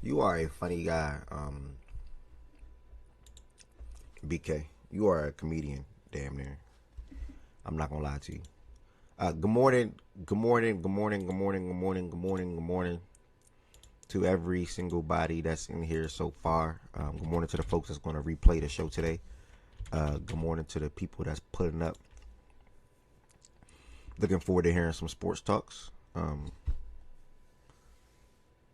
you are a funny guy, BK. You are a comedian, damn near. I'm not gonna lie to you. Good morning, good morning, good morning, good morning, good morning, good morning, good morning to every single body that's in here so far. Good morning to the folks that's gonna replay the show today. Good morning to the people that's putting up. Looking forward to hearing some sports talks.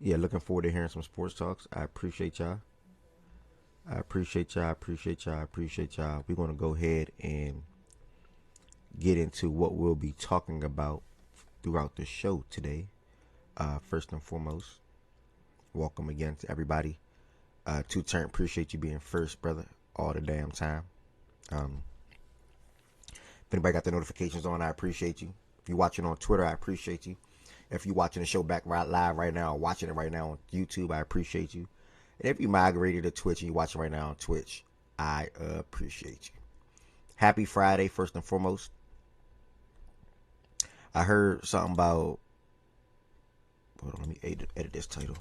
Yeah, looking forward to hearing some sports talks. I appreciate y'all. I appreciate y'all. I appreciate y'all. I appreciate y'all. We're gonna go ahead and get into what we'll be talking about throughout the show today. First and foremost, welcome again to everybody. Two Turn, appreciate you being first, brother, all the damn time. If anybody got the notifications on, I appreciate you. If you're watching on Twitter, I appreciate you. If you're watching the show back live right now, or watching it right now on YouTube, I appreciate you. And if you migrated to Twitch and you're watching right now on Twitch, I appreciate you. Happy Friday, first and foremost. I heard something about. Hold on, let me edit this title.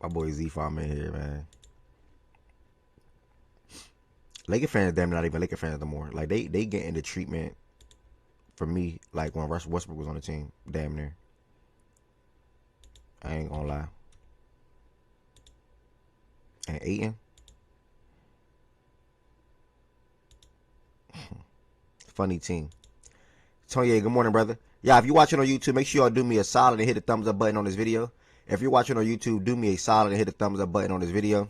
My boy Z Farm in here, man. Laker fans, damn, not even Laker fans no more. Like they getting the treatment for me, like when Russell Westbrook was on the team, damn near. I ain't gonna lie. And Aiton, funny team. Tony, good morning, brother. Yeah, if you're watching on YouTube, make sure y'all do me a solid and hit the thumbs up button on this video. If you're watching on YouTube, do me a solid and hit the thumbs up button on this video.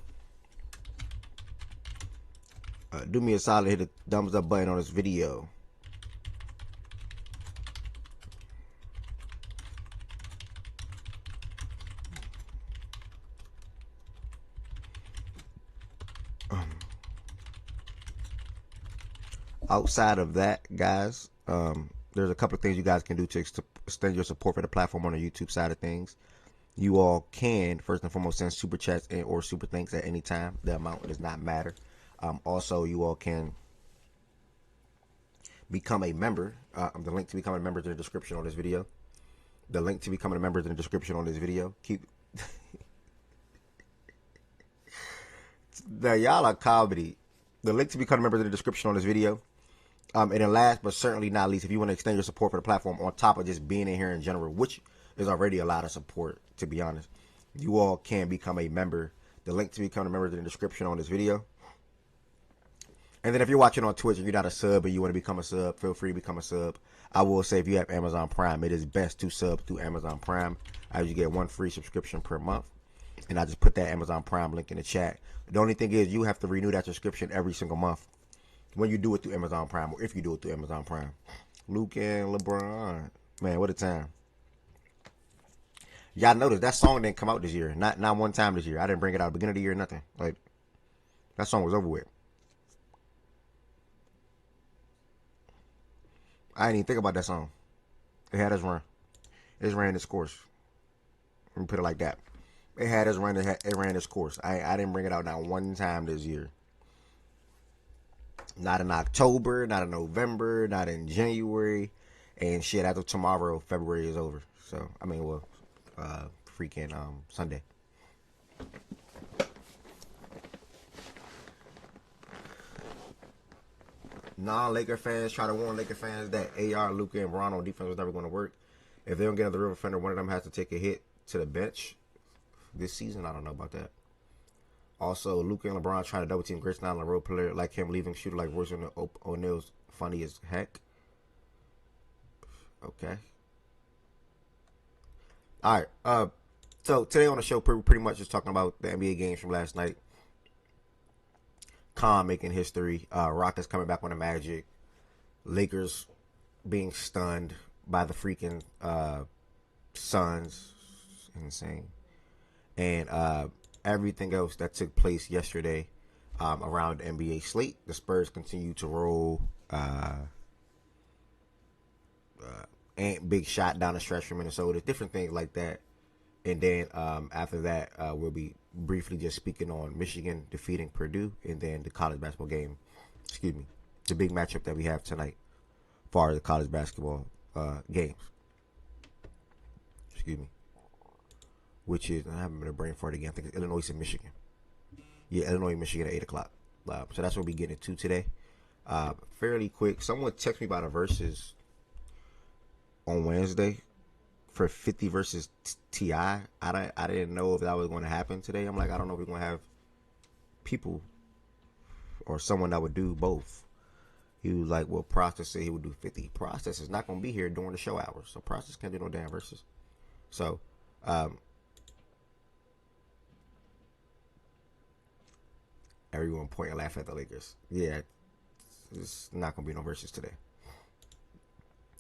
Do me a solid and hit the thumbs up button on this video. Outside of that, guys, there's a couple of things you guys can do to extend your support for the platform on the YouTube side of things. You all can, first and foremost, send super chats and or super thanks at any time. The amount does not matter. Also, you all can become a member. The link to become a member is in the description on this video. The link to becoming a member is in the description on this video. Y'all are comedy. The link to become a member is in the description on this video. And then last but certainly not least, if you want to extend your support for the platform on top of just being in here in general, which is already a lot of support, to be honest, you all can become a member. The link to become a member is in the description on this video. And then if you're watching on Twitch and you're not a sub and you want to become a sub, feel free to become a sub. I will say if you have Amazon Prime, it is best to sub through Amazon Prime, as you get one free subscription per month. And I just put that Amazon Prime link in the chat. The only thing is you have to renew that subscription every single month when you do it through Amazon Prime, or if you do it through Amazon Prime. Luke and LeBron. Man, what a time. Y'all notice that song didn't come out this year. Not one time this year. I didn't bring it out at the beginning of the year, nothing. Like, that song was over with. I didn't even think about that song. It had us run. It ran its course. Let me put it like that. It had us run. It ran its course. I didn't bring it out not one time this year. Not in October, not in November, not in January, and shit. After tomorrow, February is over. So I mean, well, freaking Sunday. Non-Laker fans try to warn Laker fans that AR, Luka, and Bron on defense was never going to work. If they don't get another real defender, one of them has to take a hit to the bench this season. I don't know about that. Also, Luka and LeBron trying to double team Chris Allen, a role player like him, leaving shooter like Royce O'Neal's funny as heck. Okay. All right. So today on the show, pretty much just talking about the NBA games from last night. Khan making history. Rockets coming back on the Magic. Lakers being stunned by the freaking Suns. Insane. And everything else that took place yesterday around the NBA slate. The Spurs continue to roll. And big shot down the stretch from Minnesota. Different things like that. And then after that, we'll be briefly just speaking on Michigan defeating Purdue, and then the college basketball game. Excuse me, the big matchup that we have tonight for the college basketball games. Excuse me, which is I haven't been a brain fart again. I think it's Illinois and Michigan. Yeah, Illinois, Michigan at 8 o'clock. So that's what we get into today. Fairly quick. Someone texted me about a versus on Wednesday for 50 versus T.I. I didn't know if that was going to happen today. I'm like, I don't know if we're going to have people or someone that would do both. He was like, well, Process said he would do 50. Process is not going to be here during the show hours. So Process can't do no damn verses. So, everyone point and laugh at the Lakers. Yeah, it's not going to be no verses today.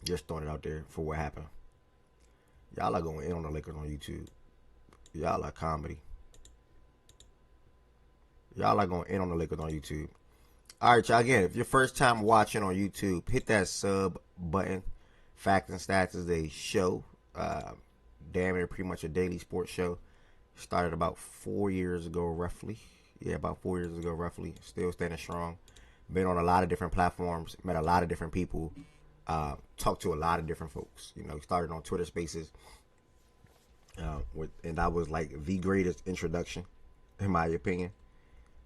Just throwing it out there for what happened. Y'all are going in on the Lakers on YouTube. Y'all are comedy. Y'all are going in on the Lakers on YouTube. All right, y'all. Again, if your first time watching on YouTube, hit that sub button. Facts and Stats is a show. Damn near pretty much a daily sports show. Started about 4 years ago, roughly. Yeah, about 4 years ago, roughly. Still standing strong. Been on a lot of different platforms. Met a lot of different people. Talked to a lot of different folks. You know, started on Twitter Spaces, and that was like the greatest introduction, in my opinion,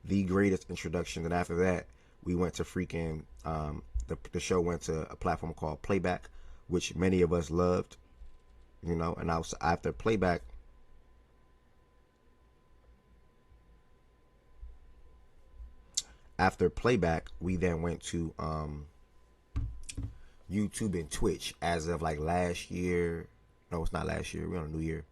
the greatest introduction. And after that, we went to freaking the show went to a platform called Playback, which many of us loved. You know, and I was after Playback. After Playback, we then went to YouTube and Twitch as of like last year. No, it's not last year. We're on a new year.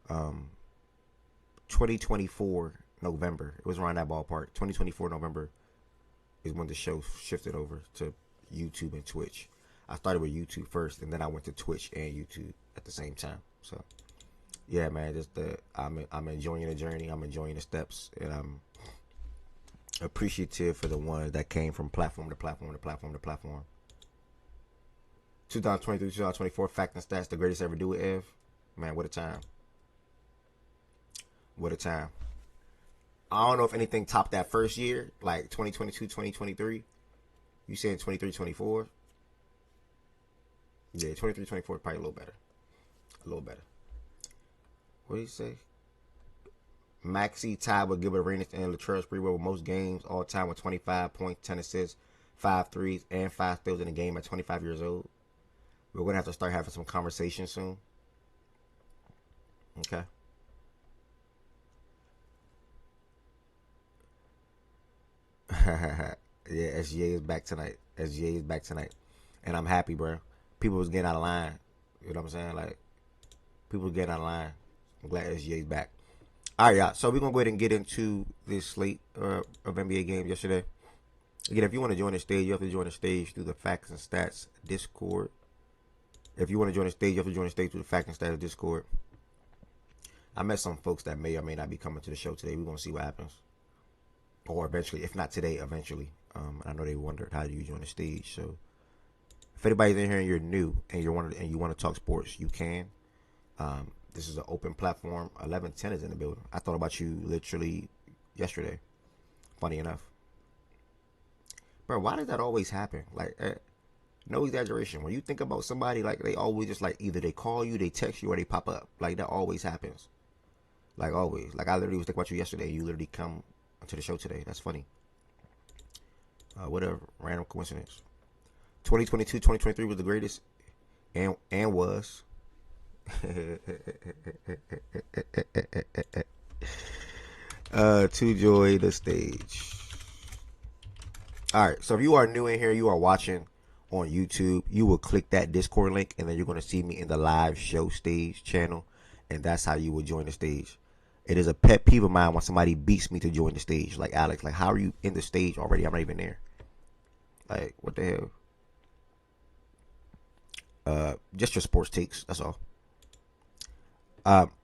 2024 November. It was around that ballpark. 2024 November is when the show shifted over to YouTube and Twitch. I started with YouTube first, and then I went to Twitch and YouTube at the same time. So, yeah, man, I'm enjoying the journey. I'm enjoying the steps, and I'm appreciative for the ones that came from platform to platform to platform to platform. 2023, 2024, Fact and Stats, the greatest ever do it, Ev. Man, what a time. What a time. I don't know if anything topped that first year, like 2022, 2023. You saying 23, 24? Yeah, 23, 24 probably a little better. A little better. What did he say? Maxey tied with Gilbert Arenas and Latrell Sprewell with most games all time with 25 points, 10 assists, 5 threes, and 5 steals in a game at 25 years old. We're going to have to start having some conversation soon. Okay. Yeah, SGA is back tonight. SGA is back tonight. And I'm happy, bro. People was getting out of line. You know what I'm saying? Like, people was getting out of line. I'm glad SGA is back. All right, y'all. So we're going to go ahead and get into this slate of NBA games yesterday. Again, if you want to join the stage, you have to join the stage through the Facts and Stats Discord. If you want to join the stage, you have to join the stage through the Facts and Stats Discord. I met some folks that may or may not be coming to the show today. We're going to see what happens. Or eventually, if not today, eventually. I know they wondered how do you join the stage. So if anybody's in here and you're new and you want to talk sports, you can. This is an open platform. 1110 is in the building. I thought about you literally yesterday. Funny enough. Bro, why does that always happen? Like, no exaggeration. When you think about somebody, like, they always just, like, either they call you, they text you, or they pop up. Like, that always happens. Like, always. Like, I literally was thinking about you yesterday. You literally come to the show today. That's funny. Whatever. Random coincidence. 2022, 2023 was the greatest. And was. To join the stage. Alright, so if you are new in here, you are watching on YouTube, you will click that Discord link, and then you're going to see me in the live show stage channel, and that's how you will join the stage. It is a pet peeve of mine when somebody beats me to join the stage. Like, Alex, like, how are you in the stage already? I'm not even there. Like, what the hell? Just your sports takes, that's all.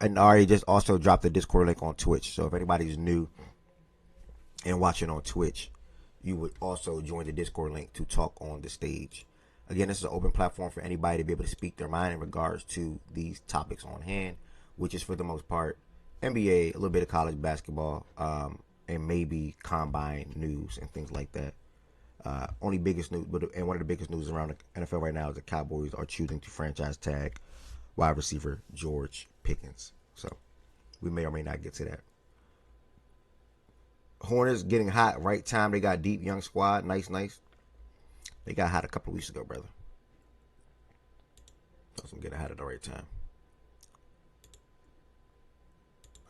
And Ari just also dropped the Discord link on Twitch, so if anybody's new and watching on Twitch, you would also join the Discord link to talk on the stage. Again, this is an open platform for anybody to be able to speak their mind in regards to these topics on hand, which is for the most part NBA, a little bit of college basketball, and maybe combine news and things like that. Only biggest news, and one of the biggest news around the NFL right now is the Cowboys are choosing to franchise tag wide receiver George Pickens. So we may or may not get to that. Hornets getting hot, right time. They got deep, young squad. Nice. They got hot a couple of weeks ago, brother. So I'm getting hot at the right time.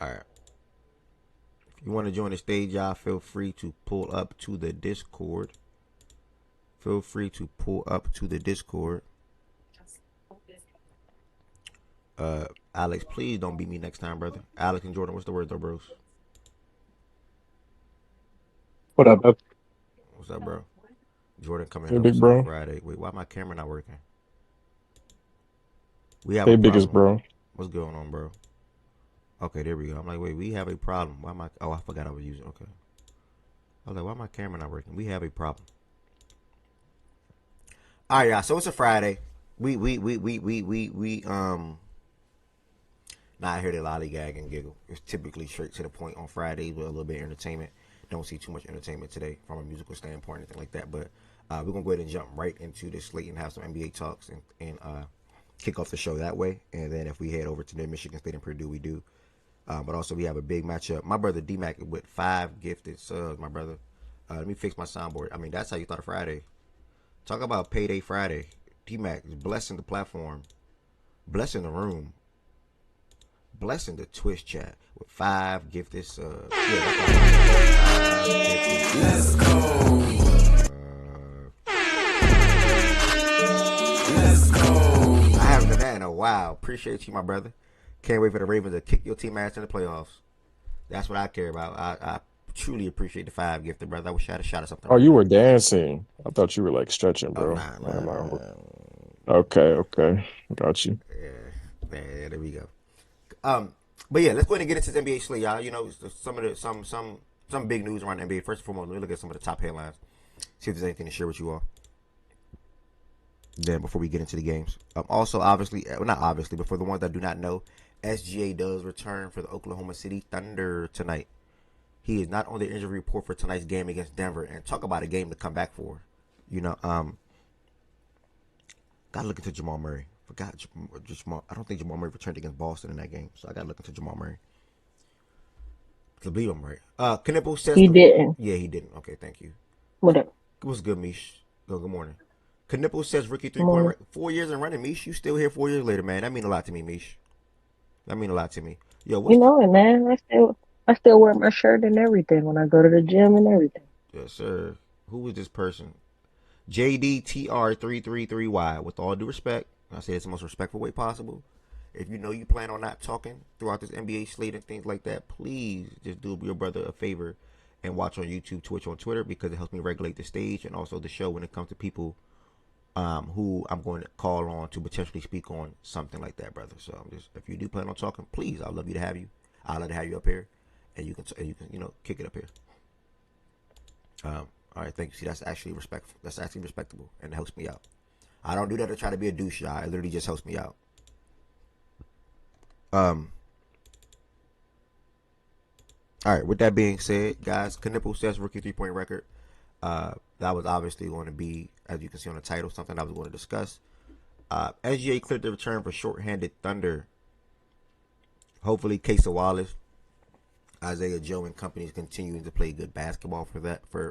All right. If you want to join the stage, y'all, feel free to pull up to the Discord. Alex, please don't beat me next time, brother. Alex and Jordan, what's the word, though, bros? What up, bro? What's up, bro? Jordan coming to Hey, help big us on bro. Friday. Wait, why my camera not working? We have a Hey, biggest problem. bro. What's going on, bro? Okay, there we go. I'm like, wait, we have a problem. Why am I? Oh, I forgot I was using. Okay. I was like, why my camera not working? We have a problem. All right, y'all. So it's a Friday. We not here to lollygag and giggle. It's typically straight to the point on Fridays with a little bit of entertainment. Don't see too much entertainment today from a musical standpoint or anything like that. But we're gonna go ahead and jump right into this slate and have some NBA talks and kick off the show that way. And then if we head over to the Michigan State and Purdue, we do. But also we have a big matchup. My brother D-Mac with 5 gifted subs, my brother. Let me fix my soundboard. I mean, that's how you start a Friday. Talk about Payday Friday. D-Mac is blessing the platform, blessing the room, blessing the Twitch chat with 5 gifted subs. Yeah, let's go. Let's go. I haven't done that in a while. Appreciate you, my brother. Can't wait for the Ravens to kick your team ass in the playoffs. That's what I care about. I truly appreciate the 5 gifted, brother. I wish I had a shot at something Oh, right you now. were dancing. I thought you were like stretching, Oh, bro. nah, Why nah, am nah, I? nah. Okay. Got you. Yeah, there we go. But yeah, let's go ahead and get into the NBA slate, y'all. You know, some big news around the NBA. First and foremost, let me look at some of the top headlines. See if there's anything to share with you all. Then before we get into the games, also obviously, well, not obviously, but for the ones that do not know, SGA does return for the Oklahoma City Thunder tonight. He is not on the injury report for tonight's game against Denver, and talk about a game to come back for. You know, gotta look into Jamal Murray. Forgot Jamal. I don't think Jamal Murray returned against Boston in that game, so I gotta look into Jamal Murray to believe I'm right. Knueppel says, He didn't. yeah, he didn't. Okay, thank you. Whatever. What's good, Mish? Good morning. Knueppel says rookie 3-point Morning. record. 4 years and running, Mish. You still here 4 years later, man. That mean a lot to me, Mish. That mean a lot to me. Yo, You what's the? know it, man. I still wear my shirt and everything when I go to the gym and everything. Yes, sir. Who is this person? JDTR333Y. With all due respect, I say it's the most respectful way possible. If you know you plan on not talking throughout this NBA slate and things like that, please just do your brother a favor and watch on YouTube, Twitch, on Twitter, because it helps me regulate the stage and also the show when it comes to people who I'm going to call on to potentially speak on something like that, brother. So I'm just, if you do plan on talking, please, I'd love you to have you. I'd love to have you up here, and you can kick it up here. All right, thank you. See, that's actually respectful. That's actually respectable, and it helps me out. I don't do that to try to be a douche, y'all. It literally just helps me out. All right. With that being said, guys, Knueppel says rookie 3-point record. That was obviously going to be, as you can see on the title, something I was going to discuss. SGA cleared the return for shorthanded Thunder. Hopefully, Casey Wallace, Isaiah Joe, and companies continuing to play good basketball for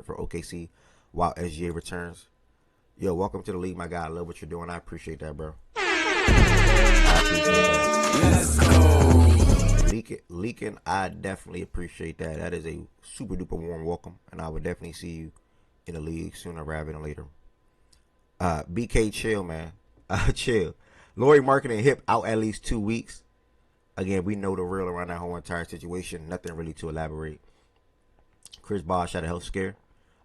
OKC while SGA returns. Yo, welcome to the league, my guy. I love what you're doing. I appreciate that, bro. I appreciate that. Let's go. Leaking, I definitely appreciate that. That is a super duper warm welcome, and I would definitely see you in the league sooner rather than later. BK, chill, man. Chill. Lauri Markkanen hip out at least 2 weeks. Again, we know the real around that whole entire situation. Nothing really to elaborate. Chris Bosh had a health scare.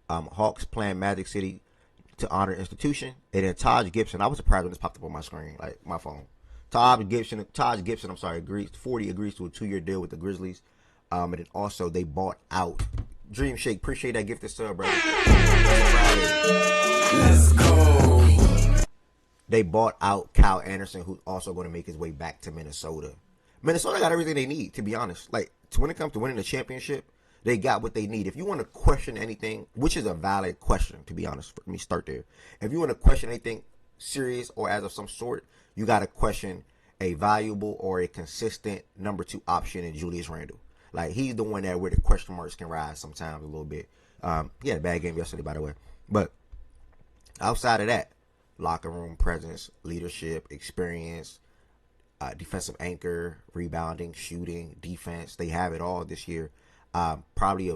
Hawks playing Magic City to honor institution. And then Taj Gibson. I was surprised when this popped up on my screen, like my phone. Taj Gibson, agrees 40 agrees to a 2-year deal with the Grizzlies. And then also they bought out Dream Shake. Appreciate that gifted sub, brother. Let's go. They bought out Kyle Anderson, who's also going to make his way back to Minnesota. Minnesota got everything they need, to be honest. Like, when it comes to winning the championship, they got what they need. If you want to question anything, which is a valid question, to be honest, let me start there. If you want to question anything serious or as of some sort, you got to question a valuable or a consistent number 2 option in Julius Randle. Like, he's the one that where the question marks can rise sometimes a little bit. He had a bad game yesterday, by the way. But outside of that, locker room presence, leadership, experience, defensive anchor, rebounding, shooting, defense. They have it all this year. Probably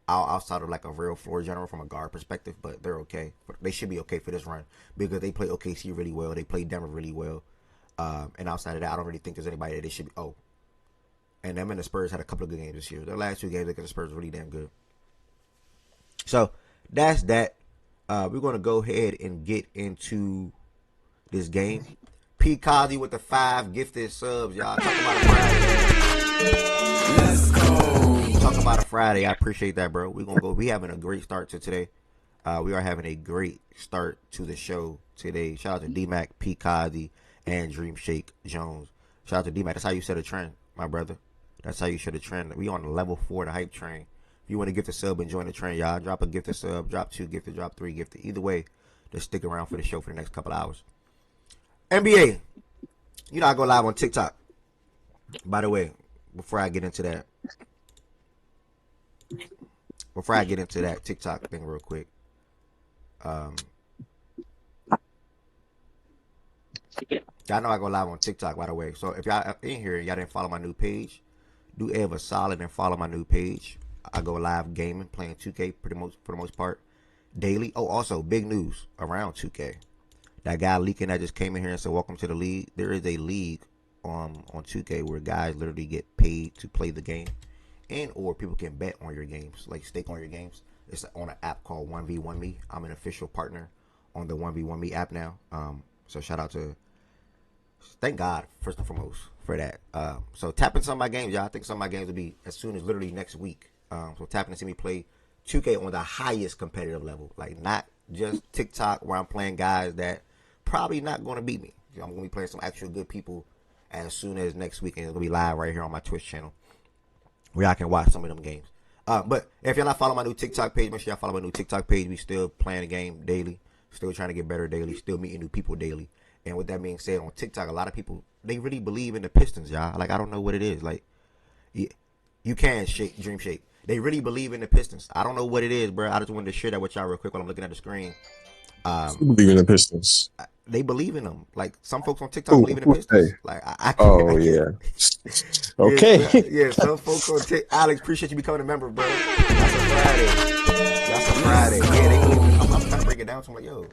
outside of like a real floor general from a guard perspective, but they're okay. They should be okay for this run because they play OKC really well. They play Denver really well. And outside of that, I don't really think there's anybody that they should be. Oh, and them and the Spurs had a couple of good games this year. Their last 2 games against the Spurs were really damn good. So that's that. We're going to go ahead and get into this game. P. Cosby with the 5 gifted subs, y'all. Talking about a Friday. Let's go. Talking about a Friday. I appreciate that, bro. We're going to go. We having a great start to today. We are having a great start to the show today. Shout out to D-Mac, P. Cosby, and Dream Shake Jones. Shout out to D-Mac. That's how you set a trend, my brother. That's how you set a trend. We on the level 4 of the hype train. If you want to gift a sub and join the trend, y'all, drop a gifted sub, drop 2 gifted, drop 3 gifted. Either way, just stick around for the show for the next couple hours. NBA. You know I go live on TikTok. By the way, before I get into that TikTok thing real quick. Y'all know I go live on TikTok, by the way. So if y'all in here, y'all didn't follow my new page, do ever solid and follow my new page. I go live gaming, playing 2K for the most part daily. Oh, also big news around 2K. That guy leaking that just came in here and said, "Welcome to the league." There is a league on 2K where guys literally get paid to play the game, and or people can bet on your games, like stake on your games. It's on an app called 1v1me. I'm an official partner on the 1v1me app now. So shout out to, thank God first and foremost for that. So tap into some of my games, y'all. I think some of my games will be as soon as literally next week. So tap in and see me play 2K on the highest competitive level, like not just TikTok where I'm playing guys that probably not going to beat me. I'm going to be playing some actual good people as soon as next week, and it's going to be live right here on my Twitch channel where I can watch some of them games. But if you're not following my new TikTok page, make sure y'all follow my new TikTok page. We still playing the game daily, still trying to get better daily, still meeting new people daily. And with that being said, on TikTok, a lot of people, they really believe in the Pistons, y'all. Like, I don't know what it is. Like, you can dream shake. They really believe in the Pistons. I don't know what it is, bro. I just wanted to share that with y'all real quick while I'm looking at the screen. Believe in the Pistons. They believe in them. Like, some folks on TikTok believe in the Pistons. Hey. Like, I can't. Oh, yeah. Okay. Yeah, some folks on TikTok. Alex, appreciate you becoming a member, bro. That's a Friday. Yeah, they believe in them. I'm trying to break it down. So I'm like, yo,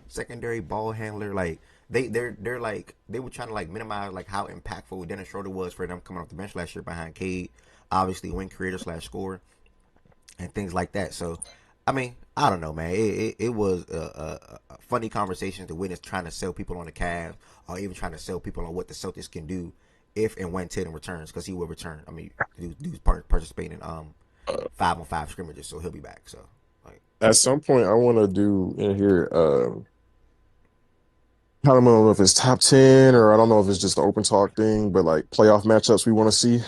secondary ball handler. Like, they're like, they were trying to, like, minimize, like, how impactful Dennis Schroeder was for them coming off the bench last year behind Cade. Obviously, win creator / scorer and things like that. So, I mean, I don't know, man. It was a funny conversation to witness, trying to sell people on the Cavs or even trying to sell people on what the Celtics can do if and when Tatum returns, because he will return. I mean, dude's participating in 5-on-5 scrimmages, so he'll be back. So, like, at some point, I want to do in here. I don't know if it's top 10 or I don't know if it's just the open talk thing, but like playoff matchups we want to see.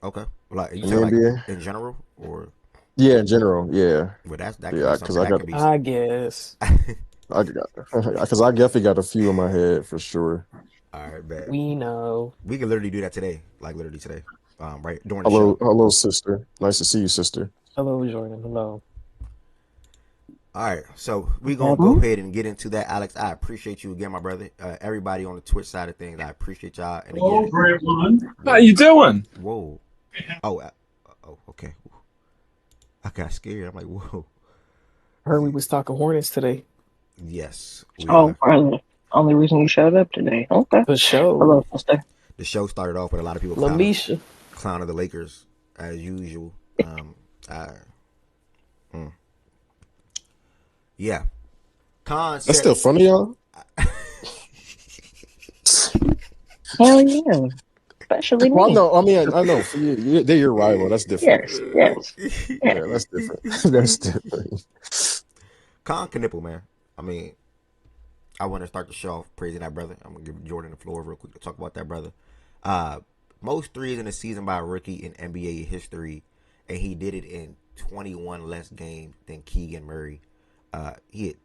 Okay, like you in said, the like NBA? in general, or yeah, in general, yeah. Well, that Yeah, because I guess. because I definitely got a few in my head for sure. All right, bet. We know. We can literally do that today, like literally today, right during the show. Hello, sister. Nice to see you, sister. Hello, Jordan. Hello. All right, so we're going to go ahead and get into that, Alex. I appreciate you again, my brother. Everybody on the Twitch side of things, I appreciate y'all. And again, great one. How you doing? Whoa. Oh, okay. I got scared. I'm like, whoa. Heard we was talking Hornets today. Yes. Finally. Only reason you showed up today. Okay. The show. Hello, sister. The show started off with a lot of people Lamisha. clowning the Lakers, as usual. Yeah. That's still funny, y'all? Hell yeah. Especially me. Well, I know. For you, they're your rival. That's different. Yes. Yeah, that's different. That's different. Knueppel, man. I mean, I want to start the show off praising that brother. I'm gonna give Jordan the floor real quick to talk about that brother. Uh, Most threes in a season by a rookie in NBA history, and he did it in 21 less games than Keegan Murray. He hit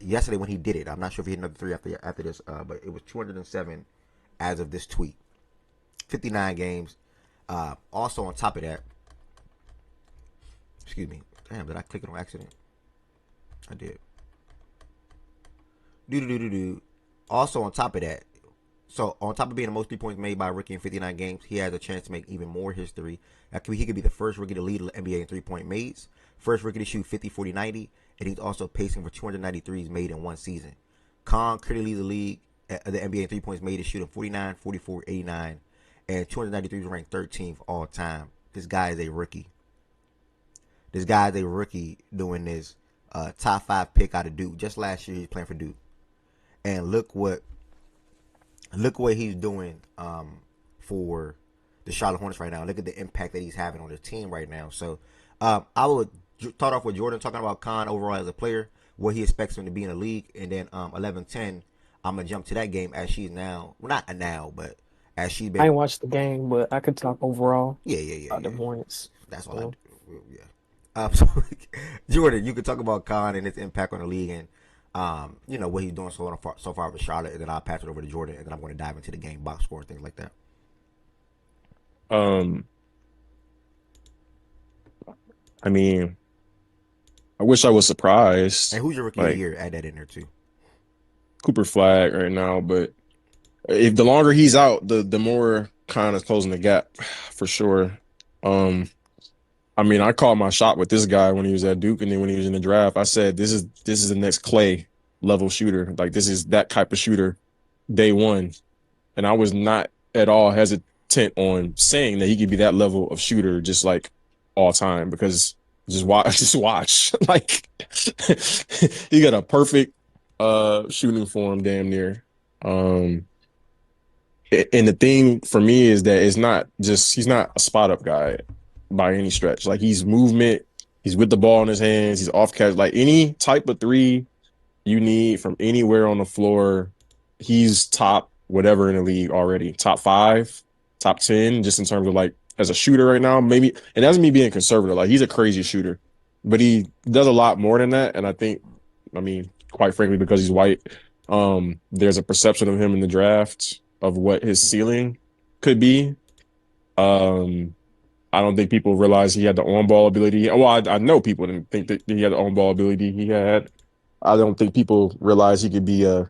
yesterday when he did it. I'm not sure if he hit another three after this, but it was 207 as of this tweet. 59 games. Also on top of that, excuse me. Damn, did I click it on accident? I did. Do. Also on top of that, so on top of being the most 3 points made by a rookie in 59 games, he has a chance to make even more history. He could be the first rookie to lead the NBA in 3-point mades, first rookie to shoot 50, 40, 90, and he's also pacing for 293s made in one season. Khan currently leads the league, the NBA in 3 points made, is shooting 49, 44, 89, and 293s ranked 13th all time. This guy is a rookie. This guy is a rookie doing this. Top 5 pick out of Duke. Just last year, he's playing for Duke, and look what he's doing for the Charlotte Hornets right now. Look at the impact that he's having on the team right now. So I would start off with Jordan talking about Khan overall as a player, what he expects him to be in the league, and then 11-10, I'm gonna jump to that game as she's now, well, not now, but as she's I been. ain't watched the game, but I could talk overall Yeah. about the Hornets. That's all I So, do. Yeah. So Jordan, you could talk about Khan and his impact on the league, and what he's doing so far with Charlotte, and then I'll pass it over to Jordan, and then I'm going to dive into the game, box score, and things like that. Um, I mean, I wish I was surprised. And who's your rookie of the Like year? Add that in there too. Cooper Flag right now, but if the longer he's out, the more kind of closing the gap for sure. Um, I mean, I called my shot with this guy when he was at Duke, and then when he was in the draft, I said this is the next Clay level shooter. Like this is that type of shooter, day one. And I was not at all hesitant on saying that he could be that level of shooter, just like all time, because just watch, just watch. Like he got a perfect shooting form, damn near. Um, and the thing for me is that it's not just he's not a spot up guy by any stretch. Like he's movement, he's with the ball in his hands, he's off catch. Like any type of three you need from anywhere on the floor, he's top whatever in the league already. Top 5, top 10, just in terms of like as a shooter right now. Maybe, and that's me being conservative. Like he's a crazy shooter, but he does a lot more than that. And I mean, quite frankly, because he's white, there's a perception of him in the draft of what his ceiling could be. I don't think people realize he had the on-ball ability. Well, I know people didn't think that he had the on-ball ability he had. I don't think people realize he could be a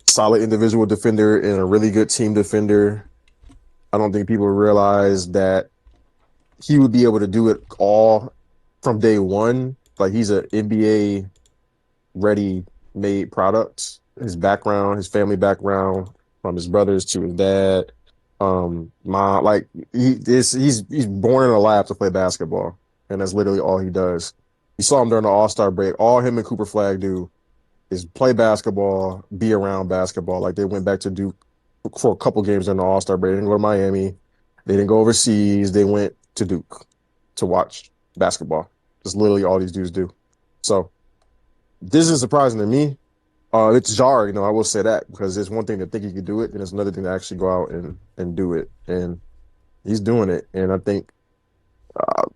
solid individual defender and a really good team defender. I don't think people realize that he would be able to do it all from day one. Like he's an NBA ready made product. His background, his family background, from his brothers to his dad, mom, like he's born in a lab to play basketball, and that's literally all he does. You saw him during the All-Star break. All him and Cooper Flag do is play basketball, be around basketball. Like they went back to Duke for a couple games during the All-Star break. They didn't go to Miami. They didn't go overseas. They went to Duke to watch basketball. That's literally all these dudes do. So this is surprising to me. It's jarring, I will say that, because it's one thing to think he could do it, and it's another thing to actually go out and do it. And he's doing it. And I think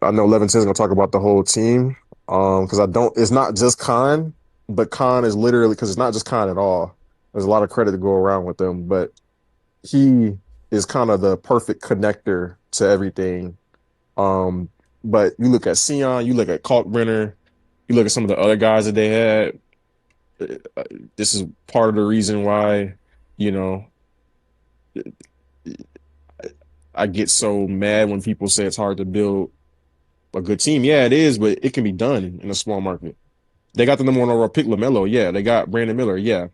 I know Levinson is going to talk about the whole team, because it's not just Khan, but Khan is literally, because it's not just Khan at all. There's a lot of credit to go around with them, but he is kind of the perfect connector to everything. But you look at Sion, you look at Kalkbrenner, you look at some of the other guys that they had. This is part of the reason why, you know, I get so mad when people say it's hard to build a good team. Yeah, it is, but it can be done in a small market. They got the number one overall pick, LaMelo. Yeah, they got Brandon Miller. Yeah,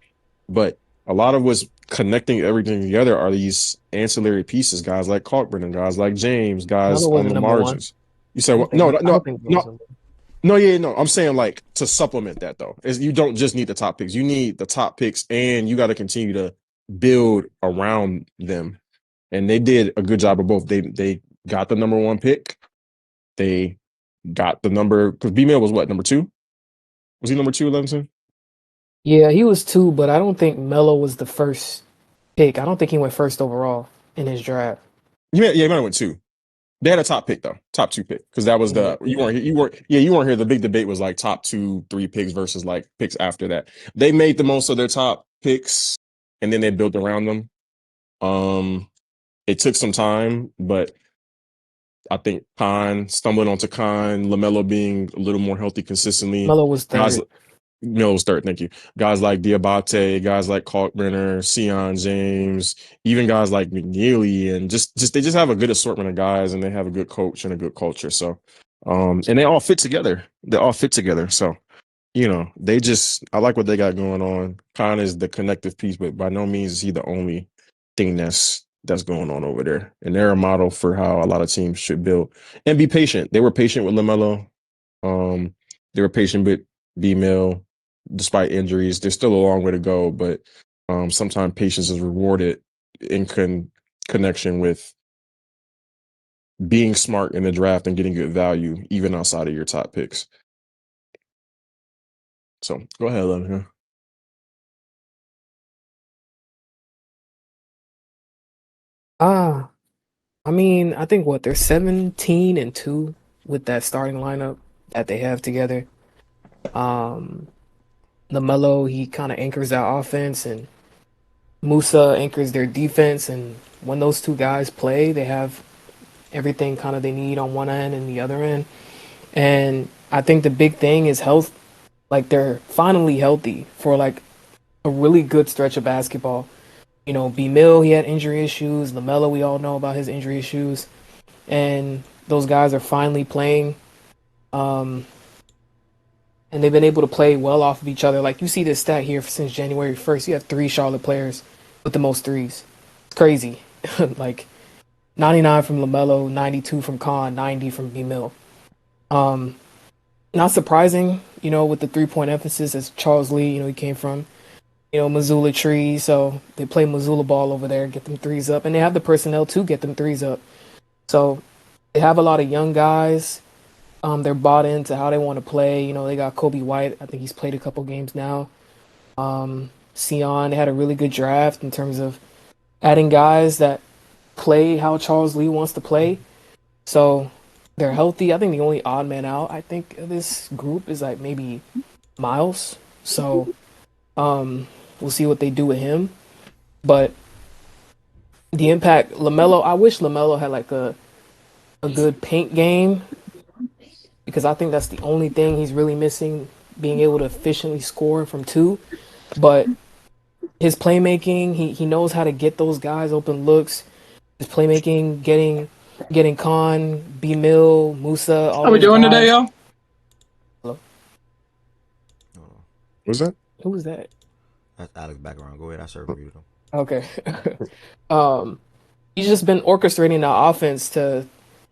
but a lot of what's connecting everything together are these ancillary pieces, guys like Kalkbrenner, guys like James, guys Melo on wasn't the number one. margins. You said, I what? don't think. No, I no, don't think Melo's no, number one. no, yeah, no. I'm saying like to supplement that though, is you don't just need the top picks. You need the top picks, and you got to continue to build around them. And they did a good job of both. They got the number one pick. They got the number, because B-Mail was what, number 2? Was he number 2, Levinson? Yeah, he was two, but I don't think Melo was the first pick. I don't think he went first overall in his draft. He might have went two. They had a top pick though, top two pick, because that was Yeah. the you weren't here. The big debate was like top two, three picks versus like picks after that. They made the most of their top picks, and then they built around them. Um, it took some time, but I think Khan stumbling onto Khan, Lamelo being a little more healthy consistently. Melo was Guys, third. Melo's third, thank you. Guys like Diabate, guys like Kalkbrenner, Sion James, even guys like McNeely, and just they just have a good assortment of guys, and they have a good coach and a good culture. So, and they all fit together. They all fit together. So, I like what they got going on. Khan is the connective piece, but by no means is he the only thing that's going on over there. And they're a model for how a lot of teams should build and be patient. They were patient with LaMelo. Um, they were patient with B-Mill despite injuries. There's still a long way to go, but sometimes patience is rewarded in connection with being smart in the draft and getting good value, even outside of your top picks. So go ahead, Lemon. Ah, I mean, I think what they're 17-2 with that starting lineup that they have together. Um, LaMelo, he kind of anchors that offense, and Musa anchors their defense. And when those two guys play, they have everything kind of they need on one end and the other end. And I think the big thing is health. Like they're finally healthy for like a really good stretch of basketball. You know, B Mill, he had injury issues. LaMelo, we all know about his injury issues. And those guys are finally playing. Um, and they've been able to play well off of each other. Like you see this stat here since January 1st, you have three Charlotte players with the most threes. It's crazy. Like 99 from LaMelo, 92 from Khan, 90 from B Mill. Um, Not surprising, with the 3-point emphasis as Charles Lee, he came from, Missoula Tree, so they play Missoula ball over there, get them threes up, and they have the personnel to get them threes up. So they have a lot of young guys. They're bought into how they want to play. They got Kobe White. I think he's played a couple games now. Sion, they had a really good draft in terms of adding guys that play how Charles Lee wants to play. So they're healthy. I think the only odd man out, I think, of this group is like maybe Miles. So we'll see what they do with him. But the impact, LaMelo, I wish LaMelo had like a good paint game because I think that's the only thing he's really missing, being able to efficiently score from two. But his playmaking, he knows how to get those guys open looks. His playmaking, getting Khan, B Mill, Musa, all How we those doing today, guys. y'all? Hello? What's that? Who was that? That's Alex background. Go ahead. I serve you them. Okay. um, he's just been orchestrating the offense to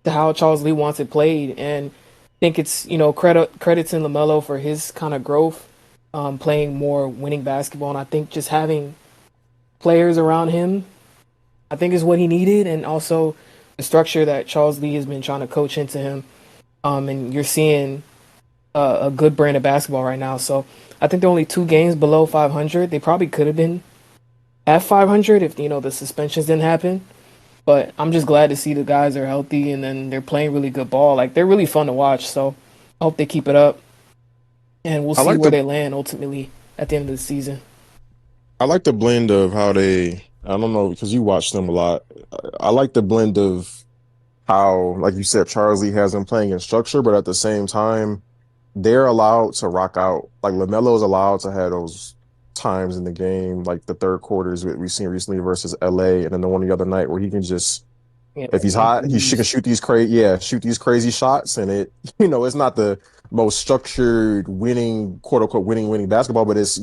how Charles Lee wants it played, and I think it's credits in Lamelo for his kind of growth, playing more winning basketball, and I think just having players around him, I think is what he needed, and also the structure that Charles Lee has been trying to coach into him. And you're seeing a good brand of basketball right now. So I think they're only 2 games below 500. They probably could have been at 500 if the suspensions didn't happen. But I'm just glad to see the guys are healthy and then they're playing really good ball. Like they're really fun to watch. So I hope they keep it up, and we'll I see like where the they land ultimately at the end of the season. I like the blend of how they. I don't know because you watch them a lot. I like the blend of how, like you said, Charles Lee has them playing in structure, but at the same time, they're allowed to rock out. Like LaMelo is allowed to have those times in the game, like the third quarters we've seen recently versus LA, and then the one the other night where he can just, Yeah, if he's make hot, can threes. shoot these crazy shots, and it's not the most structured winning, quote unquote, winning basketball, but it's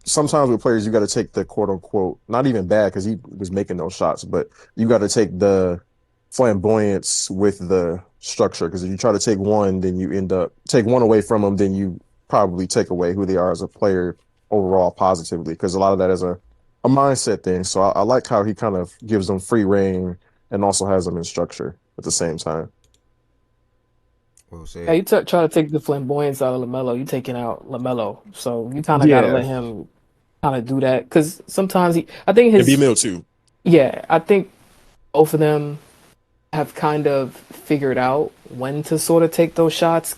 sometimes with players you gotta take the quote unquote, not even bad because he was making those shots, but you gotta take the flamboyance with the structure, because if you try to take one, then you end up take one away from them, then you probably take away who they are as a player overall positively, because a lot of that is a mindset thing. So I like how he kind of gives them free reign and also has them in structure at the same time. Well Yeah, said. you try to take the flamboyance out of LaMelo. You taking out LaMelo, so you kind of got to Yeah, let him kind of do that because sometimes I think and B his, Mill too. yeah, I think both of them have kind of figured out when to sort of take those shots.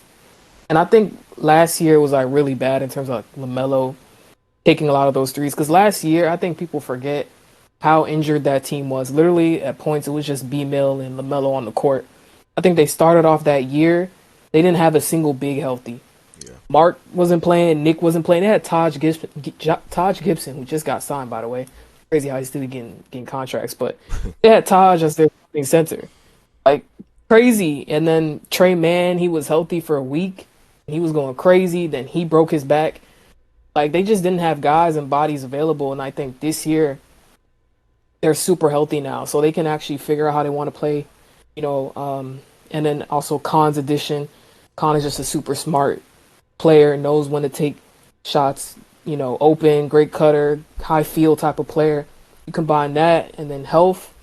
And I think last year was like really bad in terms of like LaMelo taking a lot of those threes. Because last year, I think people forget how injured that team was. Literally, at points, it was just B Mill and LaMelo on the court. I think they started off that year, they didn't have a single big healthy. Yeah. Mark wasn't playing, Nick wasn't playing. They had Taj Gibson, who just got signed, by the way. Crazy how he's still getting contracts, but they had Taj as their starting center. Like crazy. And then Trey Mann, he was healthy for a week. He was going crazy. Then he broke his back. Like they just didn't have guys and bodies available. And I think this year they're super healthy now, so they can actually figure out how they want to play. You know, and then also Khan's addition. Khan is just a super smart player, knows when to take shots. You know, open, great cutter, high field type of player. You combine that and then health,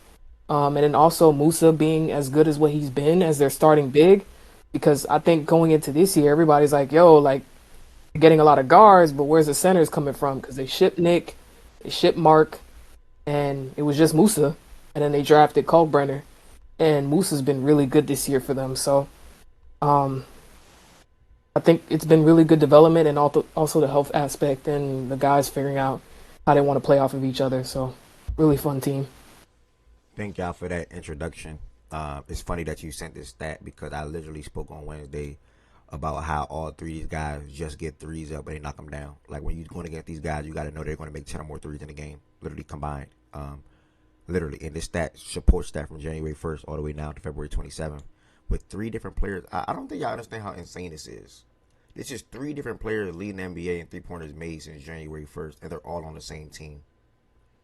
and then also Musa being as good as what he's been as their starting big. Because I think going into this year, everybody's like, yo, like getting a lot of guards, but where's the centers coming from? Because they shipped Nick, they shipped Mark, and it was just Musa. And then they drafted Kalkbrenner, and Musa's been really good this year for them. So um, I think it's been really good development, and also the health aspect and the guys figuring out how they want to play off of each other. So really fun team. Thank y'all for that introduction. It's funny that you sent this stat because I literally spoke on Wednesday about how all three of these guys just get threes up and they knock them down. Like when you're going against these guys, you got to know they're going to make 10 or more threes in the game, literally combined. Literally, and this stat support stat from January 1st all the way now to February 27th with three different players. I don't think y'all understand how insane this is. This is three different players leading the NBA in 3-pointers made since January 1st, and they're all on the same team.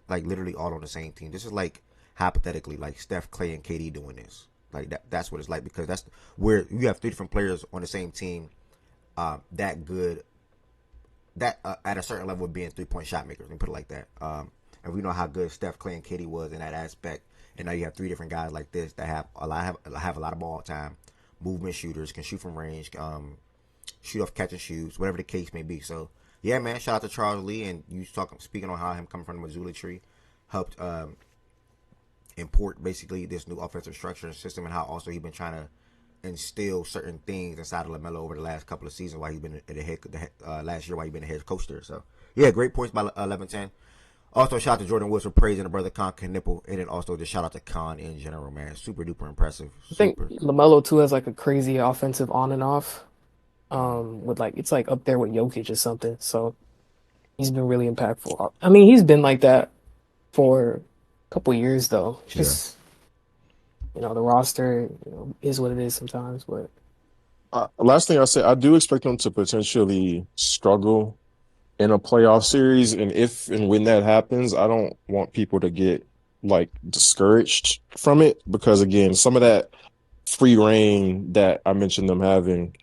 Like literally all on the same team. This is like hypothetically like Steph, Clay, and KD doing this. Like that's what it's like because that's where you have three different players on the same team, that good, that at a certain level of being 3-point shot makers. Let me put it like that. And we know how good Steph, Clay, and KD was in that aspect. And now you have three different guys like this that have a lot of ball time, movement shooters, can shoot from range, shoot off catch and shoots, whatever the case may be. So yeah, man, shout out to Charles Lee, and you speaking on how him coming from the Missoula tree helped import basically this new offensive structure and system, and how also he's been trying to instill certain things inside of LaMelo over the last couple of seasons while he's been at last year while he's been the head coach there. So yeah, great points by 11-10. Also, shout out to Jordan Woods for praising the brother Knueppel, and then also just shout out to Khan in general, man. Super duper impressive. I think Super. Lamelo too has like a crazy offensive on and off. With like it's like up there with Jokic or something. So he's been really impactful. I mean, he's been like that for a couple years though. Yeah. Just the roster, is what it is sometimes. But Last thing I'll say, I do expect them to potentially struggle in a playoff series, and if and when that happens, I don't want people to get like discouraged from it because again, some of that free reign that I mentioned them having,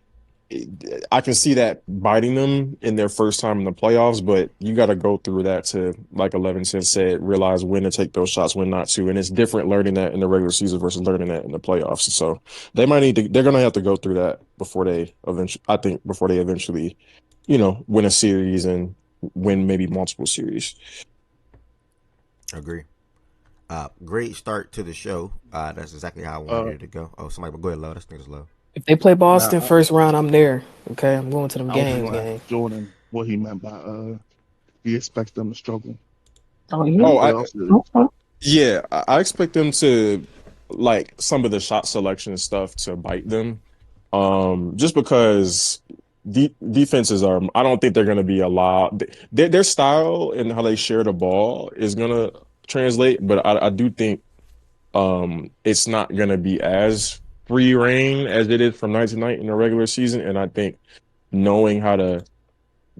I can see that biting them in their first time in the playoffs, but you got to go through that to, like 11 Cent said, realize when to take those shots, when not to. And it's different learning that in the regular season versus learning that in the playoffs. So they're going to have to go through that before they eventually, win a series and win maybe multiple series. Agree. Great start to the show. That's exactly how I wanted it to go. Oh, somebody, go ahead, Love. This thing is Love. if they play Boston Now, first round, I'm there. Okay, I'm going to them I was just games, gonna ask gang. Jordan what he meant by he expects them to struggle Oh in yeah. the Oh, playoff series. Okay. yeah, I expect them to like some of the shot selection stuff to bite them. Just because defenses are, I don't think they're going to be a lot. Their style and how they share the ball is going to translate, but I do think it's not going to be as free reign as it is from night to night in the regular season. And I think knowing how to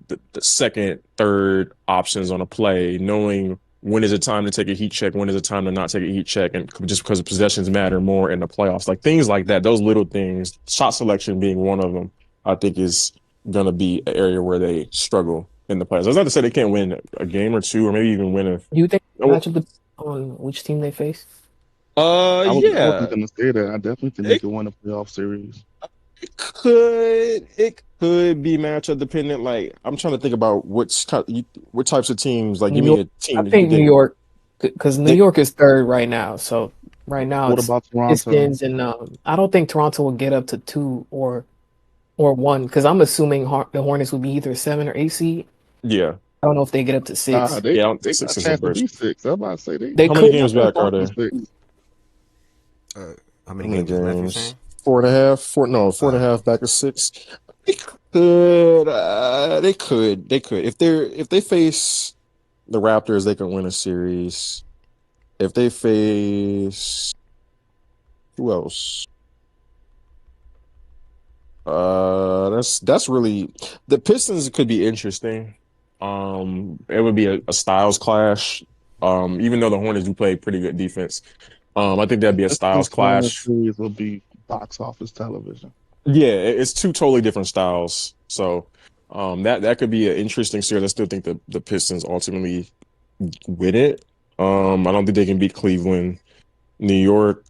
the second, third options on a play, knowing when is it time to take a heat check, when is it time to not take a heat check, and just because the possessions matter more in the playoffs, like things like that, those little things, shot selection being one of them, I think is going to be an area where they struggle in the playoffs. That's not to say they can't win a game or two, or maybe even win a. Do you think Oh, matchup depends on which team they face? I was yeah, gonna say that. I definitely think they it could win a playoff series. It could be matchup dependent. Like I'm trying to think about what types of teams. Like, New give me York, a I team that you think New think. York, because New York is third right now. So right now What it's about Toronto? Pistons and I don't think Toronto will get up to two or one because I'm assuming the Hornets would be either 7 or 8 seed. Yeah, I don't know if they get up to Nah, 6. they yeah. I don't think got a six is the chance to be first. six. I'm about to say they They How many could games get up back are be there? six. Uh, how How many many games is left? You games? saying? 4.5. Four and a Uh, half back of 6. They could. They could. If they face the Raptors, they can win a series. If they face who else? That's really the Pistons could be interesting. It would be a styles clash. Even though the Hornets do play pretty good defense, I think that'd be a styles Pistons Hornets clash. series will be box office television. Yeah, it's two totally different styles. So, that could be an interesting series. I still think the Pistons ultimately win it. I don't think they can beat Cleveland. New York,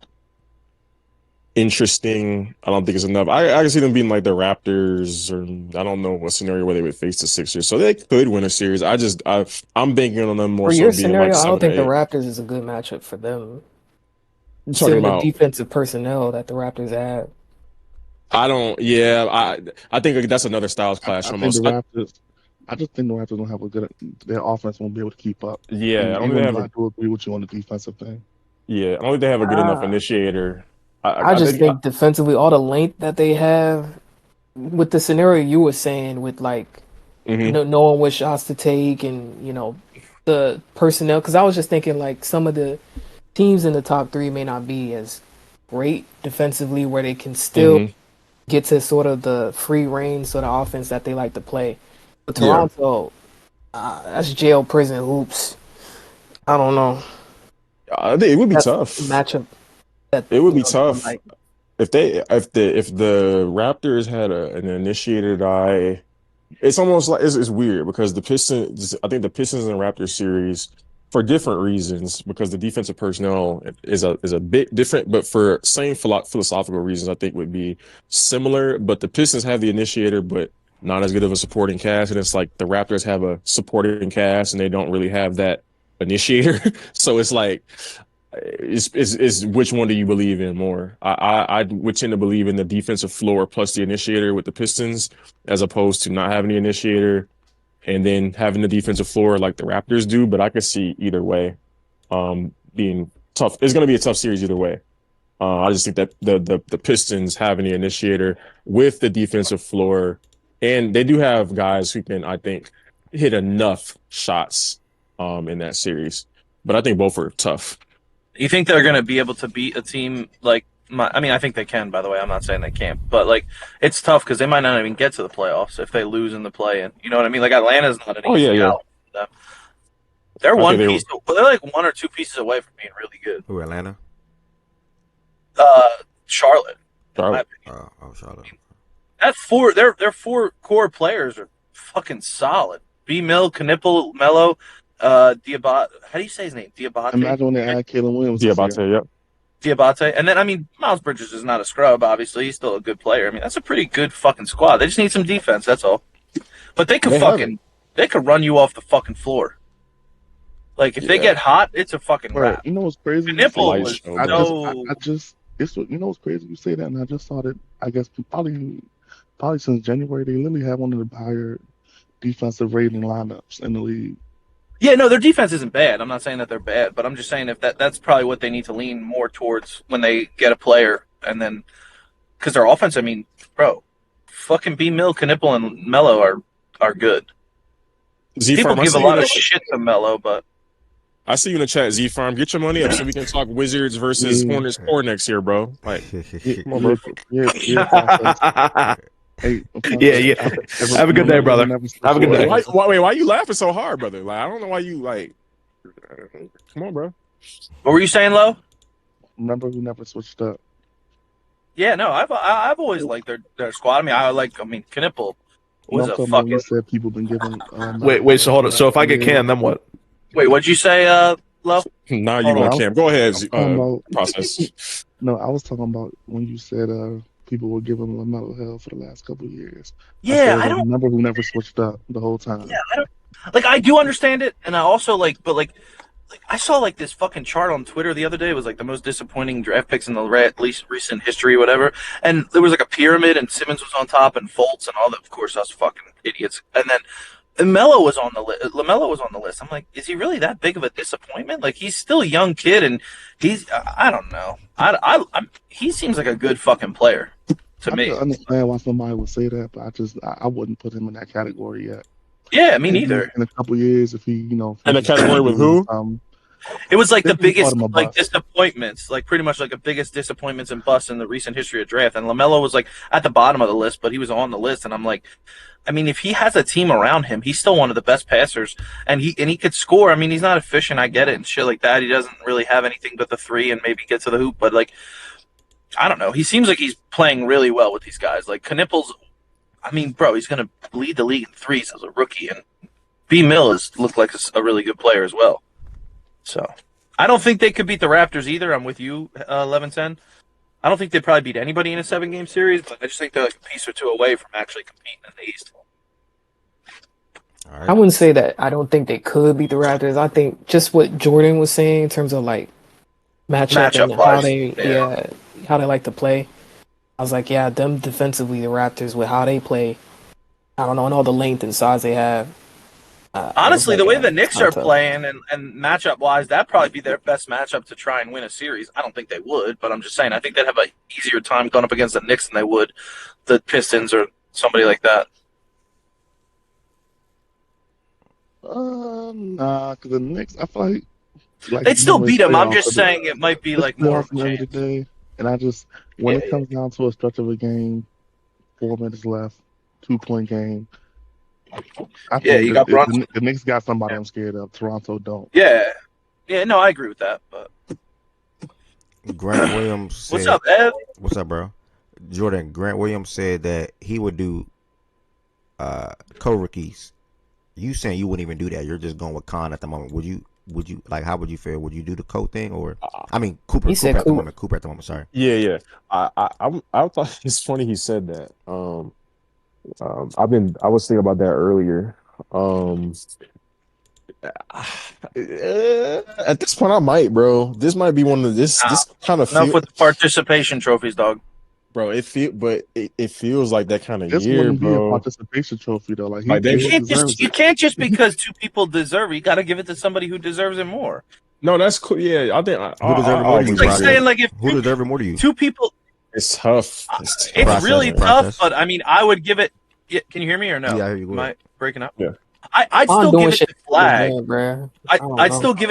interesting. I don't think it's enough. I can see them being like the Raptors, or I don't know what scenario where they would face the Sixers. So they could win a series. I'm banking on them more For so your being like scenario, I don't seven or think the eight. Raptors is a good matchup for them, You talking considering the about? defensive personnel that the Raptors have. I don't. Yeah, I think that's another styles clash I think the almost. Raptors. I just think the Raptors don't have a good. Their offense won't be able to keep up. Yeah, I And don't think they even have though a. I do agree with you on the defensive thing, Yeah, I don't think they have a good enough I, initiator. I I just think. think defensively, all the length that they have with the scenario you were saying, with like Mhm. no knowing what shots to take and the personnel. Because I was just thinking like some of the teams in the top three may not be as great defensively, where they can still Mhm. get to sort of the free reign sort of offense that they like to play. But Yeah, Toronto, that's jail prison hoops. I don't know. I think it would be That's the tough. matchup that It would be they would tough like. if the Raptors had an initiated eye. It's almost like it's weird because the Pistons. I think the Pistons and Raptors series for different reasons because the defensive personnel is a bit different, but for same philosophical reasons, I think would be similar. But the Pistons have the initiator, but not as good of a supporting cast, and it's like the Raptors have a supporting cast, and they don't really have that initiator. So it's like is which one do you believe in more? I would tend to believe in the defensive floor plus the initiator with the Pistons, as opposed to not having the initiator and then having the defensive floor like the Raptors do. But I could see either way being tough. It's going to be a tough series either way. I just think that the Pistons having the initiator with the defensive floor, and they do have guys who can, I think, hit enough shots in that series. But I think both are tough. You think they're going to be able to beat a team like I mean, I think they can, by the way. I'm not saying they can't. But, like, it's tough because they might not even get to the playoffs if they lose in the play-in. You know what I mean? Like, Atlanta's not an Oh yeah, easy yeah. out for them. They're I think one they piece. They're, like, one or two pieces away from being really good. who? Atlanta? Uh, Charlotte, in my Charlotte. opinion. Charlotte. Their four core players are fucking solid. B. Mill, Knueppel, Mello, Diabate. How do you say his name? Diabate? imagine when they add Caleb Williams this year. Diabate, yep. Diabate. And then, I mean, Miles Bridges is not a scrub, obviously. He's still a good player. I mean, that's a pretty good fucking squad. They just need some defense, that's all. But they could They have it. they could run you off the fucking floor. Like, if they Yeah. get hot, it's a fucking Right. wrap. You know what's crazy? You say Knueppel Light was show, I bro. just, so... I just, it's you know what's crazy? You say that, and I just saw that. I guess probably since January, they literally have one of the higher defensive rating lineups in the league. Yeah, no, their defense isn't bad. I'm not saying that they're bad, but I'm just saying if that's probably what they need to lean more towards when they get a player, and then because their offense, I mean, bro, fucking B. Mill, Knueppel, and Mello are good. Z People Farm, give a lot of shit to Mello, but I see you in the chat, Z Farm. Get your money up so we can talk Wizards versus Yeah. Hornets core next year, bro. Like, come on, bro. Hey, Yeah. Have a good day, brother. Have a good day. Why you laughing so hard, brother? Like, I don't know why you like. Come on, bro. what were you saying, Lo? Remember, we never switched up. Yeah, no, I've always liked their squad. I mean, Knueppel was I'm a talking about fucking. you said people been giving. Wait. So hold on. So if I get canned, then what? Wait, what'd you say, Lo? Now you Hold want on. Cam. Go ahead. I'm talking about- Process. No, I was talking about when you said people were giving LaMelo hell for the last couple of years. I Yeah, swear, I the don't. number who never switched up the whole time. Yeah, I don't. Like, I do understand it, and I also like I saw like this fucking chart on Twitter the other day. It was like the most disappointing draft picks in the least recent history, whatever. And there was like a pyramid, and Simmons was on top, and Fultz, and all that. Of course, us fucking idiots. And then Melo was on the list. LaMelo was on the list. I'm like, is he really that big of a disappointment? Like, he's still a young kid, and I don't know. He seems like a good fucking player to me. I understand why somebody would say that, but I wouldn't put him in that category yet. Yeah, me neither. In a couple years, if he, In the category with who? It was like the biggest like disappointments, like pretty much like the biggest disappointments and busts in the recent history of draft. And LaMelo was like at the bottom of the list, but he was on the list. And I'm like, I mean, if he has a team around him, he's still one of the best passers, and he could score. I mean, he's not efficient, I get it, and shit like that. He doesn't really have anything but the three and maybe get to the hoop, but like, I don't know. He seems like he's playing really well with these guys. Like Knueppel's, I mean, bro, he's gonna lead the league in threes as a rookie, and B. Mill has looked like a really good player as well. So I don't think they could beat the Raptors either. I'm with you, 11-10. I don't think they'd probably beat anybody in a 7-game series, but I just think they're like a piece or two away from actually competing in the East. All right. I wouldn't say that I don't think they could beat the Raptors. I think just what Jordan was saying in terms of like matchup and how they like to play. I was like, yeah, them defensively, the Raptors with how they play. I don't know, and all the length and size they have. Honestly, the way the Knicks are playing and matchup-wise, that'd probably be their best matchup to try and win a series. I don't think they would, but I'm just saying I think they'd have an easier time going up against the Knicks than they would the Pistons or somebody like that. Nah, because the Knicks, I feel like they'd still beat them. I'm just saying it might be like more of a chance. Day, and when it comes down to a stretch of a game, 4 minutes left, 2-point game. You got Bronson. The Knicks got somebody I'm scared of. Toronto don't. Yeah, no, I agree with that. But Grant Williams said, what's up, Ev? What's up, bro? Jordan, Grant Williams said that he would do co-rookies. You saying you wouldn't even do that? You're just going with Khan at the moment. Would you like? How would you feel? Would you do the co thing or? I mean, Cooper. He said Cooper at the moment. Sorry. Yeah. I thought it's funny he said that. I was thinking about that earlier. At this point, I might, bro. This might be one of this kind of enough with the participation trophies, dog. Bro, it feels like that kind of this year, wouldn't bro. be a participation trophy though. Like you can't just because two people deserve it. You got to give it to somebody who deserves it more. No, that's cool. Yeah, I think who deserves it more to you? Like saying like if who deserves it more to you? Two people. It's tough. It's really tough, but I mean, I would give it. Can you hear me or no? Yeah, I hear you. Am I breaking up? Yeah. I'd still give it to Flag. I'd still give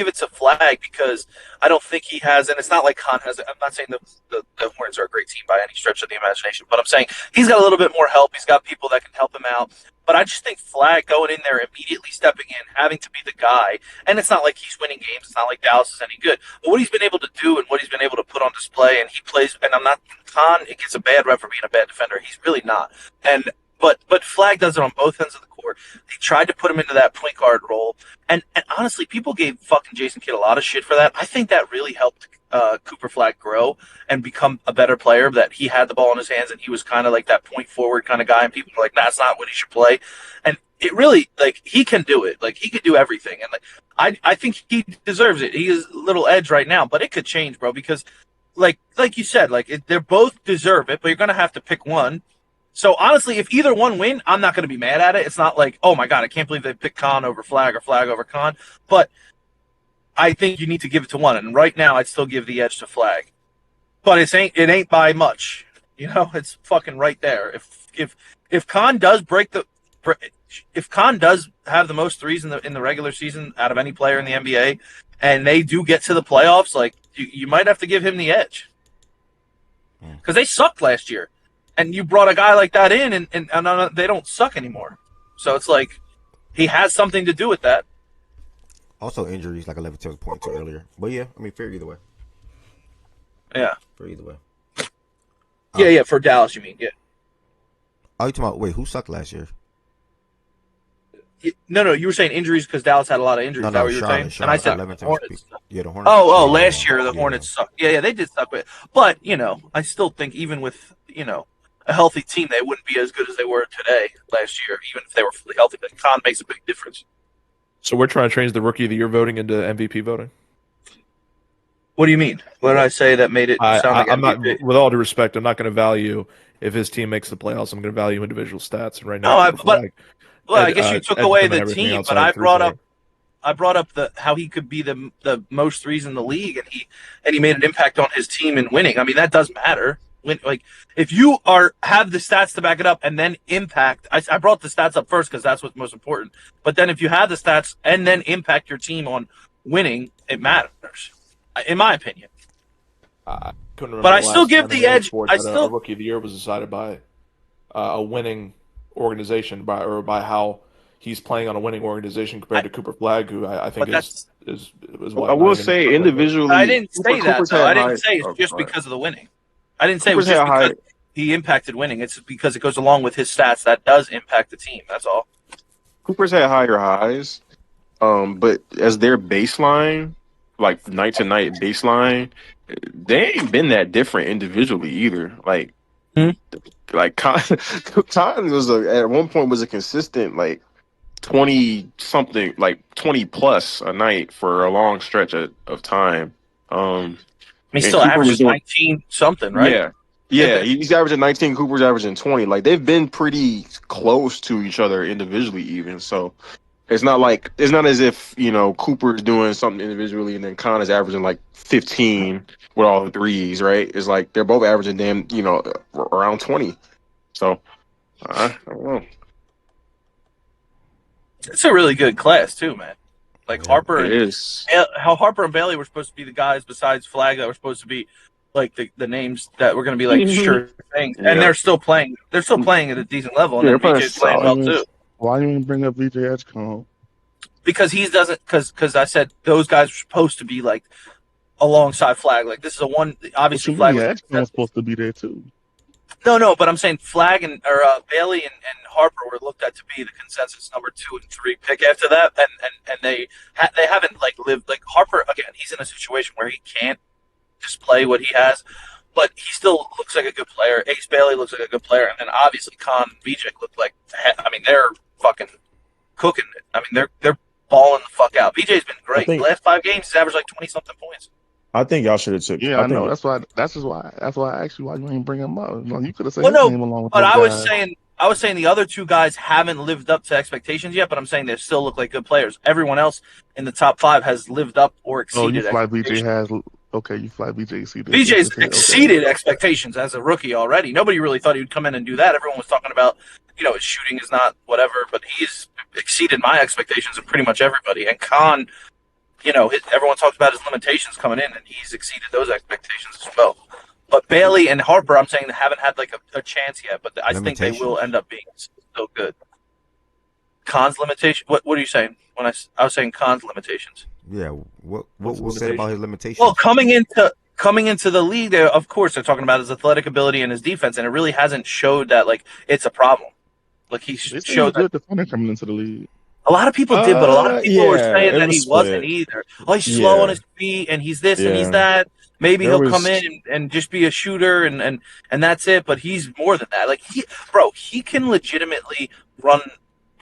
it to Flag because I don't think he has, and it's not like Khan has. I'm not saying the Hornets are a great team by any stretch of the imagination, but I'm saying he's got a little bit more help. He's got people that can help him out. But I just think Flag going in there, immediately stepping in, having to be the guy, and it's not like he's winning games. It's not like Dallas is any good. But what he's been able to do and what he's been able to put on display, and he plays. And I'm not Khan. It gets a bad rep for being a bad defender. He's really not. But Flag does it on both ends of the court. They tried to put him into that point guard role. And honestly, people gave fucking Jason Kidd a lot of shit for that. I think that really helped Cooper Flag grow and become a better player, that he had the ball in his hands and he was kind of like that point forward kind of guy. And people were like, that's not what he should play. And it really, like, he can do it. Like, he could do everything. And like, I think he deserves it. He is a little edge right now, but it could change, bro, because like you said, like they're both deserve it, but you're going to have to pick one. So, honestly, if either one win, I'm not going to be mad at it. It's not like, oh, my God, I can't believe they picked Khan over Flag or Flag over Khan. But I think you need to give it to one. And right now, I'd still give the edge to Flag. But it ain't by much. You know, it's fucking right there. If Khan does if Khan does have the most threes in the regular season out of any player in the NBA, and they do get to the playoffs, like, you might have to give him the edge. Because they sucked last year. And you brought a guy like that in, and they don't suck anymore. So it's like he has something to do with that. Also injuries, like 11 was pointed to earlier. But yeah, I mean, fair either way. Yeah. Fair either way. Yeah, for Dallas, you mean? Yeah. Oh, you talking about, wait, who sucked last year? No, you were saying injuries because Dallas had a lot of injuries. No, Is that no, what you were saying? And I said Charlotte Hornets. yeah, the Hornets. Oh, last year the Hornets sucked. Yeah, they did suck. But I still think even with a healthy team, they wouldn't be as good as they were today last year, even if they were fully healthy. But Con makes a big difference. So we're trying to change the Rookie of the Year voting into MVP voting? What do you mean? What did I say that made it sound like I'm MVP? not, with all due respect, I'm not going to value if his team makes the playoffs. I'm going to value individual stats. And right now, I guess you took away the team, but I brought up how he could be the most threes in the league, and he made an impact on his team in winning. I mean, that does matter. If you have the stats to back it up and then impact, I brought the stats up first because that's what's most important. But then if you have the stats and then impact your team on winning, it matters, in my opinion. I couldn't remember. But I still give the edge. A Rookie of the Year was decided by a winning organization by how he's playing on a winning organization compared to Cooper Flagg, who I think is what I will say individually. I didn't say that. Though. I didn't say it's just because of the winning. I didn't say it was just because he impacted winning. It's because it goes along with his stats that does impact the team. That's all. Cooper's had higher highs, but as their baseline, like night to night baseline, they ain't been that different individually either. Like Con was at one point was a consistent 20 something, 20 plus a night for a long stretch of time. He still averages 19 something, right? Yeah. He's averaging 19. Cooper's averaging 20. They've been pretty close to each other individually, even. So it's not as if Cooper's doing something individually and then Con is averaging 15 with all the threes, right? It's they're both averaging around 20. So I don't know. It's a really good class too, man. Harper and Bailey were supposed to be the guys besides Flagg that were supposed to be the names that were going to be sure things, and they're still playing. They're still playing at a decent level, and VJ's playing well too. Why do you even bring up VJ Edgecombe? Because he doesn't. Because I said those guys were supposed to be alongside Flagg. This is a one. Obviously, Flagg was supposed to be there too. No, but I'm saying Flagg and Bailey and Harper were looked at to be the consensus number 2 and 3 pick after that, and they haven't lived Harper again. He's in a situation where he can't display what he has, but he still looks like a good player. Ace Bailey looks like a good player, and then obviously Con and VJ look like they're fucking cooking it. They're balling the fuck out. VJ's been great. The last 5 games, he's averaged 20 something points. I think y'all should have took. Yeah, I know. That's why I asked you why you ain't bring him up. You could have said his name along with. But I was saying the other 2 guys haven't lived up to expectations yet. But I'm saying they still look like good players. Everyone else in the top 5 has lived up or exceeded. You fly BJ has. Okay, you fly BJ exceeded. BJ's exceeded expectations as a rookie already. Nobody really thought he would come in and do that. Everyone was talking about, his shooting is not whatever, but he's exceeded my expectations of pretty much everybody. And Con. Everyone talks about his limitations coming in, and he's exceeded those expectations as well. But Bailey and Harper, I'm saying they haven't had a chance yet, but I think they will end up being still good. Con's limitation. What are you saying? When I was saying Con's limitations. Yeah. What was said about his limitations? Well, coming into the league, of course, they're talking about his athletic ability and his defense, and it really hasn't showed that it's a problem. He showed good defender coming into the league. A lot of people did, but a lot of people were saying that he wasn't either. Oh, he's slow on his feet, and he's this and he's that. Maybe he'll come in and just be a shooter, and that's it. But he's more than that. He can legitimately run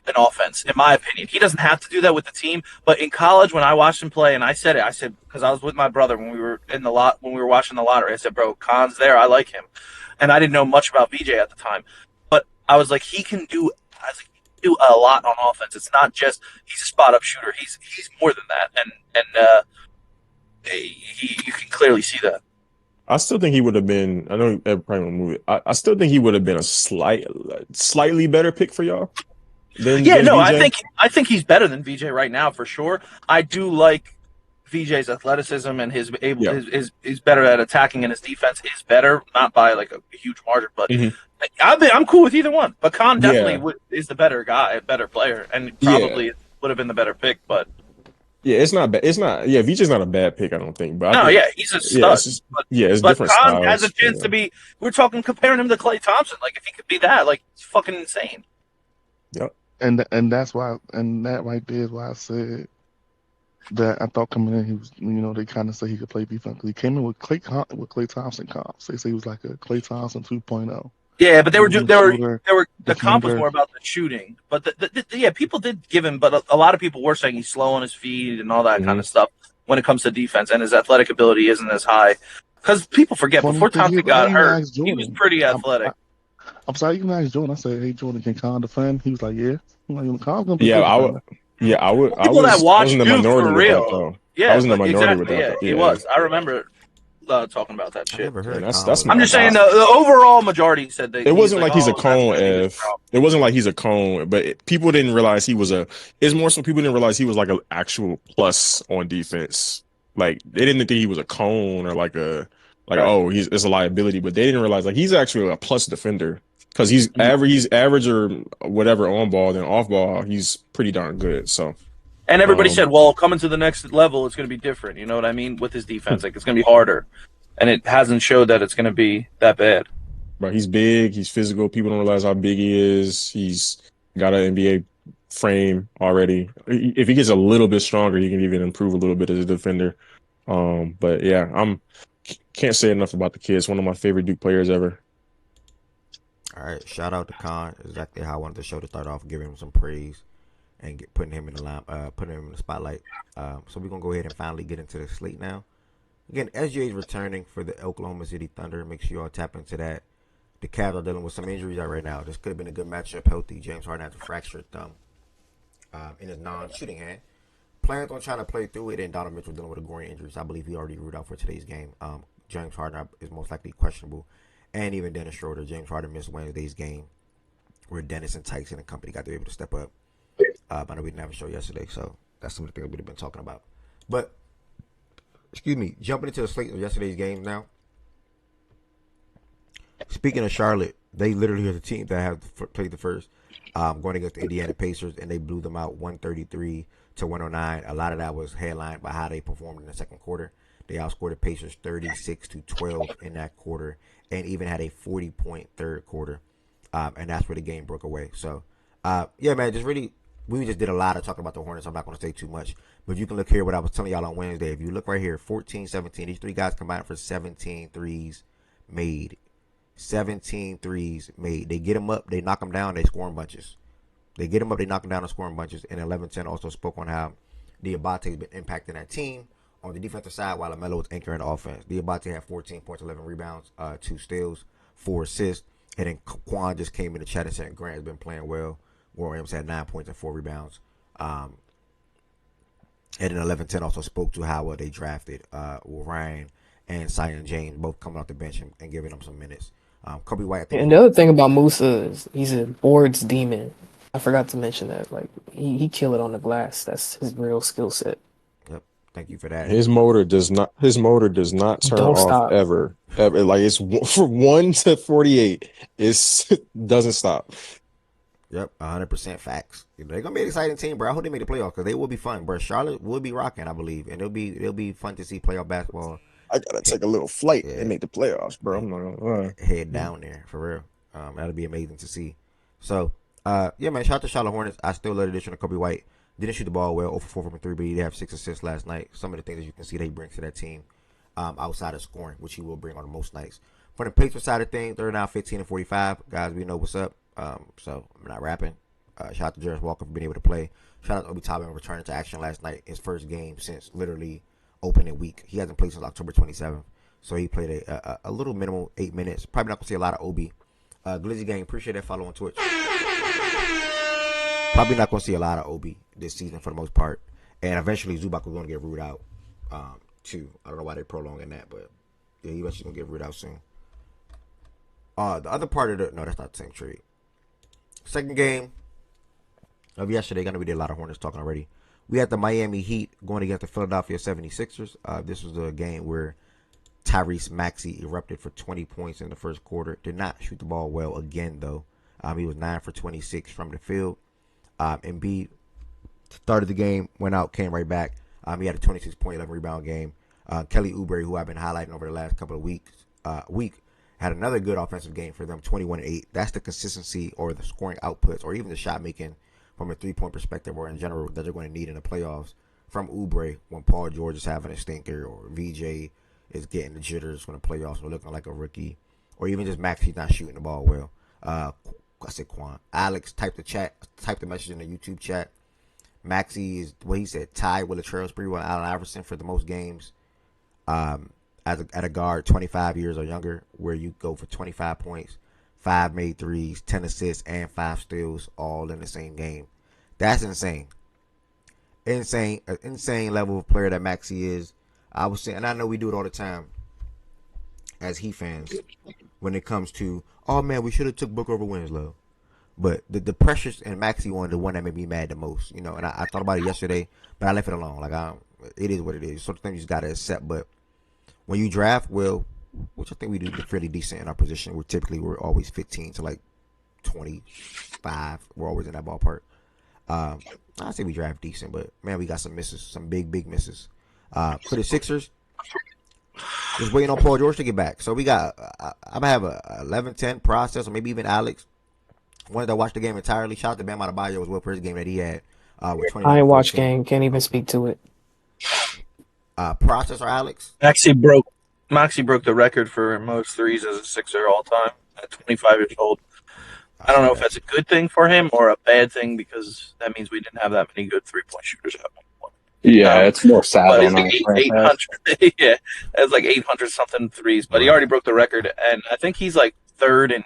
an offense, in my opinion. He doesn't have to do that with the team. But in college, when I watched him play, and I said because I was with my brother when we were watching the lottery, I said, bro, Con's there. I like him, and I didn't know much about VJ at the time, but I was like, he can do. Do a lot on offense. It's not just he's a spot up shooter. He's more than that, and you can clearly see that. I still think he would have been. I know Ed probably won't move it. I still think he would have been a slightly better pick for y'all. Than VJ. I think he's better than VJ right now for sure. I do like VJ's athleticism and his better at attacking, and his defense is better, not by a huge margin, but. Mm-hmm. I'm cool with either one, but Con definitely is the better guy, better player, and probably would have been the better pick. But it's not bad. It's not. Yeah, VJ's not a bad pick, I don't think. But he's a stud. It's but different. Con styles, has a chance to be. We're comparing him to Klay Thompson. If he could be that, it's fucking insane. Yep. and that's why, and that right there is why I said that I thought coming in he was, they kind of say he could play defense. He came in with Klay Thompson comps. They say he was like a Klay Thompson 2.0. Yeah, but they were the comp was defender. more about the shooting. But yeah, people did give him, but a lot of people were saying he's slow on his feet and all that kind of stuff when it comes to defense, and his athletic ability isn't as high. Because people forget, Funny before thing Thompson is, I got even hurt, asked he was Jordan. pretty athletic. I'm sorry, I even asked Jordan. I said, "Hey, Jordan, can Khan defend?" He was like, "Yeah." I'm like, "Khan's gonna be Yeah, good I would. defender." Yeah, I would. I People that was watch in the Duke minority for with that real. though. I Yeah, was in the but minority with exactly. that Yeah, though. he Yeah, was. I remember talking about that I shit. never yeah, heard that's Khan I'm my. just saying That's, the overall majority said that it he's wasn't like, like he's a oh, that's cone. going to be his If it wasn't like he's a cone, but people didn't realize he was a. It's more so people didn't realize he was like an actual plus on defense. Like they didn't think he was a cone or like a Right. oh it's a liability, but they didn't realize like he's actually a plus defender because Mhm. he's average or whatever on ball, then off ball he's pretty darn good. So And everybody um said, well, coming to the next level, it's going to be different. You know what I mean? With his defense, like it's going to be harder, and it hasn't showed that it's going to be that bad. but he's big, he's physical. People don't realize how big he is. He's got an NBA frame already. If he gets a little bit stronger, he can even improve a little bit as a defender. But yeah, can't say enough about the kid. It's one of my favorite Duke players ever. All right, shout out to Khan. Exactly how I wanted the show to start off, giving him some praise and putting him in the line, putting him in the spotlight. So we're gonna go ahead and finally get into the slate now. Again, SGA is returning for the Oklahoma City Thunder. Make sure y'all tap into that. The Cavs are dealing with some injuries right now. This could have been a good matchup. Healthy, James Harden has a fractured thumb in his non-shooting hand. Plans on trying to play through it, and Donovan Mitchell dealing with a groin injury. So I believe he already ruled out for today's game. James Harden is most likely questionable, and even Dennis Schroeder. James Harden missed Wednesday's game, where Dennis and Tyson and company got to be able to step up. I know we didn't have a show yesterday, so that's some of the things we'd have been talking about. But excuse me, jumping into the slate of yesterday's games now. Speaking of Charlotte, they literally are the team that have played the first, going against the Indiana Pacers, and they blew them out 133 to 109. A lot of that was headlined by how they performed in the second quarter. They outscored the Pacers 36 to 12 in that quarter, and even had a 40-point third quarter, and that's where the game broke away. So, yeah, man, we just did a lot of talking about the Hornets. I'm not going to say too much, but you can look here what I was telling y'all on Wednesday. If you look right here, 14, 17, these three guys combined for 17 threes made. 17 threes made. They get them up, they knock them down, they score in bunches. They get them up, they knock them down, and score in bunches. And 11-10 also spoke on how Diabate has been impacting that team on the defensive side while LaMelo was anchoring the offense. Diabate had 14 points, 11 rebounds, 2 steals, 4 assists. And then Quan just came in the chat and said Grant has been playing well. Warren Williams had 9 points and 4 rebounds. And then 11-10 also spoke to how they drafted Ryan and Zion James, both coming off the bench and giving them some minutes. Kobe White, I think. And the other thing about Musa is he's a boards demon. I forgot to mention that. Like he kill it on the glass. That's his real skill set. Yep. Thank you for that. His motor does not turn Don't off stop. ever. Like it's from 1 to 48. It doesn't stop. Yep, 100% facts. They're gonna be an exciting team, bro. I hope they make the playoffs because they will be fun, bro. Charlotte will be rocking, I believe, and it'll be fun to see playoff basketball. I gotta take a little flight and make the playoffs, bro. I'm not gonna lie. Head down there for real. That'll be amazing to see. So, yeah, man. Shout out to Charlotte Hornets. I still love the addition of Kobe White. Didn't shoot the ball well, 0 for 4 from 3, but he did have 6 assists last night. Some of the things that you can see that he brings to that team, outside of scoring, which he will bring on most nights. For the Pacers side of things, they're now 15 and 45. Guys, we know what's up. So I'm not rapping. Shout out to Jarris Walker for being able to play. Shout out to Obi Toppin returning to action last night. His first game since literally opening week. He hasn't played since October 27th. So he played a little minimal 8 minutes. Probably not going to see a lot of Obi. Glizzy Gang, appreciate that follow on Twitch. Probably not going to see a lot of Obi this season for the most part. And eventually Zubac was going to get ruled out too. I don't know why they're prolonging that, but yeah, he eventually going to get ruled out soon. The other part of no, that's not the same trade. Second game of yesterday, gonna be a lot of Hornets talking already. We had the Miami Heat going against the Philadelphia 76ers. This was a game where Tyrese Maxey erupted for 20 points in the first quarter. Did not shoot the ball well again, though. He was 9 for 26 from the field. Embiid started the game, went out, came right back. He had a 26-point, 11 rebound game. Kelly Oubre, who I've been highlighting over the last couple of week, had another good offensive game for them, 21-8. That's the consistency or the scoring outputs or even the shot making from a 3-point perspective or in general that they're going to need in the playoffs from Oubre when Paul George is having a stinker or VJ is getting the jitters when the playoffs are looking like a rookie, or even just Maxey's not shooting the ball well. I said Quan. Alex typed the message in the YouTube chat. Maxey is what he said, tied with Latrell Sprewell and Allen Iverson for the most games. At a guard 25 years or younger, where you go for 25 points, 5 made threes, 10 assists, and 5 steals all in the same game. That's insane. Insane level of player that Maxey is. I was saying, and I know we do it all the time as Heat fans when it comes to, oh man, we should have took Booker over Winslow. But the pressures and Maxey one, the one that made me mad the most, and I thought about it yesterday, but I left it alone. It is what it is. Sometimes you just gotta accept. But when you draft, well, which I think we do fairly decent in our position, we're always 15 to like 25. We're always in that ballpark. I say we draft decent, but man, we got some misses, some big misses. For the Sixers, just waiting on Paul George to get back. So we got, I'm gonna have a 11-10 process, or maybe even Alex. Wanted to watch the game entirely. Shout out to Bam Adebayo as well for his game that he had. With 20. I ain't watch game. Can't even speak to it. Process or Alex? Maxey broke the record for most threes as a Sixer all time at 25 years old. I don't know if that's a good thing for him or a bad thing, because that means we didn't have that many good 3-point shooters at one point. Yeah, it's more sad. But it's like 800. Yeah, it's like 800 something threes. But he already broke the record, and I think he's like third in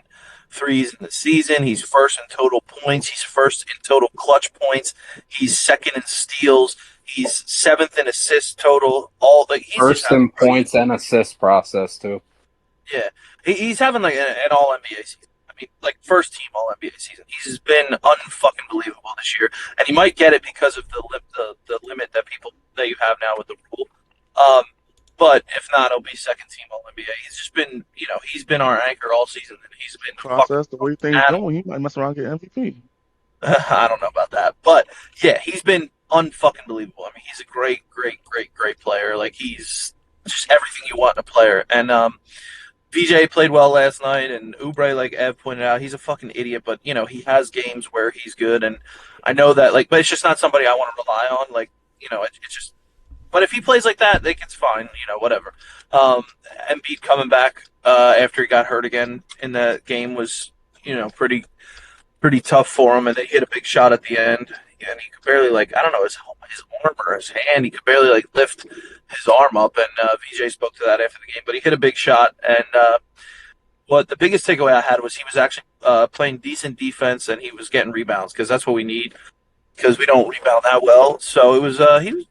threes in the season. He's first in total points. He's first in total clutch points. He's second in steals. He's seventh in assists total. He's first in points and assist process too. Yeah, he's having like an all NBA season. I mean, like first team all NBA season. He's been unfucking believable this year, and he might get it because of the limit that you have now with the rule. But if not, it'll be second team all NBA. He's just been, he's been our anchor all season, and he's been process the way things going. He might mess around and get MVP. I don't know about that, but yeah, he's been unfucking believable. I mean, he's a great player. Like, he's just everything you want in a player. And VJ played well last night, and Oubre, like Ev pointed out, he's a fucking idiot, but he has games where he's good, and I know that, like, but it's just not somebody I want to rely on. Like, it's just. But if he plays like that, it's fine. Whatever. Embiid coming back after he got hurt again in the game was, pretty tough for him, and they hit a big shot at the end, and he could barely, I don't know, his arm or his hand, he could barely lift his arm up, and VJ spoke to that after the game, but he hit a big shot, and but the biggest takeaway I had was he was actually playing decent defense, and he was getting rebounds, because that's what we need, because we don't rebound that well. So it was he was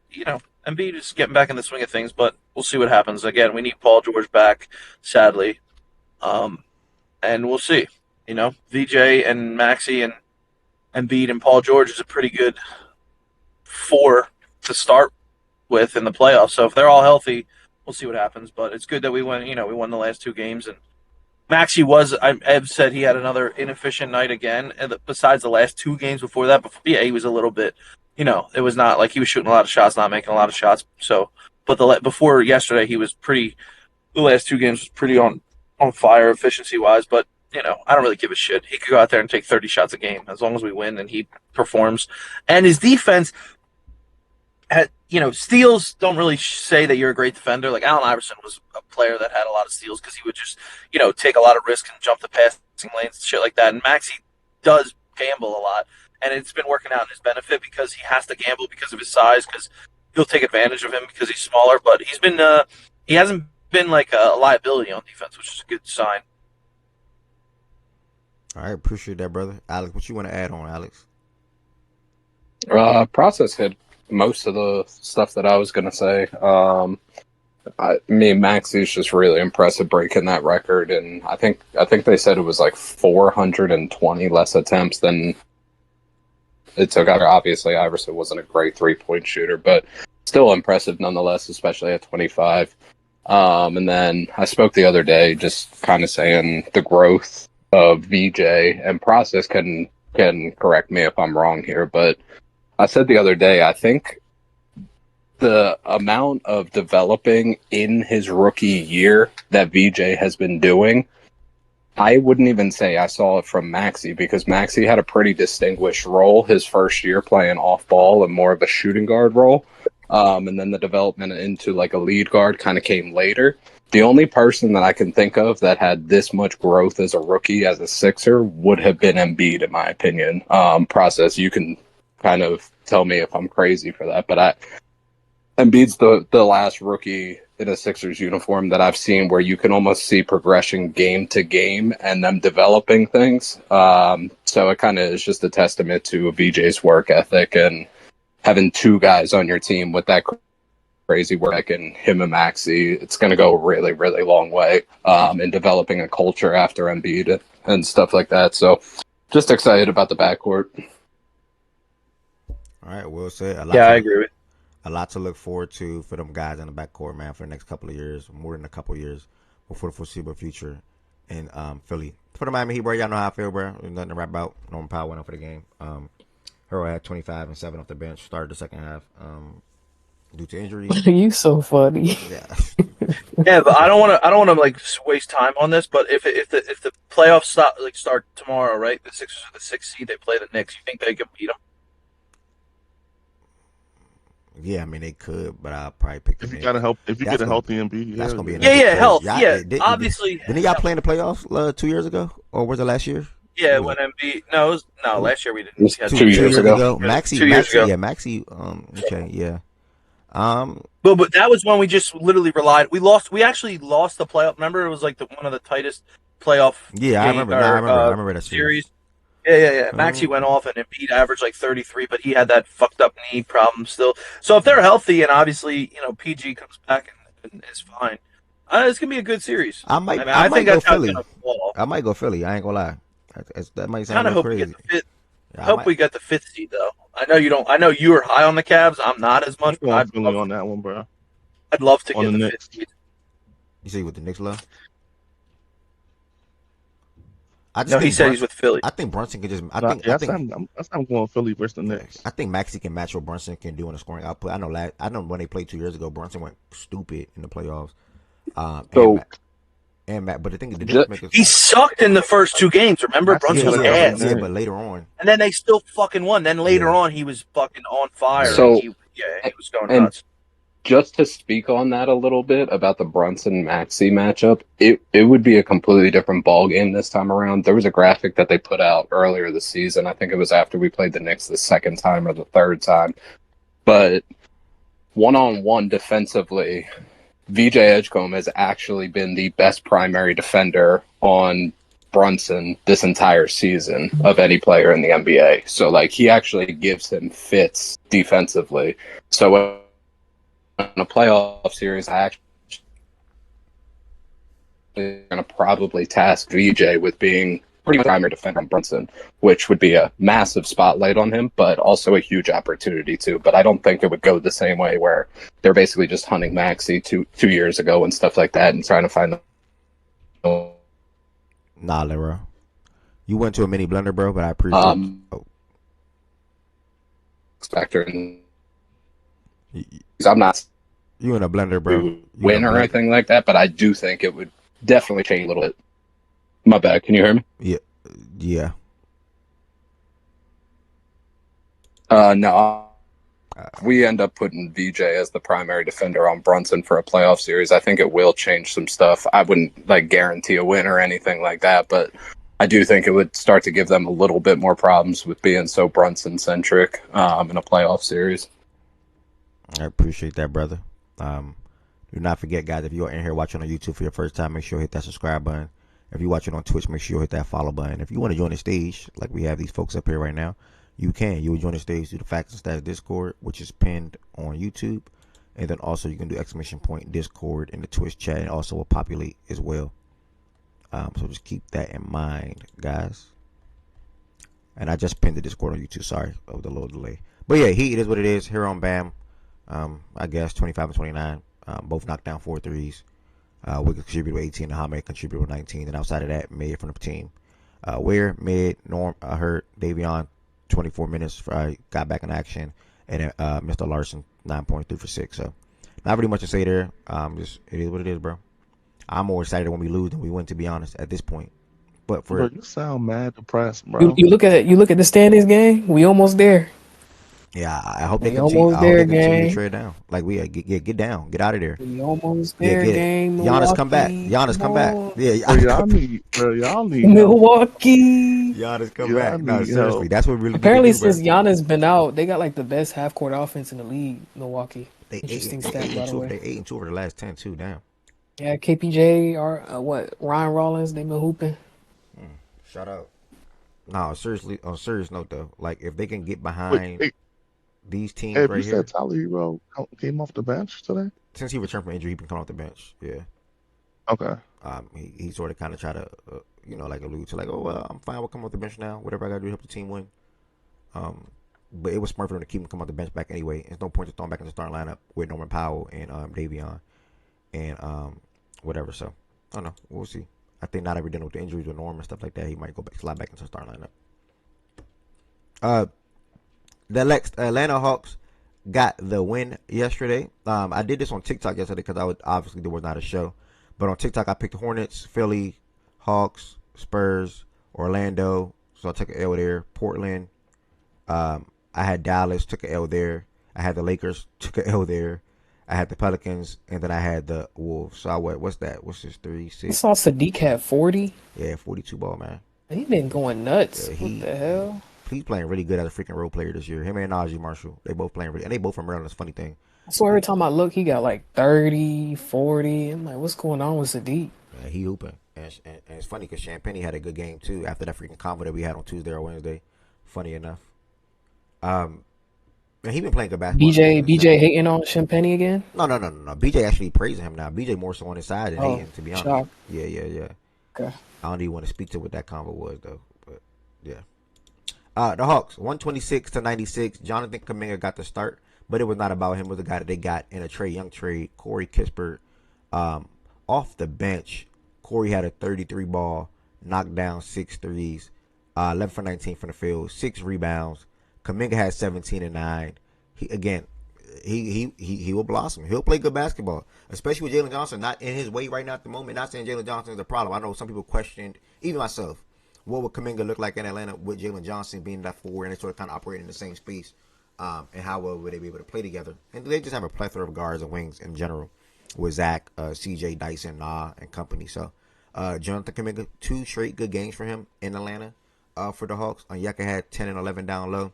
Embiid is getting back in the swing of things, but we'll see what happens. Again, we need Paul George back, sadly, and we'll see. VJ and Maxey and Embiid and Paul George is a pretty good 4 to start with in the playoffs. So if they're all healthy, we'll see what happens. But it's good that we won. We won the last 2 games, and Maxey Ev said he had another inefficient night again. And besides the last 2 games before that, he was a little bit. It was not like he was shooting a lot of shots, not making a lot of shots. So, but before yesterday, he was pretty. The last 2 games was pretty on fire efficiency wise. But I don't really give a shit. He could go out there and take 30 shots a game as long as we win and he performs. And his defense, steals don't really say that you're a great defender. Like Allen Iverson was a player that had a lot of steals because he would just take a lot of risk and jump the passing lanes and shit like that. And Maxey does gamble a lot. And it's been working out in his benefit because he has to gamble because of his size, because he'll take advantage of him because he's smaller. But he's been he hasn't been like a liability on defense, which is a good sign. All right, appreciate that, brother. Alex, what you want to add on, Alex? Process hit most of the stuff that I was going to say. Maxey's just really impressive breaking that record, and I think they said it was like 420 less attempts than it took. Obviously, Iverson wasn't a great 3-point shooter, but still impressive nonetheless, especially at 25. And then I spoke the other day just kind of saying the growth of VJ, and Process can correct me if I'm wrong here, but I said the other day, I think the amount of developing in his rookie year that VJ has been doing I wouldn't even say I saw it from Maxey, because Maxey had a pretty distinguished role his first year playing off ball and more of a shooting guard role. And then the development into like a lead guard kind of came later. The only person that I can think of that had this much growth as a rookie, as a Sixer, would have been Embiid, in my opinion. Process, you can kind of tell me if I'm crazy for that, but Embiid's the last rookie in a Sixers uniform that I've seen where you can almost see progression game to game and them developing things. So it kind of is just a testament to VJ's work ethic and having two guys on your team with that crazy work, and him and Maxey, it's going to go a really, really long way in developing a culture after Embiid and stuff like that. So just excited about the backcourt. All right, Will said. I agree with. A lot to look forward to for them guys in the backcourt, man, for the next couple of years, more than a couple of years, before the foreseeable future in Philly. For the Miami Heat, bro, y'all know how I feel, bro. There's nothing to rap about. Norman Powell went up for the game. Hero had 25 and 7 off the bench, started the second half due to injuries. You so funny. Yeah. Yeah, but I don't want to like waste time on this. But if the playoffs start tomorrow, right? The Sixers are the 6th seed. They play the Knicks. You think they can beat them? Yeah, I mean they could, but I'll probably pick the If you Knicks. got a help, if you That's get a gonna- healthy Embiid, That's gonna be health. Obviously. Didn't y'all play in the playoffs 2 years ago, or was it last year? Yeah, when Embiid. No, last year we didn't. It was We had 2 years ago. Maxey, 2 years ago. Yeah, Maxey. Okay, yeah. But that was when we just literally relied. We actually lost the playoff. Remember, it was like one of the tightest playoff. Yeah, I remember. I remember that series. Yeah. Maxey went off, and Embiid averaged like 33, but he had that fucked up knee problem still. So if they're healthy, and obviously PG comes back and is fine, it's gonna be a good series. I might think go that's how Philly. it's gonna fall. I might go Philly. I ain't gonna lie. That might sound Kind of hope crazy. we get the fifth. Hope we get the 5th seed though. I know you don't. I know you are high on the Cavs. I'm not as much. I'm going Philly on that one, bro. I'd love to On get the the Knicks. 5th seed. You see with the Knicks love? No, he said he's with Philly. I think Brunson can just. I That's think I'm going Philly versus the Knicks. I think Maxey can match what Brunson can do in the scoring output. I know when they played 2 years ago, Brunson went stupid in the playoffs. But the thing is, the difference makers, he sucked in the first 2 games. Remember, Brunson was ass. Yeah, but later on, and then they still fucking won. Then later on, he was fucking on fire. So, he was going nuts. Just to speak on that a little bit about the Brunson-Maxey matchup, it would be a completely different ball game this time around. There was a graphic that they put out earlier this season. I think it was after we played the Knicks the second time or the third time. But one-on-one defensively, VJ Edgecombe has actually been the best primary defender on Brunson this entire season of any player in the NBA. So, he actually gives him fits defensively. So, in a playoff series, I actually going to probably task VJ with being pretty much primary defender on Brunson, which would be a massive spotlight on him, but also a huge opportunity too. But I don't think it would go the same way where they're basically just hunting Maxey two years ago and stuff like that and trying to find the. Nah, Leroy. You went to a mini blender, bro, but I appreciate factor in. I'm not you in a blender, bro. Win or anything like that, but I do think it would definitely change a little bit. My bad. Can you hear me? Yeah. No. We end up putting VJ as the primary defender on Brunson for a playoff series. I think it will change some stuff. I wouldn't guarantee a win or anything like that, but I do think it would start to give them a little bit more problems with being so Brunson centric in a playoff series. I appreciate that, brother. Do not forget, guys, if you're in here watching on YouTube for your first time, make sure you hit that subscribe button. If you're watching on Twitch, make sure you hit that follow button. If you want to join the stage, like we have these folks up here right now, you can. You will join the stage through the Facts and Stats Discord, which is pinned on YouTube. And then also you can do !point Discord in the Twitch chat, and also will populate as well. So just keep that in mind, guys. And I just pinned the Discord on YouTube. Sorry over the little delay. But yeah, Heat, it is what it is. Here on Bam. I guess 25 and 29. Both knocked down 4 threes. Wiggins contributed with 18, and Hame contributed with 19. And outside of that, Mid from the team. Where Mid, Norm, Hurt, Davion, 24 minutes. Got back in action. And Mr. Larson, 9.3 for 6. So not really much to say there. Just it is what it is, bro. I'm more excited when we lose than we win, to be honest, at this point. But Bro, for you sound mad depressed, You bro. you look at the standings, gang. We almost there. yeah, I hope they We continue. almost I hope there, they continue to gang. trade down. Like we get down, get out of there. We almost Yeah, there, get it. gang. Giannis come back. Milwaukee, Giannis come come back. on. Yeah, Bro, Giannis come back. y'all need help. Milwaukee. Giannis come Y'all back. No, need seriously, help. that's what we really need to Apparently, do, bro. since Giannis been out, they got like the best half court offense in the league. Milwaukee. They Interesting they stat, eight and by the two. way. They 8-2 over the last 10 too. Damn. Yeah, KPJ or Ryan Rollins, they been hooping. Shout out. No, seriously. On a serious note though, like if they can get Wait, behind hey, these teams if you right said here, Tyler Hero came off the bench today? since he returned from injury, he been coming off the bench. Yeah. Okay. He sort of kind of try to, like allude to like, oh well, I'm fine with coming off the bench now. Whatever I got to do to help the team win. But it was smart for them to keep him come off the bench back anyway. There's no point to throw him back in the starting lineup with Norman Powell and Davion and whatever. So I don't know. We'll see. I think not every dealing with the injuries with Norm and stuff like that, he might go back, slide back into the starting lineup. The Atlanta Hawks got the win yesterday. I did this on TikTok yesterday because obviously there was not a show, but on TikTok I picked the Hornets, Philly, Hawks, Spurs, Orlando. So I took an L there. Portland. I had Dallas, took an L there. I had the Lakers, took an L there. I had the Pelicans, and then I had the Wolves. So what's that? What's this? 3, I 6? saw Sadiq had 40. Yeah, 42 ball, man. He been going nuts. Yeah, What the hell? he's playing really good as a freaking role player this year. Him and Najee Marshall, they both playing really, and they both from Maryland. That's a funny thing. So every time I look, he got like 30, 40. I'm like, what's going on with Sadiq? Yeah, he hooping, and it's funny because Champagne had a good game too after that freaking convo that we had on Tuesday or Wednesday. Funny enough, and he been playing good basketball. BJ hating on Champagne again? No. BJ actually praising him now. BJ more so on his side than Oh, hating, to be honest. shock. Yeah. Okay. I don't even want to speak to what that convo was though, but yeah. The Hawks 126-96. Jonathan Kuminga got the start, but it was not about him. It was the guy that they got in a Trae Young trade, Corey Kispert. Off the bench, Corey had a 33 ball, knocked down 6 threes, 11 for 19 from the field, 6 rebounds. Kuminga had 17 and 9. He will blossom. He'll play good basketball, especially with Jalen Johnson not in his way right now at the moment. Not saying Jalen Johnson is a problem. I know some people questioned, even myself, what would Kuminga look like in Atlanta with Jalen Johnson being that forward and they sort of kind of operating in the same space, and how well would they be able to play together? And they just have a plethora of guards and wings in general with Zach, CJ, Dyson, Nah, and company. So Jonathan Kuminga, 2 straight good games for him in Atlanta for the Hawks. Onyeka had 10 and 11 down low.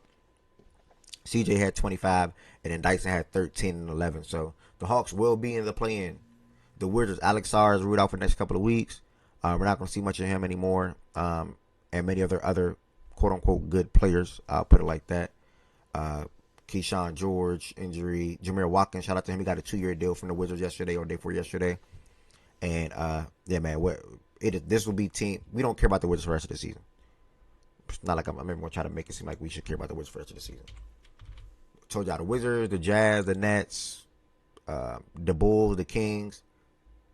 CJ had 25, and then Dyson had 13 and 11. So the Hawks will be in the play-in. The Wizards, Alex Sarr is ruled out for the next couple of weeks. We're not going to see much of him anymore, and many other quote-unquote good players. I'll put it like that. Keyshawn George, injury. Jameer Watkins, shout out to him. He got a 2-year deal from the Wizards yesterday or day before yesterday. And, yeah, man, this will be team. We don't care about the Wizards for the rest of the season. It's not like I'm ever going to try to make it seem like we should care about the Wizards for the rest of the season. Told y'all the Wizards, the Jazz, the Nets, the Bulls, the Kings,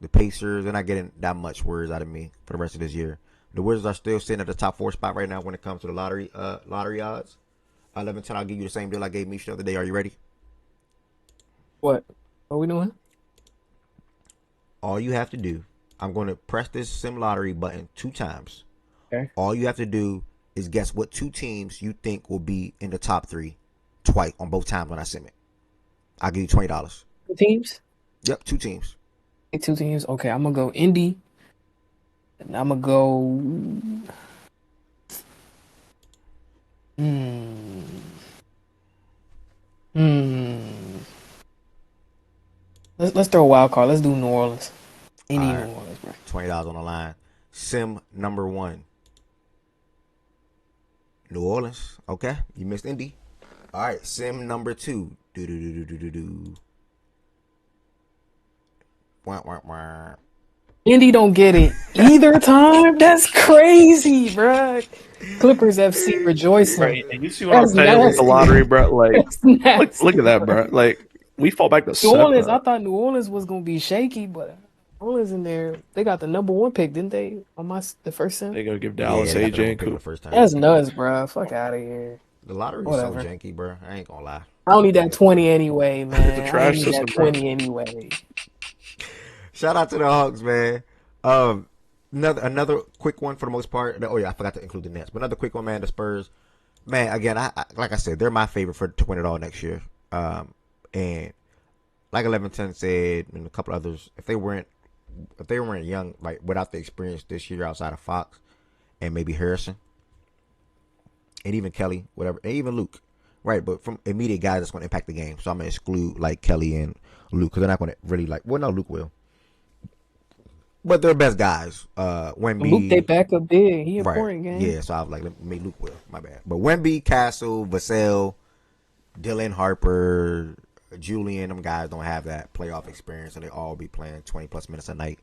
the Pacers. They're not getting that much words out of me for the rest of this year. The Wizards are still sitting at the top 4 spot right now when it comes to the lottery odds. 11-10, I'll give you the same deal I gave Misha the other day. Are you ready? What are we doing? All you have to do, I'm going to press this sim lottery button 2 times. Okay. All you have to do is guess what 2 teams you think will be in the top 3 twice on both times when I sim it. I'll give you $20. 2 teams? Yep, 2 teams. 2 teams. Okay, I'm gonna go Indy. And I'm gonna go. Let's throw a wild card. Let's do New Orleans. Indy, All right. New Orleans, bro. $20 on the line. Sim number 1. New Orleans. Okay, you missed Indy. All right, sim number 2. Wah, wah, wah. Indy don't get it either time. That's crazy, bro. Clippers FC rejoicing. Right, and you see what I'm saying with the lottery, bro? Like, look at that, bro. Like, we fall back to New Orleans. bro. I thought New Orleans was gonna be shaky, but New Orleans in there. They got the number 1 pick, didn't they? On the first sim. They gonna give Dallas they got the AJ number and pick the Coop. first time. That's nuts, bro. Fuck out of here. The lottery is Whatever. so janky, bro. I ain't gonna lie. I don't need that 20 anyway, man. It's a trash I don't need system, that bro. 20 anyway. Shout out to the Hawks, man. Another quick one for the most part. Oh yeah, I forgot to include the Nets. But another quick one, man. The Spurs, man. Again, I like I said, they're my favorite to win it all next year. And like 1110 said, and a couple others, if they weren't young, like without the experience this year outside of Fox and maybe Harrison and even Kelly, whatever, and even Luke, right? But from immediate guys that's going to impact the game, so I'm gonna exclude like Kelly and Luke because they're not going to really like. Well, no, Luke will. But they're best guys. Luke, they Wemby, back up big. He right? important game. Yeah, so I was like, let me Luke will. My bad. But Wemby, Castle, Vassell, Dylan Harper, Julian, them guys don't have that playoff experience, and they all be playing 20 plus minutes a night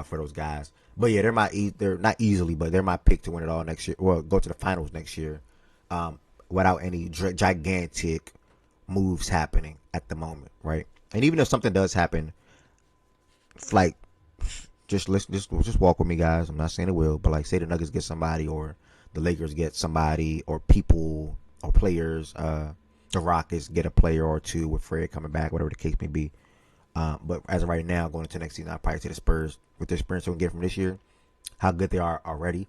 for those guys. But yeah, they're not easily, but they're my pick to win it all next year. Well, go to the finals next year, without any gigantic moves happening at the moment, right? And even if something does happen, it's like just walk with me, guys. I'm not saying it will, but like say the Nuggets get somebody, or the Lakers get somebody, or people or players. The Rockets get a player or two with Fred coming back, whatever the case may be. But as of right now, going into next season, I'll probably say the Spurs, with the experience we can get from this year, how good they are already.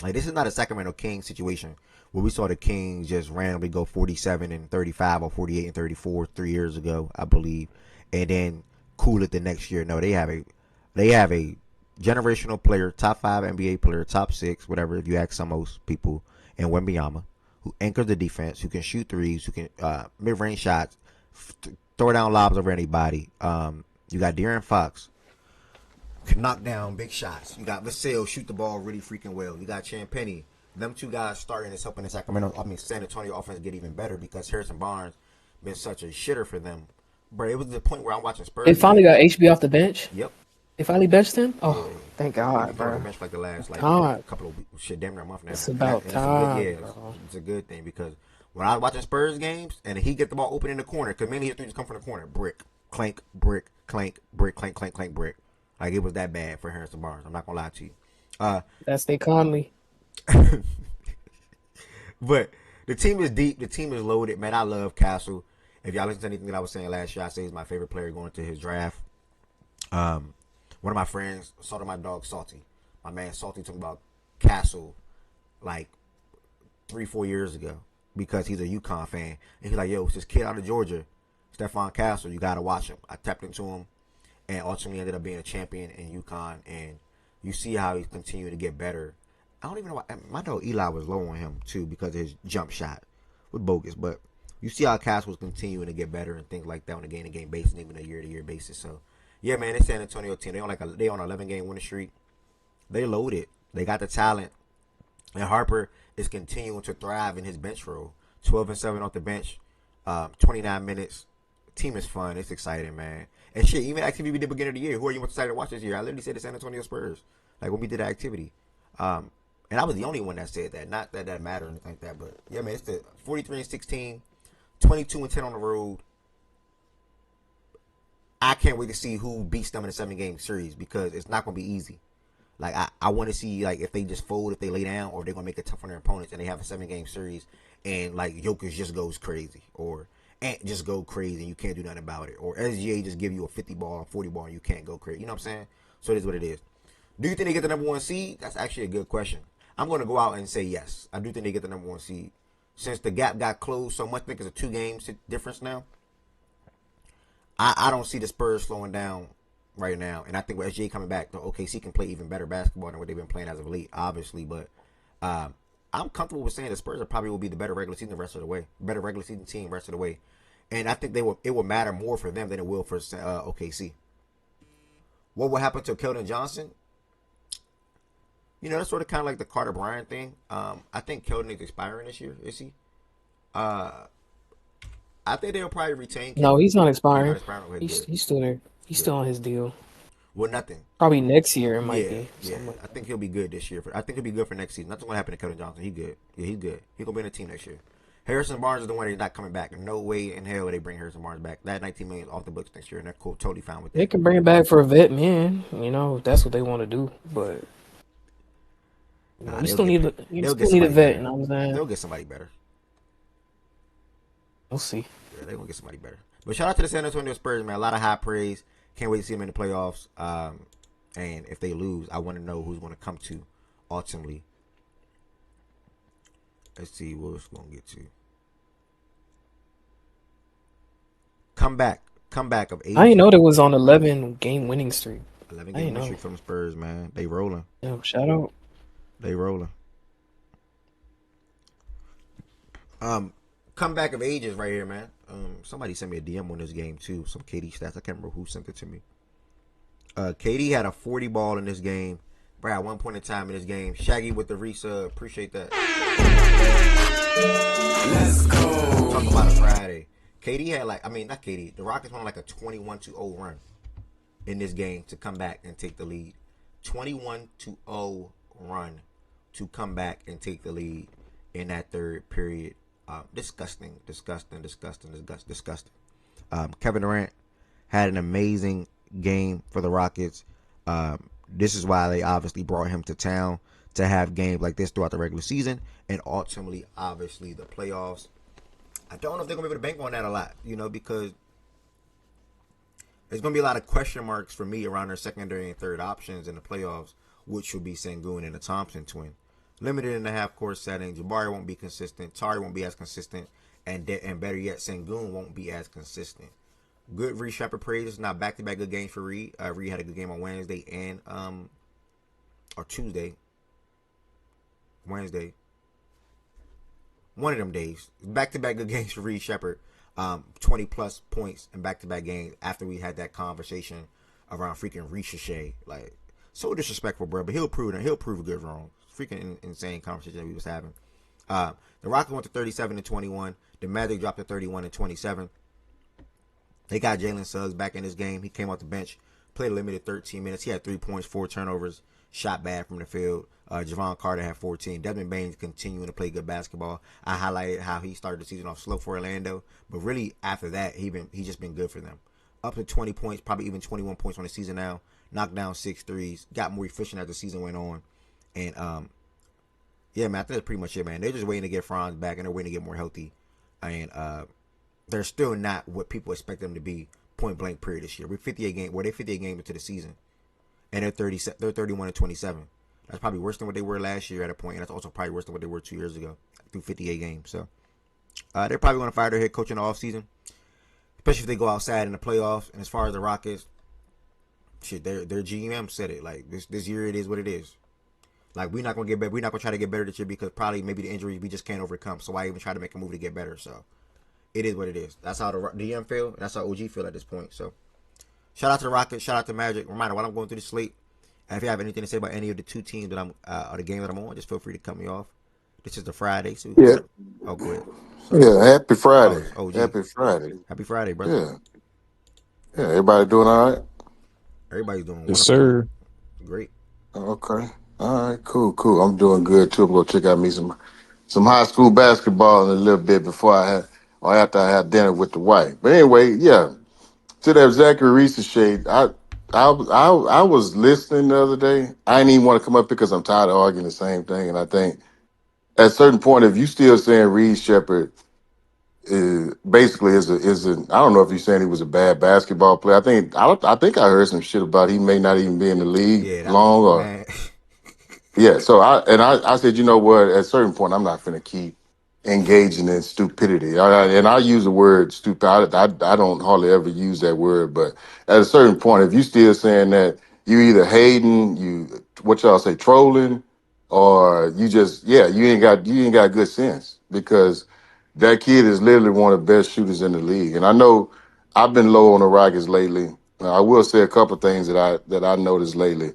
Like, this is not a Sacramento Kings situation where we saw the Kings just randomly go 47 and 35 or 48 and 34 3 years ago, I believe, and then cool it the next year. No, they have a generational player, top 5 NBA player, top 6, whatever, if you ask some of most people, in Wembanyama, who anchors the defense, who can shoot threes, who can mid-range shots, throw down lobs over anybody. You got De'Aaron Fox, can knock down big shots. You got Vassell, shoot the ball really freaking well. You got Champagnie. Them two guys starting is helping the San Antonio offense get even better because Harrison Barnes been such a shitter for them. But it was the point where I'm watching Spurs. They finally got HB off the bench. Yep. They finally benched him. Oh, yeah. Thank He's God, been bro. on the bench for like the last couple of weeks, shit, damn near a month now. It's about time. It's a good thing because when I was watching Spurs games and he get the ball open in the corner, because mainly his things come from the corner, brick, clank, brick, clank, brick, clank, clank, clank, brick. Like, it was that bad for Harrison Barnes. I'm not gonna lie to you. That's they Conley. But the team is deep. The team is loaded, man. I love Castle. If y'all listen to anything that I was saying last year, I say he's my favorite player going to his draft. One of my friends, saw my dog Salty. My man Salty talking about Castle like 3-4 years ago because he's a UConn fan. And he's like, yo, it's this kid out of Georgia, Stephon Castle. You got to watch him. I tapped into him and ultimately ended up being a champion in UConn. And you see how he's continuing to get better. I don't even know why. My dog Eli was low on him, too, because of his jump shot with bogus. But you see how Castle was continuing to get better and things like that on a game-to-game basis, and even a year-to-year basis. So, yeah, man, this San Antonio team, they on an 11-game winning streak. They loaded. They got the talent. And Harper is continuing to thrive in his bench role. 12-7 off the bench, 29 minutes. Team is fun. It's exciting, man. And shit, even activity we did beginning of the year. Who are you most excited to watch this year? I literally said the San Antonio Spurs. Like, when we did the activity. And I was the only one that said that. Not that that mattered or anything like that. But, yeah, man, it's the 43-16, 22-10 on the road. I can't wait to see who beats them in a 7-game series because it's not going to be easy. Like, I want to see, like, if they just fold, if they lay down, or if they're going to make it tough on their opponents and they have a 7-game series and, like, Jokic just goes crazy or Ant just go crazy and you can't do nothing about it, or SGA just give you a 50 ball, 40 ball and you can't go crazy. You know what I'm saying? So it is what it is. Do you think they get the number 1 seed? That's actually a good question. I'm going to go out and say yes. I do think they get the number 1 seed. Since the gap got closed so much, I think it's a 2-game difference now. I don't see the Spurs slowing down right now. And I think with SGA coming back, the OKC can play even better basketball than what they've been playing as of late, obviously. But I'm comfortable with saying the Spurs probably will be the better regular season the rest of the way. Better regular season team rest of the way. And I think it will matter more for them than it will for OKC. What will happen to Keldon Johnson? You know, that's sort of kind of like the Carter Bryant thing. I think Keldon is expiring this year. Is he? I think they'll probably retain Keldon. No, he's not expiring. Okay, He's still there. He's still on his deal. Well, nothing. Probably next year it might be. Yeah, I think he'll be good this year. I think he'll be good for next season. Nothing's going to happen to Keldon Johnson. He's good. Yeah, he's good. He's going to be in the team next year. Harrison Barnes is the one that's not coming back. No way in hell they bring Harrison Barnes back. That $19 million is off the books next year, and they're cool, totally fine with that. They can bring it back for a vet man. You know, if that's what they want to do. But you still need a vet. You know what I'm saying? They'll get somebody better. We'll see. Yeah, they're going to get somebody better. But shout out to the San Antonio Spurs, man. A lot of high praise. Can't wait to see them in the playoffs. And if they lose, I want to know who's going to come to ultimately. Let's see what it's going to get to. Comeback of 80. I didn't know there was on 11-game winning streak. 11-game winning streak from Spurs, man. They rolling. Yo, shout out. They rolling. Comeback of ages right here, man. Somebody sent me a DM on this game too. Some KD stats. I can't remember who sent it to me. KD had a 40 ball in this game. Bro, at one point in time in this game, Shaggy with the resub. Appreciate that. Let's go. Talk about a Friday. KD had not KD. The Rockets won like a 21-0 run in this game to come back and take the lead. 21-0 run to come back and take the lead in that third period. Disgusting. Kevin Durant had an amazing game for the Rockets. This is why they obviously brought him to town, to have games like this throughout the regular season and ultimately, obviously, the playoffs. I don't know if they're going to be able to bank on that a lot, because there's going to be a lot of question marks for me around their secondary and third options in the playoffs, which will be Sengun and the Thompson twin. Limited in the half-court setting, Jabari won't be consistent, Tari won't be as consistent, and better yet, Sengun won't be as consistent. Good Reed Shepard praises. Now back-to-back good games for Reed. Reed had a good game on Wednesday and or Tuesday. Wednesday. One of them days. Back-to-back good games for Reed Shepard. 20 plus points in back-to-back games after we had that conversation around freaking Ricochet. Like, so disrespectful, bro. But he'll prove a good wrong. Freaking insane conversation that we was having. The Rockets went to 37-21. The Magic dropped to 31-27. They got Jalen Suggs back in this game. He came off the bench, played a limited 13 minutes. He had 3 points, 4 turnovers, shot bad from the field. Javon Carter had 14. Desmond Baines continuing to play good basketball. I highlighted how he started the season off slow for Orlando, but really after that, he's just been good for them. Up to 20 points, probably even 21 points on the season now. Knocked down 6 threes. Got more efficient as the season went on. And, yeah, man, I think that's pretty much it, man. They're just waiting to get Franz back, and they're waiting to get more healthy. And, they're still not what people expect them to be point blank period this year. We're 58 games. They're 58 games into the season, and they're 31-27. That's probably worse than what they were last year at a point, and that's also probably worse than what they were 2 years ago through 58 games. So they're probably going to fire their head coach in the offseason, especially if they go outside in the playoffs. And as far as the Rockets, shit, their GM said it. Like this year, it is what it is. Like we're not gonna get better. We're not gonna try to get better this year because probably maybe the injuries we just can't overcome. So why even try to make a move to get better? So. It is what it is. That's how the DM feel. And that's how OG feel at this point. So, shout out to the Rockets. Shout out to Magic. Reminder, while I'm going through the slate, if you have anything to say about any of the two teams that or the game that I'm on, just feel free to cut me off. This is the Friday. So Yeah. Oh, go ahead. Yeah. Happy Friday. Happy Friday. Happy Friday, brother. Yeah. Everybody doing all right? Everybody's doing Yes, wonderful. sir. Great. Okay. All right. Cool. I'm doing good too. I'm gonna check out me some high school basketball in a little bit after I had dinner with the wife. But anyway, yeah. To that Zachary Reese shade, I was listening the other day. I didn't even want to come up because I'm tired of arguing the same thing. And I think at a certain point, if you still saying Reed Shepard basically is I don't know if you're saying he was a bad basketball player. I think I heard some shit about he may not even be in the league long or. Yeah, so I said, you know what? At a certain point, I'm not finna keep engaging in stupidity. And I use the word stupid. I don't hardly ever use that word, but at a certain point, if you still saying that you either hating, what y'all say, trolling, or you ain't got good sense because that kid is literally one of the best shooters in the league. And I know I've been low on the Rockets lately. I will say a couple things that I noticed lately.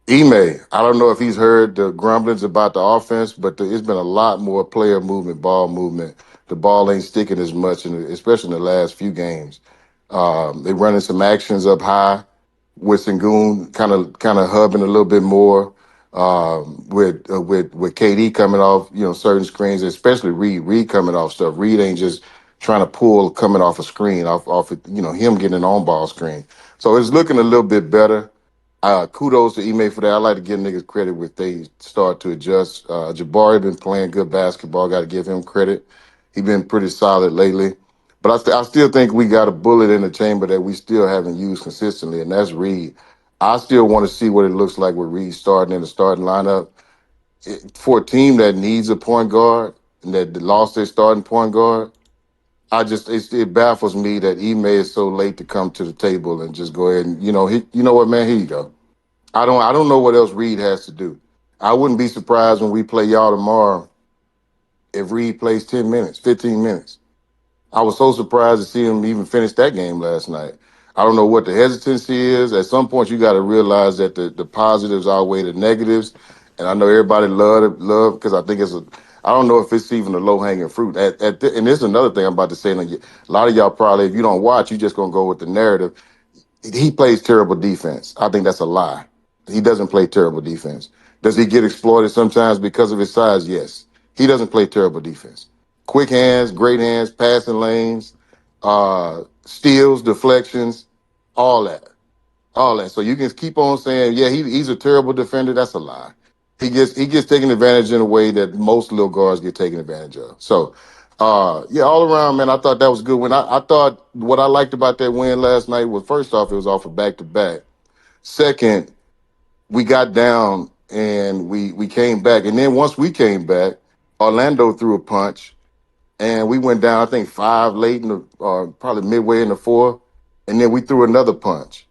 Ime, I don't know if he's heard the grumblings about the offense, but it's been a lot more player movement, ball movement. The ball ain't sticking as much, especially in the last few games. They're running some actions up high with Sengun kind of hubbing a little bit more with KD coming off, certain screens, especially Reed coming off stuff. Reed ain't just trying to pull coming off a screen, off him getting an on-ball screen. So it's looking a little bit better. Kudos to Ime for that. I like to give niggas credit when they start to adjust. Jabari been playing good basketball. Got to give him credit. He been pretty solid lately. But I still think we got a bullet in the chamber that we still haven't used consistently, and that's Reed. I still want to see what it looks like with Reed starting in the starting lineup. For a team that needs a point guard and that lost their starting point guard, it baffles me that Ime is so late to come to the table and just go ahead and you know what, man, here you go. I don't know what else Reed has to do. I wouldn't be surprised when we play y'all tomorrow if Reed plays 10 minutes, 15 minutes. I was so surprised to see him even finish that game last night. I don't know what the hesitancy is. At some point, you got to realize that the positives outweigh the negatives. And I know everybody love because I think I don't know if it's even a low hanging fruit. And this is another thing I'm about to say. And a lot of y'all probably, if you don't watch, you just gonna go with the narrative. He plays terrible defense. I think that's a lie. He doesn't play terrible defense. Does he get exploited sometimes because of his size? Yes. He doesn't play terrible defense. Quick hands, great hands, passing lanes, steals, deflections, all that. All that. So you can keep on saying, yeah, he's a terrible defender. That's a lie. He gets taken advantage in a way that most little guards get taken advantage of. So yeah, all around, man, I thought that was a good win. I thought what I liked about that win last night was, first off, it was off a back-to-back. Second, we got down and we came back. And then once we came back, Orlando threw a punch and we went down, I think, 5 late in the probably midway in the fourth, and then we threw another punch.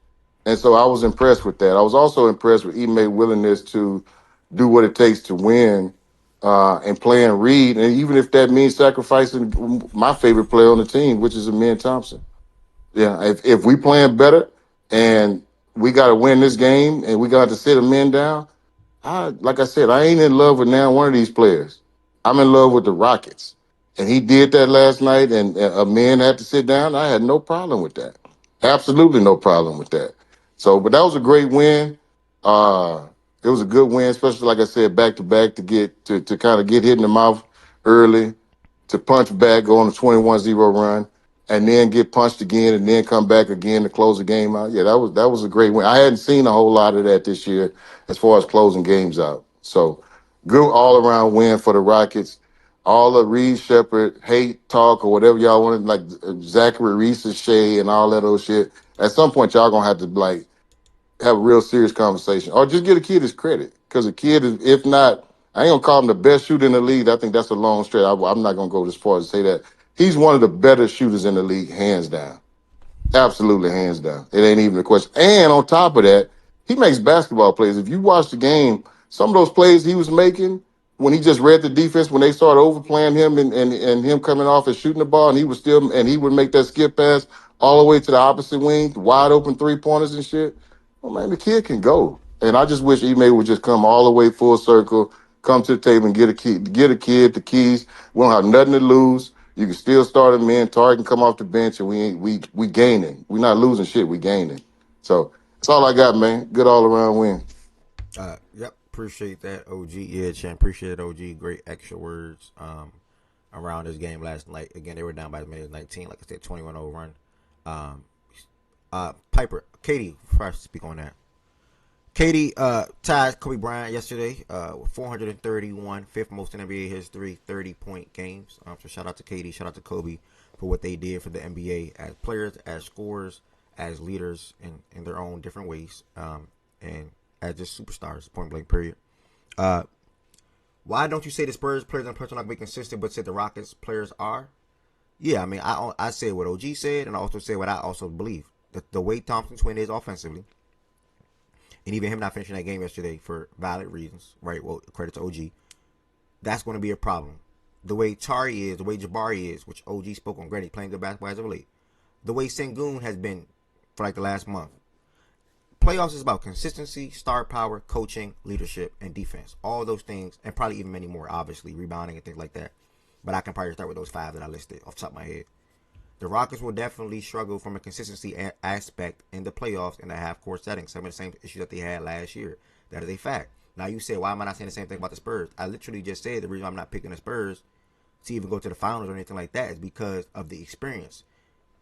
And so I was impressed with that. I was also impressed with Ime's willingness to do what it takes to win and playing Reed, and even if that means sacrificing my favorite player on the team, which is Amin Thompson. Yeah, if we playing better and we got to win this game and we got to sit Amin down, like I said, I ain't in love with now one of these players. I'm in love with the Rockets. And he did that last night, and a man had to sit down. I had no problem with that. Absolutely no problem with that. So, but that was a great win. It was a good win, especially, like I said, back to back to kind of get hit in the mouth early, to punch back, go on a 21-0 run, and then get punched again and then come back again to close the game out. Yeah, that was a great win. I hadn't seen a whole lot of that this year as far as closing games out. So good all-around win for the Rockets. All the Reed Shepherd hate talk or whatever y'all wanted, like Zachary Reese Shea and all that old shit. At some point, y'all gonna have to like have a real serious conversation, or just give a kid his credit, because a kid is, if not, I ain't gonna call him the best shooter in the league. I think that's a long stretch. I'm not gonna go as far as to say that. He's one of the better shooters in the league, hands down. Absolutely, hands down. It ain't even a question. And on top of that, he makes basketball plays. If you watch the game, some of those plays he was making when he just read the defense, when they started overplaying him and him coming off and shooting the ball, and he would make that skip pass all the way to the opposite wing, wide open 3-pointers and shit. Well, man, the kid can go. And I just wish Ime would just come all the way full circle, come to the table and get a kid the keys. We don't have nothing to lose. You can still start him in. Tarek can come off the bench, and we gaining. We're not losing shit. We gaining. So that's all I got, man. Good all around win. Yep, appreciate that, OG. Yeah, champ, appreciate it, OG. Great extra words around this game last night. Again, they were down by as many as 19. Like I said, 21-0 run. Piper, Katie, before I speak on that. Katie tied Kobe Bryant yesterday with 431, fifth most in NBA history, 30-point games. So shout out to Katie, shout out to Kobe for what they did for the NBA as players, as scorers, as leaders in their own different ways, and as just superstars, point blank, period. Why don't you say the Spurs players and players are not be consistent, but said the Rockets players are? Yeah, I mean, I said what OG said, and I also said what I also believe. The way Thompson twin is offensively, and even him not finishing that game yesterday for valid reasons, right? Well, credit to OG. That's going to be a problem. The way Tari is, the way Jabari is, which OG spoke on, granted, playing good basketball as of late. The way Sengun has been for like the last month. Playoffs is about consistency, star power, coaching, leadership, and defense. All those things, and probably even many more, obviously, rebounding and things like that. But I can probably start with those 5 that I listed off the top of my head. The Rockets will definitely struggle from a consistency aspect in the playoffs in the half-court setting. Some of the same issues that they had last year. That is a fact. Now you say, why am I not saying the same thing about the Spurs? I literally just said the reason I'm not picking the Spurs to even go to the finals or anything like that is because of the experience.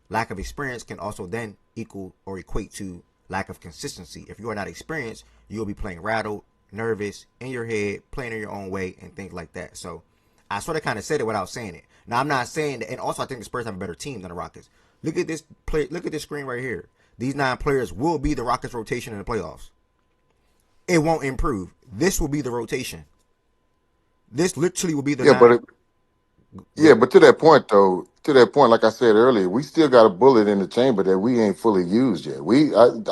Lack of experience can also then equal or equate to lack of consistency. If you are not experienced, you'll be playing rattled, nervous, in your head, playing in your own way, and things like that. So I sort of kind of said it without saying it. Now I'm not saying that, and also I think the Spurs have a better team than the Rockets. Look at this play. Look at this screen right here. These 9 players will be the Rockets' rotation in the playoffs. It won't improve. This will be the rotation. This literally will be the 9. But to that point though, like I said earlier, we still got a bullet in the chamber that we ain't fully used yet.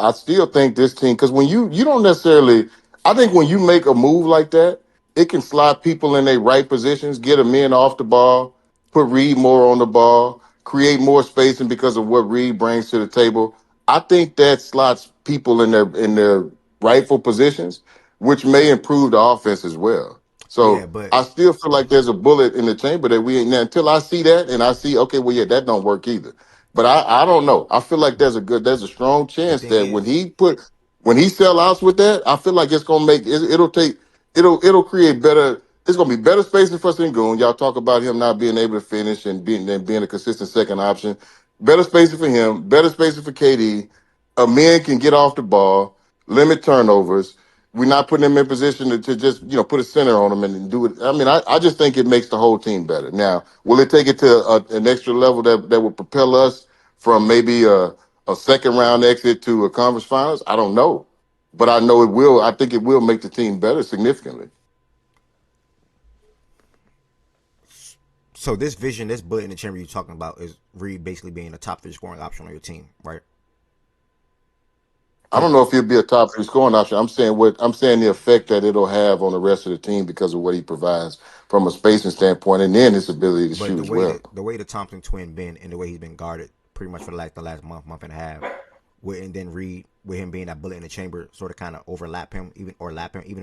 I still think this team, because when you don't necessarily, I think when you make a move like that, it can slot people in their right positions, get them in off the ball, put Reed more on the ball, create more spacing because of what Reed brings to the table. I think that slots people in their rightful positions, which may improve the offense as well. Yeah, So but I still feel like there's a bullet in the chamber that we ain't now until I see that and I see, okay, well, yeah, that don't work either. But I don't know. I feel like there's a strong the chance thing that is, when he sell outs with that, I feel like it's gonna make it'll create better. It's gonna be better spacing for Sengun. Y'all talk about him not being able to finish and being a consistent second option. Better spacing for him. Better spacing for KD. A man can get off the ball, limit turnovers. We're not putting him in position to just, put a center on him and do it. I mean, I just think it makes the whole team better. Now, will it take it to an extra level that will propel us from maybe a second round exit to a conference finals? I don't know. But I know it will. I think it will make the team better significantly. so this vision, this bullet in the chamber you're talking about is Reed basically being a top 3 scoring option on your team, right? I don't know if he'll be a top 3 scoring option. I'm saying the effect that it'll have on the rest of the team because of what he provides from a spacing standpoint, and then his ability to But shoot as well. the way the Thompson twin been and the way he's been guarded pretty much for the last month and a half, and then Reed with him being that bullet in the chamber sort of kind of overlap him even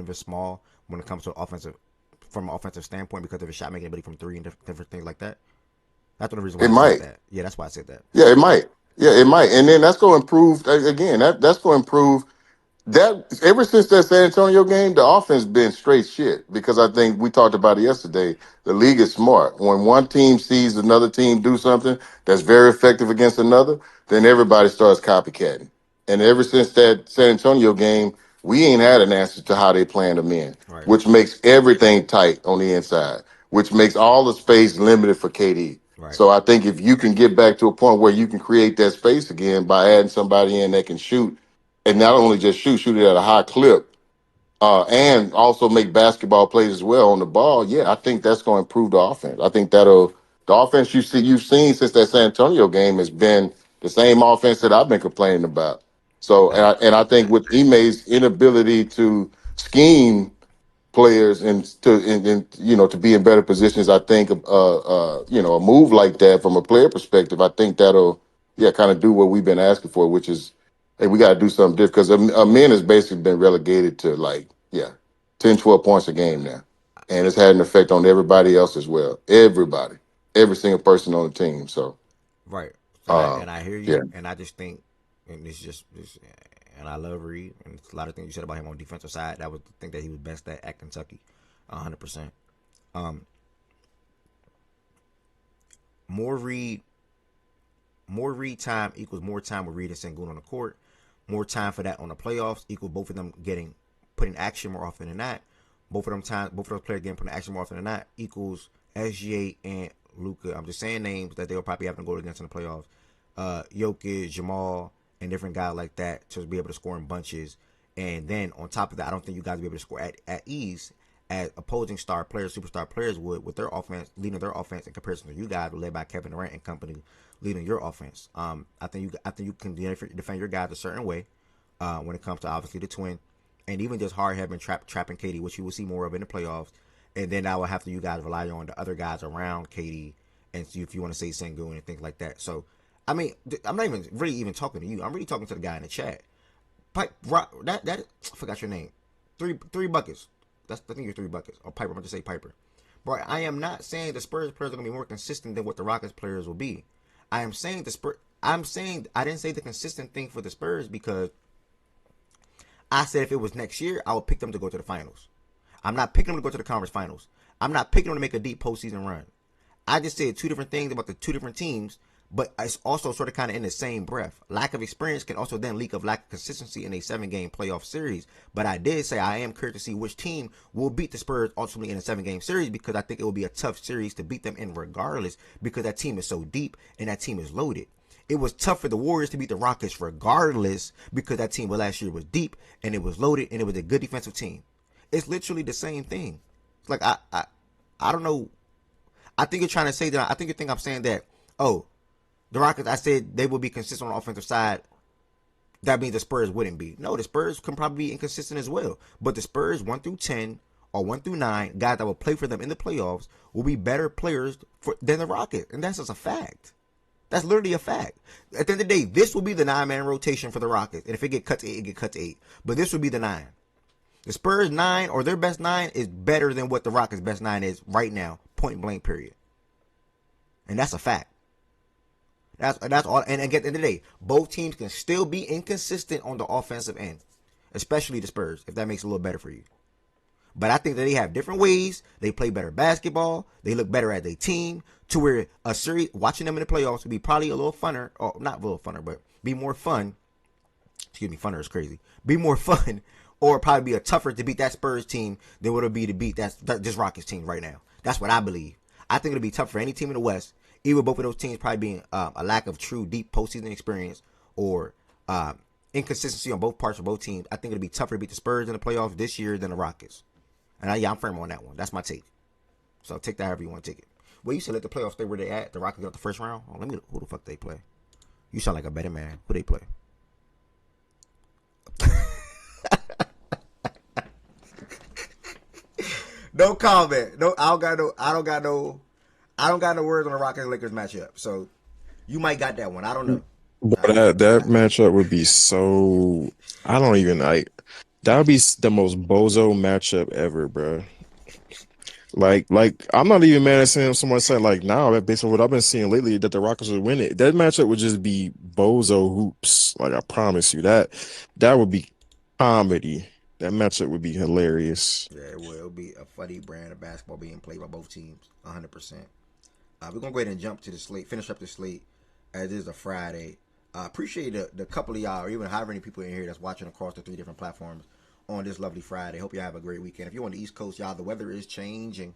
if it's small when it comes to from an offensive standpoint because of his shot making ability from 3 and different things like that. That's the reason why It I said might. that. Yeah, that's why I said that. Yeah, it might. Yeah, it might. And then that's going to improve again. That's going to improve that ever since that San Antonio game, the offense been straight shit because I think we talked about it yesterday. The league is smart. When one team sees another team do something that's very effective against another, then everybody starts copycatting. And ever since that San Antonio game, we ain't had an answer to how they playing them in, Right. which makes everything tight on the inside, which makes all the space limited for KD. Right. So I think if you can get back to a point where you can create that space again by adding somebody in that can shoot and not only just shoot it at a high clip, and also make basketball plays as well on the ball. Yeah, I think that's going to improve the offense. I think the offense you've seen since that San Antonio game has been the same offense that I've been complaining about. So, Right. and I think with Ime's inability to scheme players and to be in better positions, I think a move like that from a player perspective, I think that'll kind of do what we've been asking for, which is, hey, we got to do something different because a man has basically been relegated to 10, 12 points a game now, and it's had an effect on everybody else as well. Every single person on the team. So Right. uh, And I hear yeah, you, and I just think, and and I love Reed, and a lot of things you said about him on the defensive side. That was the thing that he was best at Kentucky, 100%. Um, more Reed, more Reed time equals more time with Reed and Sengun on the court. More time for that on the playoffs equals both of them getting put in action more often than not. Both of those players getting put in action more often than not equals SGA and Luka. I'm just saying names that they'll probably have to go against in the playoffs. Jokic, Jamal, and different guys like that to be able to score in bunches. And then on top of that, I don't think you guys will be able to score at ease as opposing star players, superstar players would with their offense, leading their offense in comparison to you guys, led by Kevin Durant and company, leading your offense. I think you can defend your guys a certain way when it comes to obviously the twin, and even just hard having trapping KD, which you will see more of in the playoffs. And then I will have to you guys rely on the other guys around KD, and see if you want to say Sengun and things like that. So, I mean, I'm not even really even talking to you. I'm really talking to the guy in the chat. Pipe, that I forgot your name. Three buckets. I think you're 3 buckets. Or Piper. I'm going to say Piper. But I am not saying the Spurs players are going to be more consistent than what the Rockets players will be. I am saying I'm saying I didn't say the consistent thing for the Spurs because I said if it was next year, I would pick them to go to the finals. I'm not picking them to go to the conference finals. I'm not picking them to make a deep postseason run. I just said 2 different things about the 2 different teams, But it's also sort of kind of in the same breath. Lack of experience can also then leak of lack of consistency in a 7-game playoff series. But I did say I am curious to see which team will beat the Spurs ultimately in a 7-game series, because I think it will be a tough series to beat them in regardless, because that team is so deep and that team is loaded. It was tough for the Warriors to beat the Rockets regardless, because that team last year was deep and it was loaded and it was a good defensive team. It's literally the same thing. It's like I don't know. I think you're trying to say that. I think you think I'm saying that. Oh, the Rockets, I said they will be consistent on the offensive side. That means the Spurs wouldn't be. No, the Spurs can probably be inconsistent as well. But the Spurs 1 through 10 or 1 through 9, guys that will play for them in the playoffs, will be better players than the Rockets. And that's just a fact. That's literally a fact. At the end of the day, this will be the 9-man rotation for the Rockets. And if it get cut to 8, it get cut to 8. But this will be the 9. The Spurs 9 or their best 9 is better than what the Rockets' best 9 is right now. Point blank, period. And that's a fact. That's all. And again, at the end of the day, both teams can still be inconsistent on the offensive end, especially the Spurs, if that makes it a little better for you. But I think that they have different ways. They play better basketball. They look better as a team, to where a series, watching them in the playoffs would be probably a little funner, or not a little funner, but be more fun. Excuse me, funner is crazy. Be more fun, or probably be a tougher to beat that Spurs team than would it be to beat this Rockets team right now. That's what I believe. I think it'll be tough for any team in the West. Either both of those teams probably being a lack of true deep postseason experience, or inconsistency on both parts of both teams. I think it'll be tougher to beat the Spurs in the playoffs this year than the Rockets. And I'm firm on that one. That's my take. So take that however you want to take it. Well, you said let the playoffs stay where they at. The Rockets got the first round. Oh, who the fuck they play? You sound like a better man. Who they play? No comment. No, I don't got no words on the Rockets Lakers matchup. So you might got that one. I don't know. But that matchup would be so. I don't even like. That would be the most bozo matchup ever, bro. Like I'm not even mad at seeing someone saying like, nah, based on what I've been seeing lately, that the Rockets would win it. That matchup would just be bozo hoops. Like, I promise you that would be comedy. That matchup would be hilarious. Yeah, it will. It'll be a funny brand of basketball being played by both teams, 100%. We're gonna go ahead and jump to the slate, finish up the slate, as it is a Friday. Appreciate the couple of y'all, or even however many people in here that's watching across the 3 different platforms on this lovely Friday. Hope you have a great weekend. If you're on the East Coast, y'all, the weather is changing.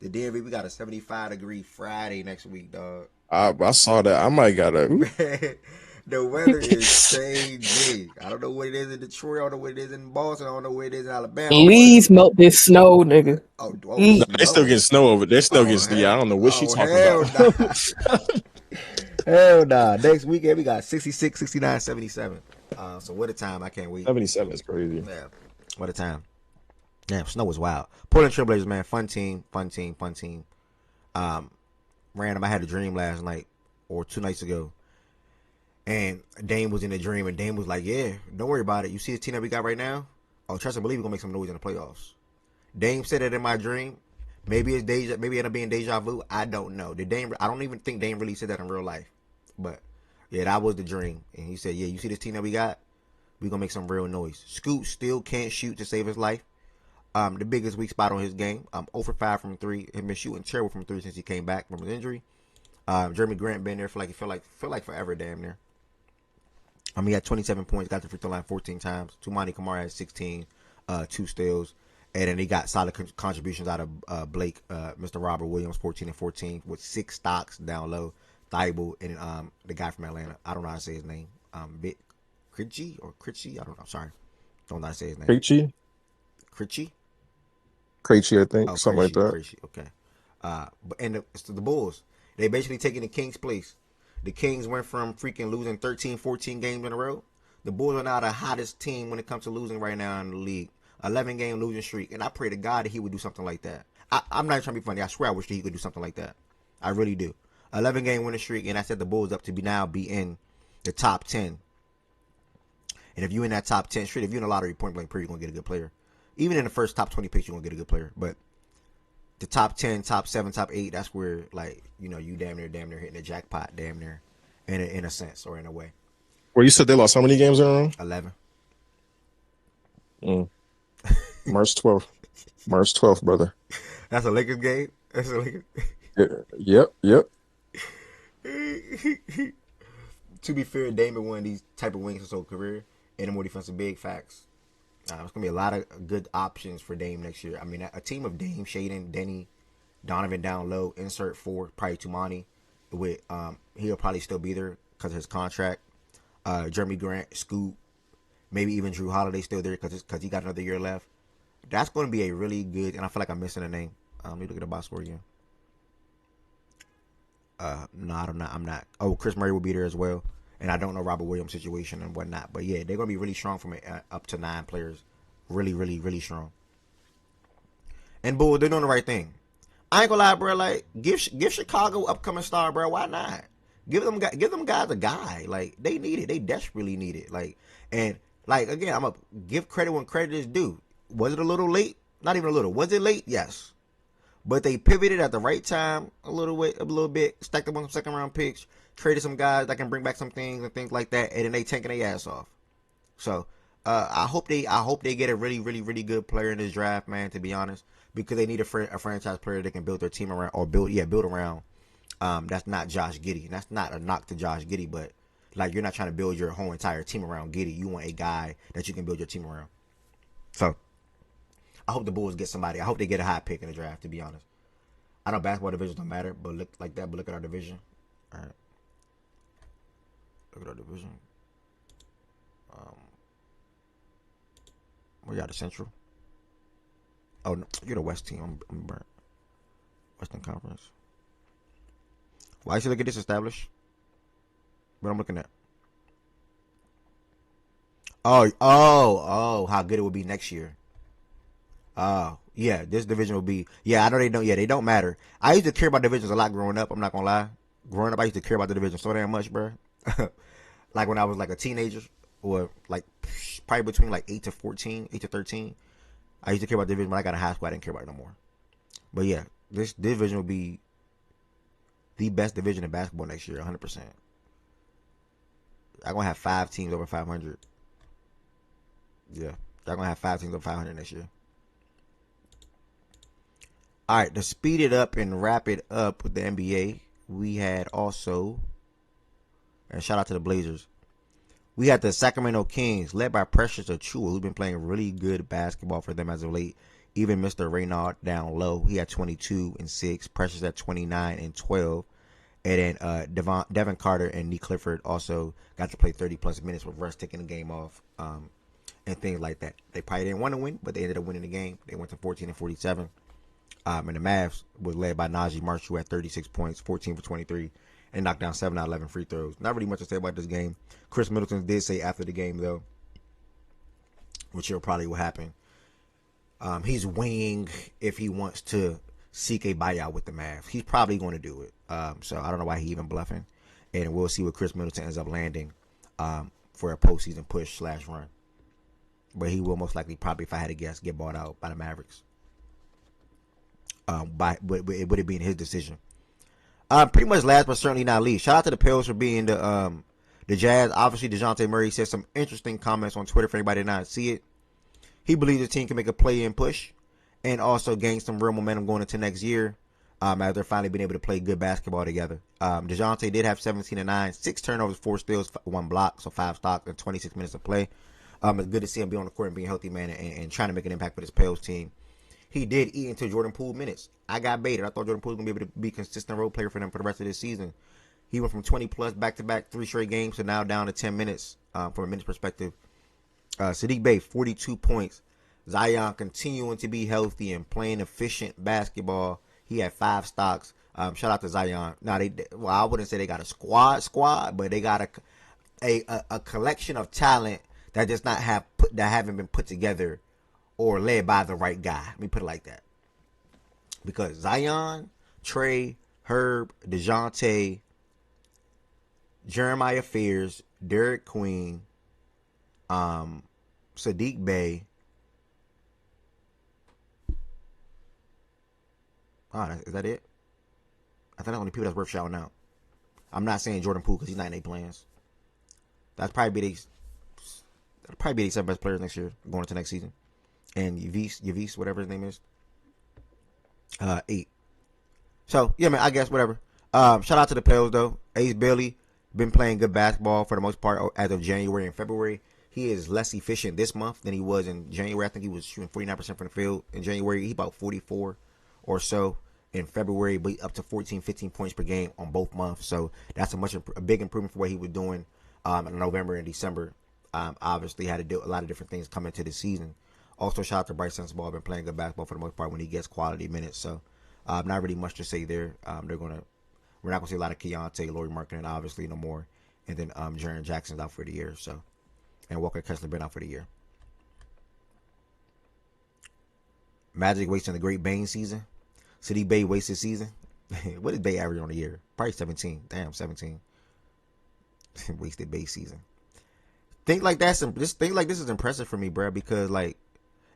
The DMV, we got a 75-degree Friday next week, dog. I saw that. I might gotta. The weather is changing. I don't know what it is in Detroit. I don't know what it is in Boston. I don't know what it is in Alabama. Please melt this snow, nigga. No, they still get snow over. They still get. Yeah, I don't know what she's talking about. Hell nah. Next weekend we got 66, 69, 77. So what a time. I can't wait. 77 is crazy. Yeah. What a time. Damn, snow was wild. Portland Trailblazers, man. Fun team. Random. I had a dream last night or 2 nights ago. And Dame was in the dream, and Dame was like, yeah, don't worry about it. You see the team that we got right now? Oh, trust and believe we're going to make some noise in the playoffs. Dame said it in my dream. Maybe it ended up being deja vu. I don't know. I don't even think Dame really said that in real life. But, yeah, that was the dream. And he said, yeah, you see this team that we got? We're going to make some real noise. Scoot still can't shoot to save his life. The biggest weak spot on his game. 0 for 5 from 3. He's been shooting terrible from 3 since he came back from his injury. Jeremy Grant been there for like, feel like forever damn near. He had 27 points, got the free throw line 14 times. Tumani Kamara had 16, 2 steals. And then he got solid contributions out of Blake, Mr. Robert Williams, 14 and 14, with 6 stocks down low. Thibault and the guy from Atlanta. I don't know how to say his name. Critchie or Critchie? I don't know. Sorry. Don't know how to say his name. Critchie? Krejci, I think. Something like that. Krejci, okay. It's the Bulls. They basically taking the Kings' place. The Kings went from freaking losing 13, 14 games in a row. The Bulls are now the hottest team when it comes to losing right now in the league. 11-game losing streak. And I pray to God that he would do something like that. I'm not trying to be funny. I swear I wish that he could do something like that. I really do. 11-game winning streak, and I set the Bulls up to be in the top 10. And if you're in that top 10 streak, if you're in a lottery point blank period, you're going to get a good player. Even in the first top 20 picks, you're going to get a good player. But the top 10, top 7, top 8, that's where, like, you damn near hitting the jackpot, damn near, in a sense or in a way. Well, you said they lost how many games in a row? 11. March 12th, brother. That's a Lakers game? That's a Lakers Yep. To be fair, Dame is one of these type of wings his whole career, and a more defensive big facts. There's gonna be a lot of good options for Dame next year. I mean, a team of Dame, Shaden, Denny, Donovan down low, insert 4, probably Tumani. With he'll probably still be there because of his contract. Jeremy Grant, Scoot, maybe even Drew Holiday still there because he got another year left. That's going to be a really good. And I feel like I'm missing a name. Let me look at the box score again. No, I'm not. Oh, Chris Murray will be there as well. And I don't know Robert Williams' situation and whatnot. But yeah, they're going to be really strong from up to 9 players. Really, really, really strong. And Bull, they're doing the right thing. I ain't gonna lie, bro. Like, give Chicago upcoming star, bro. Why not? Give them guys a guy. Like, they need it. They desperately need it. Like, and like again, I'm gonna give credit when credit is due. Was it a little late? Not even a little. Was it late? Yes. But they pivoted at the right time a little bit, stacked up on some second round picks, traded some guys that can bring back some things and things like that, and then they tanking their ass off. So I hope they get a really, really, really good player in this draft, man, to be honest. Because they need a franchise player they can build their team around or build around. That's not Josh Giddey. And that's not a knock to Josh Giddey, but like you're not trying to build your whole entire team around Giddey. You want a guy that you can build your team around. So I hope the Bulls get somebody. I hope they get a high pick in the draft, to be honest. I know basketball divisions don't matter, but look at our division. All right. Look at our division. We got the Central. Oh, no, you're the West team. I'm burnt. Western Conference. Why should I get this established? What I'm looking at. Oh, how good it will be next year. Yeah, this division will be. Yeah, I know they don't. Yeah, they don't matter. I used to care about divisions a lot growing up. I'm not gonna lie. Growing up, I used to care about the division so damn much, bro. Like when I was like a teenager, or like probably between like 8 to 13. I used to care about the division, but I got in high school. I didn't care about it no more. But yeah, this division will be the best division in basketball next year, 100%. I'm going to have 5 teams over 500. Yeah, I'm going to have 5 teams over 500 next year. All right, to speed it up and wrap it up with the NBA, we had also, and shout out to the Blazers, we had the Sacramento Kings, led by Precious Achiuwa, who's been playing really good basketball for them as of late. Even Mr. Reynaud down low, he had 22 and 6. Precious at 29 and 12. And then Devin Carter and Nee Clifford also got to play 30-plus minutes with Russ taking the game off and things like that. They probably didn't want to win, but they ended up winning the game. They went to 14 and 47. And the Mavs was led by Najee Marshall at 36 points, 14 for 23. And knocked down 7 out of 11 free throws. Not really much to say about this game. Chris Middleton did say after the game, though, which will probably will happen. He's weighing if he wants to seek a buyout with the Mavs. He's probably going to do it. So I don't know why he even bluffing. And we'll see what Chris Middleton ends up landing for a postseason push/run. But he will most likely, probably, if I had to guess, get bought out by the Mavericks. It would be in his decision. Pretty much last but certainly not least, shout out to the Pels for being the Jazz. Obviously, DeJounte Murray said some interesting comments on Twitter for anybody that did not see it. He believes the team can make a play-in push and also gain some real momentum going into next year as they're finally being able to play good basketball together. DeJounte did have 17 and 9, 6 turnovers, 4 steals, 1 block, so 5 stocks and 26 minutes of play. It's good to see him be on the court and being healthy, man, and trying to make an impact for this Pels team. He did eat into Jordan Poole minutes. I got baited. I thought Jordan Poole was going to be able to be a consistent role player for them for the rest of this season. He went from 20-plus back-to-back 3 straight games to now down to 10 minutes from a minutes perspective. Sadiq Bey, 42 points. Zion continuing to be healthy and playing efficient basketball. He had 5 stocks. Shout out to Zion. Now, I wouldn't say they got a squad, but they got a collection of talent that does not that haven't been put together or led by the right guy. Let me put it like that. Because Zion, Trey, Herb, DeJounte, Jeremiah Fears, Derek Queen, Sadiq Bey. Is that it? I think that's the only people that's worth shouting out. I'm not saying Jordan Poole because he's not in their plans. That'll probably be the 7 best players next year going into next season. And Yavis, whatever his name is, 8. So yeah, man. I guess whatever. Shout out to the Pels though. Ace Bailey been playing good basketball for the most part as of January and February. He is less efficient this month than he was in January. I think he was shooting 49% from the field in January. He about 44 or so in February, but up to 14, 15 points per game on both months. So that's a big improvement for what he was doing in November and December. Obviously had to do a lot of different things coming to the season. Also, shout out to Bryce Sensabaugh, been playing good basketball for the most part when he gets quality minutes. So not really much to say there. We're not gonna see a lot of Keontae, Laurie Markkinen, obviously no more, and then Jaren Jackson's out for the year. So, and Walker Kessler been out for the year. Magic wasting the great Bane season. City Bay wasted season. What did Bay average on the year? Probably 17. Damn, 17. Wasted Bay season. Think like this is impressive for me, bro, because like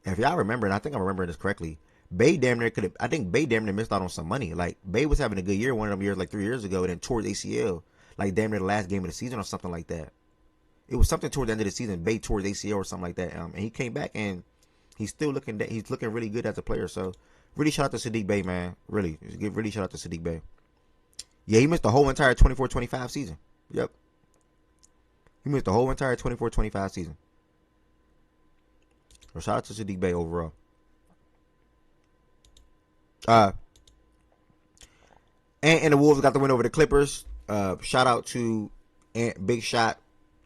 if y'all remember, and I think I'm remembering this correctly, Bay damn near could have. I think Bay damn near missed out on some money. Like Bay was having a good year one of them years, like 3 years ago, and then tore his ACL, like damn near the last game of the season or something like that. It was something toward the end of the season. Bay tore his ACL or something like that, and he came back and he's looking really good as a player. So really shout out to Sadiq Bay, man. Really shout out to Sadiq Bay. Yeah, he missed the whole entire 24-25 season. Yep, he missed the whole entire 24-25 season. So shout out to Sadiq Bay overall. And the Wolves got the win over the Clippers. Shout out to Big Shot.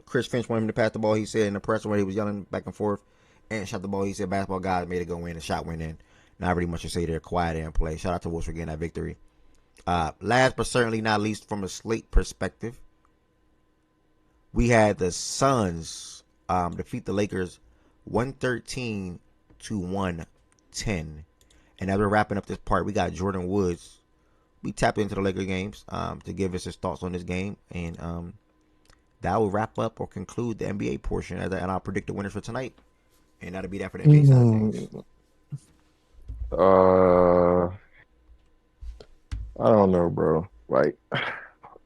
Chris Finch wanted him to pass the ball. He said in the press when he was yelling back and forth. And shot the ball. He said basketball guys made it go in. The shot went in. Not really much to say there. Quiet and play. Shout out to Wolves for getting that victory. Last but certainly not least from a slate perspective, we had the Suns defeat the Lakers 113-110. And as we're wrapping up this part, we got Jordan Woods. We tapped into the Laker games to give us his thoughts on this game. And that will wrap up or conclude the NBA portion. And I'll predict the winners for tonight. And that'll be that for the NBA side of things. I don't know, bro. Like,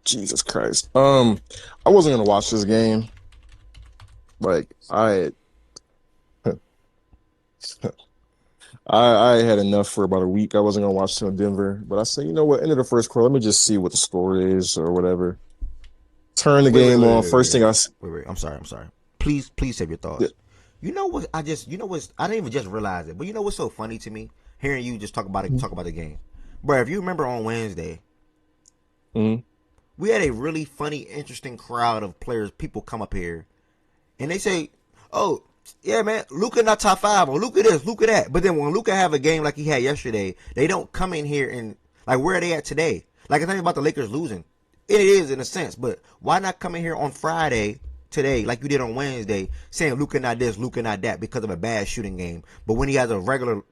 Jesus Christ. I wasn't gonna watch this game. Like, I had enough for about a week. I wasn't gonna watch till Denver, but I said, you know what? End of the first quarter, let me just see what the score is or whatever. Turn the game on. First thing I wait. I'm sorry. Please save your thoughts. Yeah. You know what? I didn't even just realize it, but you know what's so funny to me? Hearing you just talk about it, talk about the game, bro. If you remember on Wednesday, we had a really funny, interesting crowd of players. People come up here, and they say, "Oh, yeah, man, Luka not top 5 or Luka this, Luka that." But then when Luka have a game like he had yesterday, they don't come in here and like where are they at today? Like it's not about the Lakers losing. It is in a sense, but why not come in here on Friday today like you did on Wednesday saying Luka not this, Luka not that because of a bad shooting game? But when he has a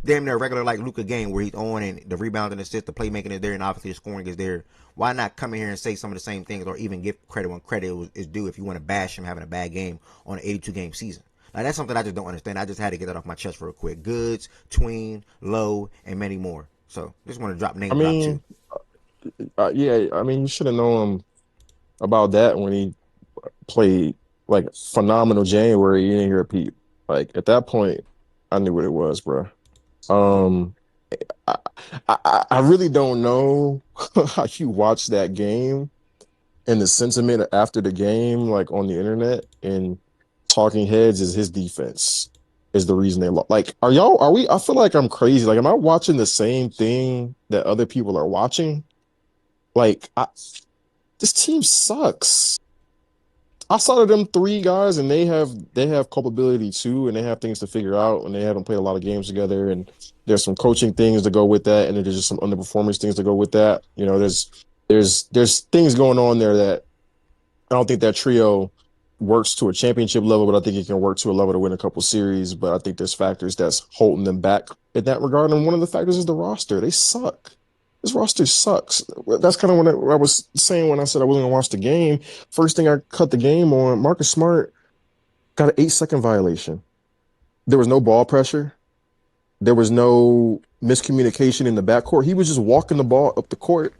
damn near regular like Luka game where he's on and the rebound and assist, the playmaking is there, and obviously the scoring is there, why not come in here and say some of the same things or even give credit when credit is due if you want to bash him having a bad game on an 82-game season? Like that's something I just don't understand. I just had to get that off my chest real quick. Goods, Tween, Low, and many more. So just want to drop names out too. Yeah, I mean, you should have known him about that when he played like phenomenal January. You didn't hear a peep. Like at that point, I knew what it was, bro. I really don't know how you watch that game and the sentiment after the game, like on the internet and talking heads, is his defense is the reason they lost. Like, are we? I feel like I'm crazy. Like, am I watching the same thing that other people are watching? Like, this team sucks. Outside of them 3 guys, and they have culpability too, and they have things to figure out, and they haven't played a lot of games together, and there's some coaching things to go with that, and there's just some underperformance things to go with that. You know, there's things going on there that I don't think that trio works to a championship level, but I think it can work to a level to win a couple series. But I think there's factors that's holding them back in that regard, and one of the factors is the roster. They suck. This roster sucks. That's kind of what I was saying when I said I wasn't going to watch the game. First thing I cut the game on, Marcus Smart got an 8-second violation. There was no ball pressure. There was no miscommunication in the backcourt. He was just walking the ball up the court.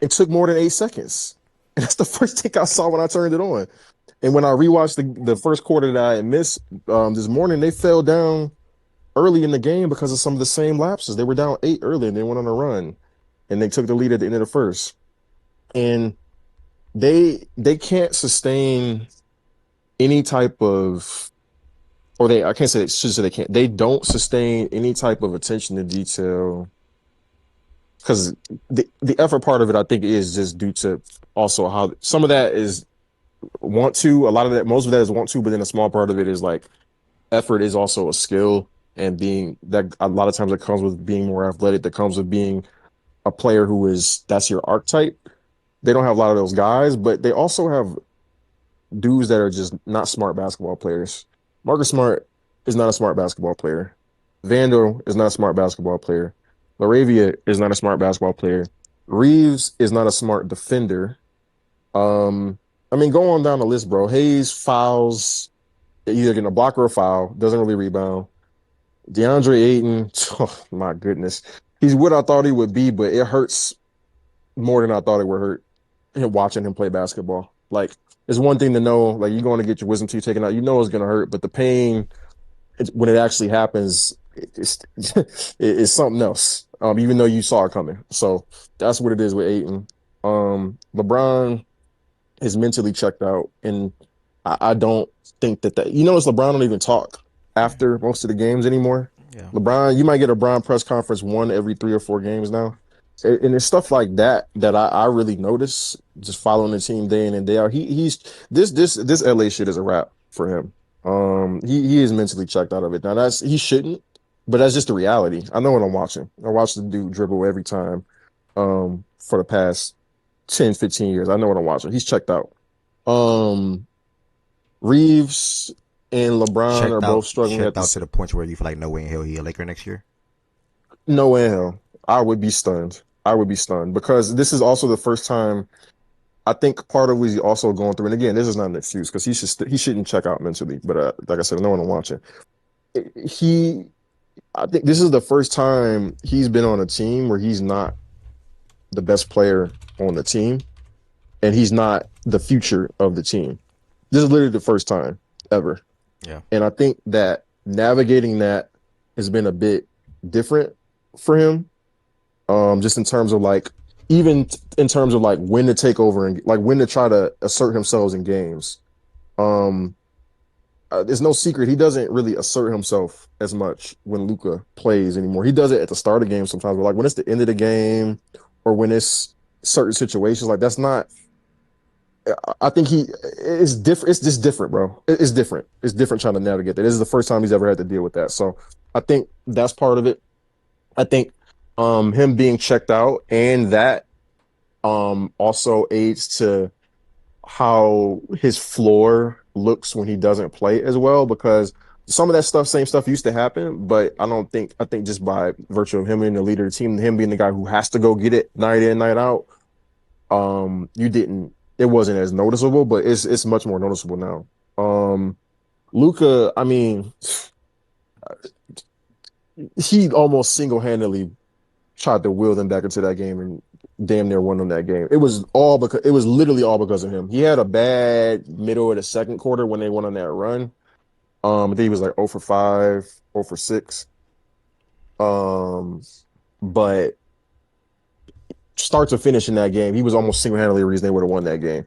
It took more than 8 seconds. And that's the first thing I saw when I turned it on. And when I rewatched the first quarter that I had missed this morning, they fell down early in the game because of some of the same lapses. They were down 8 early and they went on a run, and they took the lead at the end of the first. And they can't sustain any type of, or they I can't say should say they can't. They don't sustain any type of attention to detail because the effort part of it, I think, is just due to also how some of that is want to, a lot of that, most of that is want to, but then a small part of it is like effort is also a skill and being that a lot of times it comes with being more athletic, that comes with being a player who is that's your archetype. They don't have a lot of those guys, but they also have dudes that are just not smart basketball players. Marcus Smart is not a smart basketball player. Vandal is not a smart basketball player. Laravia is not a smart basketball player. Reeves is not a smart defender. I mean, go on down the list, bro. Hayes fouls, either getting a block or a foul, doesn't really rebound. DeAndre Ayton, oh my goodness. He's what I thought he would be, but it hurts more than I thought it would hurt watching him play basketball. Like, it's one thing to know, like, you're going to get your wisdom teeth taken out. You know it's going to hurt, but the pain, when it actually happens, it's something else, even though you saw it coming. So that's what it is with Ayton. LeBron is mentally checked out, and I don't think that you notice LeBron don't even talk after most of the games anymore. Yeah. LeBron, you might get a LeBron press conference one every 3 or 4 games now. And it's stuff like that that I really notice just following the team day in and day out. He's this LA shit is a wrap for him. He is mentally checked out of it. Now he shouldn't, but that's just the reality. I know what I'm watching. I watch the dude dribble every time for the past 10, 15 years. I know what I'm watching. He's checked out. Reeves and LeBron are both struggling checked out to the point where you feel like no way in hell he a Laker next year. No way in hell. I would be stunned. I would be stunned because this is also the first time. I think part of what he's also going through, and again, this is not an excuse because he shouldn't check out mentally. But like I said, I know what I'm watching. I think this is the first time he's been on a team where he's not the best player on the team, and he's not the future of the team. This is literally the first time ever. Yeah. And I think that navigating that has been a bit different for him. Just in terms of like, even in terms of like when to take over and like when to try to assert himself in games. There's no secret. He doesn't really assert himself as much when Luka plays anymore. He does it at the start of the game sometimes, but like when it's the end of the game or when it's certain situations, like that's not. I think it's different. It's just different, bro. It's different. It's different trying to navigate that. This is the first time he's ever had to deal with that. So I think that's part of it. I think him being checked out and that also aids to how his floor looks when he doesn't play as well, because some of that stuff, same stuff used to happen, but I think just by virtue of him being the leader of the team, him being the guy who has to go get it night in, night out, it wasn't as noticeable, but it's much more noticeable now. Luka, I mean, he almost single-handedly tried to will them back into that game and damn near won them that game. It was literally all because of him. He had a bad middle of the second quarter when they went on that run. I think he was like 0 for 5, 0 for 6. But start to finish in that game, he was almost single-handedly the reason they would have won that game.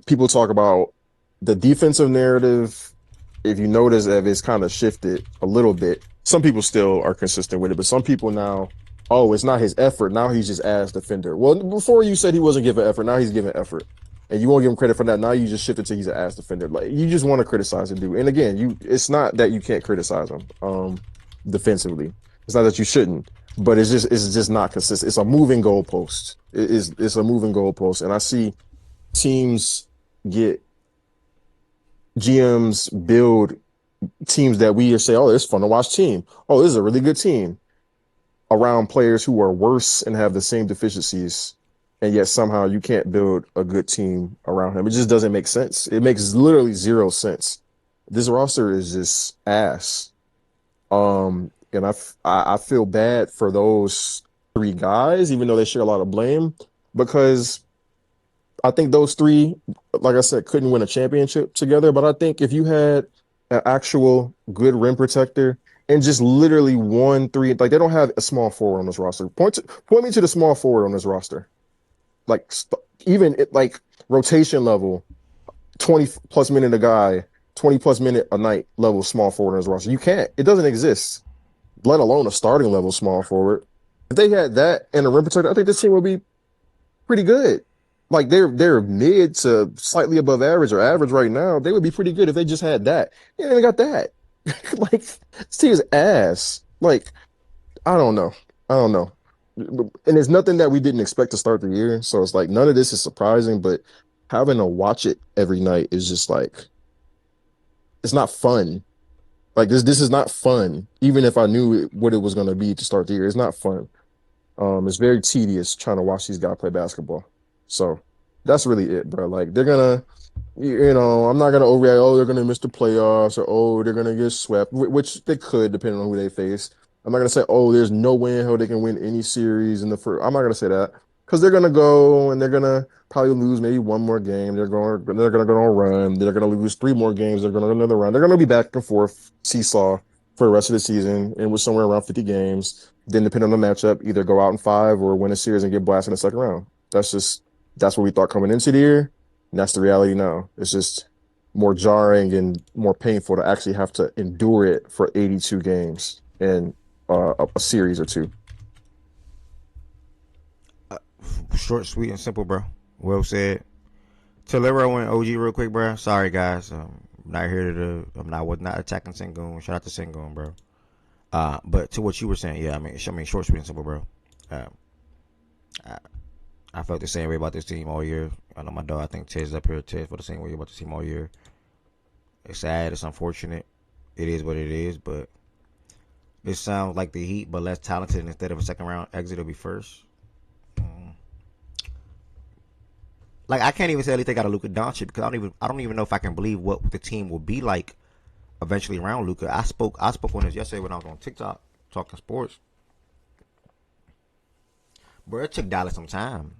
People talk about the defensive narrative. If you notice, it's kind of shifted a little bit. Some people still are consistent with it, but some people now, oh, it's not his effort. Now he's just ass defender. Well, before you said he wasn't giving effort. Now he's giving effort. And you won't give him credit for that. Now you just shifted to he's an ass defender. Like, you just want to criticize the dude. And again, it's not that you can't criticize him defensively. It's not that you shouldn't, but it's just not consistent. It's a moving goalpost. It's a moving goalpost. And I see teams GMs build teams that we say, oh, it's fun to watch team. Oh, this is a really good team around players who are worse and have the same deficiencies. And yet somehow you can't build a good team around him. It just doesn't make sense. It makes literally zero sense. This roster is just ass. And I feel bad for those 3 guys, even though they share a lot of blame, because I think those 3, like I said, couldn't win a championship together. But I think if you had an actual good rim protector and just literally 1-3, like they don't have a small forward on this roster. Point me to the small forward on this roster. Like even like rotation level, 20 plus minute a guy, 20 plus minute a night level small forward in his roster. You can't. It doesn't exist, let alone a starting level small forward. If they had that and a rim protector, I think this team would be pretty good. Like they're mid to slightly above average or average right now. They would be pretty good if they just had that. They ain't even got that. Like this team is ass. Like I don't know. I don't know. And it's nothing that we didn't expect to start the year. So it's like none of this is surprising, but having to watch it every night is just like it's not fun. Like this is not fun. Even if I knew what it was going to be to start the year, it's not fun. It's very tedious trying to watch these guys play basketball. So that's really it, bro. Like they're gonna, I'm not gonna overreact. Oh, they're gonna miss the playoffs, or oh, they're gonna get swept, which they could depending on who they face. I'm not gonna say, oh, there's no way in hell they can win any series in the first. I'm not gonna say that because they're gonna go and they're gonna probably lose maybe one more game. They're gonna go on a run. They're gonna lose three more games. They're gonna go another run. They're gonna be back and forth seesaw for the rest of the season, and with somewhere around 50 games. Then, depending on the matchup, either go out in five or win a series and get blasted in the second round. That's what we thought coming into the year. And that's the reality now. It's just more jarring and more painful to actually have to endure it for 82 games and a series or two. Short, sweet, and simple, bro. Well said. To Lero and OG real quick, bro. Sorry, guys. I'm not here to. Was not attacking Sengun. Shout out to Sengun, bro. But to what you were saying, yeah, I mean, short, sweet, and simple, bro. I, I felt the same way about this team all year. I know my dog. I think Ted's up here. Ted felt the same way about this team all year. It's sad. It's unfortunate. It is what it is. But this sounds like the Heat, but less talented. Instead of a second round exit, it'll be first. Like I can't even say at least they got a Luka Doncic because I don't even know if I can believe what the team will be like eventually around Luka. I spoke on this yesterday when I was on TikTok talking sports. Bro, it took Dallas some time.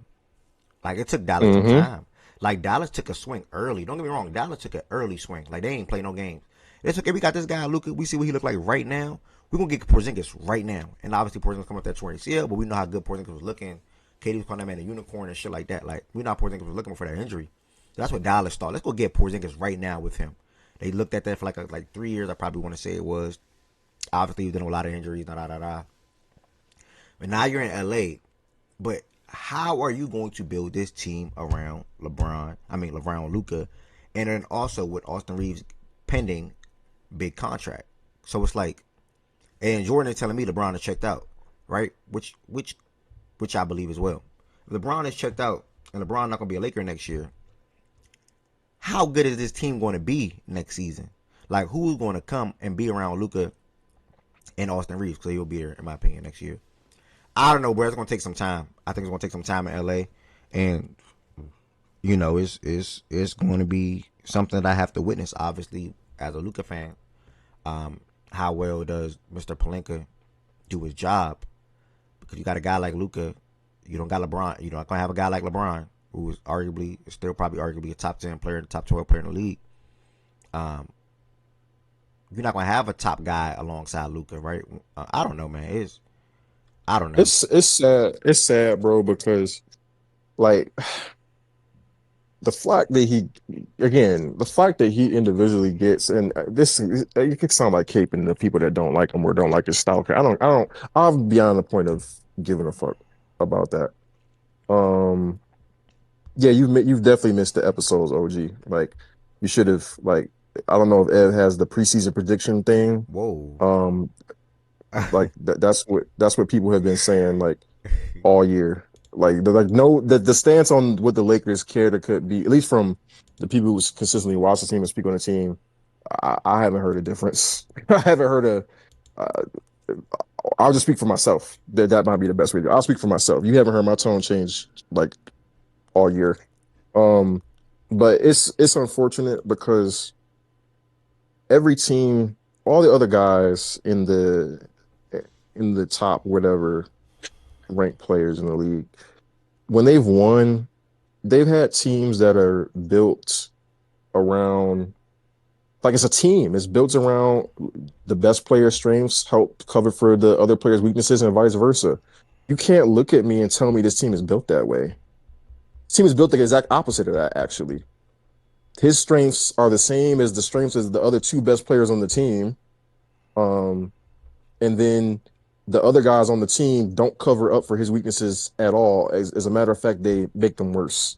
Like it took Dallas some time. Like Dallas took a swing early. Don't get me wrong, Dallas took an early swing. Like they ain't play no games. It's okay. We got this guy Luka. We see what he look like right now. We gonna get Porzingis right now. And obviously Porzingis come up that torn ACL, but we know how good Porzingis was looking. Katie was calling that man a unicorn and shit like that. Like we know Porzingis was looking for that injury. That's what Dallas thought. Let's go get Porzingis right now with him. They looked at that for like 3 years. I probably want to say it was. Obviously, he's done a lot of injuries. But now you're in LA. But how are you going to build this team around LeBron? I mean, around Luka, and then also with Austin Reeves pending big contract. So it's like, and Jordan is telling me LeBron is checked out, right? Which I believe as well. If LeBron is checked out and LeBron not going to be a Laker next year, how good is this team going to be next season? Like, who's going to come and be around Luka and Austin Reeves? Because he'll be here, in my opinion, next year. I don't know, bro. It's going to take some time. I think it's going to take some time in LA. And, it's going to be something that I have to witness, obviously, as a Luka fan. How well does Mr. Pelinka do his job? Because you got a guy like Luka. You don't got LeBron. You're not going to have a guy like LeBron, who is still probably a top 10 player, top 12 player in the league. You're not going to have a top guy alongside Luka, right? I don't know, man. I don't know. It's sad. It's sad, bro, because like the flack that he individually gets, and this it could sound like caping the people that don't like him or don't like his style. I'm beyond the point of giving a fuck about that. Yeah, you've definitely missed the episodes, OG. Like you should have I don't know if Ed has the preseason prediction thing. Whoa. Like that's what people have been saying like all year. Like the stance on what the Lakers care to could be, at least from the people who consistently watch the team and speak on the team. I haven't heard a difference. I haven't heard I'll just speak for myself. That might be the best way to go. I'll speak for myself. You haven't heard my tone change like all year. But it's unfortunate because every team, all the other guys in the top whatever ranked players in the league, when they've won, they've had teams that are built around like it's a team. It's built around the best player's strengths, help cover for the other player's weaknesses, and vice versa. You can't look at me and tell me this team is built that way. team is built the exact opposite of that, actually. His strengths are the same as the strengths of the other two best players on the team. Um, and then the other guys on the team don't cover up for his weaknesses at all. As a matter of fact, they make them worse.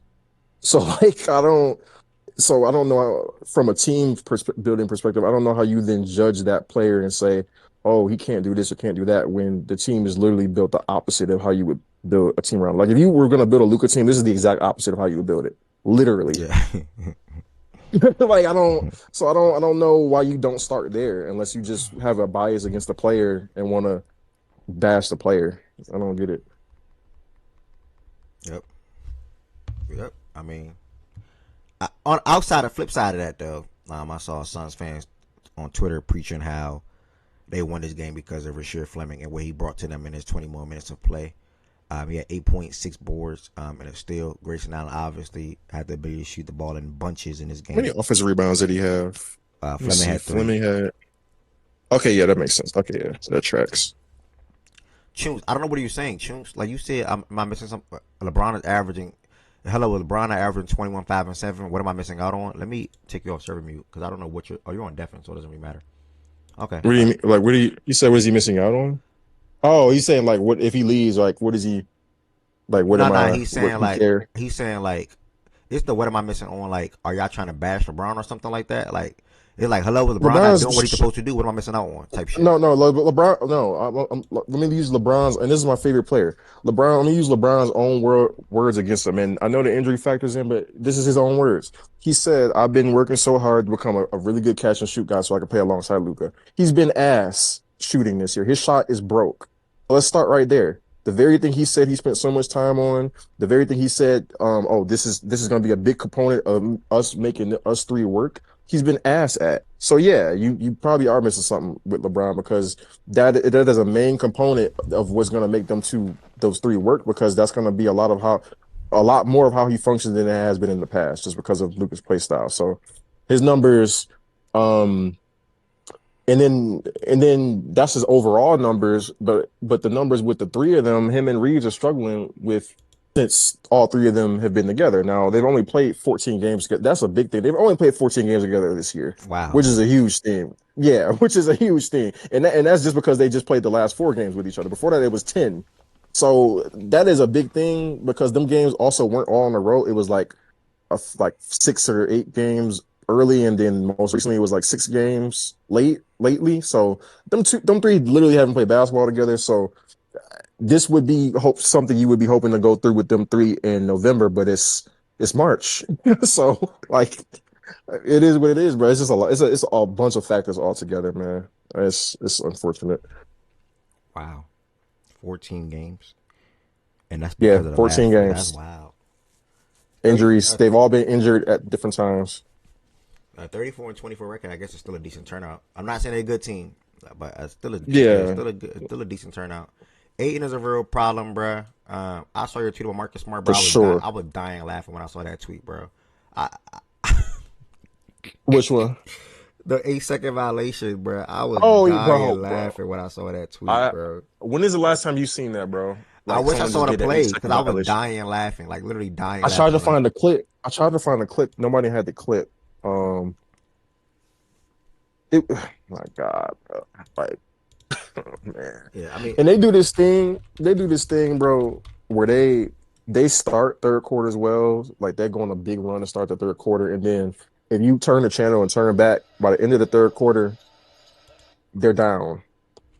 So like I don't know from a team building perspective, I don't know how you then judge that player and say, oh, he can't do this or can't do that when the team is literally built the opposite of how you would build a team around. Like if you were going to build a Luka team, this is the exact opposite of how you would build it. Literally. Yeah. Like I don't know why you don't start there unless you just have a bias against the player and want to bash the player. I don't get it. Yep. Yep. I mean, on outside the flip side of that though, I saw Suns fans on Twitter preaching how they won this game because of Rasheed Fleming and what he brought to them in his 20 more minutes of play. He had 8.6 boards and a steal. Grayson Allen obviously had the ability to shoot the ball in bunches in this game. How many offensive rebounds did he have? Fleming had 3. Fleming had. Okay, yeah, that makes sense. Okay, yeah, so that tracks. Chunks, I don't know what you're saying, Chunks. Like you said, am I missing something? LeBron is averaging. Hello, LeBron averaging 21, 5, and 7. What am I missing out on? Let me take you off server mute because I don't know what you're. Oh, you're on deafened, so it doesn't really matter. Okay. What do you mean? Like, what do you said? What is he missing out on? Oh, he's saying like, what if he leaves? Like, what is he? Like, what am I? He's saying he's saying like, it's the what am I missing on? Like, are y'all trying to bash LeBron or something like that? Like, it's like, hello, LeBron not doing what he's supposed to do. What am I missing out on? Type shit. No, LeBron. No, let me use LeBron's, and this is my favorite player. LeBron. Let me use LeBron's own words against him. And I know the injury factors in, but this is his own words. He said, "I've been working so hard to become a really good catch and shoot guy, so I can play alongside Luka." He's been ass shooting this year. His shot is broke. Let's start right there. The very thing he said he spent so much time on, the very thing he said, oh, this is going to be a big component of us making us three work. He's been ass at. So yeah, you probably are missing something with LeBron because that is a main component of what's going to make those three work because that's going to be a lot more of how he functions than it has been in the past just because of Luka's play style. So his numbers, and then that's his overall numbers, but the numbers with the three of them, him and Reeves are struggling with since all three of them have been together. Now they've only played 14 games. That's a big thing. They've only played 14 games together this year. Wow, which is a huge thing. Yeah, which is a huge thing, and that's just because they just played the last 4 games with each other. Before that, it was 10. So that is a big thing because them games also weren't all on the road. It was like 6 or 8 games early, and then most recently it was like 6 games lately. So them three literally haven't played basketball together. So this would be something you would be hoping to go through with them three in November, but it's March. So like it is what it is, bro. It's just a lot. It's a bunch of factors all together, man. It's unfortunate. Wow, 14 games, and that's because of the 14 games. That's wild. Injuries. They've all been injured at different times. 34 and 24 record. I guess it's still a decent turnout. I'm not saying they're a good team, but still a decent turnout. Ayton is a real problem, bro. I saw your tweet about Marcus Smart, bro. I was dying laughing when I saw that tweet, bro. Which one? The 8-second violation, bro. I was dying laughing when I saw that tweet, bro. When is the last time you seen that, bro? Like, I wish I saw the play because I was dying laughing, like literally dying. I tried to find the clip. Nobody had the clip. My God, bro. Like, man. Yeah, I mean, and they do this thing, bro, where they start third quarter as well. Like they're going a big run to start the third quarter, and then if you turn the channel and turn back by the end of the third quarter, they're down.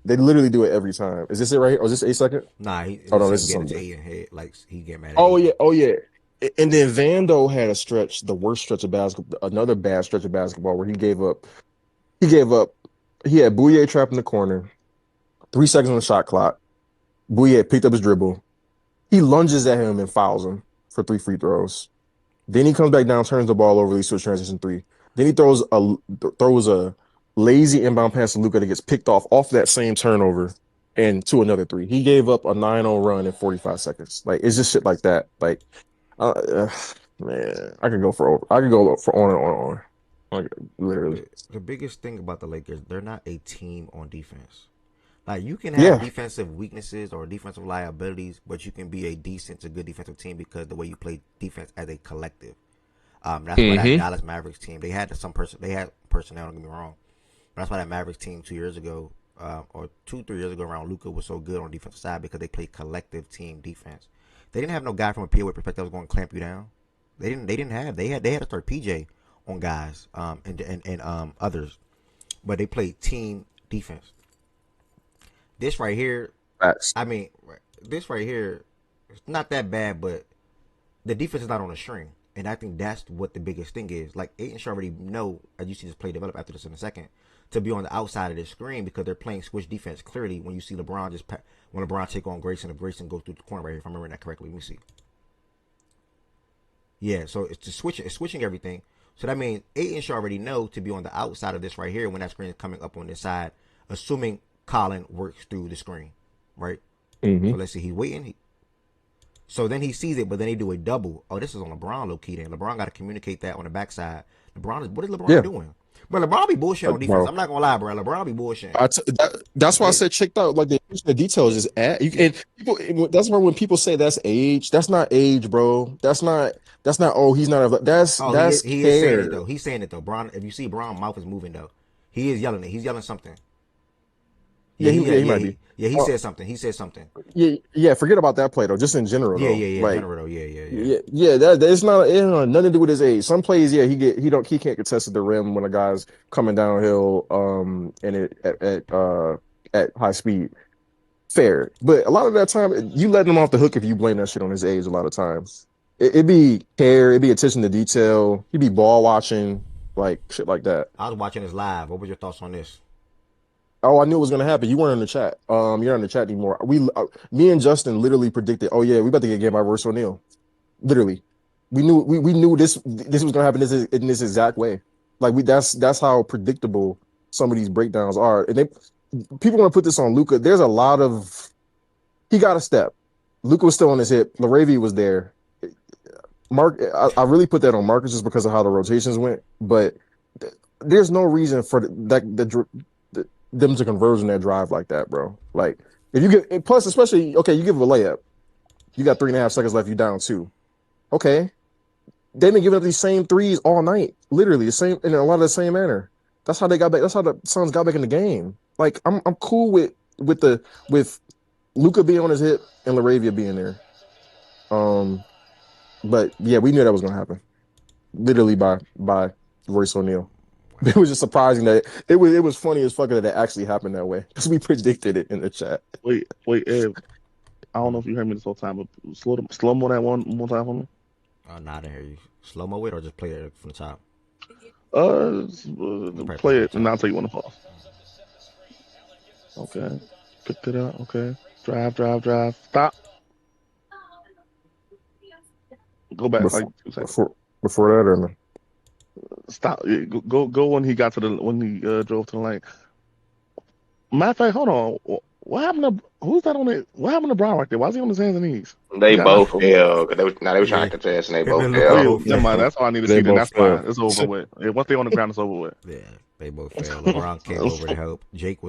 They literally do it every time. Is this it right here? Or is this 8 second? Nah, this is something. Like he get mad. Oh yeah. And then Vando had a stretch, the worst stretch of basketball, another bad stretch of basketball where he gave up. He had Bouye trapped in the corner, 3 seconds on the shot clock. Bouye picked up his dribble. He lunges at him and fouls him for 3 free throws. Then he comes back down, turns the ball over, leads to a transition 3. Then he throws a lazy inbound pass to Luka that gets picked off that same turnover and to another 3. He gave up a 9-0 run in 45 seconds. Like it's just shit like that. Like, man, I could go for on and on. Like literally. The biggest thing about the Lakers, they're not a team on defense. Like you can have Yeah. defensive weaknesses or defensive liabilities, but you can be a decent to good defensive team because the way you play defense as a collective. That's why that Mm-hmm. Dallas Mavericks team they had they had personnel. Don't get me wrong, but that's why that Mavericks team 2 years ago, or 2 3 years ago around Luka was so good on the defensive side because they played collective team defense. They didn't have no guy from a POA perspective that was going to clamp you down. They had to start PJ on guys and others, but they played team defense. This right here, Facts. I mean, this right here, it's not that bad, but the defense is not on a string. And I think that's what the biggest thing is. Like, Aiton should already know, as you see this play develop after this in a second, to be on the outside of this screen because they're playing switch defense clearly when you see LeBron when LeBron take on Grayson, if Grayson goes through the corner right here, if I'm remembering that correctly. Let me see. Yeah, so it's switching everything. So that means Aiton should already know to be on the outside of this right here when that screen is coming up on this side, assuming Colin works through the screen, right? Mm-hmm. So let's see, he's waiting. So then he sees it, but then they do a double. Oh, this is on LeBron low key. Then LeBron got to communicate that on the backside. What is LeBron doing? But LeBron be bullshit on defense. Bro. I'm not gonna lie, bro. LeBron be bullshit. That's why I said checked out. Like the details is at you and people. That's why when people say that's age, that's not age, bro. That's not. Oh, he's not. That's he is saying it though. He's saying it though. Bron, if you see Bron's mouth is moving though, he is yelling it. He's yelling something. He might be. Yeah, he said something. He said something. Yeah. Forget about that play though. Just in general. Yeah, though. Like, in general though. Yeah. That it's not. It has nothing to do with his age. Some plays, yeah, he can't contest at the rim when a guy's coming downhill. And it at high speed. Fair, but a lot of that time you let him off the hook if you blame that shit on his age. A lot of times, it'd be care, it'd be attention to detail. He'd be ball watching, like shit like that. I was watching this live. What was your thoughts on this? Oh, I knew it was gonna happen. You weren't in the chat. You're not in the chat anymore. Me and Justin literally predicted. Oh yeah, we about to get game by Royce O'Neal. Literally, we knew this was gonna happen in this exact way. Like that's how predictable some of these breakdowns are. And people want to put this on Luka. There's a lot of he got a step. Luka was still on his hip. LaRavia was there. Mark, I really put that on Marcus just because of how the rotations went. But there's no reason for them to converge in that drive like that, bro. Like if you get plus, especially okay, you give a layup. You got 3.5 seconds left. You down 2. Okay, they've been giving up these same threes all night, literally the same in a lot of the same manner. That's how they got back. That's how the Suns got back in the game. Like I'm cool with Luka being on his hip and LaRavia being there. But yeah, we knew that was gonna happen. Literally by Royce O'Neal. It was just surprising that it was funny as fuck that it actually happened that way because we predicted it in the chat. Wait, Ed. I don't know if you heard me this whole time, but slow mo that one more time for me. Nah, I didn't hear you. Slow mo it or just play it from the top. Play it and I'll tell you when to pause. Okay, picked it up. Okay, drive. Stop. Go back before that or no? Stop. Go when he got to when he drove to the lane. Matter of fact, hold on. What happened to who's that on it? What happened to Brown right there? Why is he on his hands and knees? They both fell because they were trying to contest and they both fell. Never mind. That's all I need to see. Then that's fine. It's over with. Once they on the ground, it's over with. Yeah, they both fell. LeBron came over to help. Jake.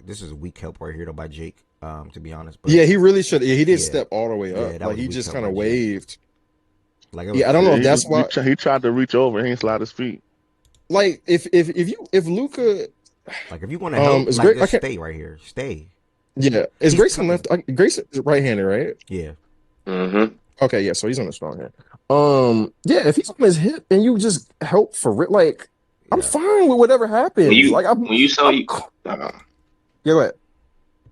This is a weak help right here though by Jake. To be honest. But yeah, he really should. Yeah, he didn't step all the way up. Like he just kind of waved. Like I don't know if that's why he tried to reach over. He didn't slide his feet. Like if Luka, like if you want to help, just stay right here. Stay. Yeah, is Grayson left? Grayson is right-handed, right? Yeah. Mm-hmm. Okay, yeah, so he's on the strong hand. Yeah, if he's on his hip and you just help for it, like I'm fine with whatever happens. When you saw yeah, go ahead.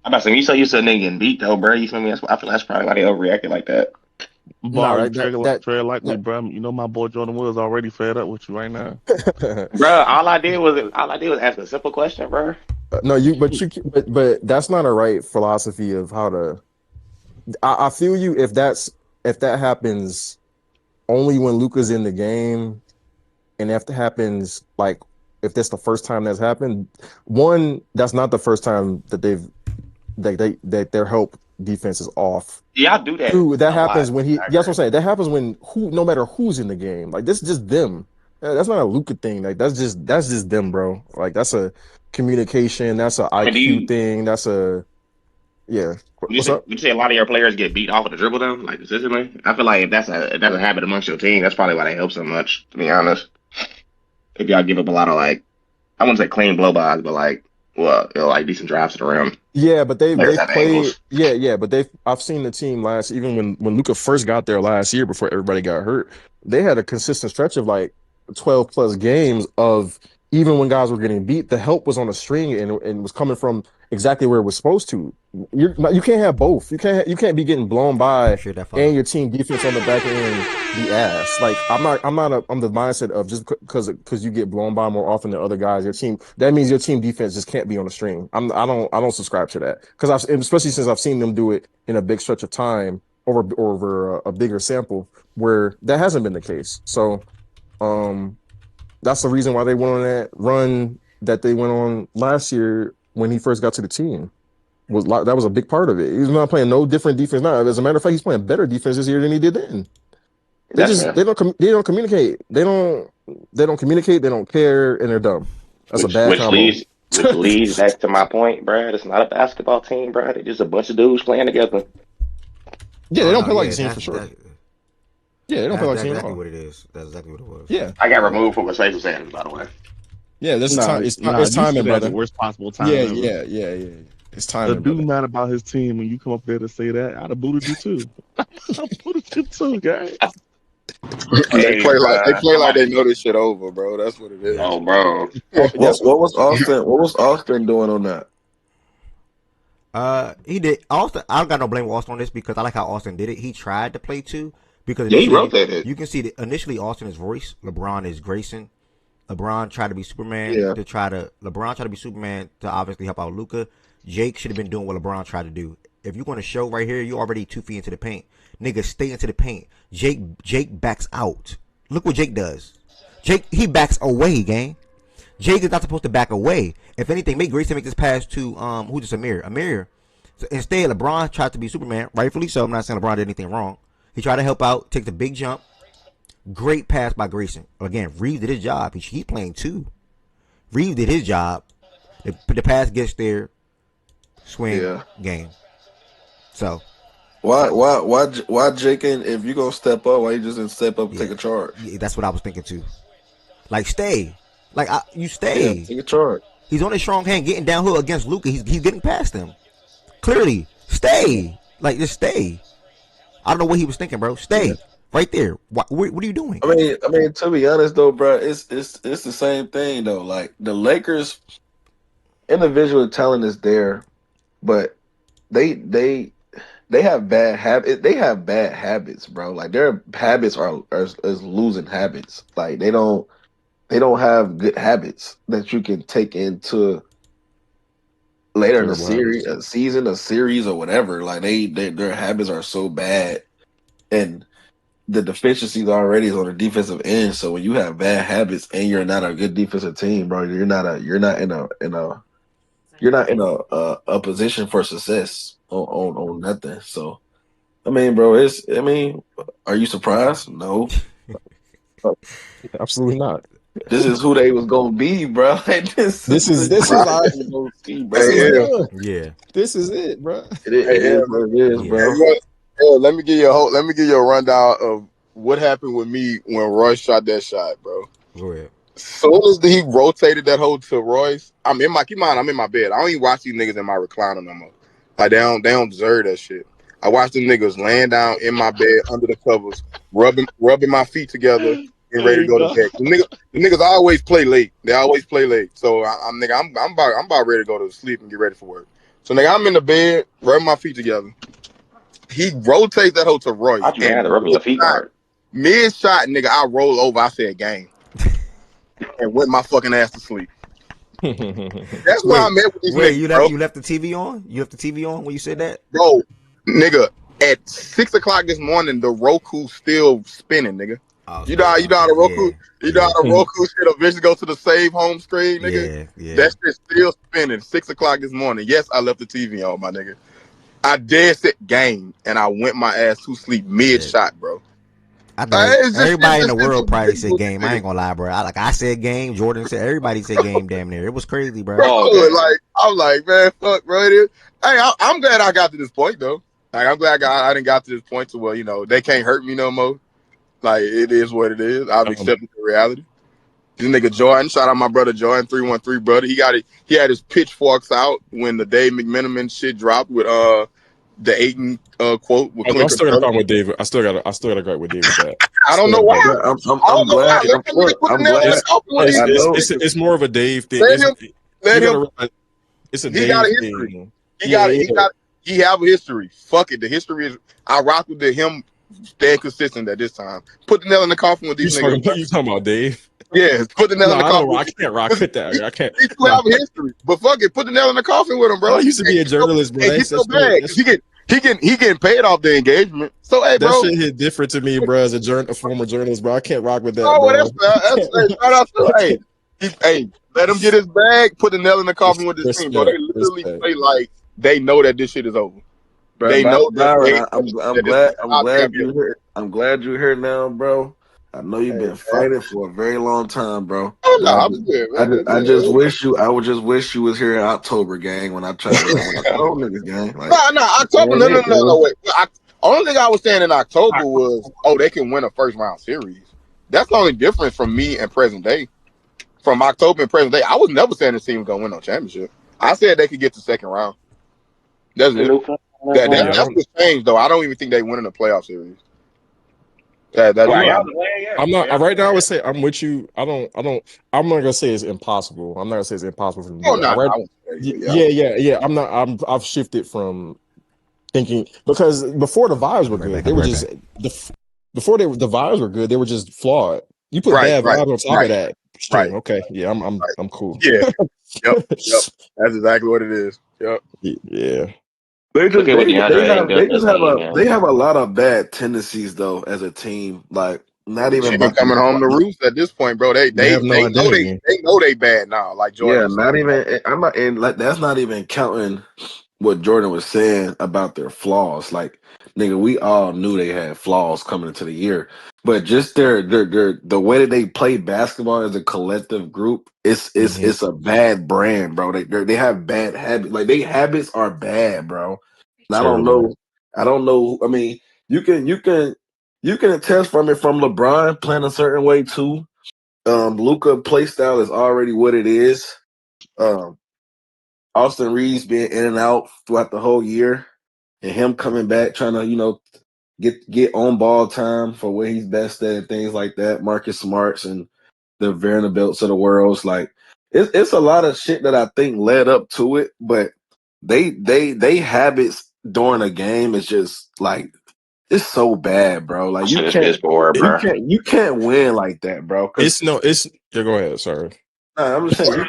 I'm about to say when you saw a nigga getting beat though, bro. You feel me? I feel that's probably why they overreacted like that. Tread lightly, bro. You know my boy Jordan Woods already fed up with you right now, bro. All I did was ask a simple question, bro. But that's not a right philosophy of how to. I feel you if that happens only when Luka's in the game, and if that happens like if that's the first time that's happened. One, that's not the first time that that their help defense is off. Yeah, I do that. Two, that happens when he. That's what I'm saying. That happens when no matter who's in the game. Like this is just them. That's not a Luka thing. Like that's just them, bro. Like that's a communication. That's a I mean, IQ thing. That's a yeah. What's up? would you say a lot of your players get beat off of the dribble though, like consistently? I feel like if that's a habit amongst your team, that's probably why they help so much. To be honest, if y'all give up a lot of like, I wouldn't say clean blowbys, but like, well, like decent drives to the rim. Yeah, but Players they've have played. angles. Yeah, but I've seen the team last even when Luca first got there last year before everybody got hurt. They had a consistent stretch of like 12 plus games of even when guys were getting beat, the help was on a string and was coming from exactly where it was supposed to. You can't have both. You can't be getting blown by Appreciate that, and father. your team defense on the back end the ass. Like I'm the mindset of just because you get blown by more often than other guys, your team that means your team defense just can't be on the string. I don't subscribe to that because especially since I've seen them do it in a big stretch of time over a bigger sample where that hasn't been the case. So um that's the reason why they went on that run that they went on last year when he first got to the team. That was a big part of it. He's not playing no different defense now. As a matter of fact, he's playing better defense this year than he did then. That's fair. They don't communicate. They don't communicate. They don't care, and they're dumb. That's a bad combo. Which leads back to my point, Brad. It's not a basketball team, Brad. It's just a bunch of dudes playing together. Yeah, they Oh don't no, play like a yeah, team for sure. that, Yeah, they don't play like a that's team at exactly all. what it is. That's exactly what it was. Yeah, I got removed from a safe Sanders, by the way. yeah. This is Nah, time. nah, It's you timing, said that at the brother. worst possible time Yeah, ever. yeah. It's The timing, dude brother. mad about his team when you come up there to say that. I'd have booted you too. I booted you too, guys. They Hey, play bruh, like they know this shit over, bro. That's what it Yeah. is. oh, bro. Oh, yes. What was Austin? What was Austin doing on that? He did. Austin, I don't got no blame with Austin on this because I like how Austin did it. He tried to play two because Yeah, he initially rotated. you can see that initially Austin is Royce, LeBron is Grayson. LeBron tried to be Superman Yeah. LeBron tried to be Superman to obviously help out Luca. Jake should have been doing what LeBron tried to do. If you're going to show right here, you already 2 feet into the paint. Nigga, stay into the paint. Jake backs out. Look what Jake does. He backs away, gang. Jake is not supposed to back away. If anything, make Grayson make this pass to who's this Amir. So instead, LeBron tried to be Superman, rightfully so. I'm not saying LeBron did anything wrong. He tried to help out, takes a big jump. Great pass by Grayson. Again, Reeves did his job. He's playing two. Reeves did his job. The pass gets there. Swing Yeah. game. So Why Jake? If you gonna step up, why you just didn't step up and yeah, take a charge? yeah, that's what I was thinking too. Like stay. You Yeah, stay. take a charge. He's on his strong hand, getting downhill against Luka. He's getting past him. Clearly, stay. Like just stay. I don't know what he was thinking, bro. Stay Yeah. right there. What are you doing? I mean, to be honest though, bro, it's the same thing though. Like the Lakers, individual talent is there, but they have bad habits. They have bad habits, bro. Like their habits are is losing habits. Like they don't have good habits that you can take into later in the Terrible series, habits. a series or whatever. Like their habits are so bad, and the deficiencies already is on the defensive end. So when you have bad habits and you're not a good defensive team, bro, you're not in a position for success on nothing. So I mean, bro, are you surprised? No. Absolutely not. This is who they was gonna be, bro. Like, this is This what is they was gonna see, bro. this is Hey, done. Yeah. This is it, bro. It is what it is, Yeah. bro. let me give you a rundown of what happened with me when Royce shot that shot, bro. Go ahead. Soon as he rotated that hole to Royce, I'm in my bed. I don't even watch these niggas in my recliner no more. Like they don't deserve that shit. I watch them niggas laying down in my bed under the covers, rubbing my feet together and ready to go to bed. The niggas always play late. They always play late. So I'm about ready to go to sleep and get ready for work. So nigga, I'm in the bed, rubbing my feet together. He rotates that hoe to Royce. Why'd you have to rub your feet hard? Mid shot, nigga, I roll over. I said game. And went my fucking ass to sleep. That's why I'm at with these niggas, You left the TV on? You left the TV on when you said that? bro. Nigga, at 6 o'clock this morning, the Roku's still spinning, nigga. Oh, You know how the Roku, yeah, you know how the Roku shit eventually go to the save home screen, nigga. Yeah. That shit's still spinning. 6 o'clock this morning. Yes, I left the TV on, my nigga. I dead set game, and I went my ass to sleep mid shot, bro. I think It's just everybody in the it's world probably said unbelievable. game. I ain't gonna lie, bro. I said game. Jordan said everybody said game. Damn near. It was crazy, bro. Bro, Oh, okay. like I'm like, man, fuck, bro. Hey, I'm glad I got to this point though. Like I'm glad I didn't got to this point to where they can't hurt me no more. Like it is what it is. I've accepted the reality. This nigga Jordan, shout out my brother Jordan, 313 brother. He had his pitchforks out when the Dave McMenamin shit dropped with the Aiton quote with I Clint still got a Capella. problem with David. I still got a gripe with David with that. I don't know Still got a why. gripe. I don't know why. Let that nigga put the I'm nail in glad. the coffin with these I know. niggas. It's more of a Dave thing. Let him. You Let gotta him. realize it's a He got Dave a history. thing. He have a history. Fuck it. The history is I rock with him staying consistent at this time. Put the nail in the coffin with these niggas. You talking about Dave? Yeah, put the nail No, in the I coffin. don't. I can't rock with that. I can't. He still No. have a history. But fuck it, put the nail in the coffin with him, bro. I used to be a journalist, bro. And get your bag. He getting paid off the engagement. So hey, that bro. shit hit different to me, bro. As a former journalist, bro, I can't rock with that, Oh, bro. that's shout out to hey, let him get his bag. Put the nail in the coffin with this team, bro. They literally play like they know that this shit is over. Bro, They know Byron, that I'm glad you're here now, bro. I know you've been fighting for a very long time, bro. Oh no, I'm good, man. I would just wish you was here in October, gang. When I tried to niggas, gang. Like, October. No. Wait. Only thing I was saying in October was, they can win a first round series. That's the only difference from me and present day. From October and present day, I was never saying the team was gonna win no championship. I said they could get to second round. That's it. That's what's changed though. I don't even think they win in the playoff series. I'm not right now. I would say I'm with you. I'm not gonna say it's impossible. I'm not gonna say it's impossible for them to do that. Yeah. I've shifted from thinking because before the vibes were good, they were just the vibes were good. They were just flawed. You put bad vibes on top of that. String. Okay, yeah, I'm cool. Yeah, yep. That's exactly what it is. Yep. Yeah. They have a lot of bad tendencies though as a team. Like not even coming home to roost at this point, bro. They have no identity. They know they bad now. Like Jordan. Yeah, not even. I'm not, and like that's not even counting what Jordan was saying about their flaws. Like nigga, we all knew they had flaws coming into the year, but just their the way that they play basketball as a collective group, it's a bad brand, bro. They have bad habits. Like they habits are bad, bro. And I don't know. I mean, you can attest from LeBron playing a certain way too. Luka play style is already what it is. Austin Reeves being in and out throughout the whole year, and him coming back trying to get on ball time for where he's best at and things like that. Marcus Smarts and the Vanderbilts of the world. Like it's a lot of shit that I think led up to it, but they habits during a game is just like it's so bad, bro. Like you can't win like that, bro. Yeah, go ahead, sorry. I'm just saying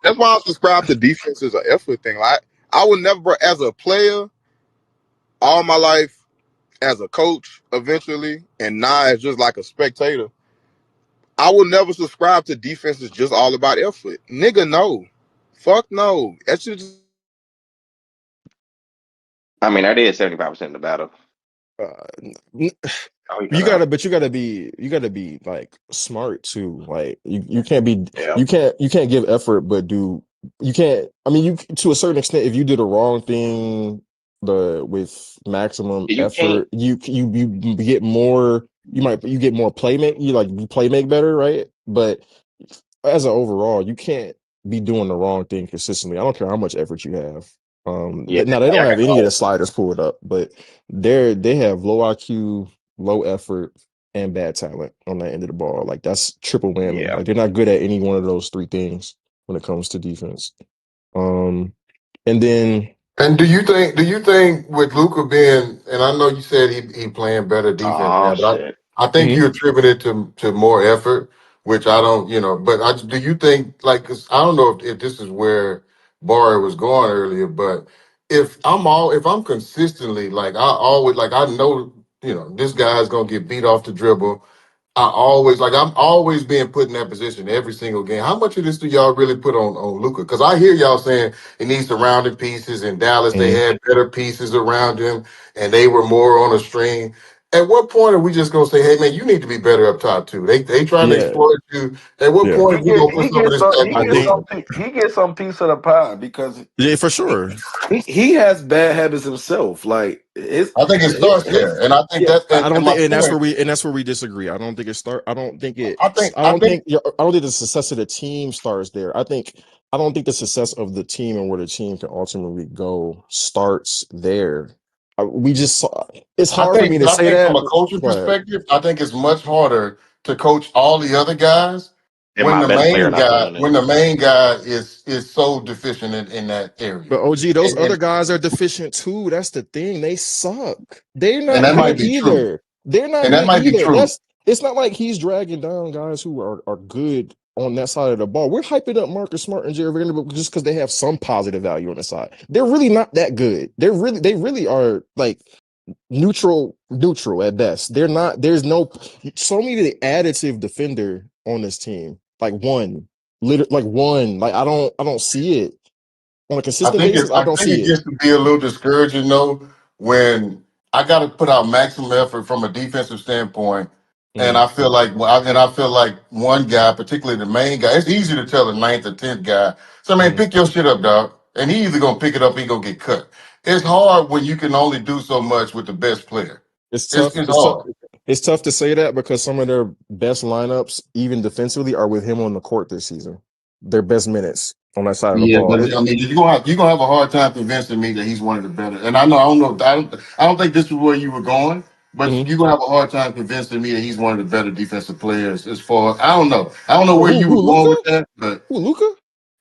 that's why I subscribe to defense as an effort thing. Like I would never, bro, as a player, all my life, as a coach, eventually, and now as just like a spectator, I will never subscribe to defense is just all about effort. Nigga, no. Fuck no. That's just. I mean, I did 75% of the battle. You gotta be like smart too. Like you can't be you can't give effort but do you can't. I mean, you to a certain extent if you do the wrong thing with maximum effort, you get more. You get more playmate. You play make better, right? But as an overall, you can't be doing the wrong thing consistently. I don't care how much effort you have. Now they don't have any of the sliders pulled up, but they have low IQ, low effort, and bad talent on that end of the ball. Like that's triple whammy. Like they're not good at any one of those three things when it comes to defense. And do you think with Luka being, and I know you said he playing better defense now, but I think you attribute it to more effort, which I don't, but do you think, like, 'cause I don't know if this is where Barry was going earlier, but if I'm consistently, like, I always, like, I know, this guy's going to get beat off the dribble. I'm always being put in that position every single game. How much of this do y'all really put on Luka? Because I hear y'all saying he needs surrounding pieces. In Dallas, they had better pieces around him, and they were more on a string. At what point are we just gonna say, "Hey, man, you need to be better up top too"? They trying to Yeah, exploit you. At what yeah. point are we gonna put some of this back I on think. Luka? he gets some piece of the pie because Yeah, for sure. he has bad habits himself. Like I think it starts there, and I think yeah. that, I don't and my think, and point. that's where we disagree. I don't think it start. I don't think it. I think I don't think the success of the team starts there. I don't think the success of the team and where the team can ultimately go starts there. We just saw. It's hard for me to I say think from that, a coaching but perspective, I think it's much harder to coach all the other guys And my best player not playing when it. the main guy is so deficient in that area. but OG, those And, other guys are deficient too. That's the thing. They suck. They're and not that might good be true. either. They're not And that good might be either. true. It's not like he's dragging down guys who are good on that side of the ball. We're hyping up Marcus Smart and Jared Vanderbilt just because they have some positive value on the side. They're really not that good. They really are like neutral at best. They're not. There's no. Show me the additive defender on this team. Like one, like one. Like I don't see it on a consistent basis. I I don't think see it it. gets to be a little discouraging though when I got to put out maximum effort from a defensive standpoint, and Mm, I feel like one guy, particularly the main guy, it's easy to tell the ninth or 10th guy. So man, mm. pick your shit up, dog, and he either gonna pick it up, or he gonna get cut. It's hard when you can only do so much with the best player. It's tough. It's It's tough. hard. It's tough to say that because some of their best lineups, even defensively, are with him on the court this season. Their best minutes on that side of the Yeah, ball. but I mean, you're gonna have a hard time convincing me that he's one of the better. And I don't think this is where you were going, but Mhm. you're gonna have a hard time convincing me that he's one of the better defensive players. As far as I don't know where you were Who going Luca? with that, but Who Luca?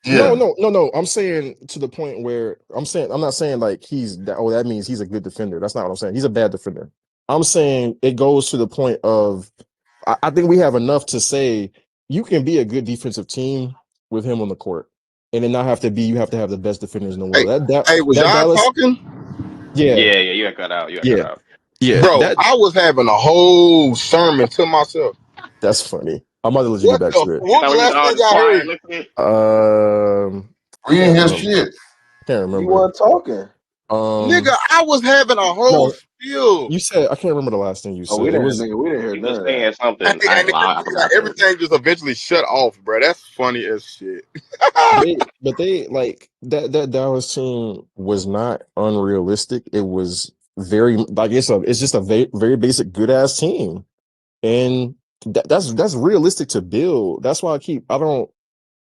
yeah, No. I'm saying to the point where I'm not saying like he's that. Oh, that means he's a good defender. That's not what I'm saying. He's a bad defender. I'm saying it goes to the point of I think we have enough to say you can be a good defensive team with him on the court, and then not have to be. You have to have the best defenders in the Hey, world. That hey, was that y'all Dallas, talking? yeah, Yeah, you got cut out. You got cut yeah, out. yeah. Bro, I was having a whole sermon to myself. That's funny. I'm about to let you get What back the? to it. You What thought was we the was last all thing just y'all quiet heard? listening? I we can't ain't hear remember. shit. Can't You remember. weren't talking. Nigga, I was having a whole No, spiel. you said I can't remember the last thing you Oh, said. It was we didn't hear He was none of that. saying something. I ain't gonna lie. I forgot though. Everything just eventually shut off, bro. That's funny as shit. they like that Dallas team was not unrealistic. It was very like it's just a very basic good ass team, and that's realistic to build. That's why I don't.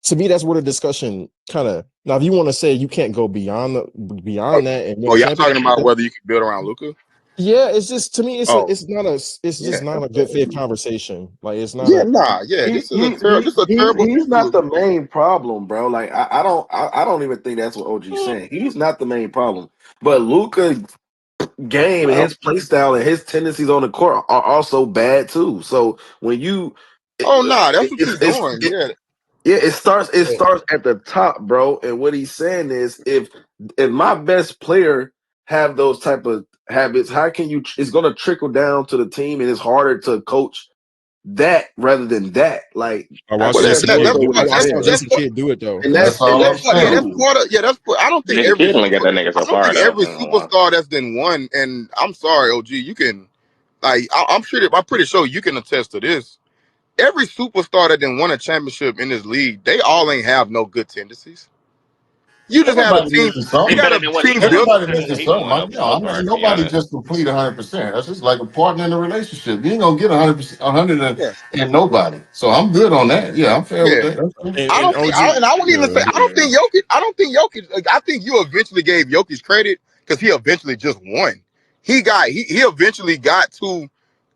To me, that's where the discussion kind of now. If you want to say you can't go Oh, beyond that and win oh, a y'all talking championship, about whether you can build around Luca? yeah, it's just to me, Oh, it's yeah, just not that's a good faith conversation. Like it's not yeah, a nah, yeah. He, This is he, he, a terrible he's fit for not the Luca. main problem, bro. Like I don't even think that's what OG's saying. He's not the main problem. But Luca game and Well, his play style and his tendencies on the court are also bad too. So when you oh, nah, that's what it's you're doing. Yeah, yeah, it starts at the top, bro. And what he's saying is if my best player have those type of habits, how can you it's gonna trickle down to the team and it's harder to coach that rather than that. Like I I watched well, think Jason that's more that's Kidd. so what I he's I that's saw saying. Jason Kidd do it though. And That's that's all I'm that's cool. saying. part of That's I don't think Jason every Kidd only got super. that nigga I so don't far think though. every I ain't gonna lie. superstar that's been won. And I'm sorry, OG, you can like I'm sure I'm pretty sure you can attest to this. Every superstar that then won a championship in this league, they all ain't have no good tendencies. You just had a Everybody team. misses You They something. got better a than what he team won built. though. Everybody Better than what misses he something. won though, for the I most mean, part. To be nobody honest. just complete 100%. That's just like a partner in a relationship. You ain't gonna get 100%, 100 Yeah, and nobody. So I'm good on that. Yeah, I'm fair with yeah. that. That's cool. I And don't think, OG, and I wouldn't even say, yeah. I don't think Jokic. I don't think Jokic. Like, I think you eventually gave Jokic credit because he eventually just won. He eventually got to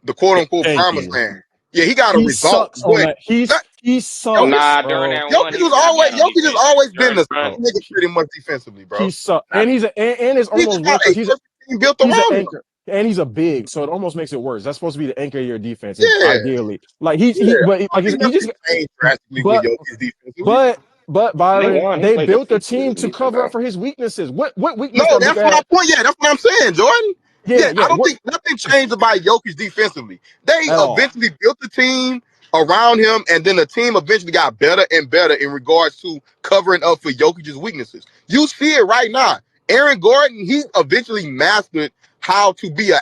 the quote unquote Thank promised you. land. Yeah, he got a He result, sucks on but that. not He Jokic. sucks, Nah, during bro. that one, he was that bad on Jokic has defense. always been During the the run, same nigga pretty much defensively, He bro. sucks, not, and and it's He almost just worse got because a perfect team built he's an around him. anchor, and he's a big, so it almost makes it worse. That's supposed to be the anchor of your defense, Yeah, ideally. Like yeah. but I don't like think he nothing just, changed drastically with but Jokic defensively. but and they Byron, won. He they played them built a pieces. team He to decent cover though. up for his weaknesses. What No, weakness that that's Luka my had? point. Yeah, that's what I'm saying, Jordan. Yeah, Yeah, I yeah. don't What think nothing changed about Jokic defensively. They at all? eventually built the team around him, and then the team eventually got better and better in regards to covering up for Jokic's weaknesses. You see it right now. Aaron Gordon, he eventually mastered how to be an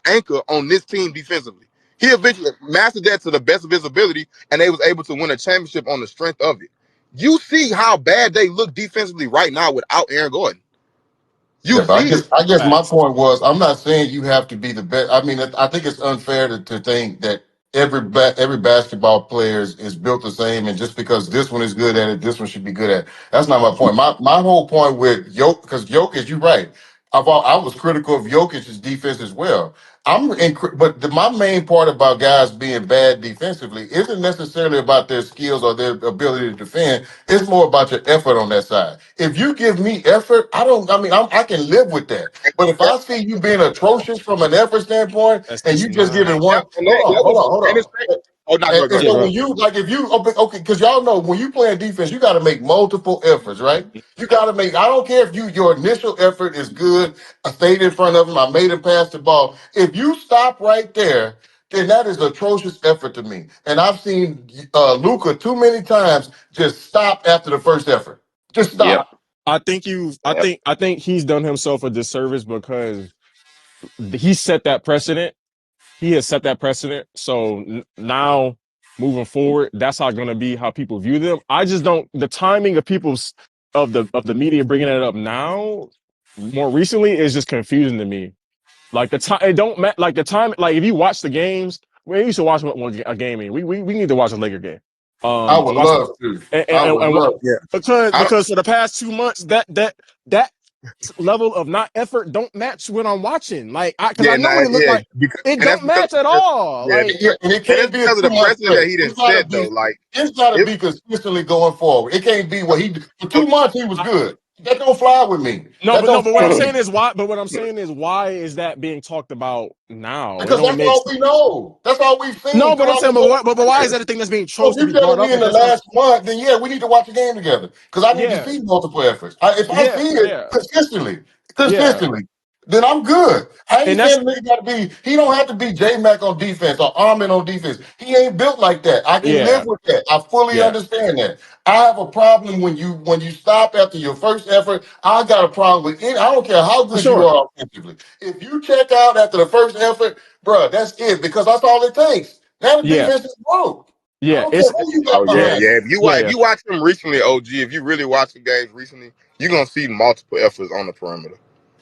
anchor on this team defensively. He eventually mastered that to the best of his ability, and they was able to win a championship on the strength of it. You see how bad they look defensively right now without Aaron Gordon. You Yeah, but see it. I guess my point was, I'm not saying you have to be the best. I mean, I think it's unfair to think that every basketball player is built the same, and just because this one is good at it, this one should be good at it. That's not my point. My whole point with because Jokic, you're right. I was critical of Jokic's defense as well. My main part about guys being bad defensively isn't necessarily about their skills or their ability to defend. It's more about your effort on that side. If you give me effort, I can live with that. But if I see you being atrocious from an effort standpoint, That's and just you just not. giving one, And hold on, that hold was on, hold and it's on. oh not And, go and ahead. so Yeah, when you okay, because y'all know when you playing defense, you got to make multiple efforts, right? You got to make. I don't care if your initial effort is good. I stayed in front of him. I made him pass the ball. If you stop right there, then that is atrocious effort to me. And I've seen Luca too many times just stop after the first effort. Just Yep. stop. I think he's done himself a disservice because he set that precedent. He has set that precedent. So now moving forward, that's how going to be how people view them. I just don't. The timing of people's of the media bringing it up now, more recently, is just confusing to me. Like the time, it don't matter. Like the time, like if you watch the games, we used to watch a game. We need to watch a Laker game. I would And watch love to. I would and love. Yeah. I don't because for the past 2 months that level of not effort don't match what I'm watching. Like because I yeah, know nah, what it looked yeah, like. because It and that's don't because match at of all. yeah, Like And it and that's can't be a because of the 2 month precedent that stretch. he didn't set though. Like It's got to it be consistently going forward. It can't be what he for so, 2 months he was good. That don't fly with me. That no, don't but what fly I'm with saying me. is why. But what I'm saying is why is that being talked about now? It Because don't that's make all we know. That's all we've seen no. But I'm throughout saying, his whole but why is career. that a thing that's being So chose if to you're be brought telling me up in at the this time? last month, then yeah, we need to watch a game together. Because I need to Yeah, see multiple efforts. If I yeah, see it yeah, yeah. consistently, then I'm good. I And ain't that's saying the nigga got to be. He don't have to be J Mac on defense or Armin on defense. He ain't built like that. I can live yeah, with that. I fully yeah, understand that. I have a problem when you stop after your first effort. I got a problem with it. I don't care how for good you sure. are offensively. If you check out after the first effort, bro, that's it. Because that's all it takes. Now the Yeah, defense is broke. I yeah. don't care who you oh got yeah, Yeah, behind yeah. you. yeah, If yeah. you watch them recently, OG, if you really watch the games recently, you're gonna see multiple efforts on the perimeter.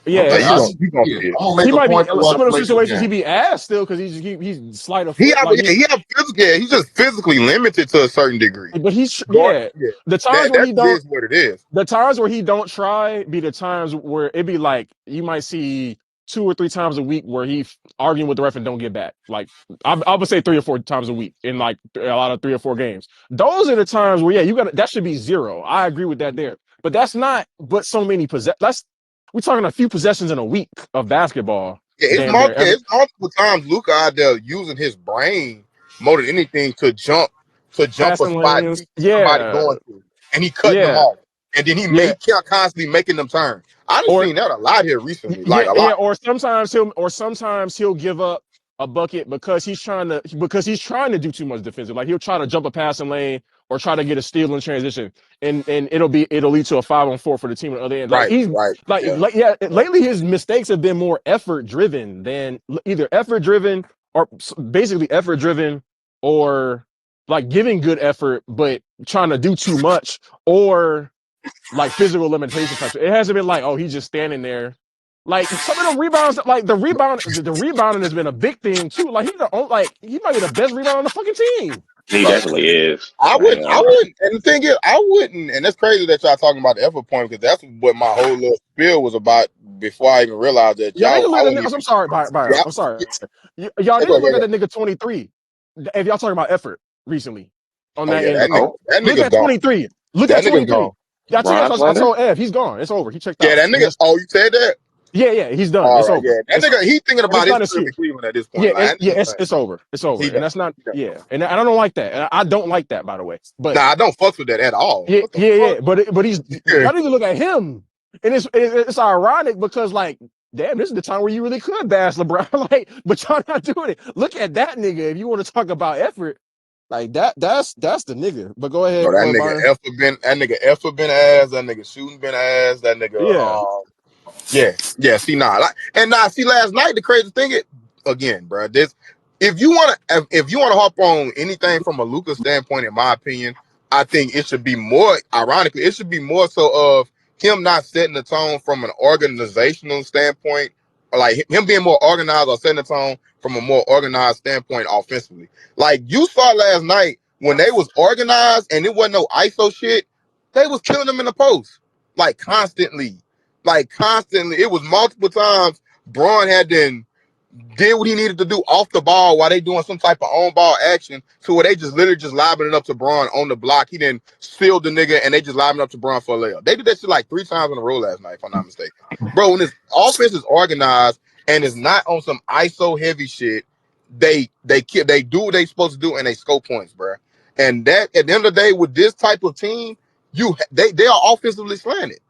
Yeah, Okay, Like it's I just need you to gonna see it. see it. I'm gonna he make a might be point to watch some of those Lakers situations he game. be asked still because he's slight of He foot. have Like yeah, he have physical. Yeah, he's just physically limited to a certain degree. but he's Guard, yeah. yeah, The times where that he don't is what it is. the times where he don't try be the times where it be like you might see 2 or 3 times a week where he arguing with the ref and don't get back. Like I would say 3 or 4 times a week in like a lot of 3 or 4 games. Those are the times where yeah, you got that should be zero. I agree with that there. But that's not but so many that's we're talking a few possessions in a week of basketball. Yeah, Damn near every it's multiple times Luca out there using his brain more than anything to jump a passing spot he lanes. see somebody Yeah. going to, and he cutting them Yeah. off, and then Yeah. kept constantly making them turn. I done Or seen that a lot here recently, like yeah, a yeah, lot. or sometimes he'll give up a bucket because he's trying to do too much defensive. Like he'll try to jump a passing lane or try to get a steal in transition, and it'll lead to a 5-on-4 for the team on the other end. Like Right, he's right, yeah. yeah. Lately his mistakes have been more effort driven than either effort driven or basically effort driven or like giving good effort but trying to do too much or like physical limitation types. It hasn't been like, oh, he's just standing there. Like some of the rebounds, like the rebounding has been a big thing too. Like he might be the best rebounder on the fucking team. He Right. definitely is. I ain't I gonna lie. wouldn't, and the thing is, I wouldn't, and that's crazy that y'all talking about the effort point because that's what my whole little spiel was about before I even realized that Y'all need to I look at wouldn't that. I'm even, sorry, Byron. yeah, I'm sorry. yeah, Y'all need to go look ahead. at that nigga 23. If y'all talking about effort recently on Oh that yeah, end, Oh, that look nigga's at gone. 23. Look at That nigga's gone. 23. Yeah, Brian I Slater? told Ev, he's gone. It's over. He checked Yeah, out. that And nigga. it's Oh, you said that? yeah, he's done. All It's right, over. yeah. That nigga, he thinking And it's about his not an trip excuse. to Cleveland at this Yeah, point. Like, that nigga's done. it's over. It's over. He And done. that's not He done. yeah. And I don't like that. And I don't like that by the way. But Nah, I don't fuck with that at all. yeah, What the yeah, fuck? yeah. But he's Yeah. y'all need to look at him. And it's ironic because like damn, this is the time where you really could bash LeBron. Like, but y'all not doing it. Look at that nigga. If you want to talk about effort, like that's the nigga. But go No, ahead, that nigga Byron. effort been ass. That nigga shooting been ass. That nigga Yeah, Yeah. See, see, last night the crazy thing is, again, bro. This, if you want to hop on anything from a Luka standpoint, in my opinion, I think it should be more. Ironically, it should be more so of him not setting the tone from an organizational standpoint, or like him being more organized, or setting the tone from a more organized standpoint offensively. Like you saw last night when they was organized and it wasn't no ISO shit, they was killing them in the post like constantly. Like constantly, it was multiple times. Braun had then did what he needed to do off the ball while they doing some type of on ball action. So where they just literally just lobbing it up to Braun on the block. He then sealed the nigga and they just lobbing it up to Braun for a layup. They did that shit like 3 times in a row last night, if I'm not mistaken. Bro, when this offense is organized and is not on some ISO heavy shit, they do what they supposed to do and they score points, bro. And that at the end of the day, with this type of team, they are offensively slanted.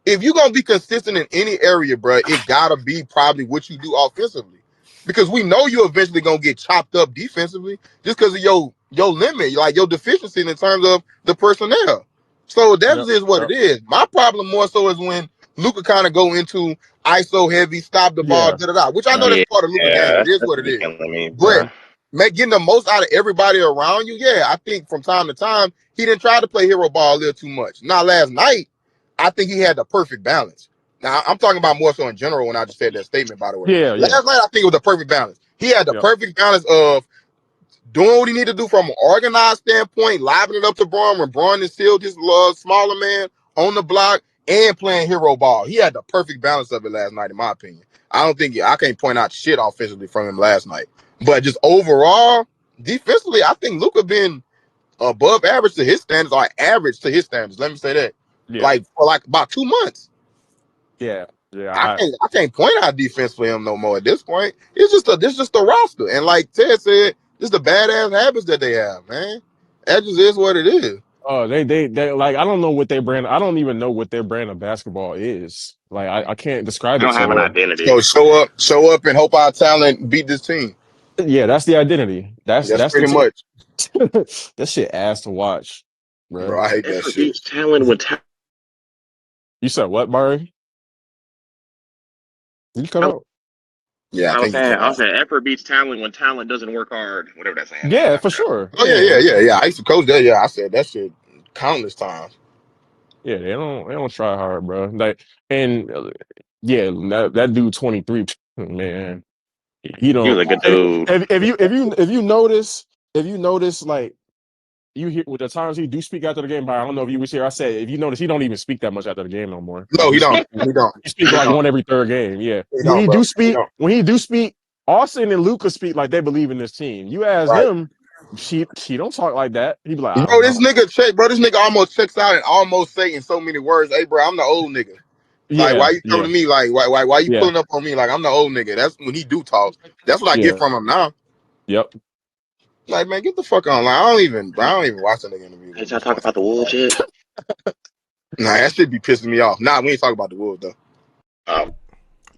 If you're gonna be consistent in any area, bro, it gotta be probably what you do offensively, because we know you're eventually gonna get chopped up defensively just because of your limit, like your deficiency in terms of the personnel. So that is what it is. My problem more so is when Luka kind of go into ISO heavy, stop the ball, which I know that's part of Luka game. It is what it is. But getting the most out of everybody around you, I think from time to time he didn't try to play hero ball a little too much. Now last night, I think he had the perfect balance. Now, I'm talking about more so in general when I just said that statement, by the way. Last night, I think it was the perfect balance. He had the perfect balance of doing what he needed to do from an organized standpoint, lobbing it up to Braun when Braun is still this smaller man on the block, and playing hero ball. He had the perfect balance of it last night, in my opinion. I can't point out shit offensively from him last night. But just overall, defensively, I think Luka been above average to his standards, or average to his standards. Let me say that. Like for like about 2 months. I can't point out defense for him no more at this point. It's just a roster. And like Ted said, this the badass habits that they have, man. That just is what it is. Oh, they like, I don't know what their brand. I don't even know what their brand of basketball is. Like I can't describe it. Don't have an identity. So show up, and hope our talent beat this team. Yeah, that's the identity. That's pretty much. That shit ass to watch, bro. I hate that shit. Beats talent with talent. You said what, Murray? You cut out. Yeah, I was saying effort beats talent when talent doesn't work hard. Whatever that's saying. Yeah, for sure. Oh yeah. I used to coach that. Yeah, I said that shit countless times. Yeah, they don't try hard, bro. Like, and that dude 23, man. He don't. He was a good dude. If you notice, like, you hear with the times he do speak after the game, but I don't know if you was here. I said, if you notice, he don't even speak that much after the game no more. No, he don't. He don't. He speaks like one every third game. Yeah. When he do speak, Austin and Luka speak like they believe in this team. You ask him, she don't talk like that. He be like, bro, this nigga almost checks out and almost say in so many words, "Hey, bro, I'm the old nigga." Like, why you coming to me? Like, why you pulling up on me? Like, I'm the old nigga. That's when he do talk. That's what I get from him now. Yep. Like, man, get the fuck on. Like, I don't even watch the nigga interview. Ain't y'all talking about the Wolves yet? Nah, that shit be pissing me off. Nah, we ain't talking about the Wolves though.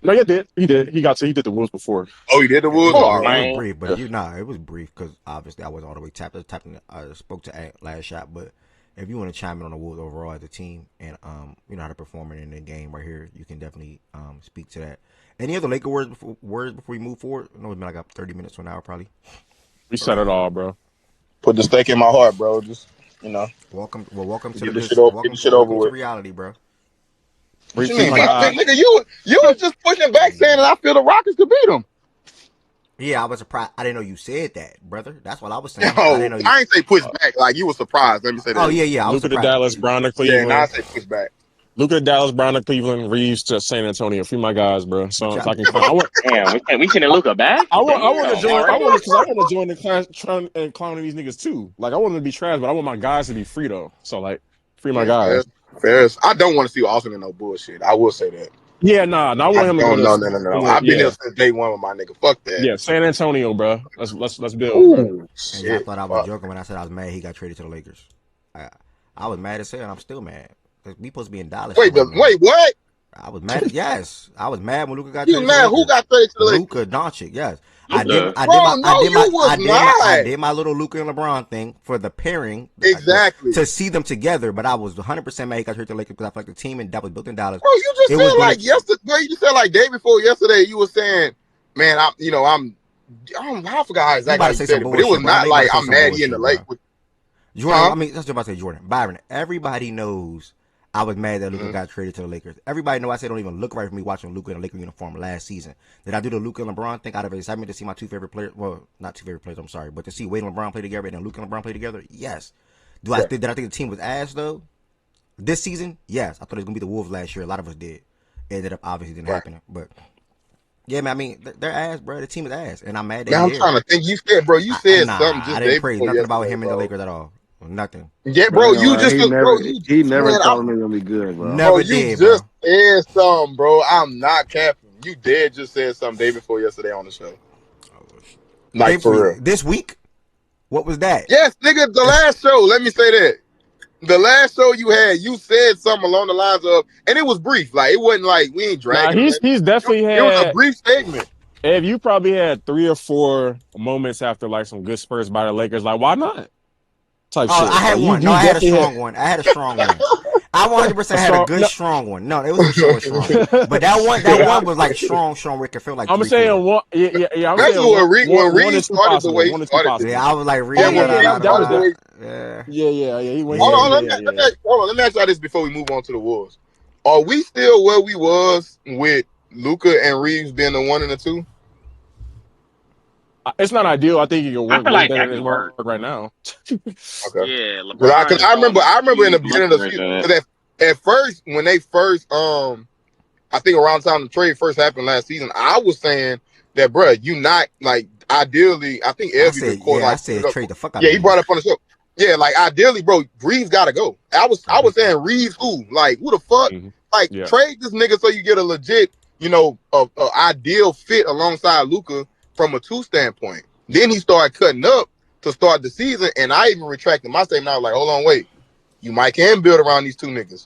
No, he did. He did the Wolves before. Oh, he did the Wolves. It was brief, but it was brief because obviously I wasn't all the way tapped. I spoke to last shot, but if you want to chime in on the Wolves overall as a team and you know how to perform in the game right here, you can definitely speak to that. Any other Laker words before we move forward? I know it's been like 30 minutes to an hour probably. We said it all, bro. Put the stake in my heart, bro. Just welcome to the shit over with. Reality, bro. What you mean, nigga? You was just pushing back saying that I feel the Rockets could beat them. Yeah, I was surprised. I didn't know you said that, brother. That's what I was saying. No, I ain't say push back. Like, you were surprised. Let me say that. Oh yeah. I was Luka to Dallas, Brown to Cleveland. Yeah, I say push back. Luka to Dallas, Brown to Cleveland, Reeves to San Antonio. Free my guys, bro. So if I can find, we sending Luka back. I want to join. I want to join the class trying and clowning these niggas too. Like, I want them to be trash, but I want my guys to be free though. So like, free my guys. Fair. I don't want to see Austin in no bullshit. I will say that. Yeah, nah. I want him to go to. No. I've been here since day one with my nigga. Fuck that. Yeah, San Antonio, bro. Let's build. Ooh, and y'all thought I was joking when I said I was mad he got traded to the Lakers. I was mad as hell, and I'm still mad. We supposed to be in Dallas. Wait, what? I was mad. Yes, I was mad when Luka got You traded to the mad? Who Lakers. got traded to the Lakers? Luka Doncic. Yes, I did. Luka. Bro, no, you was I not. did my little Luka and LeBron thing for the pairing. Exactly. To see them together, but I was 100% mad he got traded to the Lakers because I feel like the team that was built in Dallas. Bro, you just said like yesterday. Bro, you just said like day before yesterday. You were saying, man, I forgot exactly how you said it, but it was not like I'm mad he in the lake with Jordan. I mean, that's what I'm about to say, Jordan. Byron, everybody knows I was mad that Luka got traded to the Lakers. Everybody know I said don't even look right for me watching Luka in a Laker uniform last season. Did I do the Luka and LeBron thing out of excitement to see my two favorite players? Well, not two favorite players, I'm sorry, but to see Wade and LeBron play together and then Luka and LeBron play together? Yes. Did I think the team was ass though? This season? Yes. I thought it was gonna be the Wolves last year. A lot of us did. It ended up obviously didn't happen. But yeah, man, I mean, they're ass, bro. The team is ass. And I'm mad that I'm trying to think. You said, bro, you said something just I didn't praise nothing about him in the Lakers at all. Nothing. Yeah, bro, you just he never thought it was gonna be good, bro. Never did, bro. Just said something, bro. I'm not capping. You did just said something day before yesterday on the show. Like for real. This week? What was that? Yes, nigga, the last show. Let me say that. The last show you had, you said something along the lines of, and it was brief. Like it wasn't like we ain't dragging. He's definitely had. It was a brief statement. Ev, you probably had 3 or 4 moments after like some good Spurs by the Lakers. Like, why not? Type shit. I had one. I had a strong one. I had a strong one. I 100% had a good strong one. No, it wasn't strong. But that one was like strong. Rick, it felt like I'm saying one. Yeah. I'm That's saying when Reed started the way he started. Yeah, I was like Reed. Yeah. He went. Hold on, let me ask y'all this before we move on to the Wolves. Are we still where we was with Luka and Reeves being the 1 and the 2? It's not ideal. I think you can work like better that than work right now. Okay. Yeah, because I remember in the beginning of the season. At first, when they first, I think around the time the trade first happened last season, I was saying that, bro, you not like ideally. I think Elvie I said trade the fuck out. Yeah, he brought up on the show. Yeah, like ideally, bro, Reeves got to go. I was saying Reeves who? Like who the fuck? Like trade this nigga so you get a legit, a ideal fit alongside Luka from a 2 standpoint. Then he started cutting up to start the season, and I even retracted my statement. I was like, hold on, wait. You might can build around these 2 niggas.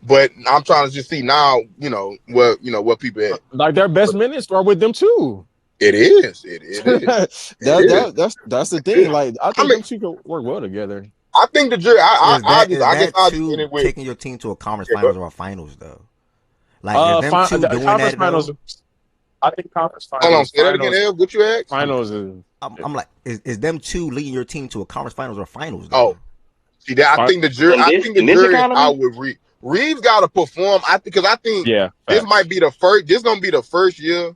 But I'm trying to just see now, what people at. Like their best minutes are with them too. It is. That's the thing. Like I think them 2 can work well together. I think the jury. I guess I'll just end it with taking your team to a conference finals or a finals though. Like them 2 doing conference that finals. Though, I think conference finals. Hold on, say that again, Ev. What you asked? Finals is. I'm like, is them 2 leading your team to a conference finals or finals? Though? Oh, see that. I think the jury. I would read. Reeves got to perform. I think this might be the first. This gonna be the first year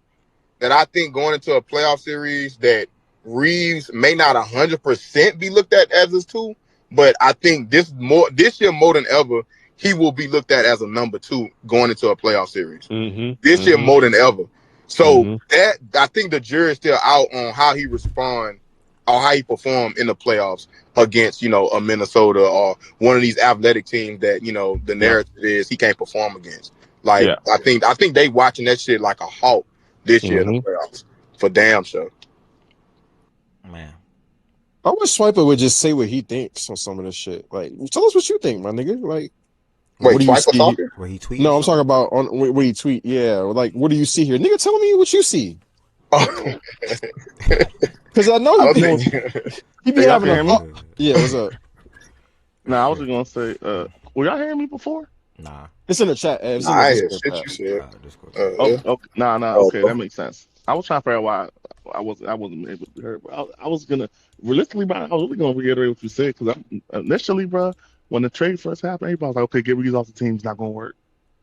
that I think going into a playoff series that Reeves may not 100% be looked at as his 2, but I think this year more than ever he will be looked at as a number 2 going into a playoff series. This year more than ever. So that I think the jury is still out on how he respond or how he performed in the playoffs against, a Minnesota or one of these athletic teams that, the narrative is he can't perform against. Like I think they watching that shit like a hawk this year in the playoffs for damn sure. Man. I wish Swiper would just say what he thinks on some of this shit. Like, tell us what you think, my nigga. Like, wait, Swiper talking? Where he tweets? No, I'm talking about when he tweet. Yeah, like, what do you see here, nigga? Tell me what you see. Because I know he be having a. Yeah, what's up? Nah, I was just gonna say, were y'all hearing me before? Nah, it's in the chat. I hear shit you said. Okay, that makes sense. I was trying to figure out why I wasn't able to hear. I was gonna realistically, I was really gonna reiterate what you said because initially, bro, when the trade first happened, everybody was like, "Okay, get Reeves off the team. It's not gonna work."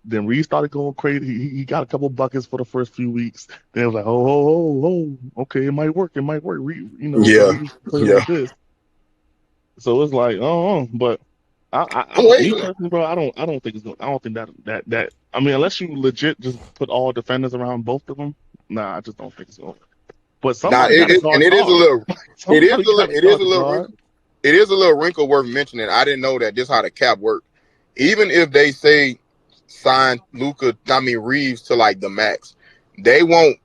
Then Reeves started going crazy. He got a couple buckets for the first few weeks. Then it was like, oh, okay, it might work. Like this. So it's like, but bro, I don't think it's gonna. I don't think that. I mean, unless you legit just put all defenders around both of them, nah, I just don't think it's gonna. But somebody it is a little wrinkle worth mentioning. I didn't know that this is how the cap worked. Even if they say sign Reeves to like the max, they won't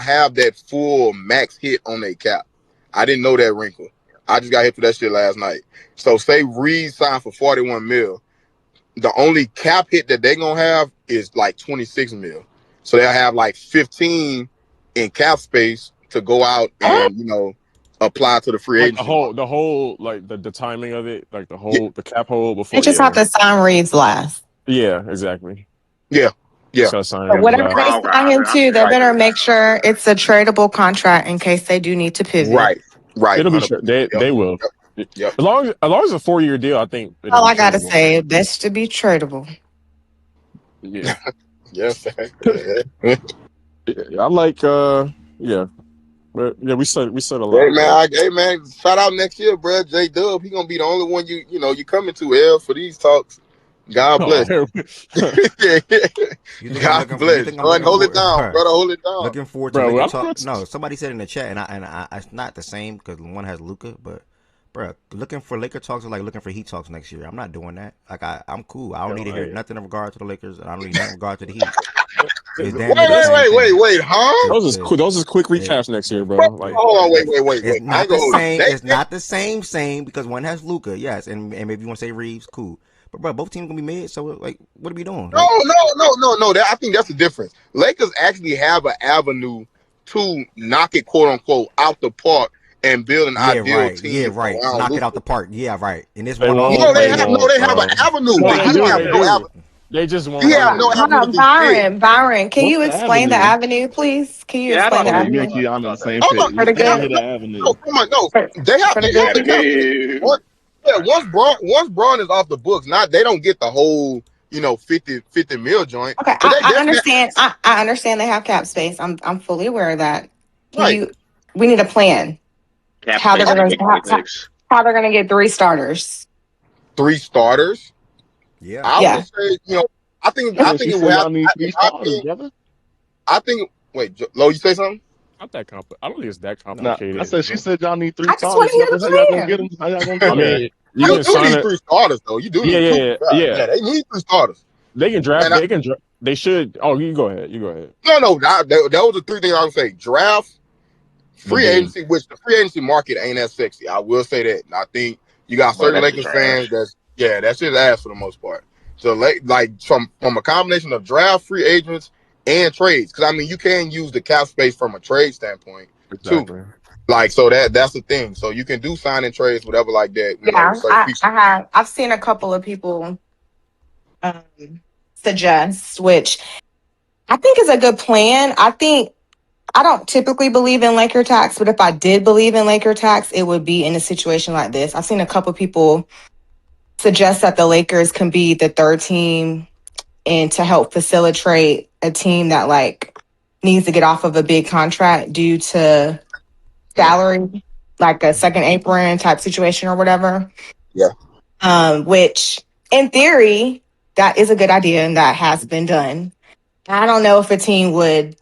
have that full max hit on their cap. I didn't know that wrinkle. I just got hit for that shit last night. So say Reeves signed for $41 million. the only cap hit that they're gonna have is like 26 mil. So they'll have like 15 in cap space to go out and apply to the free Like agency market. the whole like the timing of it, like Yeah, the cap hole They before. just have to sign Reeves last. Yeah, exactly. yeah. Just gotta sign But Reeves whatever last. they sign him to, they better make sure it's a tradable contract in case they do need to pivot. Right. It'll be 100%. sure they will. Yep. As long as it's a 4-year deal, I think it'll All be I gotta tradable. say, best to be tradable. Yeah. Yes. I like yeah. But yeah, we said a Hey lot, man, man. hey man, shout out next year, bro. J Dub, he gonna be the only one you coming to L for these talks. God bless. Oh, You think I'm God looking? You bless. think I'm Son, looking hold it for? down, brother. Hold it down. Looking forward to bro, Laker I talk. don't No, somebody said in the chat, and it's not the same because one has Luca, but bro, looking for Laker talks is like looking for Heat talks next year. I'm not doing that. Like I'm cool. I don't need to hear nothing in regard to the Lakers, and I don't need nothing in regard to the Heat. It's damn near the same thing. Wait, huh? those is quick recaps next year, bro. Like Hold on, wait. It's I not ain't the gonna hold you. same. It's not the same because one has Luca, yes, and maybe you want to say Reeves, cool. But bro, both teams gonna be mid. So like, what are we doing? Like, No. I think that's the difference. Lakers actually have an avenue to knock it, quote unquote, out the park and build an yeah, ideal right. Yeah, team right. around Knock it Luka. out the park. Yeah, right. And this they one won't. all No, They they won't, have an bro. avenue. No, But they he don't do. have They no do. avenue. They just He won't have do no it. Hold avenue to on, do shit. Byron, can What's you the explain the avenue? avenue, please? Can you Yeah, I explain thought the Oh, that. you avenue make sure y'all on the same Hold page. on, for the Let they me have good hear the no. avenue. Come on, no. for, They have for the they good have the people? cap space. Once Braun is off the books, not they don't get the whole 50 mil joint, Okay, but they I definitely understand. I understand they have cap space. I'm fully aware of that. Can right. you? We need a plan. Cap How they're space gonna 2026. how they're gonna get 3 starters? 3 starters. Yeah. I would Yeah. say I think Yeah, she it said would have. y'all need three In my starters, opinion, brother. I think. Wait, Lo, you say something? Not that compli I don't think it's that Nah, I complicated. said she said y'all need three I just want starters, to hear brother. How y'all the gonna get plan. them? How y'all gonna I get them? mean, you You can do sign need it. 3 starters though. You do Yeah, need two. yeah. Yeah, they need 3 starters. They can draft. And They can. They should. Oh, you go ahead. You go ahead. those are 3 things I would say: draft, The free big. agency, which the free agency market ain't as sexy. I will say that. And I think you got But certain that's the Lakers fans trash. that's just ass for the most part. So like from a combination of draft, free agents, and trades, because I mean you can use the cap space from a trade standpoint too. Exactly. Like so that's the thing. So you can do sign and trades, whatever like that. With Yeah, certain people. I've seen a couple of people um, suggest, which I think is a good plan. I don't typically believe in Laker tax, but if I did believe in Laker tax, it would be in a situation like this. I've seen a couple people suggest that the Lakers can be the third team and to help facilitate a team that like needs to get off of a big contract due to Yeah. salary, like a second apron type situation or whatever. Yeah. Which in theory, that is a good idea and that has been done. I don't know if a team would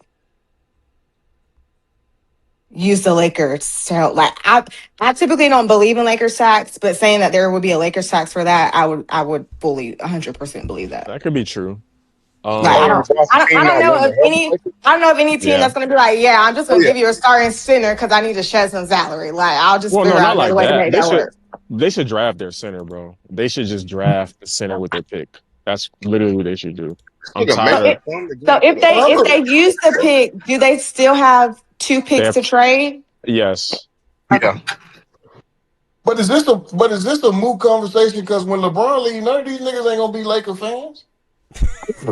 use the Lakers to help. Like I typically don't believe in Lakers tax, but saying that there would be a Lakers tax for that, I would fully 100% believe that. That could be true. Like Oh, y'all I team don't not know wanting of to help the any Lakers? I don't know of any team Yeah. that's gonna be like, yeah, I'm just Oh gonna yeah. give you a starting center because I need to shed some salary. Like I'll just Well, no, figure out not another like way to that. make that work. They should draft their center, bro. They should just draft the center with their pick. That's literally what they should do. I'm Nigga So, tired. if they use the pick, do they still have 2 picks They to trade? yes. Yeah. But is this a moot conversation? Because when LeBron leaves, none of these niggas ain't gonna be Laker fans.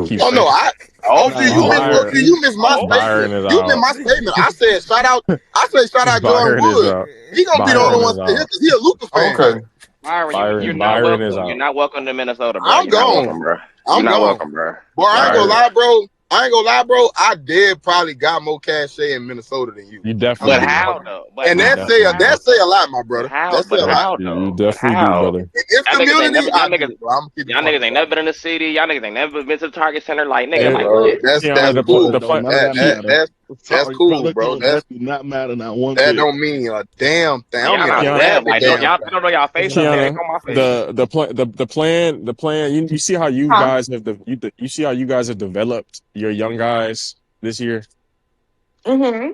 Keep Oh no, saying. see Byron, you missed my Byron statement. is You missed out. my statement. I said shout out Jordan Byron is Wood. out. He gonna be the only Byron one is here out. because he a Luka fan. Okay. Byron, you're not Byron is welcome. You're out. not welcome to Minnesota, bro. I'm You're not gone. welcome, bro. You're I'm not gone. welcome, bro. Boy, I ain't gonna Byron, lie, bro. I did probably got more cachet in Minnesota than you. you I'm definitely But gonna keep do. it how 100. though? But And You how? But definitely do. that say a lot, my brother. That say a But lot. how You though? But definitely do, how? brother. In this Y'all niggas ain't community, never. I do, bro. I'm gonna keep it Y'all 100, niggas ain't bro. never been in the city. Y'all niggas ain't never been to the Target Center. Like nigga, Hey, like bro, what? Tiana, that's the cool. plan. None of that matter. That's Sorry, cool, brother. bro. That do not matter not one That bit. don't mean a damn thing. I Like don't y'all mean a not Tiana, web. rabbit Like don't damn y'all thing. don't know y'all face up there. It's Tiana, on my face. the plan. You see how you Huh? guys have you see how you guys have developed your young guys this year. Mm-hmm.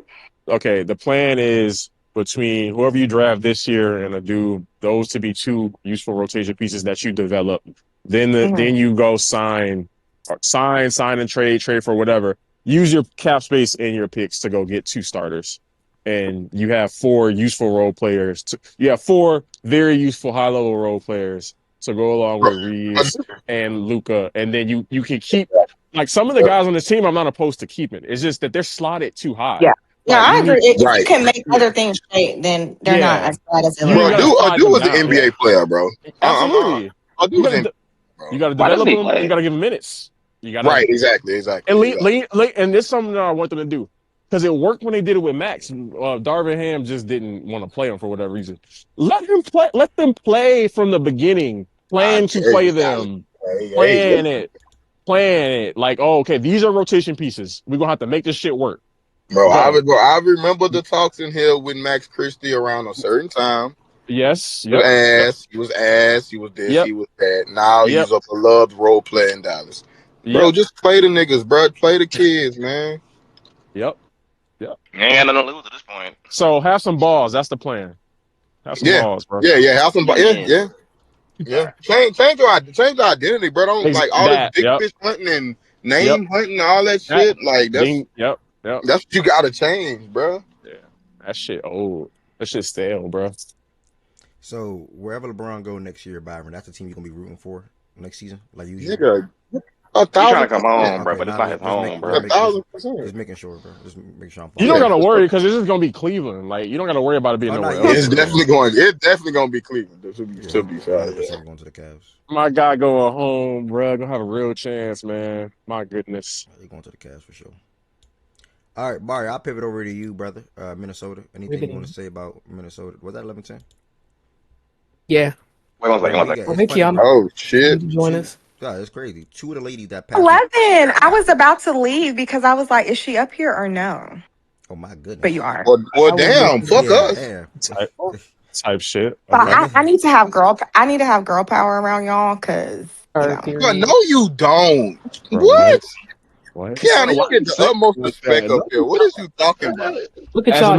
Okay, the plan is between whoever you draft this year and do those to be two useful rotation pieces that you develop Then you go sign and trade for whatever. Use your cap space and your picks to go get 2 starters, and you have 4 useful role players. You have 4 very useful high level role players to go along with Reeves and Luka, and then you can keep like some of the guys on this team. I'm not opposed to keeping. It's just that they're slotted too high. Yeah. Yeah, Like, I agree. If you right. can make other things straight, then they're not as bad as they You look. gotta slide Adu them was an down. NBA player, bro. Absolutely. Adu was an You got to Why doesn't develop he them. play? You got to give them minutes. You got to right, exactly. And this is something that I want them to do because it worked when they did it with Max. Darvin Ham just didn't want to play him for whatever reason. Let him play. Let them play from the beginning. Plan to play them. Plan it. Like, oh, okay, these are rotation pieces. We're gonna have to make this shit work. Bro, I remember the talks in here with Max Christie around a certain time. Yes. He was ass. He was this. He was that. Now he's a beloved role player in Dallas. Bro, just play the niggas, bro. Play the kids, man. Yep. You ain't got nothing to lose at this point. So have some balls. That's the plan. Have some balls, bro. Yeah. Have some balls. Yeah. Change your identity, bro. Don't like all this big fish hunting and name hunting, all that shit. Like that's that's what you gotta change, bro. Yeah, that shit old. That shit stale, bro. So wherever LeBron go next year, Byron, that's the team you're gonna be rooting for next season, like usual. Nigga, He's trying to come home, bro, but it's not his home, bro. 1,000%. Just making sure, bro. Just make sure I'm. You don't gotta worry because this is gonna be Cleveland. Like you don't gotta worry about it being nowhere else. It's definitely gonna be Cleveland. To be fair, 100% going to the Cavs. My guy going home, bro. Gonna have a real chance, man. My goodness. He's going to the Cavs for sure. All right, Barry, I'll pivot over to you, brother. Minnesota. Anything you want to say about Minnesota? Was that 11-10? Yeah. Wait one second. I think Kiana. Oh shit! Join us. God, it's crazy. 2 of the ladies that passed. 11. I was about to leave because I was like, is she up here or no? Oh my goodness. But you are. Well damn. Fuck us. Damn. Type shit. But I need to have girl power around y'all because But no, you don't. What? Kiana, you get the utmost respect up here. What is you talking about? Look at As y'all. a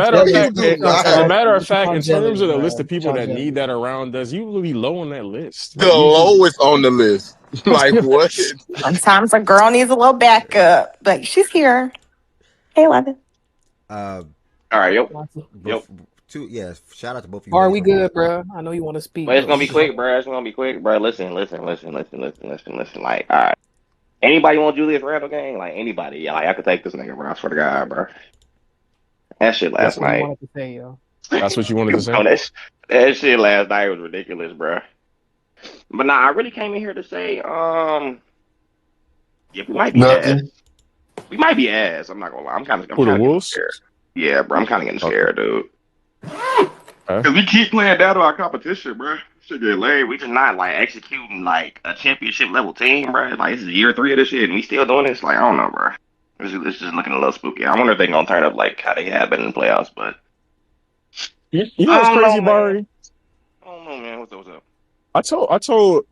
matter of fact, in terms of the list of people that need that around us, you will be low on that list. The lowest on the list. Like what? Sometimes a girl needs a little backup, but she's here. Hey, 11. All right, yep. Shout out to both of you. Are we good, bro? I know you want to speak. But it's gonna be quick, bro. It's gonna be quick, bro. Listen. Like, all right. Anybody want Julius Randle game? Like anybody? Yeah, like I could take this nigga, bro. I swear to God, bro. That shit last night. Wanted to say, yo. That's what you wanted to say. That shit last night was ridiculous, bro. But nah, I really came in here to say, yeah, we might be ass. We might be ass. I'm not gonna lie. I'm kind of scared. Yeah, bro. I'm kind of getting scared, dude. Because we keep playing down to our competition, bro. Shit get lame. We just not like executing like a championship level team, bro. Like this is year 3 of this shit, and we still doing this. Like I don't know, bro. It's just looking a little spooky. I wonder if they gonna turn up like how they have been in the playoffs, but you know what's crazy, Barry? I don't know, man. What's up? I told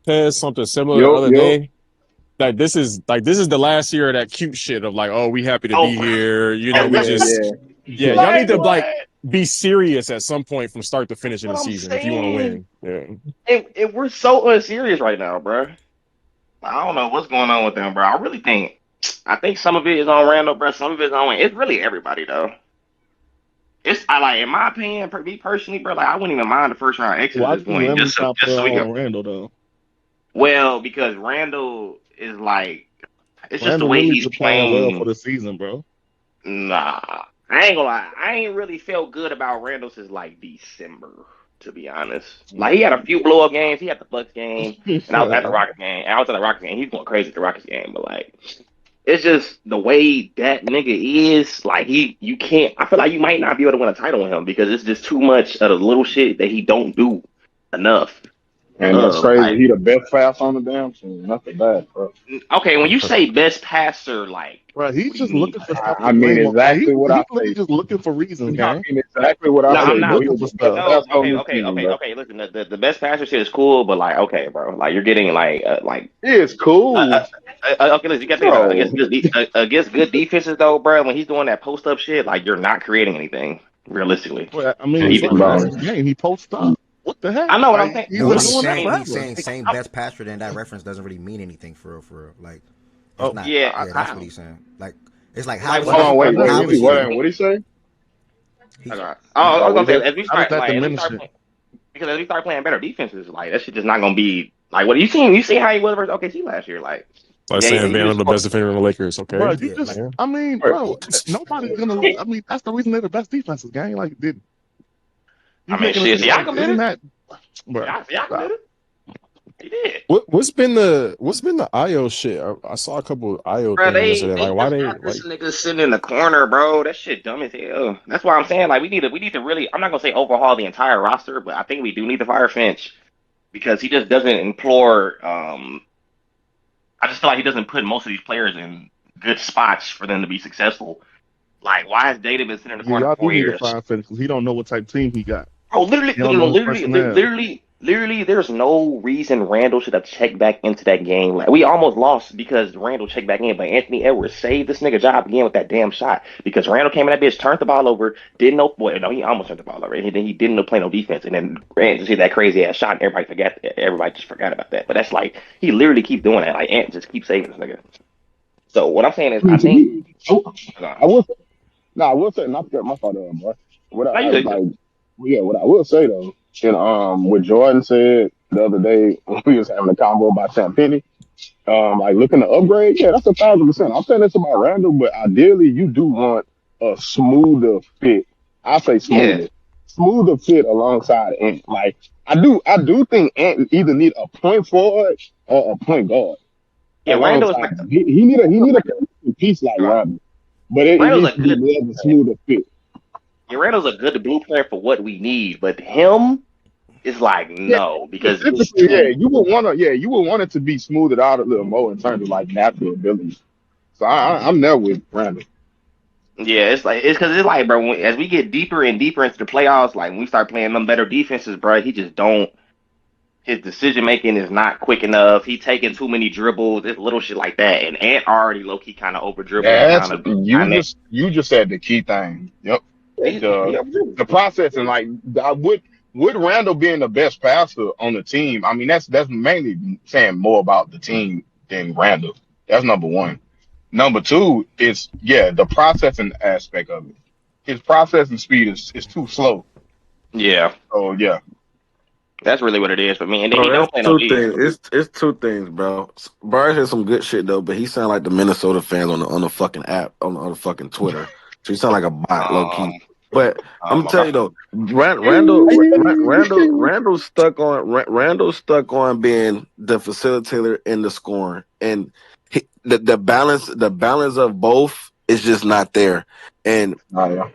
Tez something similar the other day. Like this is the last year of that cute shit of like, oh, we happy to be here. You know, y'all need to like be serious at some point from start to finish in the season if you want to win. Yeah. And we're so unserious right now, bro. I don't know what's going on with them, bro. I think some of it is on Randall, bro. Some of it is on. It's really everybody though. In my opinion, me personally, bro. Like I wouldn't even mind the first round exit at this point, just so we can Randall though. Well, because Randall is like, it's just the way he's playing well for the season, bro. Nah, I ain't gonna lie. I ain't really felt good about Randall since like December, to be honest. Like he had a few blow up games. He had the Bucks game, and I was at the Rockets game. And I was at the Rockets game. He's going crazy at the Rockets game, but like, it's just the way that nigga is. Like you can't. I feel like you might not be able to win a title with him because it's just too much of the little shit that he don't do enough. And that's crazy. He the best pass on the damn team. That's the bad, bro. Okay, when you say best passer, like, bro, he's just looking for stuff. I mean exactly what I say. He's just looking for reasons, man. I mean exactly what I say. I'm not looking for stuff. Okay. Listen, the best passer shit is cool, but like, okay, bro, like you're getting like it's cool. Okay, listen, you got to against good defenses though, bro. When he's doing that post up shit, like you're not creating anything realistically. Well, I mean, he posts up. The heck? I know what I'm Like saying. he's No, been What I'm doing that saying, he's forever. saying same best passer. Then that reference doesn't really mean anything for real. Like it's Oh, not. yeah, Yeah, that's what he's saying. Like it's like how like was what Hold I'm on, he? wait, How was repeat. he? What did he say? He, I was What gonna he say say? as we how does start that like as we diminish start it? playing because as we start playing better defenses, like that shit just not gonna be like what you see how he was versus OKC last year. Like Like yeah, saying he Van just the best defender in the Lakers. Bro, Okay. you yeah, just, like Yeah. I mean, bro, nobody's gonna. I mean, that's the reason they're the best defenses, gang. Like, did you I mean making it shit, seem like Siakam did isn't it. that, bro? Siakam did Stop. it. He did. What's been the IO shit? I saw a couple of IO Bro, things they yesterday. they Like why just they got this like nigga sitting in the corner, bro. That shit dumb as hell. That's why I'm saying like we need to really. I'm not gonna say overhaul the entire roster, but I think we do need to fire Finch because he just doesn't implore. I just feel like he doesn't put most of these players in good spots for them to be successful. Like why has Data been sitting in the Yeah, corner for y'all do four need to years? fire Finish because he don't know what type of team he got. Bro, literally, He no, don't no, know no, his literally, personnel. literally, there's no reason Randall should have checked back into that game. Like we almost lost because Randall checked back in, but Anthony Edwards saved this nigga job again with that damn shot because Randall came in that bitch, turned the ball over, didn't know. Well, no, he almost turned the ball over, and then he didn't know play no defense, and then Randall see that crazy ass shot, and everybody just forgot about that. But that's like he literally keep doing that. Like Ant just keep saving this nigga. So what I'm saying is, I I mean, to think. me, I will say, no, I will say, not to cut my fault up, boy. What No, I you good, you good. like, yeah, what I will say though, and what Jordan said the other day when we was having a convo about Champagne, like looking to upgrade, yeah, that's 1,000%. I'm saying this about Randall, but ideally you do want a smoother fit. I say Yeah, smoother fit alongside Ant. Like I do think Ant either need a point forward or a point guard yeah. Randall is alongside like him. He need a consistent piece like Randall, but it Randall's needs a to be good. more of a smoother fit. Yeah, Randall's a good blueprint for what we need, but him is like Yeah, no because it's specifically, too. you would want it to be smoothed out a little more in terms of like natural ability. So I'm there with Randall. Yeah, it's because it's like, bro. As we get deeper and deeper into the playoffs, like when we start playing them better defenses, bro, he just don't. His decision making is not quick enough. He taking too many dribbles. It's little shit like that. And Ant already low key kind of over dribbles and That's kind of. you just said the key thing. Yep. The the process and like would Randall being the best passer on the team. I mean that's mainly saying more about the team than Randall. That's number one. Number two is the processing aspect of it. His processing speed is too slow. Yeah, So yeah. that's really what it is for me. And then he Bro, don't it's play no two D. things. It's two things, bro. Barnes has some good shit though, but he sound like the Minnesota fans on the fucking app on the fucking Twitter. So he sound like a bot, low key. But I'm gonna tell you though, Randall's stuck on being the facilitator and the scoring, and the balance of both is just not there. And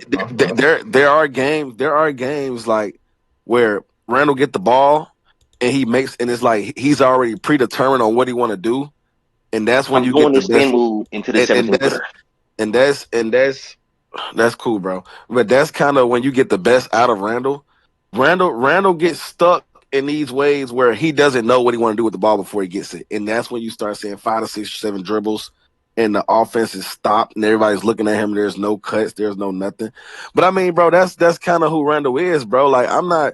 there are games like where Randall get the ball and and it's like he's already predetermined on what he want to do, and that's when I'm you get doing the this spin best. move into the And 17 that's footer. that's cool, bro. But that's kind of when you get the best out of Randall. Randall gets stuck in these ways where he doesn't know what he want to do with the ball before he gets it, and that's when you start seeing 5 to 6 or 7 dribbles, and the offense is stopped, and everybody's looking at him. There's no cuts, there's no nothing. But I mean, bro, that's kind of who Randall is, bro. Like I'm not.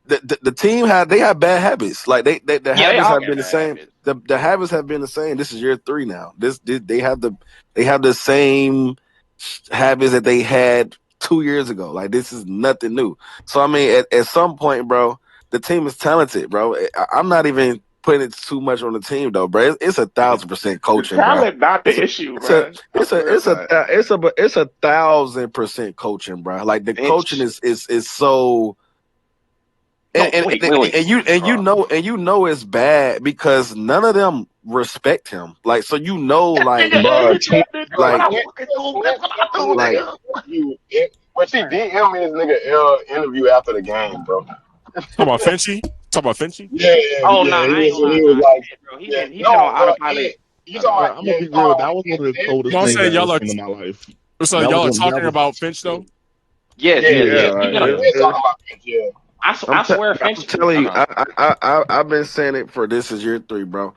The team have bad habits. Like the Yeah, they habits all have got been the bad same. habits. The habits have been the same. This is year 3 now. They have the same habits that they had 2 years ago. Like this is nothing new. So I mean, at some point, bro, the team is talented, bro. I'm not even putting it too much on the team though, bro. It's 1,000% The coaching, bro. talent not It's the a issue, it's a bro. I it's a swear it's it's a not. it's a 1,000% coaching, bro. Like the coaching Finch. is so. No, wait, wait, wait. You know it's bad because none of them respect him. Like so like Bro, That's what like I fucking do. That's what I do, like nigga. but see, DM me this nigga interview after the game, bro. Talk about Finchy. Talk about Finchy. Yeah, Oh no, yeah. I ain't gonna lie, He nah, was like, bro. yeah, He been on no, autopilot. you talking Bro, about, I'm gonna yeah, you be talking real. about That was one of the No, coldest I'm things I saying ever y'all are. seen in my life. So That y'all was are one. That talking was about Finch though. Yes, yeah, yes, yeah, yes. yeah, He like been on. we was talking about it, yeah. I swear, Finch. I'm telling you, Uh-huh. I've been saying it for this is year 3, bro.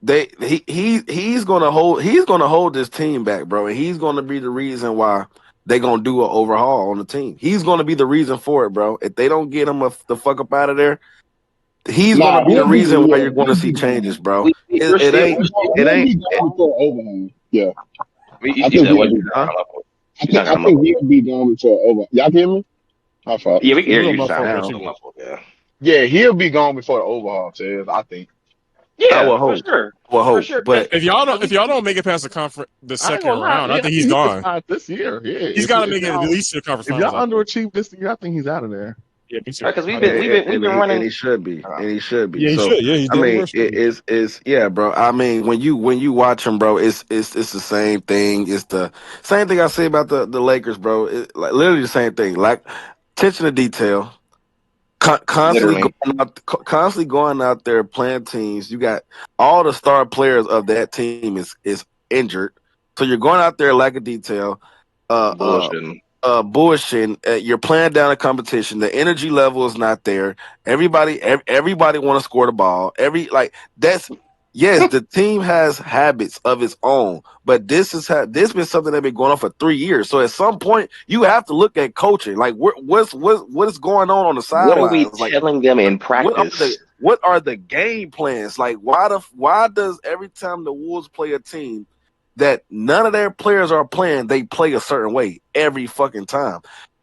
He's gonna hold this team back, bro, and he's gonna be the reason why they're gonna do an overhaul on the team. He's gonna be the reason for it, bro. If they don't get him the fuck up out of there, he's gonna be the reason why you're going to see changes, bro. It ain't. He'll be gone before overhaul. Yeah, You said what? I think he'll be gone before overhaul. Y'all hear me? My fault. Yeah, we can hear Little you. muffled, Yeah. Yeah, he'll be gone before the overhaul, says. I think. I Yeah, will for hope. sure. Well, For hope. sure. But if y'all don't make it past the I ain't second gonna lie. round, Yeah, I think he's gone. This year, yeah. He's got to make it at least to the conference If y'all finals. underachieve this year, I think he's out of there. Yeah, me too. Because we've been running, and he should be, and he should be. Yeah, he so should. Yeah, he I mean, definitely should be. it's yeah, bro. I mean, when you watch him, bro, it's the same thing. It's the same thing I say about the Lakers, bro. It's like literally the same thing. Like attention to detail. Constantly going out there playing teams. You got all the star players of that team is injured, so you're going out there lack of detail. bullshitting. Bullshitting. You're playing down a competition. The energy level is not there. Everybody want to score the ball. Yes, the team has habits of its own, but this been something that's been going on for 3 years. So at some point, you have to look at coaching. Like what is going on the sidelines? What are we telling them in practice? What are the game plans? Like why does every time the Wolves play a team that none of their players are playing, they play a certain way every fucking time?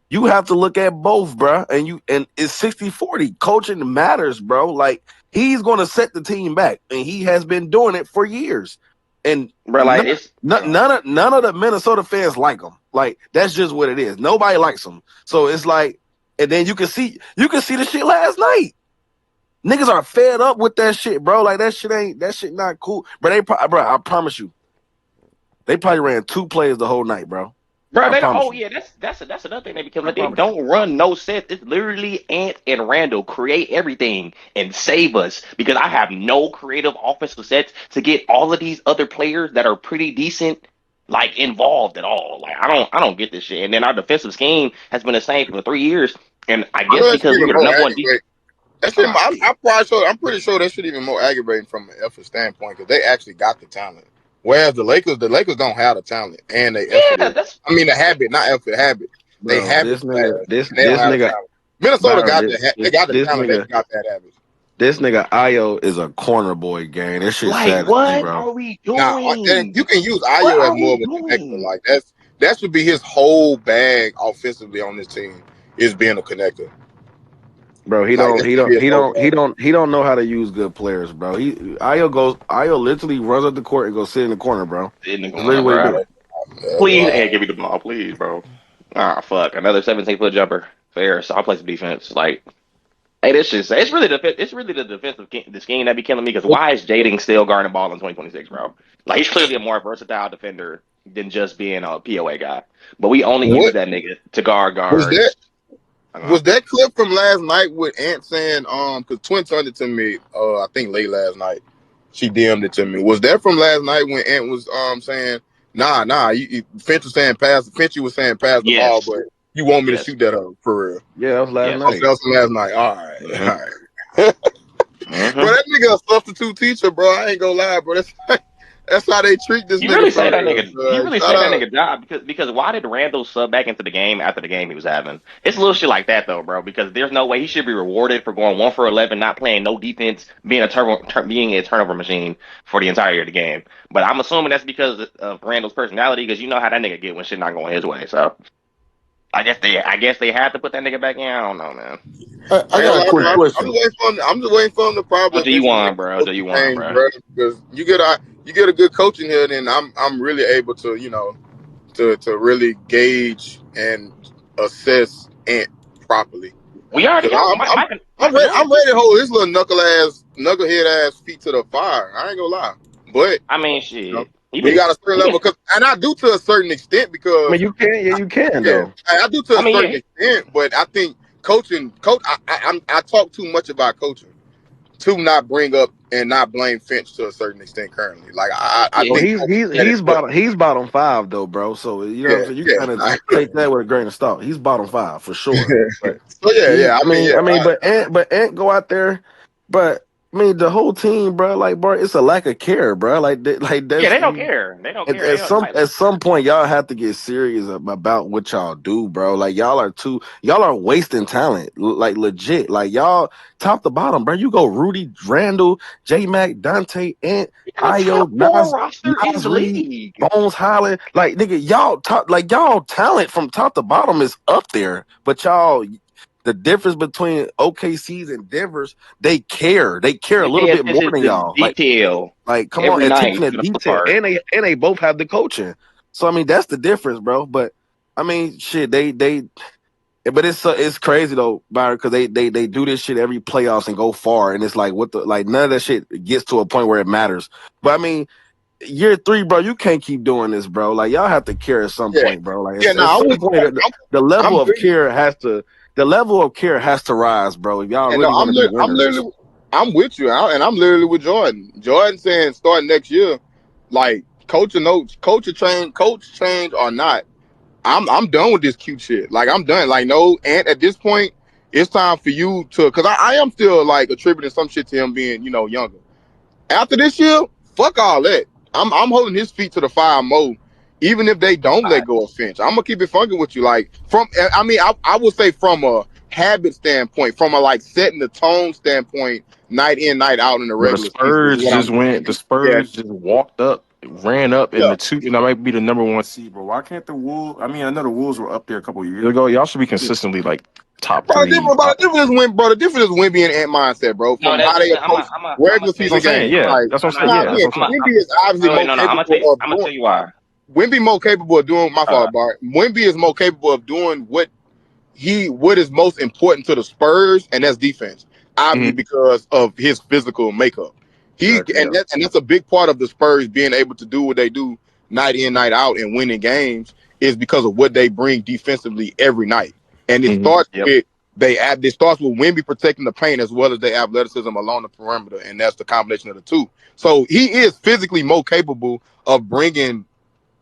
You have to look at both, bro. And it's 60-40. Coaching matters, bro. Like he's going to set the team back, and he has been doing it for years. And bro, like none of the Minnesota fans like him. Like that's just what it is. Nobody likes him. So it's like, and then you can see the shit last night. Niggas are fed up with that shit, bro. Like that shit not cool. But I promise you, they probably ran 2 plays the whole night, bro. Bro, that's another thing they become. They don't run no sets. It's literally Ant and Randall create everything and save us because I have no creative offensive sets to get all of these other players that are pretty decent like involved at all. Like I don't get this shit. And then our defensive scheme has been the same for 3 years. And I guess because we were the number one defense. I'm pretty sure that should even more aggravating from an effort standpoint because they actually got the talent. Whereas the Lakers don't have the talent and they the habit, not effort, habit. Bro, they have this nigga. Minnesota Bro, got they got the talent. Nigga, they got that habit. This nigga Io is a corner boy gang. This shit sad. What bro. are we doing? Now, you can use Io as more of a connector. Like that should be his whole bag offensively on this team is being a connector. Bro, he don't know how to use good players, bro. Io literally runs up the court and goes sit in the corner, bro. Please, and give me the ball, please, bro. Ah, fuck, another 17-foot jumper. Fair, so I'll play some defense. Like, hey, this shit, it's really the defensive the scheme that be killing me. Because why is Jading still guarding the ball in 2026, bro? Like, he's clearly a more versatile defender than just being a POA guy. But we only use that nigga to guard. Was that clip from last night with Ant saying, because Twin sent it to me, I think late last night. She DM'd it to me. Was that from last night when Ant was saying, Finch was saying pass the ball, but you want me to shoot that up for real? Yeah, that was last night. That was last night. All right. Bro, that nigga a substitute teacher, bro. I ain't gonna lie, bro. That's how they treat this nigga. You really say that nigga job because why did Randall sub back into the game after the game he was having? It's little shit like that though, bro. Because there's no way he should be rewarded for going 1 for 11, not playing no defense, being a turnover machine for the entirety of the game. But I'm assuming that's because of Randall's personality, because you know how that nigga get when shit not going his way. So I guess they had to put that nigga back in. I don't know, man. I got a quick question. I'm just waiting for him to probably. Do you want, bro? Because you get a good coach in here, then I'm really able to to really gauge and assess Ant properly. We already. I'm ready to hold his little knucklehead ass feet to the fire. I ain't gonna lie, but I mean, shit. We got a certain level, and I do to a certain extent because. I mean, you can though. I do to a certain extent, but I think coach. I talk too much about coaching to not bring up and not blame Finch to a certain extent currently. Like I think he's bottom 5 though, bro. So you know what I'm saying. You kind of take that with a grain of salt. He's bottom 5 for sure. But, so I mean, but Ant go out there, but I mean, the whole team, bro. Like, bro, it's a lack of care, bro. Like that's Yeah, they don't care. They don't care. at some point, y'all have to get serious about what y'all do, bro. Like, y'all are wasting talent, like legit. Like, y'all top to bottom, bro. You go Rudy, Randall, J Mac, Dante, Ant, the Ayo, top 4 roster in Nas the Reed, league. Bones Highland. Like, nigga, y'all talent from top to bottom is up there, but y'all. The difference between OKC's and Denver's, they care. They care a They little pay bit more attention than to y'all. detail Like, come on, every attention night to for the most detail, part. and they both have the coaching. So I mean, that's the difference, bro. But I mean, shit, but it's crazy though, Byron, because they do this shit every playoffs and go far, and it's like none of that shit gets to a point where it matters. But I mean, year 3, bro, you can't keep doing this, bro. Like, y'all have to care at some Yeah, point, bro. Like, yeah. at No, I'm some with you. point, the I'm level of literally, care has to rise, bro. If y'all and no, really want to be winners. I'm with you, and I'm literally with Jordan. Jordan saying starting next year, like coach change or not. I'm done with this cute shit. Like I'm done. Like no, and at this point, it's time for you to, because I am still like attributing some shit to him being younger. After this year, fuck all that. I'm holding his feet to the fire more. Even if they don't let go of Finch, I'm gonna keep it funky with you. Like I would say from a habit standpoint, from a like setting the tone standpoint, night in, night out in the Bro, the regular season is Spurs what I'm. just went. The Yeah, Spurs just walked up, ran up in yeah. the 2, and I might be the number 1 seed. Bro, why can't the Wolves? I mean, I know the Wolves were up there a couple of years ago. Y'all should be consistently like top Bro, 3. the difference is bro. The difference is Wimby and Ant mindset, bro. No, From how they I'm approach a regular tell That's you. what I'm season saying. games. Yeah, Like, that's what I'm No, saying. nah, Yeah, yeah, that's what I'm saying. Wimby is obviously wait, more no, I'm capable of gonna doing. tell you why. Wimby more capable of doing. My fault, Bart. Wimby is more capable of doing what is most important to the Spurs, and that's defense. Obviously, Mhm. because of his physical makeup. Exactly. Yeah. That's a big part of the Spurs being able to do what they do night in, night out, and winning games is because of what they bring defensively every night. And it Hmm. starts Yep. with it starts with Wimby protecting the paint as well as their athleticism along the perimeter, and that's the combination of the two. So he is physically more capable of bringing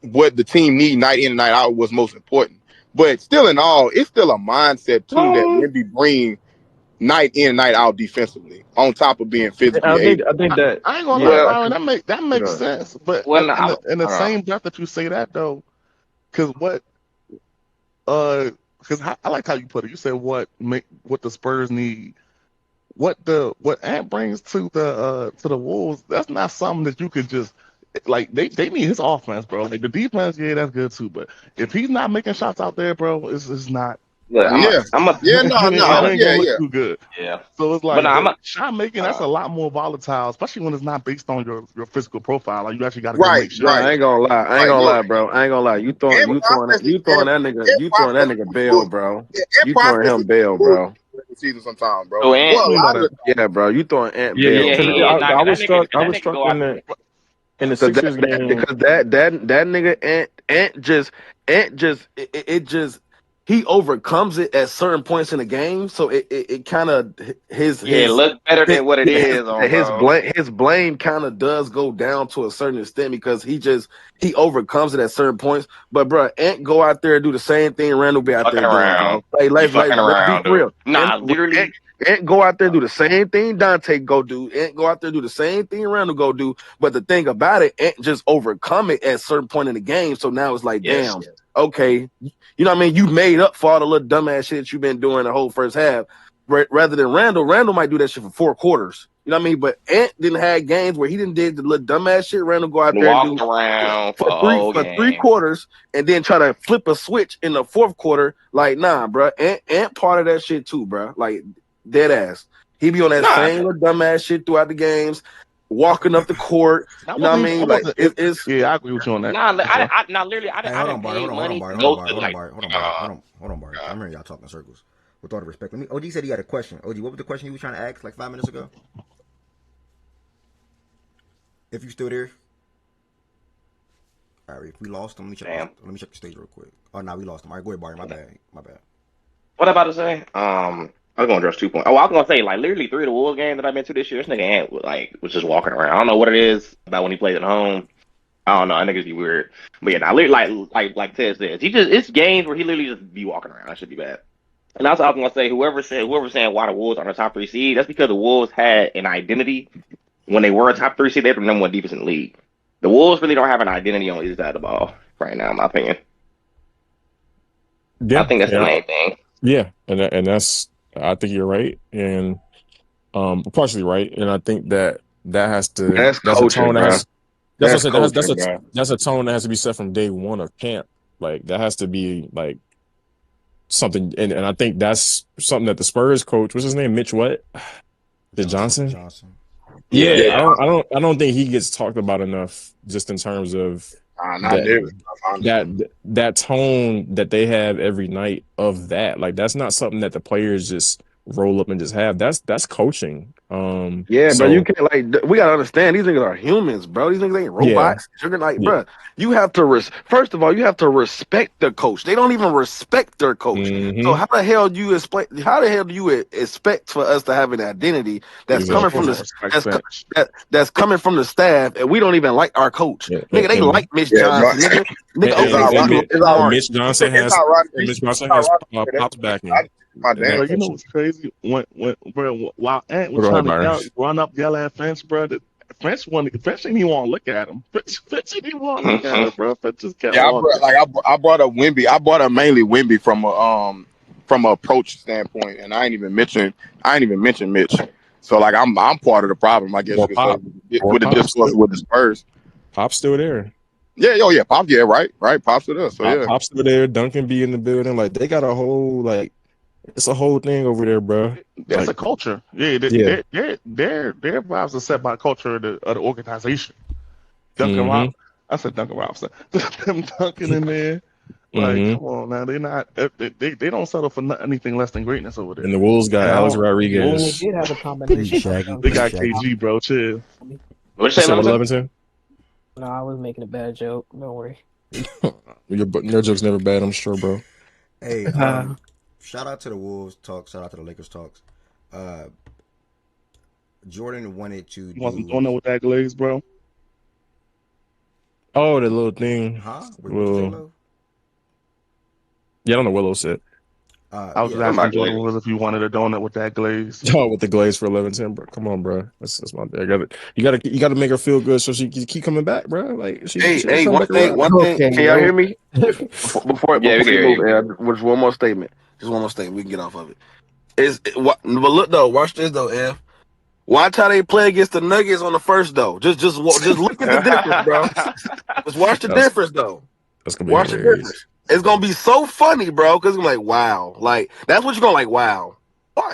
what the team need night in and night out was most important. But still in all, it's still a mindset too that Wimby bring night in and night out defensively, on top of being physically able. I think that. I ain't gonna lie, Yeah. Well, Byron. That makes Go sense. But well, no, in the hold on. same breath that you say that though, because because I like how you put it. You said what the Spurs need. What Ant brings to the Wolves, that's not something that you could just like. They need his offense, bro. Like the defense, yeah, that's good too. But if he's not making shots out there, bro, it's not. Look, Yeah, yeah, no, It no, ain't yeah, gonna look yeah. too good. yeah, So it's but no, like the shot making, hold that's a on. lot more volatile, especially when it's not based on your physical profile. Like you actually got to go Right, make Nah, right, shots. I ain't gonna lie. I ain't right. gonna No, lie, bro. I ain't gonna lie. and processing and You throwing that nigga bail, look, bro. and You throwing him processing bail, good bro. in the season sometimes, bro. So How and Well, do a you know lot of that? the Yeah, bro. You throwing Ant Yeah, bail, yeah. yeah, Because he bro. is I not was that nigga. struck. I That was nigga struck go out. in the Cause Sixers game. that nigga Ant just it just he overcomes it at certain points in the game. So it kind of Yeah, it look better than what it is on, bro. his blame kind of does go down to a certain extent because he overcomes it at certain points. But bro, Ant go out there and do the same thing Randall be You out fucking there doing, bro. around. Like You like fucking let's be around, for dude. real. Nah, literally. Ant go out there and do the same thing Dante go do. Ant go out there and do the same thing Randall go do. But the thing about it, Ant just overcome it at a certain point in the game. So now it's like, Yes. damn, okay, you know what I mean? You made up for all the little dumbass shit that you've been doing the whole first half. Rather than Randall, Randall might do that shit for 4 quarters. You know what I mean? But Ant didn't have games where he didn't did the little dumbass shit Randall go out And there and walked do around for a whole for three game. quarters and then try to flip a switch in the fourth quarter. Like, nah, bro. Ant part of that shit too, bro. Like, dead ass. He be on that Nah, same little dumbass shit throughout the games, walking up the court. That You know what I wasn't even. mean? That Like, wasn't. it's Yeah, I agree with you on that. nah. So, Now literally, Hey, I hold didn't on, Bart. pay Hold on, hold on, money Bart. to Hold on, go Bart. to Hold on, like. Bart. Hold on, Bart. Hold on, Bart. I'm hearing y'all talking in circles. With all the respect, OG said he had a question. OG, what was the question you was trying to ask like 5 minutes ago? If you still there. All right, if we lost him, Damn. let me check the stage real quick. Oh, no, we lost him. All right, go ahead, Bart. My bad. My bad. What about to say? I was gonna address 2 points. Oh, I was gonna say like literally 3 of the Wolves games that I've been to this year. This nigga Ant was just walking around. I don't know what it is about when he plays at home. I don't know. I niggas be weird. But yeah, now literally like Ted says, it's games where he literally just be walking around. That should be bad. And that's what I was gonna say. Whoever's saying why the Wolves are the top 3 seed, that's because the Wolves had an identity when they were a top 3 seed. They were the number 1 defense in the league. The Wolves really don't have an identity on either side of the ball right now, in my opinion. Yeah, I think that's the main thing. Yeah, and that's I think you're right, and partially right, and I think that has to That's that's a tone coaching, that bro. has that's what I That's said coaching, bro. that's a tone that has to be set from day one of camp. Like that has to be like something, and I think that's something that the Spurs coach, what's his name, Mitch what? The Johnson? Yeah, Yeah. I don't think he gets talked about enough just in terms of Not nearly. that tone that they have every night of that. Like that's not something that the players just roll up and just have. That's coaching. Yeah, bro, you So can't we gotta understand these niggas are humans, bro. These niggas ain't yeah, robots. You're like, yeah. bro, you have to first of all, you have to respect the coach. They don't even respect their coach. So how the hell do you expect? How the hell do you expect for us to have an identity that's coming from that's coming from the staff, and we don't even like our coach? Nigga, they like Mitch Johnson. Nigga, Mitch Johnson has Pop's backing. Bro, you know what's crazy? When bro, while Ant was trying to run up, yell at Fence, bro, Fence didn't even want to look at him. Fence didn't even want to look at him, bro. Fence just kept walking. I brought up Wimby. I brought up mainly Wimby from a approach standpoint, and I ain't even mentioned Mitch. So like I'm part of the problem, I guess you could say, with the discourse with the Spurs. Pop's still there. Yeah, Pop, right, Pop's still there. So yeah, Pop's still there. Duncan be in the building. Like they got a whole it's a whole thing over there, bro. That's a culture. Yeah, their vibes are set by culture of the organization. Duncan I said Duncan Robinson. Them Duncan in there. Like, come on now, they're not. They don't settle for anything less than greatness over there. And the Wolves got Alex Rodriguez. They did have a combination. They got KG, bro. Chill. What you say, 11-10? No, I was making a bad joke. Don't worry. Your joke's never bad, I'm sure, bro. Hey, shout out to the Wolves talk. Shout out to the Lakers talks. Jordan wanted to. You want to know what that glaze, bro? Oh, the little thing. Huh? Yeah, I don't know what Willow said. I was asking Jordan if you wanted a donut with that glaze. Oh, with the glaze for 11-10, bro. Come on, bro. That's my day. You gotta make her feel good so she can keep coming back, bro. Like hey, one thing. Can y'all hear me? Before we move, just one more statement. Just one more statement. We can get off of it. But look though, watch this though, Ev. Watch how they play against the Nuggets on the first though. Just look at the difference, bro. Just watch the difference though. That's gonna be watch hilarious. The difference. It's gonna be so funny, bro. Because I'm like, wow, like that's what you're gonna like. Wow,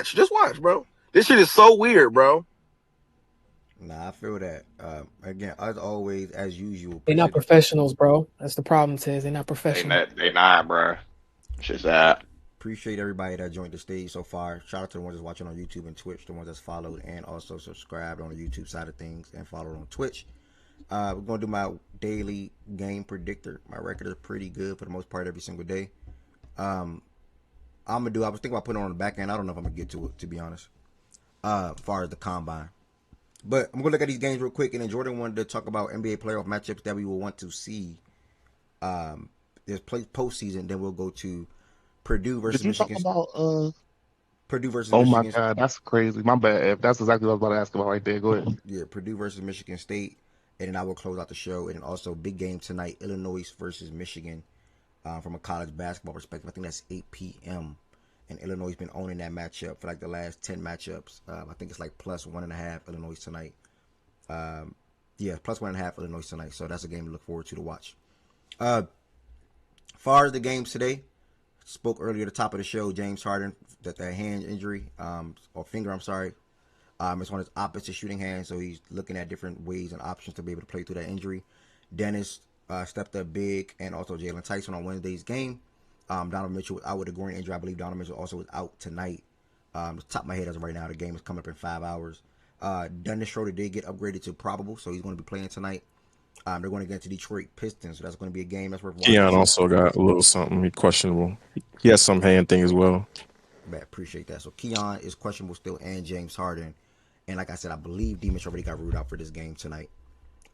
just watch, bro. This shit is so weird, bro. Nah, I feel that. Again, as always, as usual. They're not professionals, bro. That's the problem. Says they're not professional. They not, bro. Shit's that. Appreciate everybody that joined the stage so far. Shout out to the ones that's watching on YouTube and Twitch, the ones that's followed and also subscribed on the YouTube side of things and followed on Twitch. We're going to do my daily game predictor. My record is pretty good for the most part every single day. I was thinking about putting it on the back end. I don't know if I'm going to get to it, to be honest, as far as the combine. But I'm going to look at these games real quick. And then Jordan wanted to talk about NBA playoff matchups that we will want to see. There's postseason. Then we'll go to Purdue versus Michigan. Did you talk about Purdue versus Michigan? Oh my God, that's crazy. My bad. That's exactly what I was about to ask about right there. Go ahead. Yeah, Purdue versus Michigan State. And then I will close out the show. And then also big game tonight, Illinois versus Michigan. From a college basketball perspective, I think that's 8 p.m. And Illinois has been owning that matchup for like the last 10 matchups. I think it's like plus 1.5 Illinois tonight. Plus 1.5 Illinois tonight. So that's a game to look forward to watch. Far as the games today, spoke earlier at the top of the show, James Harden, that hand injury, or finger, I'm sorry. It's on his opposite shooting hand, so he's looking at different ways and options to be able to play through that injury. Dennis stepped up big, and also Jalen Tyson on Wednesday's game. Donovan Mitchell was out with a groin injury. I believe Donovan Mitchell also was out tonight. The top of my head as of right now, the game is coming up in 5 hours. Dennis Schroeder did get upgraded to probable, so he's going to be playing tonight. They're going against the Detroit Pistons, so that's going to be a game that's worth watching. Keon also got a little something. He's questionable. He has some hand thing as well. Man, appreciate that. So Keon is questionable still, and James Harden. And like I said, I believe D-Mitch already got ruled out for this game tonight.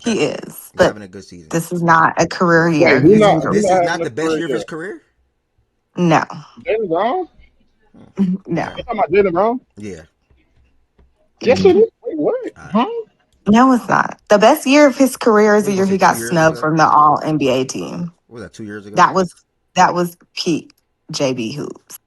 He Okay. is, He's but having a good season. this is not a career Wait, year. he This not Neither. he this not is having not a the best career year of his yet. career. No. Jalen Brown? No. Okay. You talking about Jalen Brown? Yeah. Yes, it is. Wait, what? All right. Huh? No, it's not. The best year of his career is What the you year gonna say? he 2 got years snubbed ago? from the All NBA team. What was that? 2 years ago? That was peak JB hoops.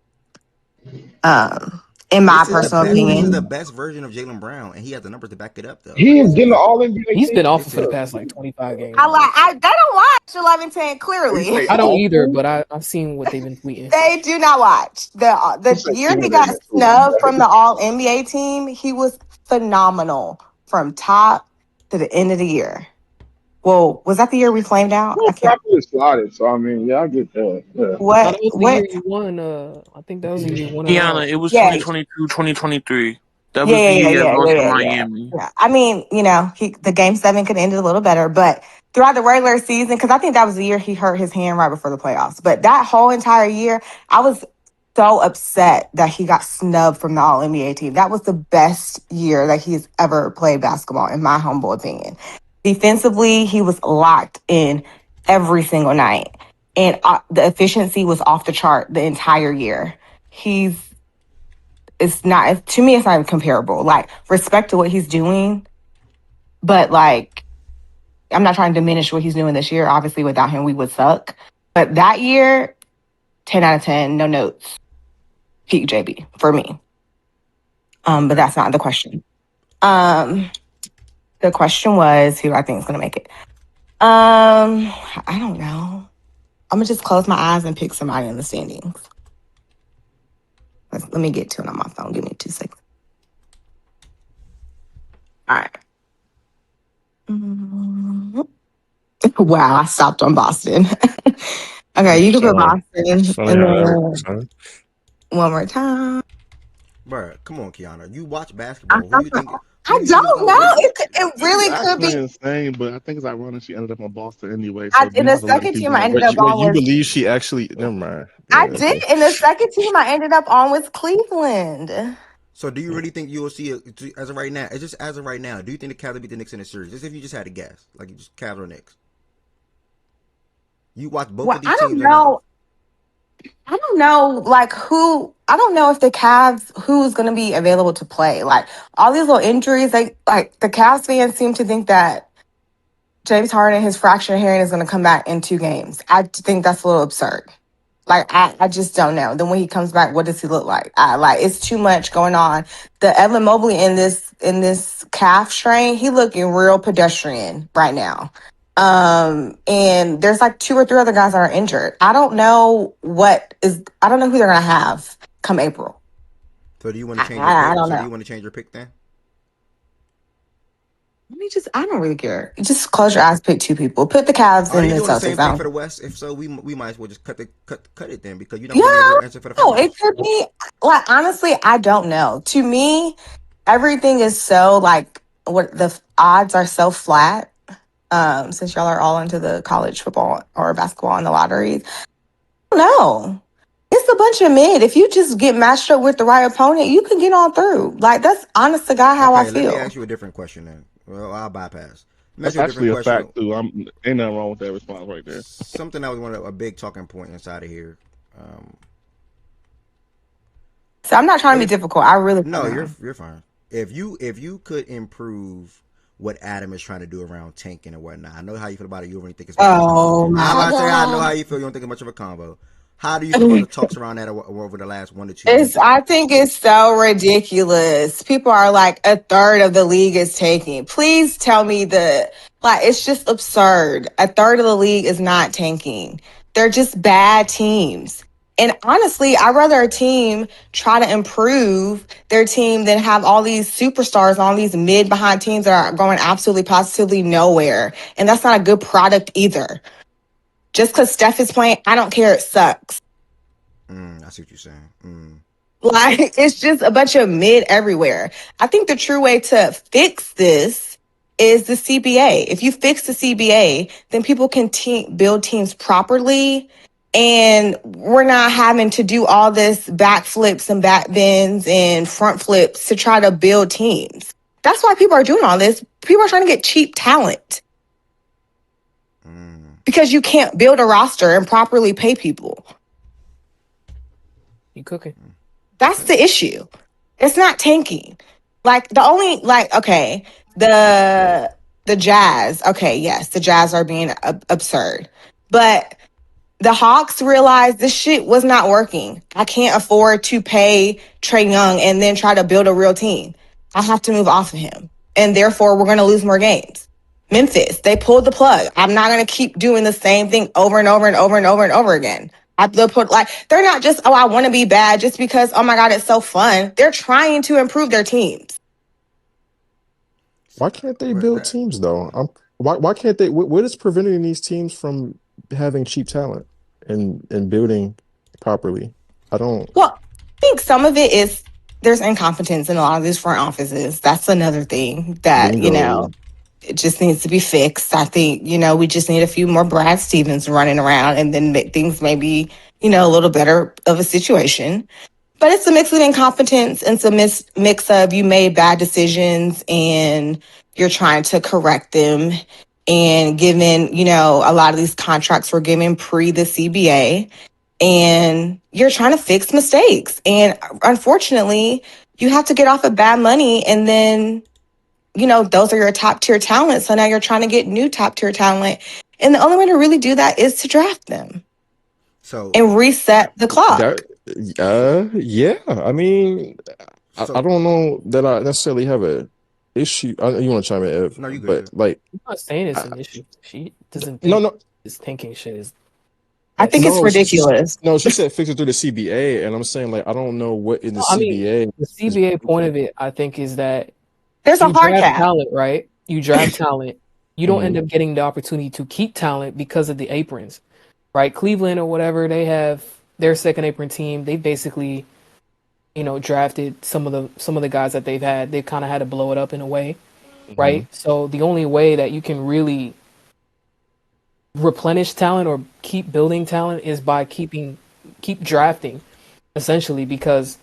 In my personal This is the opinion. best version of Jalen Brown, and he has the numbers to back it up, though. He is getting the All NBA He's been team. awful It's for the a past like 25 games now. I they don't watch 11-10 You clearly. say I don't either, awful? but I've seen what they've been tweeting. They do not watch. You The say year he got cumulative too. snubbed from the All NBA team, he was phenomenal from top to the end of the year. Well, was that the year we flamed out? I Well, can't. properly slotted. So I mean, yeah, I get that. Yeah. No, that What? was the What? year he won. I think that was the year he won it Kiana, all. it was Yeah, 2022, 2023. That yeah, was yeah, the year yeah, you guys yeah, lost yeah, to yeah, yeah. Miami. Yeah. I mean, the game seven could have ended a little better, but throughout the regular season, because I think that was the year he hurt his hand right before the playoffs. But that whole entire year, I was so upset that he got snubbed from the All NBA team. That was the best year that he's ever played basketball, in my humble opinion. Defensively, he was locked in every single night, and the efficiency was off the chart the entire year. It's not, to me, it's not even comparable. Like, respect to what he's doing, but like, I'm not trying to diminish what he's doing this year. Obviously, without him, we would suck. But that year, 10 out of 10, no notes. Peak JB for me. But that's not the question. The question was who I think is gonna make it. I don't know. I'm gonna just close my eyes and pick somebody in the standings. Let me get to it on my phone. Give me 2 seconds. All right. Wow, I stopped on Boston. Okay, you can put Boston Funny and how that then works, huh? one more time. Bruh, come on, Kiana. You watch basketball. I Who do you think is don't gonna know. win? It She's really could be. actually insane, but I think it's ironic she ended up in Boston anyway. So In you the have to let her second keep team I going. ended Wait, up on you was believe she actually? Never mind. I Yeah, did. okay. And the second team I ended up on was Cleveland. So do you really think you will see it as of right now? It's just as of right now. Do you think the Cavs will beat the Knicks in the series? Just if you just had to guess, like you just Cavs or Knicks. You watch both Well, of these teams or no? I don't know, like who. I don't know if the Cavs who's going to be available to play. Like all these little injuries, like the Cavs fans seem to think that James Harden, his fractured hearing, is going to come back in 2 games. I think that's a little absurd. Like I just don't know. Then when he comes back, what does he look like? Like it's too much going on. The Evan Mobley in this calf strain, he looking real pedestrian right now. And there's like 2 or 3 other guys that are injured. I don't know I don't know who they're gonna have come April. So do you want to change your I pick? don't So do know. you want to change your pick then? I don't really care. Just close your eyes, pick 2 people. Put the Cavs Are and you the doing the Celtics same thing out. for the West? If so, we might as well just cut it then because you're not giving me a Yeah, real answer for the no, it finals. could be like honestly, I don't know. To me, everything is so like what the odds are so flat. Since y'all are all into the college football or basketball and the lotteries. I don't know. It's a bunch of mid. If you just get matched up with the right opponent, you can get on through. Like that's honest to God how I Okay, let me feel. ask you a different question then. Well, I'll bypass. Let me ask That's you a different actually a question. fact too. Ain't nothing wrong with that response right there. Something that was a big talking point inside of here. So I'm not trying to be difficult. I really don't No, know. you're fine. If you could improve what Adam is trying to do around tanking and whatnot, I know how you feel about it. You don't really think it's much of a combo. Oh I'm my about to say I know God. how you feel. You don't think it's much of a combo. How do you feel about the talks around that over the last 1 to 2 weeks? I think it's so ridiculous. People are like a third of the league is taking. Please tell me it's just absurd. A third of the league is not tanking. They're just bad teams. And honestly, I'd rather a team try to improve their team than have all these superstars on these mid behind teams that are going absolutely positively nowhere. And that's not a good product either. Just because Steph is playing, I don't care. It sucks. I see what you're saying. Like, it's just a bunch of mid everywhere. I think the true way to fix this is the CBA. If you fix the CBA, then people can build teams properly. And we're not having to do all this backflips and back bends and front flips to try to build teams. That's why people are doing all this. People are trying to get cheap talent. because you can't build a roster and properly pay people. You cooking? That's the issue. It's not tanking. Like the Jazz. Okay, yes, the Jazz are being absurd, but the Hawks realized this shit was not working. I can't afford to pay Trae Young and then try to build a real team. I have to move off of him, and therefore we're going to lose more games. Memphis, they pulled the plug. I'm not going to keep doing the same thing over and over and over and over and over again. They're not just, oh, I want to be bad just because, oh my God, it's so fun. They're trying to improve their teams. Why can't they build teams though? Why can't they? What is preventing these teams from having cheap talent and building properly? I don't. Well, I think some of it is there's incompetence in a lot of these front offices. That's another thing that, Bingo. It just needs to be fixed. I think, we just need a few more Brad Stevens running around and then things may be, a little better of a situation. But it's a mix of incompetence and it's a mix of you made bad decisions and you're trying to correct them. And given, a lot of these contracts were given pre the CBA and you're trying to fix mistakes. And unfortunately, you have to get off of bad money and then those are your top tier talents. So now you're trying to get new top tier talent. And the only way to really do that is to draft them. And reset the clock. Yeah. I mean, I don't know that I necessarily have a issue. You want to chime in, Ev? No, you good. But like, I'm not saying it's an issue. She doesn't. No. This tanking shit is. I think it's ridiculous. She said fix it through the CBA, and I'm saying like I don't know what in the CBA. The CBA point of it, I think, is that there's a hard cap. Talent, right? You draft talent. You don't end up getting the opportunity to keep talent because of the aprons, right? Cleveland or whatever, they have their second apron team. They basically, drafted some of the guys that they've had. They've kind of had to blow it up in a way, right? So the only way that you can really replenish talent or keep building talent is by keep drafting, essentially, because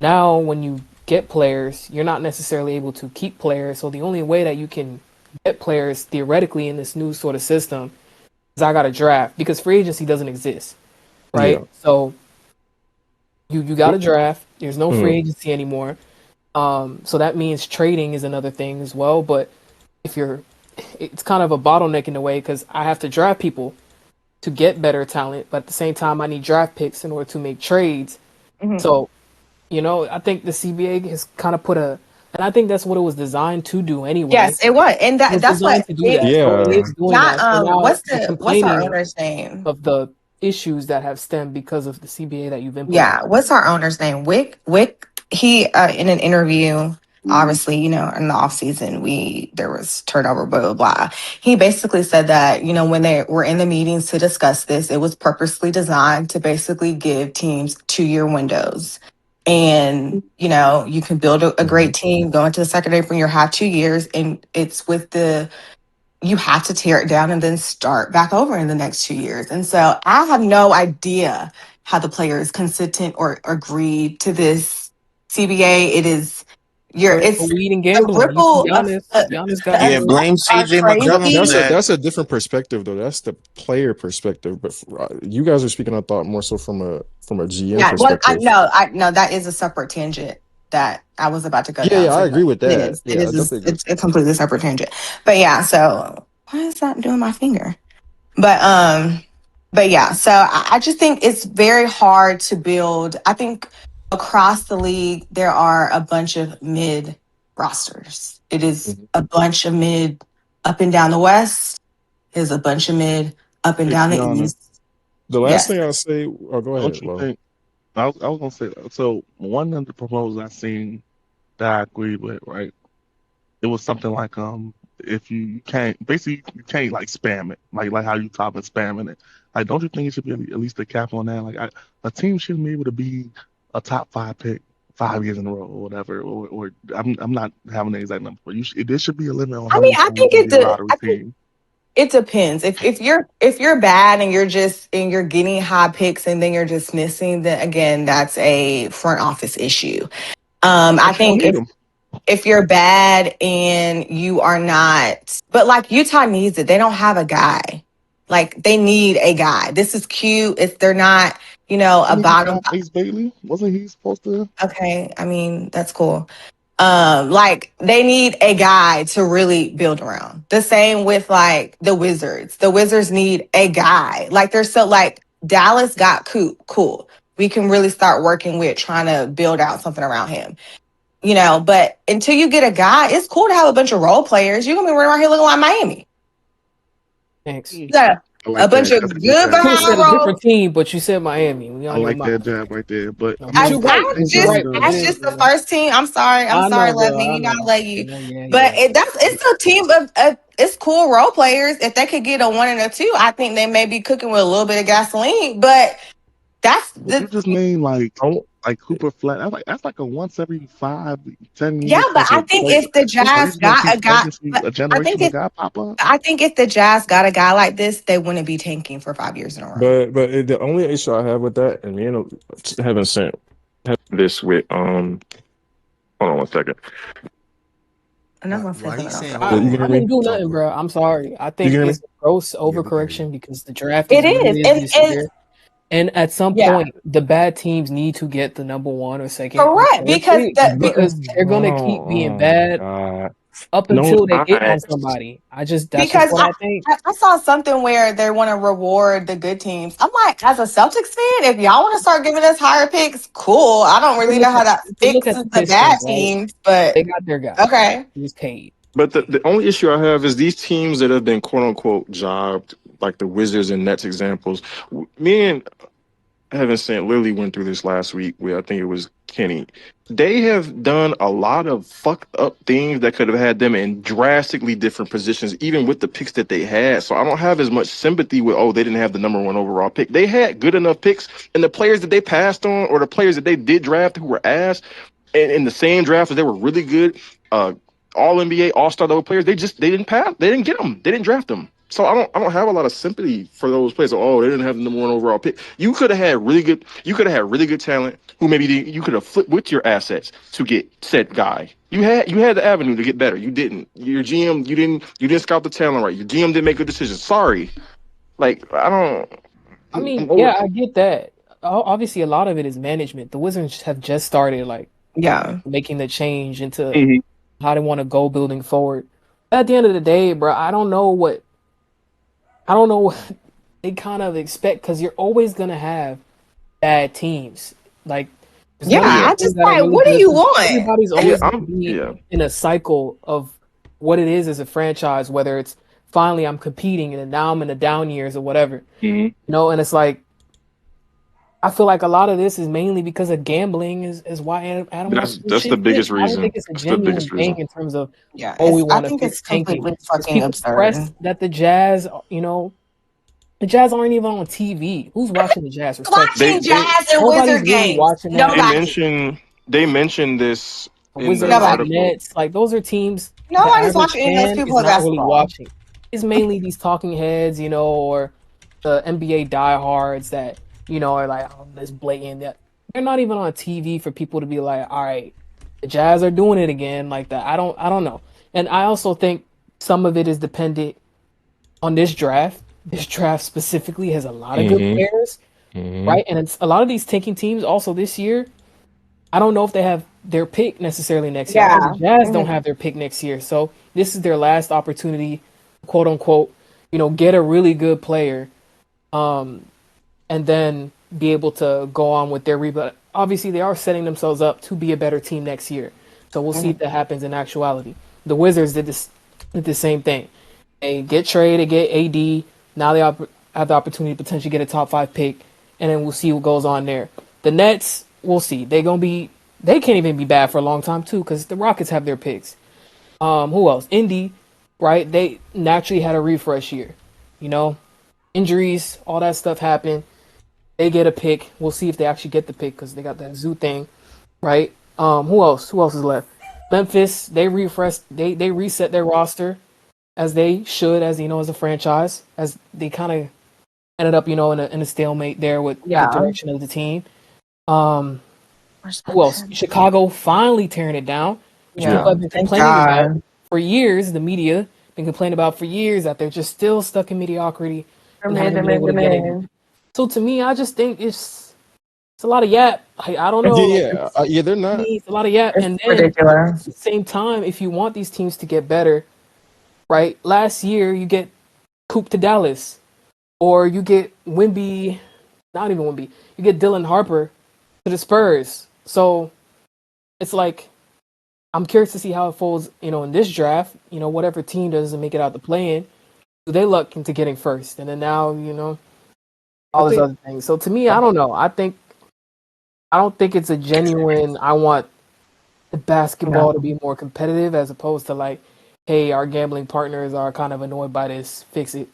now when you get players, you're not necessarily able to keep players. So the only way that you can get players theoretically in this new sort of system is I got to draft, because free agency doesn't exist, right? Yeah. So you got to draft. There's no free agency anymore. So that means trading is another thing as well. But it's kind of a bottleneck in a way, because I have to draft people to get better talent, but at the same time I need draft picks in order to make trades. So I think the CBA has kind of and I think that's what it was designed to do anyway. Yes, it was, and that's what to do that. Yeah. So it is doing not. that. So What's our owner's name? Of the issues that have stemmed because of the CBA that you've implemented. Yeah, what's our owner's name? Wick. He in an interview, obviously, in the off season, there was turnover, blah blah blah. He basically said that when they were in the meetings to discuss this, it was purposely designed to basically give teams 2-year windows. And you can build a great team, go into the second apron, you have 2 years, and it's you have to tear it down and then start back over in the next 2 years. And so I have no idea how the players consented or agreed to this CBA. It is it's weed and gambling. The ripple Giannis got blame CJ McCollum. That's a different perspective though. That's the player perspective. But you guys are speaking, I thought, more so from a GM perspective. No, that is a separate tangent that I was about to go down. Yeah, I agree with that. It's a completely separate tangent. But yeah, so why is that doing my finger? But yeah, so I just think it's very hard to build. I think across the league, there are a bunch of mid rosters. It is a bunch of mid up and down the West. There's a bunch of mid up and down the East. The last thing I'll say, go ahead. I was gonna say, so one of the proposals I seen that I agreed with, right? It was something like if you can't like spam it, like how you top and spamming it. Like, don't you think it should be at least a cap on that? Like, a team shouldn't be able to be a top 5 pick 5 years in a row or whatever. Or I'm not having the exact number, but there should be a limit on. I think it depends. If you're bad and you're getting high picks and then you're dismissing, then again, that's a front office issue. I think if you're bad and you are not, but like Utah needs it. They don't have a guy. Like they need a guy. This is cute. If they're not, you know, a Didn't he bottom. sign Ace Bailey? Wasn't he supposed to? Okay, I mean that's cool. Like they need a guy to really build around. The same with like the Wizards. The Wizards need a guy. Like they're so like Dallas got cool. We can really start working with trying to build out something around him. You know, but until you get a guy, it's cool to have a bunch of role players. You're gonna be running around here looking like Miami. Thanks. You got I a like bunch that. of That's a good good jab. Could have behind said a roles. different team, but you said Miami. We I on your like mind. that jab right there. But No, I but As you're mean, right. in You're right. terms of It that's is. just the Man. first team. I'm sorry. I know, Let bro. me. I You gotta know. let you. Yeah, yeah, But yeah. it's a team of it's cool role players. If they could get a 1 and a 2, I think they may be cooking with a little bit of gasoline. But that's but you the just named Oh, like Cooper Flat. That's like a once every 5-10 year yeah. But type I of think player. if the Are you Jazz just gonna got keep a guy, waiting to see but a I think generational if guy pop up? I think if the Jazz got a guy like this, they wouldn't be tanking for 5 years in a row. but the only issue I have with that, and haven't sent this with Hold on one second. And that's my While fifth he's minute. saying, hold I, You on, can hold hear I on. didn't me? do Oh, nothing, go ahead. bro. I'm sorry. I You think can hear me? it's a gross Yeah, we can hear you. overcorrection because the draft It is what it is, is this and year. And at some yeah, point, the bad teams need to get the number 1 or second or correct. third Because pick the because they're gonna keep being Oh my bad God. up No, until they hit on not. somebody. That's just Because what I think. I saw something where they want to reward the good teams. I'm like, as a Celtics fan, if y'all want to start giving us higher picks, cool. I don't really know how that You can look at fixes the the bad Pistons, right? teams, but They got their guy. okay. He was Cade. But the only issue I have is these teams that have been quote unquote jobbed, like the Wizards and Nets examples. Me and Heaven Sent literally went through this last week with I think it was Kenny. They have done a lot of fucked up things that could have had them in drastically different positions, even with the picks that they had. So I don't have as much sympathy with, oh, they didn't have the number 1 overall pick. They had good enough picks, and the players that they passed on or the players that they did draft who were ass, and in the same draft as they were really good, all NBA, all star level players, they didn't pass, they didn't get them, they didn't draft them. So I don't have a lot of sympathy for those players. Oh, they didn't have the number 1 overall pick. You could have had really good talent who maybe you could have flipped with your assets to get said guy. You had the avenue to get better. You didn't. Your GM you didn't scout the talent right. Your GM didn't make good decisions. Sorry. Like I don't. I mean, I'm over. yeah, I get that. Obviously, a lot of it is management. The Wizards have just started like Yeah. making the change into Mhm. how they want to go building forward. At the end of the day, bro, I don't know what they kind of expect because you're always gonna have bad teams. Like there's Yeah, gonna be Yeah. I teams just that are like, really what do good, you but want? everybody's Yeah. always gonna be Yeah. in a cycle of what it is as a franchise, whether it's finally I'm competing and then now I'm in the down years or whatever. Mhm. And it's like I feel like a lot of this is mainly because of gambling is why Adam wants to do That's the shit. This. biggest I don't think reason. it's a That's the genuine biggest thing reason. in terms of Yeah, we I want to think it's fix tanking. completely Because fucking people absurd. press that the Jazz, the Jazz aren't even on TV. Who's watching the Jazz? Respectfully, They Watching they Jazz and nobody's Wizard really games. watching that. they Nobody. mentioned they mentioned this The in the Wizards, the Nobody. article. Nets, like those are teams the Nobody's average watching any of those fan people is play not really basketball. watching. It's mainly these talking heads, or the NBA diehards that, are like, oh, this blatant. That they're not even on TV for people to be like, all right, the Jazz are doing it again, like that. I don't know. And I also think some of it is dependent on this draft. This draft specifically has a lot of good Hmm. players, Hmm. right? And it's a lot of these tanking teams also this year. I don't know if they have their pick necessarily next year. I know the Yeah. Jazz don't Mhm. have their pick next year, so this is their last opportunity, quote unquote, get a really good player, um, and then be able to go on with their rebuild. Obviously, they are setting themselves up to be a better team next year, so we'll see if Mhm. that happens in actuality. The Wizards did the same thing. They get traded, get AD. Now they have the opportunity to potentially get a top 5 pick, and then we'll see what goes on there. The Nets, we'll see. They can't even be bad for a long time too, because the Rockets have their picks. Who else? Indy, right? They naturally had a refresh year. You know, injuries, all that stuff happened. They get a pick. We'll see if they actually get the pick because they got that zoo thing, right? Who else? Who else is left? Memphis, they refreshed. They reset their roster as they should, as as a franchise, as they kind of ended up, in a stalemate there with the Yeah. direction of the team. Who else? Chicago finally tearing it down, which Yeah. people have been Thank complaining about God. for years. The media been complaining about for years that they're just still stuck in mediocrity. and haven't been able to get it. So to me, I just think it's a lot of yap. I don't know. Yeah, they're not. It's a lot of yap. It's And then ridiculous. at the same time, if you want these teams to get better, right? Last year you get Coop to Dallas, or you get Wimby, not even Wimby. You get Dylan Harper to the Spurs. So it's like I'm curious to see how it folds. In this draft, whatever team doesn't make it out the play-in, do they luck into getting first? And then now, all this other thing. So to me, I don't know. I don't think it's a genuine. I want the basketball to be more competitive as opposed to like, hey, our gambling partners are kind of annoyed by this. Fix it.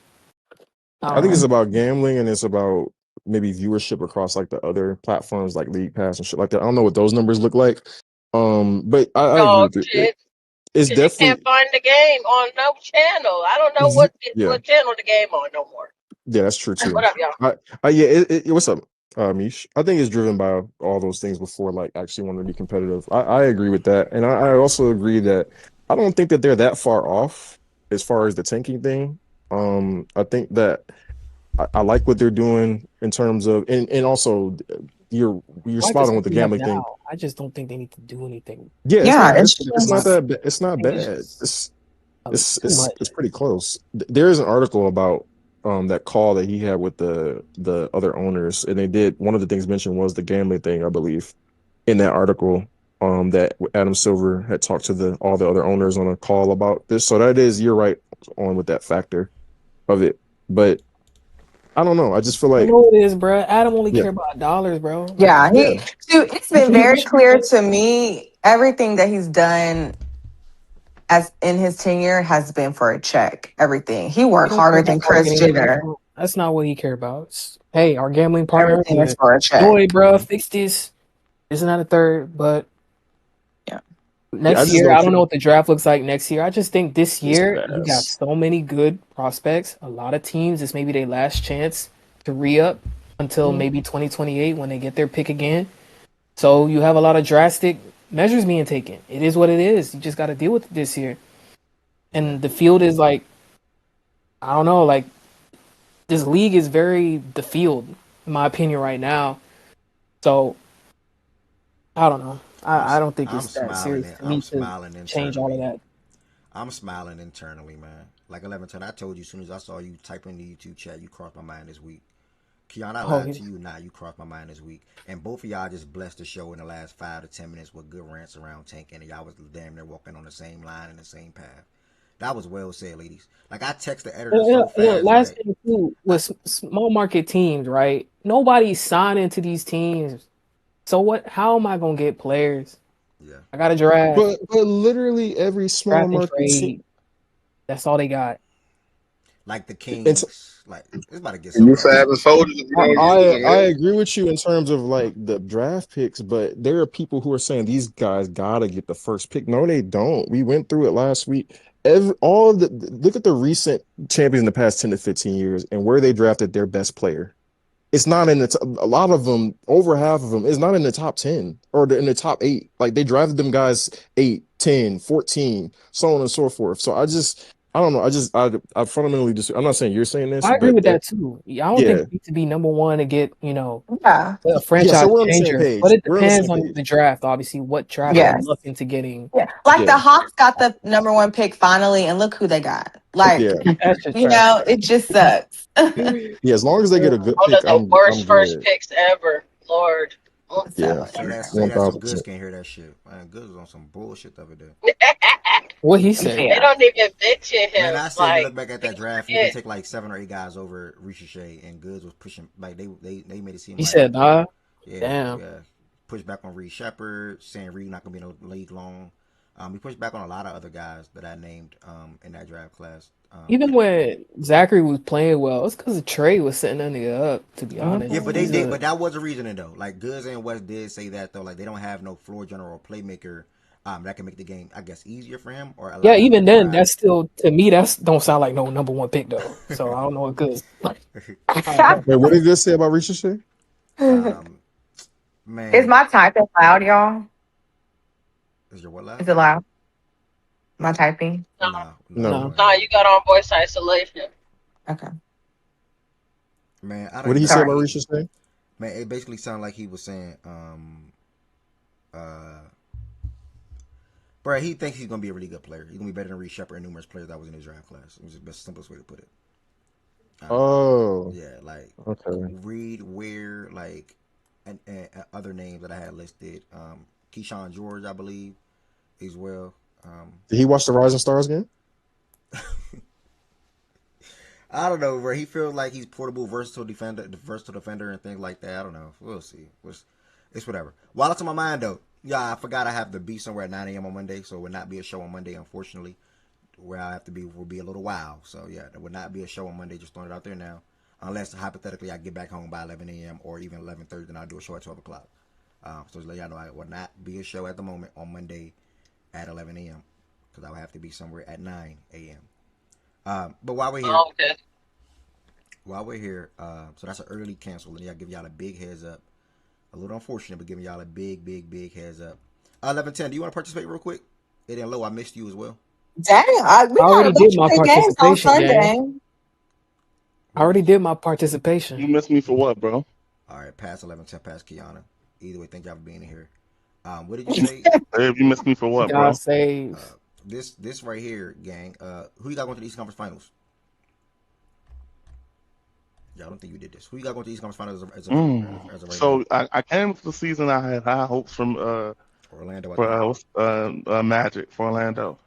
I think it's about gambling and it's about maybe viewership across like the other platforms like League Pass and shit like that. I don't know what those numbers look like. But I agree Dog with it. shit. It's Because you definitely can't find the game on no channel. I don't know yeah. what channel the game on no more. Yeah, that's true too. What up, y'all? What's up, Mish? I think it's driven by all those things before, like actually wanting to be competitive. I agree with that, and I also agree that I don't think that they're that far off as far as the tanking thing. I think that I like what they're doing in terms of, and also you're I like the spot on stuff with the we have gambling thing. now. I just don't think they need to do anything. Yeah, it's not I that it's not think bad. It's too much. it's pretty close. There is an article about that call that he had with the other owners, and they did one of the things mentioned was the gambling thing, I believe, in that article. That Adam Silver had talked to all the other owners on a call about this. So that is, you're right on with that factor of it. But I don't know. I just feel I like know it is, bro. Adam only care about dollars, bro. Like, Yeah, it's been very clear to me everything that he's done as in his tenure has been for a check. Everything. He he worked don't care harder than about Chris marketing. Jenner. That's not what he care about. Hey, our gambling partner, Everything is for a check. Joy, bro, fix this. Isn't that a third? But next just year, don't I don't know care. what the draft looks like next year. I just think this It's year you got ass. so many good prospects. A lot of teams, it's maybe their last chance to re-up until maybe 2028 when they get their pick again. So you have a lot of drastic measures being taken. It is what it is. You just got to deal with it this year. And the field is like, I don't know, like this league is very the field, in my opinion, right now. So I don't know. I don't think I'm it's that smiling. serious to I'm me to smiling change all of internally. that. I'm smiling internally, man. Like 1110, I told you as soon as I saw you type in the YouTube chat, you crossed my mind this week. Keon, I Oh, lied yeah. to you. Nah, you crossed my mind this week. And both of y'all just blessed the show in the last 5 to 10 minutes with good rants around tanking, and y'all was damn near walking on the same line and the same path. That was well said, ladies. Like I text the editor so fast, Last like thing too was small market teams, right? Nobody's signing to these teams. So what? How am I gonna get players? Yeah. I got to draft, But literally every small draft and market team. trade. That's all they got. like the It's Kings. Like it's about to get so You crazy. savage soldiers if you don't use I them, I man. agree with you in terms of like the draft picks, but there are people who are saying these guys gotta get the first pick. No, they don't. We went through it last week. All of the look at the recent champions in the past 10 to 15 years and where they drafted their best player. It's not in a lot of them, over half of them, is not in the top 10 or in the top 8. Like they drafted them guys 8, 10, 14, so on and so forth. So I don't know. I fundamentally just, I'm not saying you're saying this, I agree but with that too. Yeah, I don't think yeah. you need to be number one to get, a Yeah, so franchise we're on the same changer. But page. it We're on the depends same on page. the draft, obviously. What draft you Right. Yes. look into getting. Yeah. Like the Yeah. Hawks got the number one pick finally, and look who they got. Like, Yeah. That's just trash. it just sucks. Yeah, as long as they get a good One of pick, the I'm worst first good. picks ever. Lord. Yeah. Say that so Goods 1000%. can't hear that shit. Man, Goods was on some bullshit the other day. What he said. They don't even mention Man, him. I said you Like, look back at that people draft, you can forget. take like 7 or 8 guys over Ricochet, and Goods was pushing like they made it seem He like said, nah. yeah, Damn. yeah, push back on Reed Shepard, saying Reed not gonna be in the league long. He pushed back on a lot of other guys that I named in that draft class. Even when Zachary was playing well, it's because the trade was setting that nigga up, to be honest. Yeah, but He's but that was a reasoning though. Like Goods and West did say that though. Like they don't have no floor general or playmaker that can make the game, I guess, easier for him or allow yeah, him to even then, thrive. that's still, to me, that's don't sound like no number one pick, though. So I don't know what good. Wait, what did this say about Ricochet? Man, Is my typing loud, y'all? is your what loud? Is it loud? My typing? No, No. Nah, you got on voice isolation. Okay. Man, I don't What did even he know say what about Sorry. Risha's name? Man, it basically sounded like he was saying, he was saying, uh, bro, he thinks he's gonna be a really good player. He's gonna be better than Reed Shepard and numerous players that was in his draft class. It was the simplest way to put it. Oh, Yeah, like okay. Reed, Ware, like, and other names that I had listed. Keyshawn George, I believe, as well. Did he watch the Rising Stars game? I don't know, bro. He feels like he's portable, versatile defender, and things like that. I don't know. We'll see. It's whatever. While it's on my mind, though, yeah, I forgot I have to be somewhere at 9 a.m. on Monday, so it would not be a show on Monday, unfortunately. Where I have to be will be a little while. So yeah, there would not be a show on Monday. Just throwing it out there now, unless hypothetically I get back home by 11 a.m. or even 11:30, then I'll do a show at 12 o'clock. So just let y'all know I will not be a show at the moment on Monday at 11 a.m. because I will have to be somewhere at 9 a.m. But Oh, okay. while we're here, so that's an early cancel. And I'll give y'all a big heads up. A little unfortunate, but giving y'all a big heads up. 11:10. Do you want to participate real quick? It ain't low. I missed you as well. Dang, we I got already a bunch did of my good games on participation, gang. Sunday. I already did my participation. You missed me for what, bro? All right, past 11:10, past Kiana. Either way, thank y'all for being here. What did you say? Hey, you missed me for what, God bro? save. This right here, gang. Who you got going to the East Conference Finals? Yeah, I don't think you did this. Who you got going to the East Conference Finals as of right now? So I came into the season. I had high hopes from Orlando, I for think. Magic for Orlando.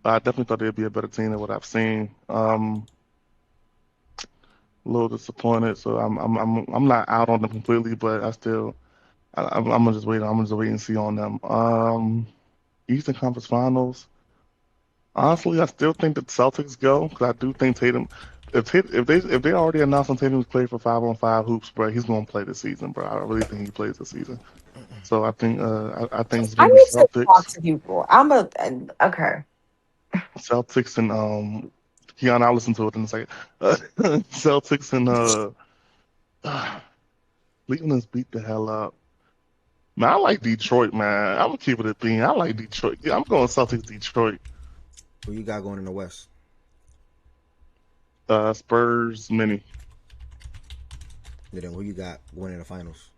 I definitely thought they'd be a better team than what I've seen. A little disappointed, so I'm not out on them completely, but I'm gonna just wait. I'm gonna just wait and see on them. Eastern Conference Finals. Honestly, I still think the Celtics go because I do think Tatum. If they already announced on Tatum's play for 5-on-5 hoops, bro, he's gonna play this season, bro. I really think he plays this season. So I think it's I gonna be need to talk Celtics. to people. Okay. Celtics and Keon, I'll listen to it in a second. Celtics and Cleveland's beat the hell up. Man, I like Detroit, man. I'm gonna keep it a thing. I like Detroit. Yeah, I'm going Celtics Detroit. Who you got going in the West? Spurs mini. And then who you got going in the finals?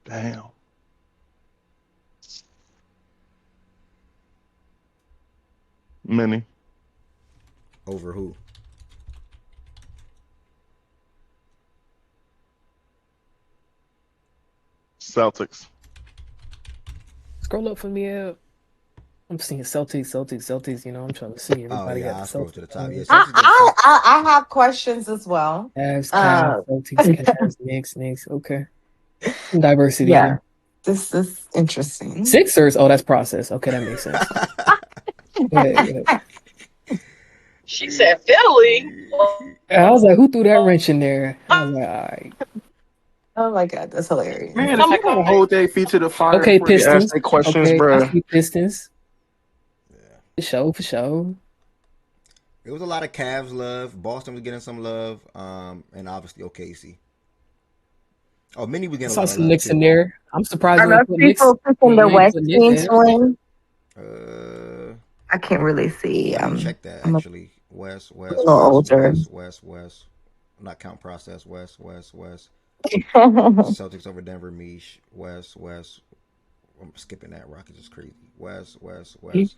Damn. Mini. Over who? Celtics. Scroll up for me. I'm seeing Celtics. You know, I'm trying to see. Oh Everybody yeah, got I'll the scroll to the top. Yeah, Celtics. Celtics did. Celtics. I have questions as well. Cavs, Celtics, Knicks. Okay. Diversity Yeah, here. this is interesting. Sixers. Oh, that's process. Okay, that makes sense. Go ahead. She said Philly. I was like, who threw that wrench in there? I was like, all right. Oh my god, that's hilarious. Man, if you don't hold their feet to the fire Okay, before they ask Pistons. their questions, Okay, I bro. see Pistons. For sure. It was a lot of Cavs love. Boston was getting some love, and obviously OKC. Oh, Minnie was I getting a saw lot of some love Knicks in too. there. I'm surprised Are you ain't those put Knicks. people picking the You ain't West put Knicks team ahead to of win? Uh, I can't really see. Let me check that I'm a actually. West, little older. West. I'm not count process. West. Oh Celtics over Denver. Mish. West. I'm skipping that. Rockets is crazy. West. Celtics.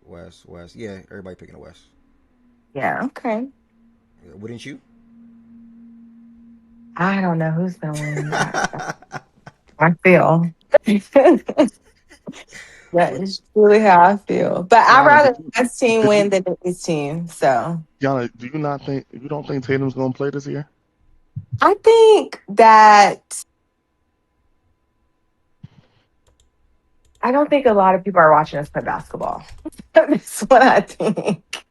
West. Yeah, everybody picking the West. yeah, okay. Wouldn't you? I don't know who's gonna win. I feel. That is truly how I feel. But I'd Yana, rather this team win than this team. So Yana, you don't think Tatum's gonna play this year? I think that I don't think a lot of people are watching us play basketball. That's what I think.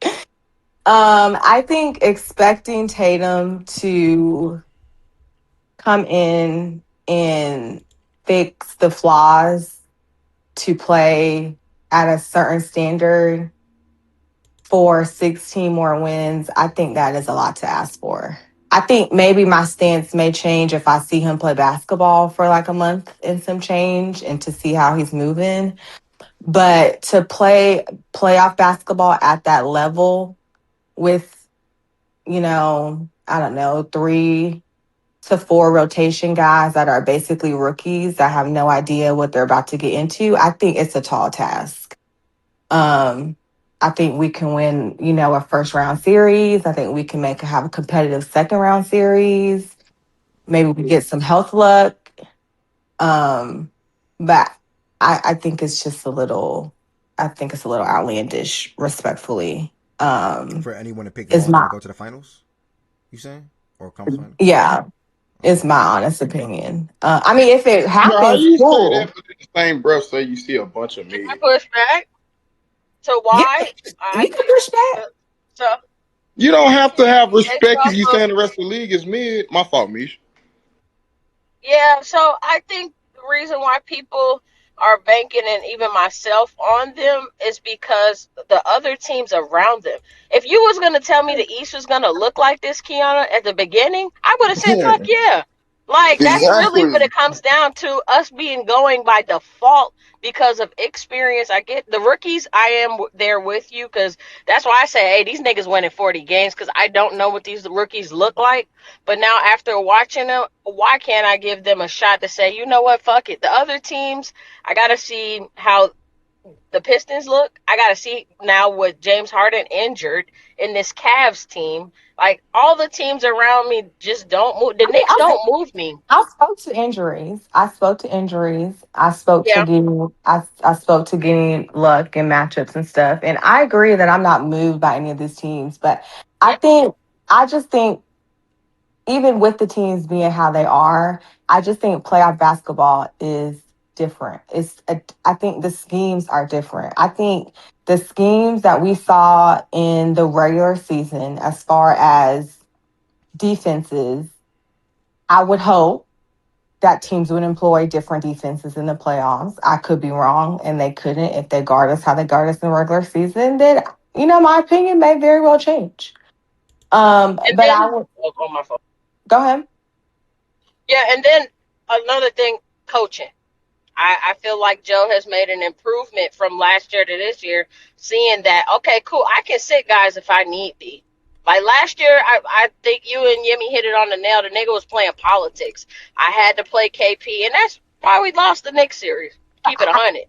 I think expecting Tatum to come in and fix the flaws to play at a certain standard for 16 more wins, I think that is a lot to ask for. I think maybe my stance may change if I see him play basketball for like a month and some change and to see how he's moving. But to play playoff basketball at that level with, I don't know, 3 to 4 rotation guys that are basically rookies that have no idea what they're about to get into, I think it's a tall task. I think we can win, a first round series. I think we can have a competitive second round series. Maybe we get some health luck. But I think it's just a little outlandish, respectfully. For anyone to pick Is Boston my to go to the finals, you saying? Or conference final? yeah, is my honest opinion. I mean, if it Bro, how happens, you say cool. that, but in the same breath say you see a bunch of I men? push back. So You why? can push back. So You don't have to have based respect if off you of saying the rest of the league is mid. My fault, Mish. yeah, so I think the reason why people are banking and even myself on them is because the other teams around them. If you was gonna tell me the East was gonna look like this, Kiana, at the beginning, I would have said fuck yeah. Like that's really what Exactly. it comes down to, us being going by default because of experience. I get the rookies. I am there with you because that's why I say, hey, these niggas winning 40 games because I don't know what these rookies look like. But now after watching them, why can't I give them a shot to say, you know what, fuck it. The other teams, I got to see how the Pistons look. I got to see now with James Harden injured in this Cavs team. Like all the teams around me just don't move. The Knicks don't move me. I spoke to injuries. I spoke to Yeah. I spoke to getting luck and matchups and stuff. And I agree that I'm not moved by any of these teams. But I just think even with the teams being how they are, I just think playoff basketball is different. I think the schemes are different. I think the schemes that we saw in the regular season, as far as defenses, I would hope that teams would employ different defenses in the playoffs. I could be wrong, and they couldn't. If they guard us how they guard us in the regular season, then my opinion may very well change. And But then, I would on my phone. go ahead. Yeah, and then another thing, coaching. I feel like Joe has made an improvement from last year to this year, seeing that, okay, cool, I can sit guys if I need be. Like last year, I think you and Yemi hit it on the nail. The nigga was playing politics. I had to play KP, and that's why we lost the Knicks series. Keep it 100.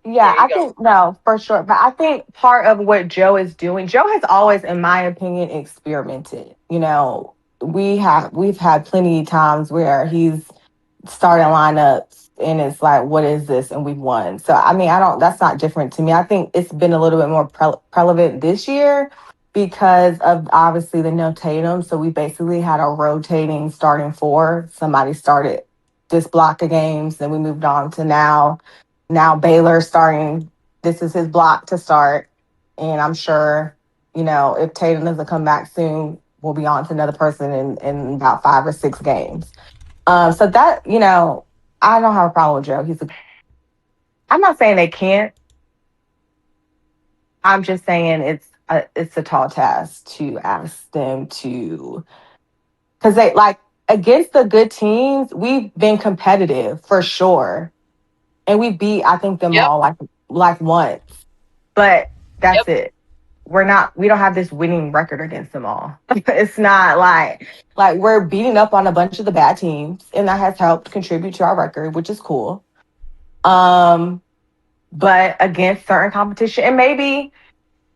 Yeah, I think no, for sure. But I think part of what Joe is doing, Joe has always, in my opinion, experimented. We've had plenty of times where he's starting lineups and it's like, what is this? And we've won. So I mean, that's not different to me. I think it's been a little bit more relevant this year because of obviously the no Tatum. So we basically had a rotating starting 4. Somebody started this block of games, then we moved on to now Baylor starting. This is his block to start. And I'm sure, if Tatum doesn't come back soon, we'll be on to another person in about 5 or 6 games. So that, I don't have a problem with Joe. I'm not saying they can't. I'm just saying it's a tall task to ask them to, because they like against the good teams, we've been competitive for sure. And we beat, I think, them all like once. But that's it. We don't have this winning record against them all. It's not like we're beating up on a bunch of the bad teams, and that has helped contribute to our record, which is cool. But against certain competition, and maybe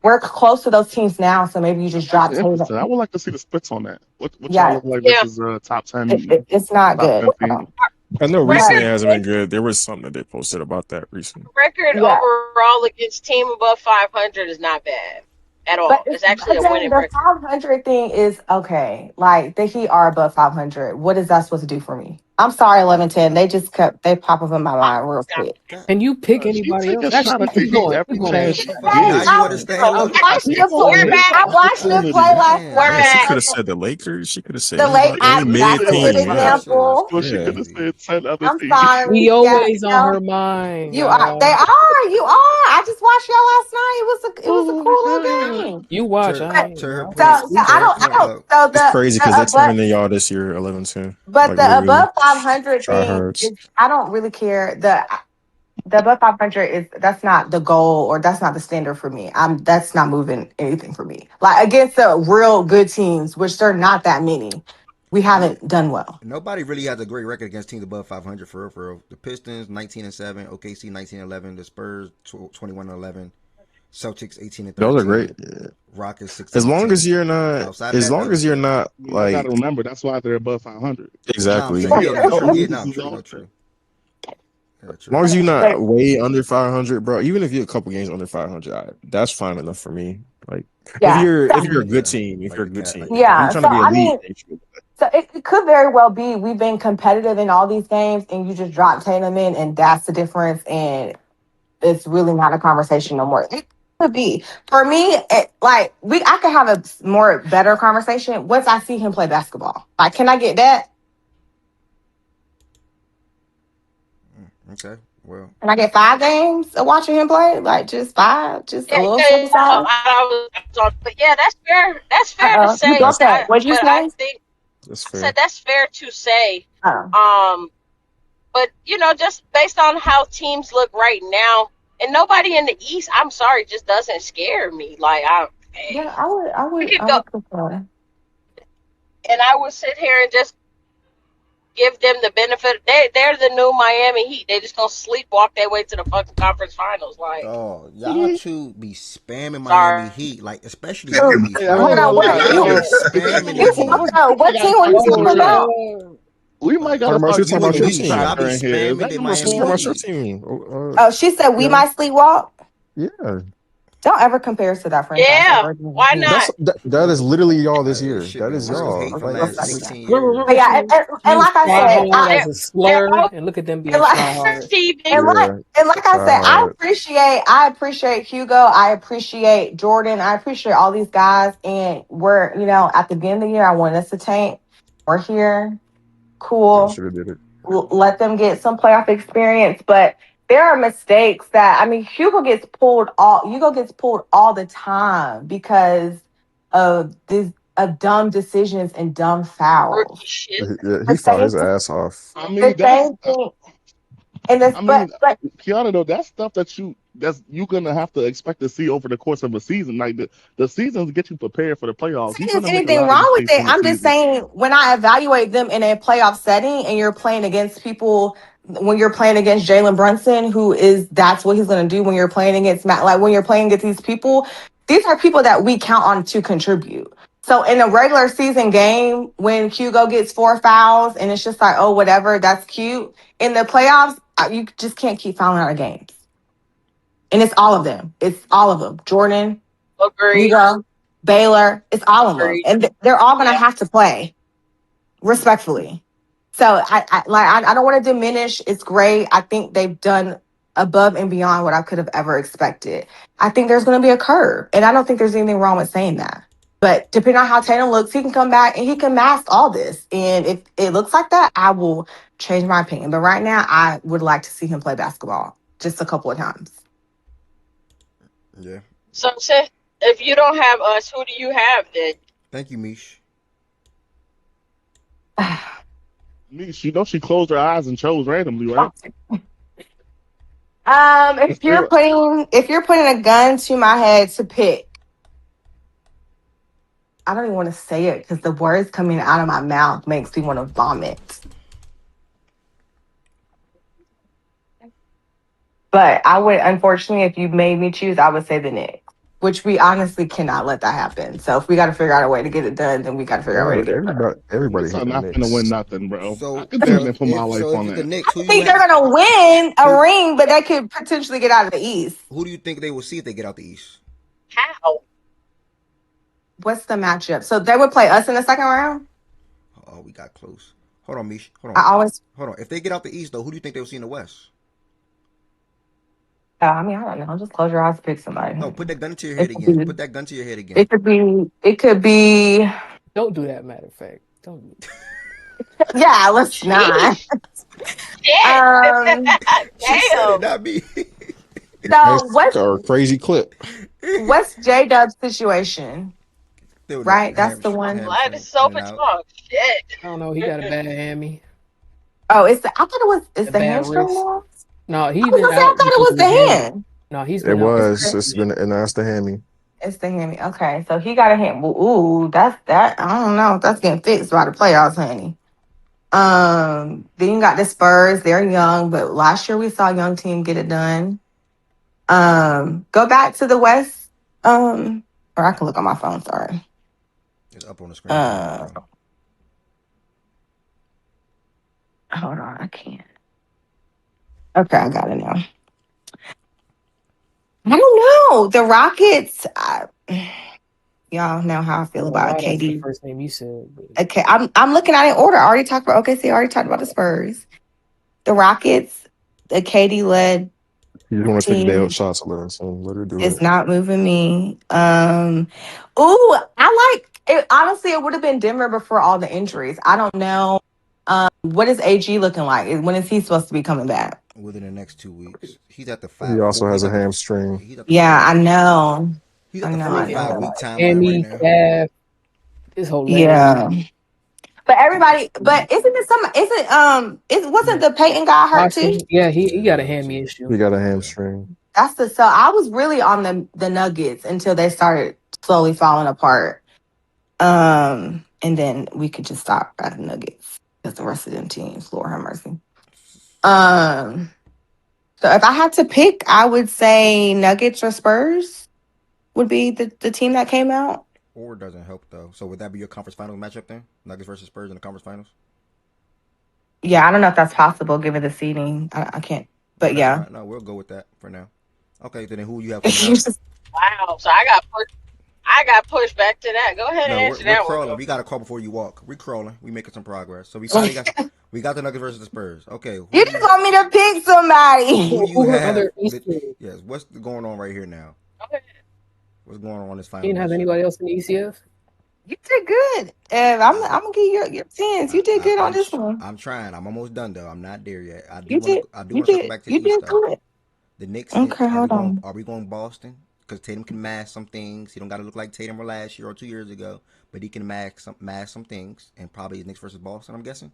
we're close to those teams now, so maybe you just drop Tatum. I would like to see the splits on that. What Yeah. y'all look like versus top 10? It's not top good. 10 teams? I know Record- recently it hasn't been good. There was something that they posted about that recently. Record overall against team above 500 is not bad at all. But It's actually a winning the record. 500 thing is okay. Like the Heat are above 500. What is that supposed to do for me? I'm sorry, 11-10. They pop up in my mind real quick. Can you pick anybody else? Actually, keep going. Keep going. Now you understand. I watched them play last Man, she night. could have said the Lakers. She could have said That's any a mid good team. example. She could have said 10 other I'm teams. sorry. We always on her mind. They are. You are. I just watched y'all last night. It was a cool little game. You watch. To I ain't. her So point, to her I point, don't. So It's crazy because they're but turning in y'all this year 11-10. but Like the literally above 500 thing tryhards. is. I don't really care. The above 500 that's not the goal or that's not the standard for me. That's not moving anything for me. Like against the real good teams, which they're not that many, we haven't done well. Nobody really has a great record against teams above 500 for real. For real. The Pistons 19-7, OKC 19-11, the Spurs 21-11, Celtics 18-13. Those are great. Yeah. Rockets 16-10. As long as you're not, Outside of that, You got to remember that's why they're above 500. exactly. No, I'm saying, true. Yeah, This is true. all No, true. Yeah, As long as you're not way under 500, bro. Even if you're a couple games under 500, that's fine enough for me. Like if you're a good team, if you're a good team, if you're trying to be elite, so it could very well be we've been competitive in all these games, and you just drop Tatum in, and that's the difference, and it's really not a conversation no more. It could be for me. I could have a more better conversation once I see him play basketball. Like, can I get that? Okay, well. Can I get 5 games of watching him play? Like just 5, just a little Yeah, sample size. but yeah, that's fair. That's fair to say. You got that? What'd you But say? I think that's I said that's fair to say. Oh. But just based on how teams look right now, and nobody in the East, I'm sorry, just doesn't scare me. Like I would. we could go, prefer. and I would sit here and just give them the benefit. They're the new Miami Heat. They just gonna sleepwalk their way to the fucking conference finals. Like, y'all two be spamming sorry. Miami Heat, like especially you, Meech. Hold on, what Y'all be spamming the Heat. what team were you talking about? We might gotta talking about start your using team. Y'all be factor in here. Is spamming that the number Miami Talking about your Heat. team. Oh, she said we might sleepwalk. Yeah. Don't ever compare us to that franchise. Yeah, why not? That is literally y'all this year. Shit That been is West Coast y'all. hate for the Like, last 16 Remember years. But yeah, and like I said, tryhard as a slur, and look at them being tryhard. And like I said, I appreciate Hugo. I appreciate Jordan. I appreciate all these guys. And we're, at the beginning of the year, I wanted us to tank. We're here. Cool. should have did it. Let them get some playoff experience. But there are mistakes that Hugo gets pulled all the time because of dumb decisions and dumb fouls. Yeah, he fought his ass off. I mean, Kiana, though, that's stuff that you're gonna have to expect to see over the course of a season. Like the seasons get you prepared for the playoffs. There's anything wrong with it. I'm just saying when I evaluate them in a playoff setting and you're playing against people, when you're playing against Jalen Brunson, that's what he's going to do when you're playing against Matt, like when you're playing against these are people that we count on to contribute. So in a regular season game, when Hugo gets 4 fouls and it's just like, oh, whatever, that's cute. In the playoffs, you just can't keep fouling out of games. And it's all of them. It's all of them. Jordan, Hugo, Baylor, it's all of them. And they're all going to have to play respectfully. So I don't want to diminish. It's great. I think they've done above and beyond what I could have ever expected. I think there's going to be a curve. And I don't think there's anything wrong with saying that. But depending on how Tatum looks, he can come back and he can mask all this. And if it looks like that, I will change my opinion. But right now, I would like to see him play basketball just a couple of times. Yeah. So if you don't have us, who do you have then? Thank you, Mish. Mish, she closed her eyes and chose randomly, right? If you're putting a gun to my head to pick, I don't even want to say it because the words coming out of my mouth makes me want to vomit. But I would, unfortunately, if you made me choose, I would say the Knicks, which we honestly cannot let that happen. So if we got to figure out a way to get it done, then we got to figure out a way to get it done. Everybody I'm not going to win nothing, bro. So, I could damn near put my life on that. I think they're going to win a ring, but they could potentially get out of the East. Who do you think they will see if they get out the East? How? What's the matchup? So they would play us in the second round? Oh, we got close. Hold on, Mish. Hold on. Hold on. If they get out the East, though, who do you think they will see in the West? I don't know. Just close your eyes and pick somebody. No, put that gun to your head again. Put that gun to your head again. It could be. Don't do that, matter of fact. Don't do that. Yeah, let's not. Damn. She said it, not me. So what's a crazy clip. J Dub's situation? Still the Right, that's the one. Glad hamstring it's in so and much out. fun. Shit. I don't know. He got a bad hammy, Oh, I thought it's a the bad hamstring wrist. now. No, I he was been gonna say I out thought it because was of his the hammy. hand. No, he's It been out. was. It's been announced the hammy. It's the hammy. Okay, so he got a hand. Ooh, that's that. I don't know. That's getting fixed by the playoffs, honey. Then you got the Spurs. They're young, but last year we saw a young team get it done. Go back to the West. Or I can look on my phone. Sorry. It's up on the screen for you now, girl. Hold on, I can't. Okay, I got it now. I don't know. The Rockets. Y'all know how I I feel don't know about why that's the KD. first name you said. But Okay, I'm looking at it in order. I already talked about OKC. I already talked about the Spurs. The Rockets, the KD led You just want to take bail team shots, Alyssa, so let her do is it. not moving me. Ooh, I like it. Honestly, it would have been Denver before all the injuries. I don't know. What is AG looking like? When is he supposed to be coming back? Within the next 2 weeks, he's at the He five. also Four, has he's a at the. hamstring. He's at the Yeah, four. I know. He's I at the know. four I to five know. week timeline right hammy, now. calf, his whole leg. Yeah. But everybody, but isn't it some? It wasn't the Peyton guy hurt too? Washington, yeah, Yeah, he he got a hurt hammy too. issue. He got a Yeah. hamstring. So I was really on the Nuggets until they started slowly falling apart. And then we could just stop at the Nuggets because the rest of them teams, Lord have mercy. So if I had to pick, I would say Nuggets or Spurs would be the team that came out. Or doesn't help though. So would that be your conference finals matchup then? Nuggets versus Spurs in the conference finals? Yeah, I don't know if that's possible given the seeding. I can't, No, but that's yeah. fine. No, we'll go with that for now. Okay, then who you have coming out? Wow. So I got pushed back to that. Go ahead and No, answer we're that one. crawling. We got a call before you walk. We're crawling. We making some progress. So we finally got the Nuggets versus the Spurs. Okay, who You do just want me to pick somebody. who do you Who are have? other East teams? Yes, what's going on right here now? Okay. What's going on this You final didn't have matchup? anybody else in the ECF? You did good. And I'm gonna give you your 10s. You did good on this one. I'm trying. I'm almost done though. I'm not there yet. You did. I do You want to circle did. back to You the East did though. good. The Knicks. Okay, hold on. Are we going Boston? Because Tatum can mask some things. He don't got to look like Tatum or last year or 2 years ago, but he can mask some things, and probably Knicks versus Boston. I'm guessing.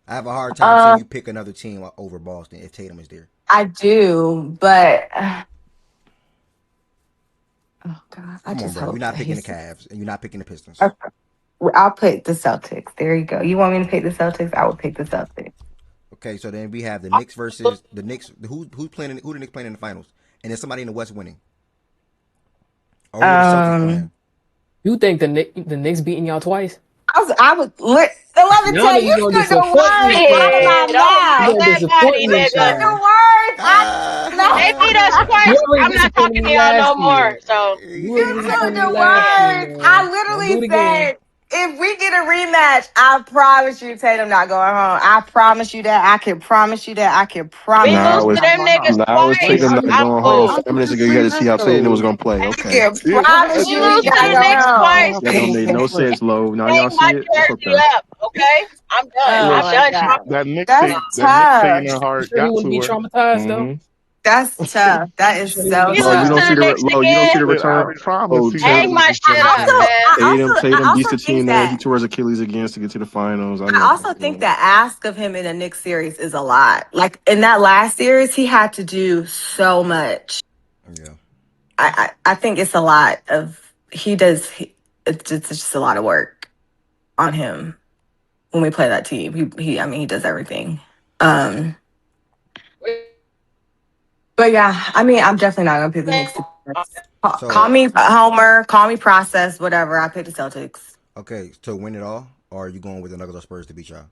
I have a hard time seeing you pick another team over Boston if Tatum is there. I do, but oh god, I Come on, just bro. You're hope not that picking the he's. Cavs and you're not picking the Pistons. Okay. I'll pick the Celtics. There you go. You want me to pick the Celtics? I would pick the Celtics. Okay, so then we have the Knicks versus the Knicks. Who's playing? Who the Knicks playing in the finals? And then somebody in the West winning. Or who are the Celtics playing? You think the Knicks beating y'all twice? I would. Let me Y'all tell you, niggas you gonna took the disappoint words me, out of man. my Shit, don't You knock mouth. gonna that disappoint body, You me, took nigga. the son. words out of my They beat us You twice. already I'm not disappointed talking to me y'all last no year. more. So You You already took disappointed me the last year, words. I man. Don't do literally it again. said, if we get a rematch, I promise you, Tatum not going home. I promise you that. I can promise you that. I can we promise you lose Now he's to it's not them going home. niggas now it's twice. Tatum not I'm going home. cool. 5 minutes ago, you had to see how Tatum was So gonna play. I Okay, can Yeah, promise We you he's lose to not the going Knicks twice. home. that don't make no sense, Lo. Now y'all Hang my see it. It's jersey okay. up, okay? I'm done. Oh look, I'm my done God. shopping. that Nick That's take that Nick taking tough. her you heart sure he got wouldn't to be her. traumatized though? Mm-hmm. That's tough. That You is sure he wouldn't so be We Lo, you lose don't to see the tough. the Knicks Lo. You don't see again. the Shit, I return. promise Oh, you Hang Tatum Tatum. my will be shit finished up, Also, there. man. Tatum I beats also the think team that he that tore his Achilles against to get to the finals. I I know. also think that ask of him in the Knicks series is a lot. Like in that last series, he had to do so much. Yeah. I think it's a lot of he does. It's just a lot of work on him when we play that team. I mean he does everything. Um, but yeah, I mean I'm definitely not gonna pick the Knicks. Call So me Homer, call me process, whatever. I pick the Celtics. okay, to win it all, or are you going with the Nuggets or Spurs to beat y'all?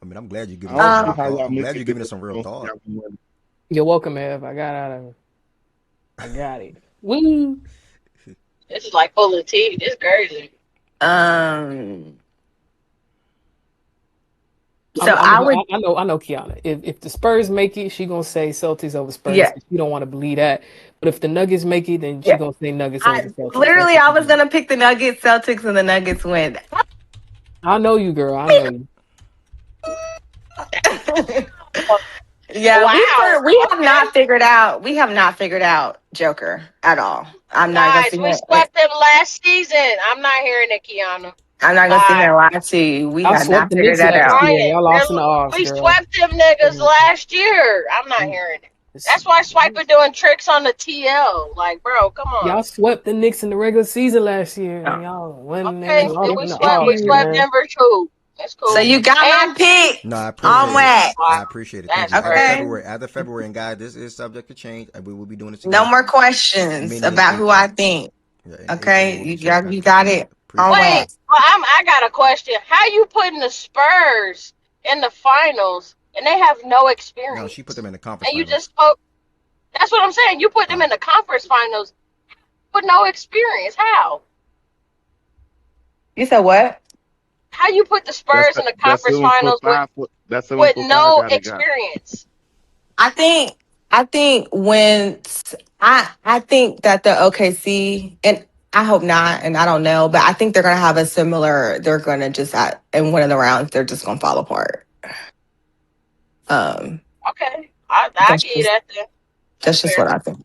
I mean, I'm glad you're I giving this don't some see real Um, how thought. y'all I'm glad Knicks you're could do giving this it. some I real don't see thought. y'all win. You're welcome, Ev. I got out of it. I got it. Woo! This is like pulling teeth. This crazy. um, so I I know, would, I know, Kiana. If the Spurs make it, she gonna say Celtics over Spurs yeah, because she don't want to believe that. But if the Nuggets make it, then she gonna say Nuggets over the Celtics. Literally, I was gonna pick the Nuggets, Celtics, and the Nuggets win. I know you, girl. I know you. Yeah, Wow. we have not figured out. We have not figured out Joker at all. I'm not gonna Guys, sit we here. swept them last season. I'm not hearing it, Kiana. I'm not gonna sit here and lie to you. We I have swept not the figured Knicks that last out. year. Ryan, Y'all lost in the odds, we girl. swept them niggas last year. I'm not hearing it. That's why Swiper doing tricks on the TL. Like, bro, come on. Y'all swept the Knicks in the regular season last year, and y'all won Okay, and lost we in the swept odds, girl. Denver too. That's cool. So you got my pick. No, I On appreciate it. wet. I appreciate it. Thank That's you. Okay. After February, and guys, this is subject to change, and we will be doing this No again. more questions Mini in about who April. I think. Yeah, in April Okay, we'll do St. you Patrick's got Day. it. On Appreciate Wait, wet. well, I got a question. How you putting the Spurs in the finals and they have no it. No, experience? she put them in the conference And you finals. just spoke. That's what I'm saying. You put them in the conference finals with no experience. How? You said what? How you put the Spurs in the That conference 7 foot finals 5 foot that with 7 foot 5 no guy they got. experience? I think when I think that the OKC, and I hope not, and I don't know, but I think they're gonna have a similar. They're gonna just in one of the rounds, they're just gonna fall apart. Okay, I That's give you just that. Then. that's just Fair. what I think,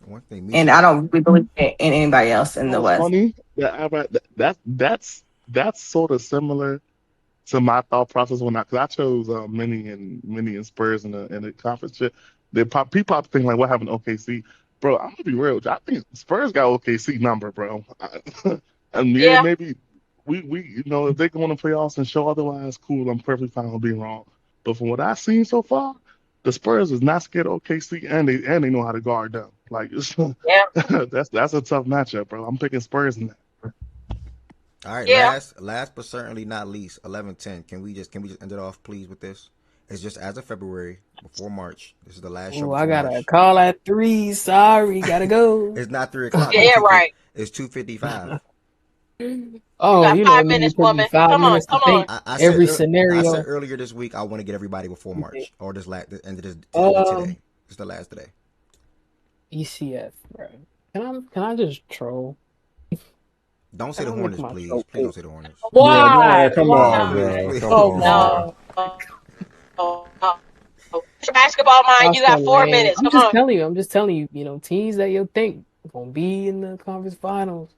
One thing, and Misha. I don't really believe in anybody else in You know the what's West. funny? That's sort of similar to my thought process when because I chose Mini and Spurs in the conference shit. People are thinking like, what happened to OKC, bro? I'm gonna be real. I think Spurs got OKC number, bro. And yeah, Yeah. maybe we if they go in the playoffs and show otherwise, cool. I'm perfectly fine with being wrong. But from what I've seen so far, the Spurs is not scared of OKC, and they know how to guard them. Like Yeah. that's a tough matchup, bro. I'm picking Spurs in that. All right, Yeah. last but certainly not least, 11-10. Can we just end it off, please, with this? It's just as of February, before March. This is the last show Oh, I before got a March. call at 3. Sorry, gotta go. It's not 3 o'clock. Yeah, right. It's 2:55. Oh, got you know 5 me. minutes, It took me woman. 5 Come on, minutes to come on. think every I said scenario. earlier this week I want to get everybody before March or the end of today. Um, It's the last day. ECF, bro. Can I just troll? Don't say Can the I make Hornets, my please. troll Please don't pick? say the Hornets. Yeah, Why? no, come Please, on, Why? please, bro. please. Come Oh on. No. no. Basketball mind, you That's so got 4 lame. minutes. Come on. I'm just telling you, teams that you think gonna be in the conference finals.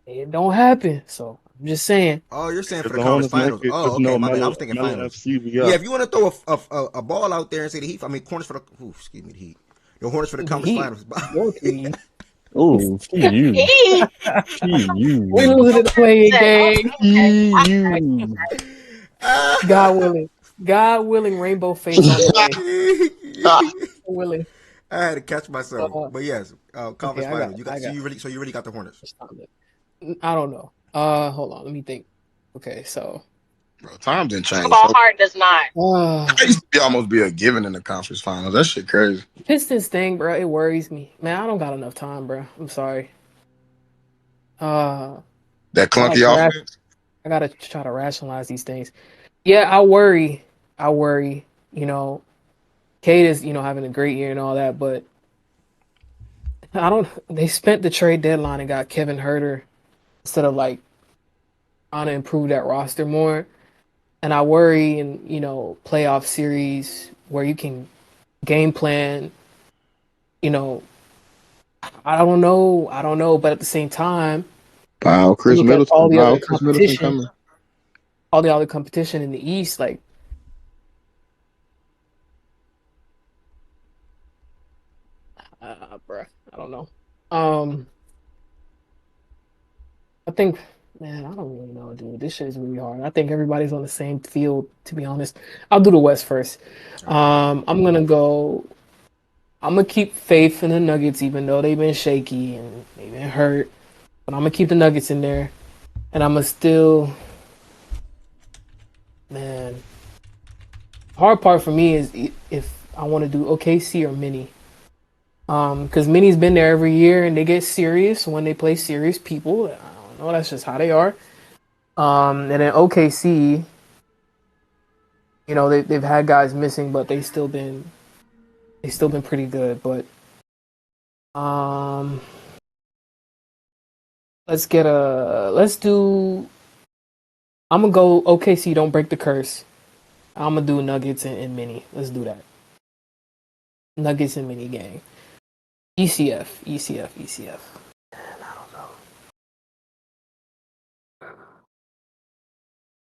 It don't happen. So I'm just saying. Oh, you're saying for If the the conference Hornets make finals. it, Oh, just okay. know My bad. I Mellow was thinking Mellow finals. FC be Yeah, up. if you want to throw a ball out there and say the Heat, I mean corners for the excuse me, the Heat. The Hornets for the The conference Heat. finals. Your team. Oh, you. He We You. losing the playing said, game. You. God willing. God willing, rainbow face on the way. Willing. I had to catch myself, Uh, but yes, okay, conference finals. You I got got so you really got the Hornets. I don't know. Hold on, let me think. Okay, so Bro, time didn't change. basketball So heart does not. I used to be almost be a given in the conference finals. That shit crazy. Pistons thing, bro, it worries me. Man, I don't got enough time, bro. I'm sorry. That I clunky offense. gotta try to rationalize these things. Yeah, I worry. I worry. Cade is, having a great year and all that, but I don't. They spent the trade deadline and got Kevin Herter instead of like trying to improve that roster more. And I worry in playoff series where you can game plan. You know, I don't know, but at the same time, Wow, you Chris look at Middleton. Wow, Chris Middleton coming. all the other competition in the East, like. Bruh, I don't know. I think, man, I don't really know, dude. This shit is really hard. I think everybody's on the same field, to be honest. I'll do the West first. I'm gonna go. I'm gonna keep faith in the Nuggets, even though they've been shaky and they've been hurt. But I'm gonna keep the Nuggets in there, and I'm gonna still, man. Hard part for me is if I want to do OKC or Mini. Because Mini's been there every year and they get serious when they play serious people. I don't know, that's just how they are. And then OKC, they've had guys missing, but they've still been pretty good. But Let's do. I'm gonna go OKC. Don't break the curse. I'm gonna do Nuggets and Mini. Let's do that. Nuggets and Mini gang. ECF. I don't know.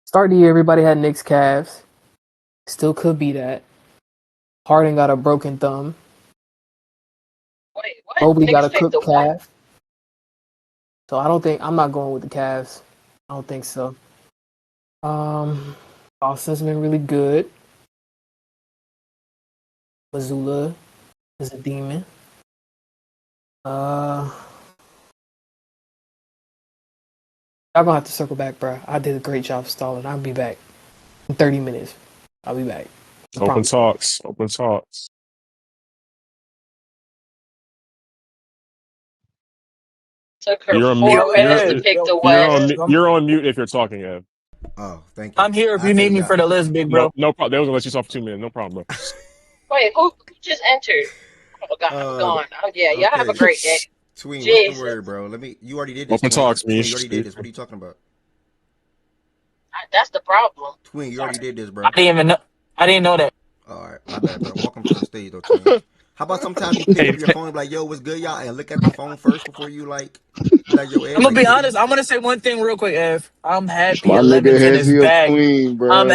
Start the year, everybody had Knicks, Cavs. Still could be that. Harden got a broken thumb. Wait, what? Mobley got a Niggas picked cooked the what? calf. So I'm not going with the Cavs. I don't think so. Austin's been really good. Missoula is a demon. Y'all gonna have to circle back, bro. I did a great job stalling. I'll be back in 30 minutes. I'll be back. I Open promise. talks. Open talks. Took her You're on 4 mute. minutes to pick the West. You're on mute if you're talking, Ev. Oh, thank you. I'm here if I you tell need you me guys. for the list, big bro. No problem. They was gonna let you talk for 2 minutes. No problem, bro. Wait, who just entered? Oh God, I'm gone. Oh, yeah, y'all have a Okay. great day. Tween, what's the Jesus. word, bro? You already did this. Open Tween. talks, Tween, Mish. you already did this. What are you talking about? That's the problem. Tween, you already did this, bro. I didn't know that. All right, my bad, bro. Welcome to the stage, though, Tween. How about sometimes you pick Hey, up your phone and be like, yo, what's good, y'all? And look at the phone first before you, like yo, Ed, I'm gonna like, be chill. honest. I'm gonna say one thing real quick, Ev. I'm happy My nigga 11-10 is Hezzy a back. queen, bro.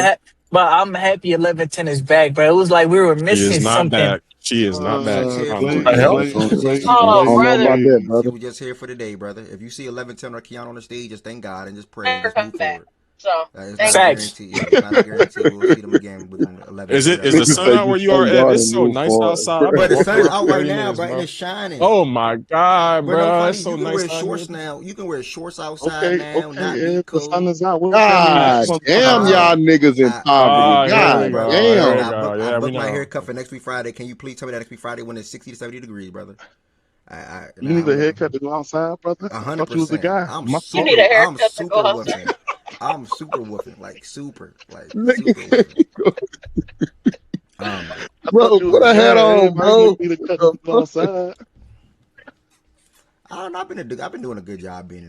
But I'm happy 11-10 is back, bro. It was like we were She is missing not something. back. She is not back. She's here for Clay, the hell? day. She was just I here. Oh, don't know brother. about that, She brother. was just here for the day, brother. If you see 11-10 or Keon on the stage, just thank God and just pray and Never just move come back. forward. So, It's thank not a you. Facts. guarantee. Yeah, it's not a guarantee. We'll see them again within 11 Is days. it? That's Is the all. Niggas sun say out where just you are, thank Ev? God It's and so move nice forward. outside. I've been But the walking sun is around for out right 30 now, minutes, bro, and bro. it's shining. Oh my god, But no bro! It's funny, so you can nice wear out here. shorts now. You can wear shorts outside Okay, now, not be if the sun cold. is out, what that mean? What God you gonna do damn, about it? y'all niggas in poverty. Here we God Bro, go. Here we damn. go. I Yeah, we booked my know. haircut for next week Friday. Can you please tell me that next week Friday when it's 60 to 70 degrees, brother? You need I'm a looking haircut to go outside, brother? I thought you was the 100%. guy. I'm My You fault. need a I'm haircut to super go outside. woofing. I'm super woofing, like super Nigga, woofing. I thought bro, you was put the a hat guy. on, Everybody bro. need a cut The to go fuck? outside. I don't know. I've been doing a good job being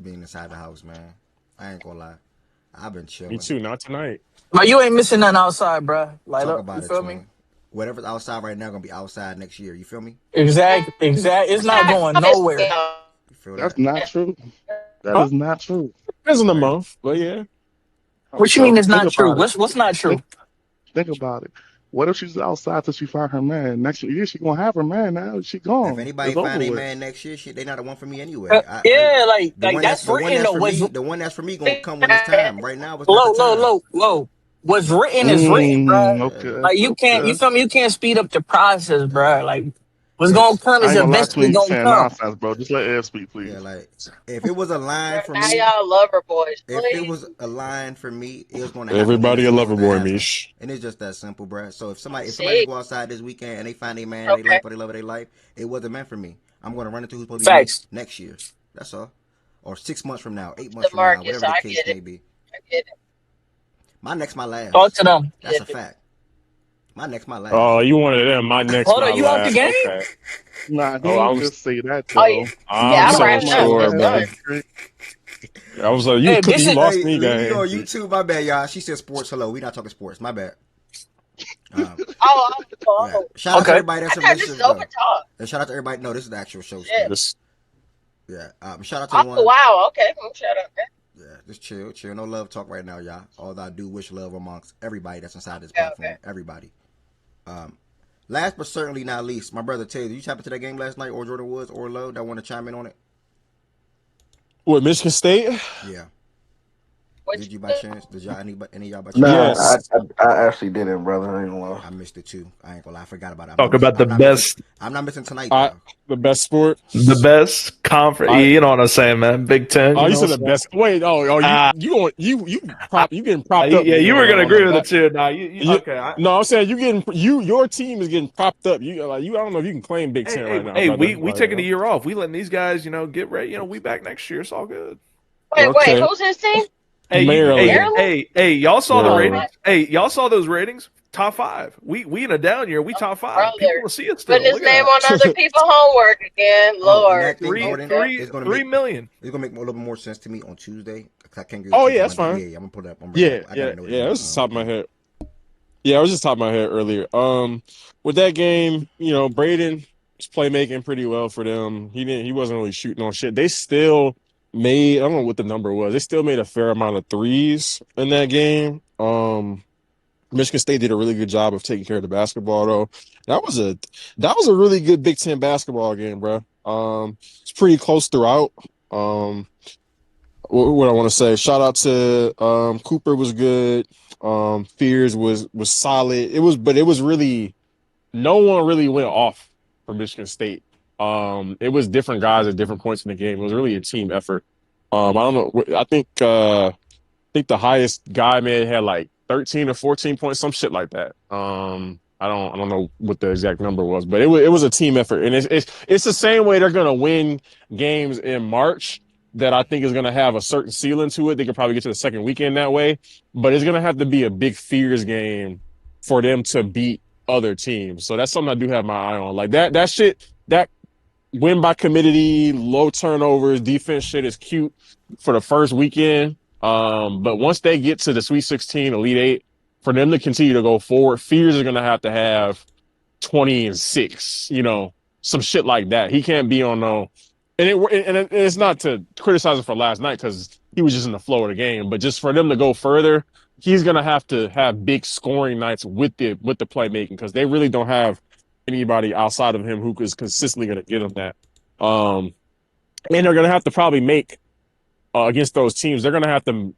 inside the house, man. I ain't gonna lie. I've been Me chilling. too. Not tonight. But you ain't missing nothing outside, bro. Light Talk up. You about it, feel me? twin. Whatever's outside right now gonna be outside next year. You feel me? Exact. It's not going I miss nowhere. You feel That's that? not true. That Huh? is not true. Depends on the Crazy. month, but yeah. How What you mean so? it's Think not true? about it. What's not true? Think think about it. What if she's outside till she find her man? Next year she gonna have her man now. She If gone. anybody It's over find a with. man next year, shit, they not the one for me anyway. Yeah, The one that's written though. the one that's for me gonna come when it's time. Right now, it's not the Low, low, time. low, low. What's written is written, bro. Okay. Like you can't, you Okay. feel me? You can't speed up the process, bro. Like what's gonna It's come I is ain't gonna lie to you. eventually You gonna saying come. nonsense, bro. Just let Ed speak, yeah, please. like if it was a line for Now me, y'all lover boys, if it please. was a line for me, it was going to happen when Everybody it's a supposed lover to boy, happen, Mish. and it's just that simple, bruh. So if somebody just See? go outside this weekend and they find a man they Okay. like or they love of their life, it wasn't meant for me. I'm going to run into who's supposed to be me Facts. next year. That's all, or 6 months from now, 8 months from now, DeMarcus, whatever the I case get it. may be. I get it. My next, my Talk last. to them. That's a Get it. fact. My next, my Oh, last. you one of them. My next, Hold my on, you out the last. game? Okay. Nah, he Oh, ain't just say that Oh, yeah. though. Yeah, My I'm so next, wrapped my up. sure, Let's last. go. man. That's great. I was like, you Hey, cooking. this You is lost Hey, me, Lee, you gang. on YouTube? My bad, y'all. She said sports. Hello, we not talking sports. My bad. Yeah. Oh. Shout out to okay. everybody I that's in thought this is relationships though, open talk. and shout out to everybody. No, this is the actual show Shit. still. This Yeah. Shout out to the Oh, one. wow. Okay. Shut up. Yeah, just chill. No love talk right now, y'all. Although I do wish love amongst everybody that's inside this Okay, okay. platform. Everybody. Last but certainly not least, my brother Taylor. You tap into that game last night, or Jordan Woods, or Lowe that want to chime in on it? what? Michigan State? Yeah. Which, Did you by chance? Did y'all any of y'all by chance Nah, watch it? Yes. I actually didn't, brother. I ain't gonna lie. I missed it too. I ain't gonna lie. I forgot about it. Talk about the best, I'm not missing tonight I though. the best sport. the best conference. I You know what I'm saying, man? Big Ten. oh, You you know said what the I'm saying? best. Wait, you getting propped up, Yeah, big you bro. were gonna agree with it That too. Nah, you, okay? no, I'm saying you getting your team is getting propped up. You like you. I don't know if you can claim Big Ten right now, brother. We taking a year off. We letting these guys, get ready. We back next year. It's all good. wait. Okay, Who's his team? Hey, Maryland. Maryland? y'all saw the Oh, Maryland. ratings. Hey, y'all saw those ratings. top 5. We in a down year. We top 5. People Brother, will see it still. putting his Look at name that. on other people's homework again. Oh, and Lord. that thing, Jordan, Okay. is going to 3 make million. it's going to make a little bit more sense to me on Tuesday. I can't get Oh to yeah, you that's Monday. fine. Yeah, I'm gonna pull it up. I'm bringing Yeah, it up. I gotta know yeah. It was just top of my today. head. Yeah, I was just top of my head earlier. With that game, Braden was playmaking pretty well for them. He wasn't really shooting on shit. They still made, I don't know what the number was. They still made a fair amount of threes in that game. Michigan State did a really good job of taking care of the basketball though. That was a really good Big Ten basketball game, bro. It's pretty close throughout. What I want to say, shout out to Cooper was good. Fears was solid. But it was really no one really went off for Michigan State. It was different guys at different points in the game. It was really a team effort. I don't know. I think the highest guy may have had like 13 or 14 points, some shit like that. I don't know what the exact number was, but it was a team effort, and it's the same way they're gonna win games in March. That I think is gonna have a certain ceiling to it. They could probably get to the second weekend that way, but it's gonna have to be a big fears game for them to beat other teams. So that's something I do have my eye on. Like that shit, that win by committee, low turnovers, defense shit is cute for the first weekend. But once they get to the Sweet 16, Elite Eight, for them to continue to go forward, Fears is going to have 20 and 6, some shit like that. He can't be on no, and it's not to criticize him for last night because he was just in the flow of the game, but just for them to go further, he's going to have big scoring nights with the playmaking because they really don't have anybody outside of him who is consistently going to get him that. And they're going to have to probably make against those teams. They're going to have to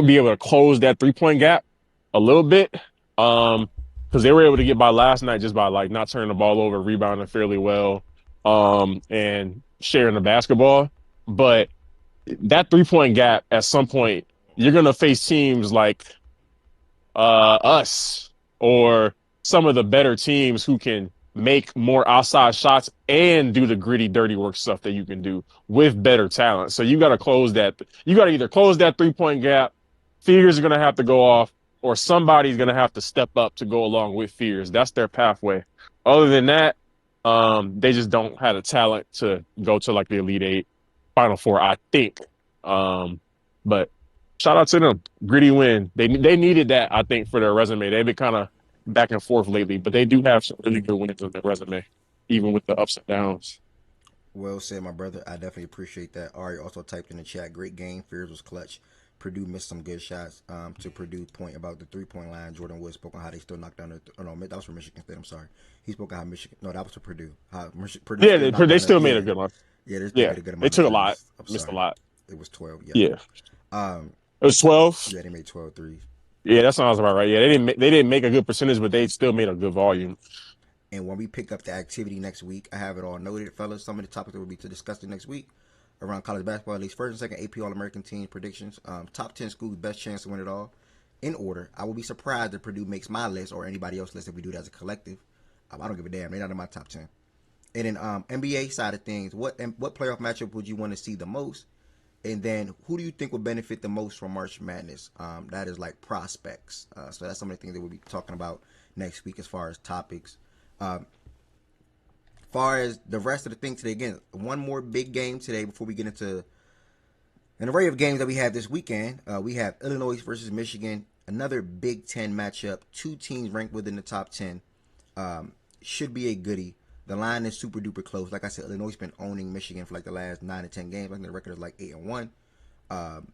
be able to close that 3-point gap a little bit. Because they were able to get by last night just by like not turning the ball over, rebounding fairly well, and sharing the basketball. But that 3-point gap at some point, you're going to face teams like us or some of the better teams who can make more outside shots and do the gritty, dirty work stuff that you can do with better talent. So you got to close that. You got to either close that 3-point gap. Fears are going to have to go off, or somebody's going to have to step up to go along with Fears. That's their pathway. Other than that, they just don't have the talent to go to like the Elite Eight, Final Four, I think. But shout out to them. Gritty win. They needed that, I think, for their resume. They've been kind of back and forth lately, but they do have some really good wins on their resume, even with the ups and downs. Well said, my brother. I definitely appreciate that. Ari also typed in the chat, great game. Fears was clutch. Purdue missed some good shots. To Purdue's point about the 3-point line, Jordan Wood spoke on how they still knocked down that was for Michigan State. I'm sorry. He spoke on how Michigan. No, that was for Purdue. Purdue. Yeah, they still made a good one. Yeah, they still made a good amount. They took a lot. Missed a lot. It was 12. Yeah. It was 12. Yeah, they made 12 threes. Yeah, that sounds about right. Yeah, they didn't make a good percentage, but they still made a good volume. And when we pick up the activity next week, I have it all noted, fellas. Some of the topics that will be to discuss next week around college basketball, at least first and second AP All-American team predictions, top 10 schools, best chance to win it all, in order. I will be surprised if Purdue makes my list or anybody else's list if we do that as a collective. I don't give a damn. They're not in my top 10. And then NBA side of things, what playoff matchup would you want to see the most? And then who do you think would benefit the most from March Madness? That is like prospects. So that's some of the things that we'll be talking about next week as far as topics. Far as the rest of the thing today, again, one more big game today before we get into an array of games that we have this weekend. We have Illinois versus Michigan, another Big Ten matchup. Two teams ranked within the top 10. Should be a goodie. The line is super duper close. Like I said, Illinois has been owning Michigan for like the last 9 to 10 games. I think the record is like 8-1. And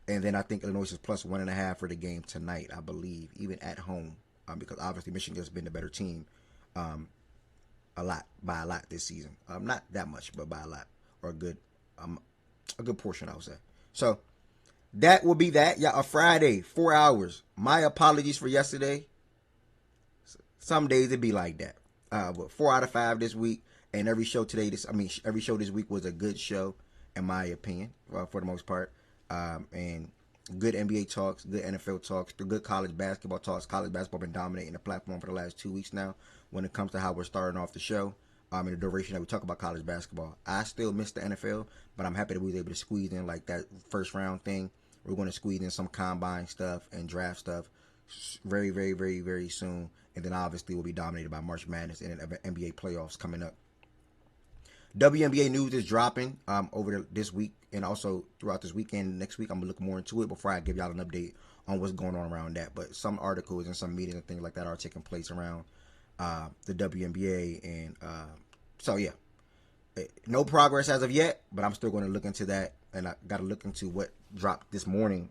then I think Illinois is plus 1.5 for the game tonight, I believe, even at home, because obviously Michigan has been the better team. By a lot this season. Not that much, but by a lot, or a good portion, I would say. So that will be that. Yeah, a Friday, 4 hours. My apologies for yesterday. Some days it be like that. But 4 out of 5 this week, and every show every show this week was a good show, in my opinion, for the most part. And good NBA talks, good NFL talks, the good college basketball talks. College basketball been dominating the platform for the last 2 weeks now when it comes to how we're starting off the show. And the duration that we talk about college basketball. I still miss the NFL, but I'm happy that we was able to squeeze in like that first round thing. We're going to squeeze in some combine stuff and draft stuff. very, very, very, very soon. And then obviously we'll be dominated by March Madness and NBA playoffs coming up. WNBA news is dropping over this week and also throughout this weekend. Next week, I'm going to look more into it before I give y'all an update on what's going on around that. But some articles and some meetings and things like that are taking place around the WNBA. And so, yeah, no progress as of yet, but I'm still going to look into that. And I got to look into what dropped this morning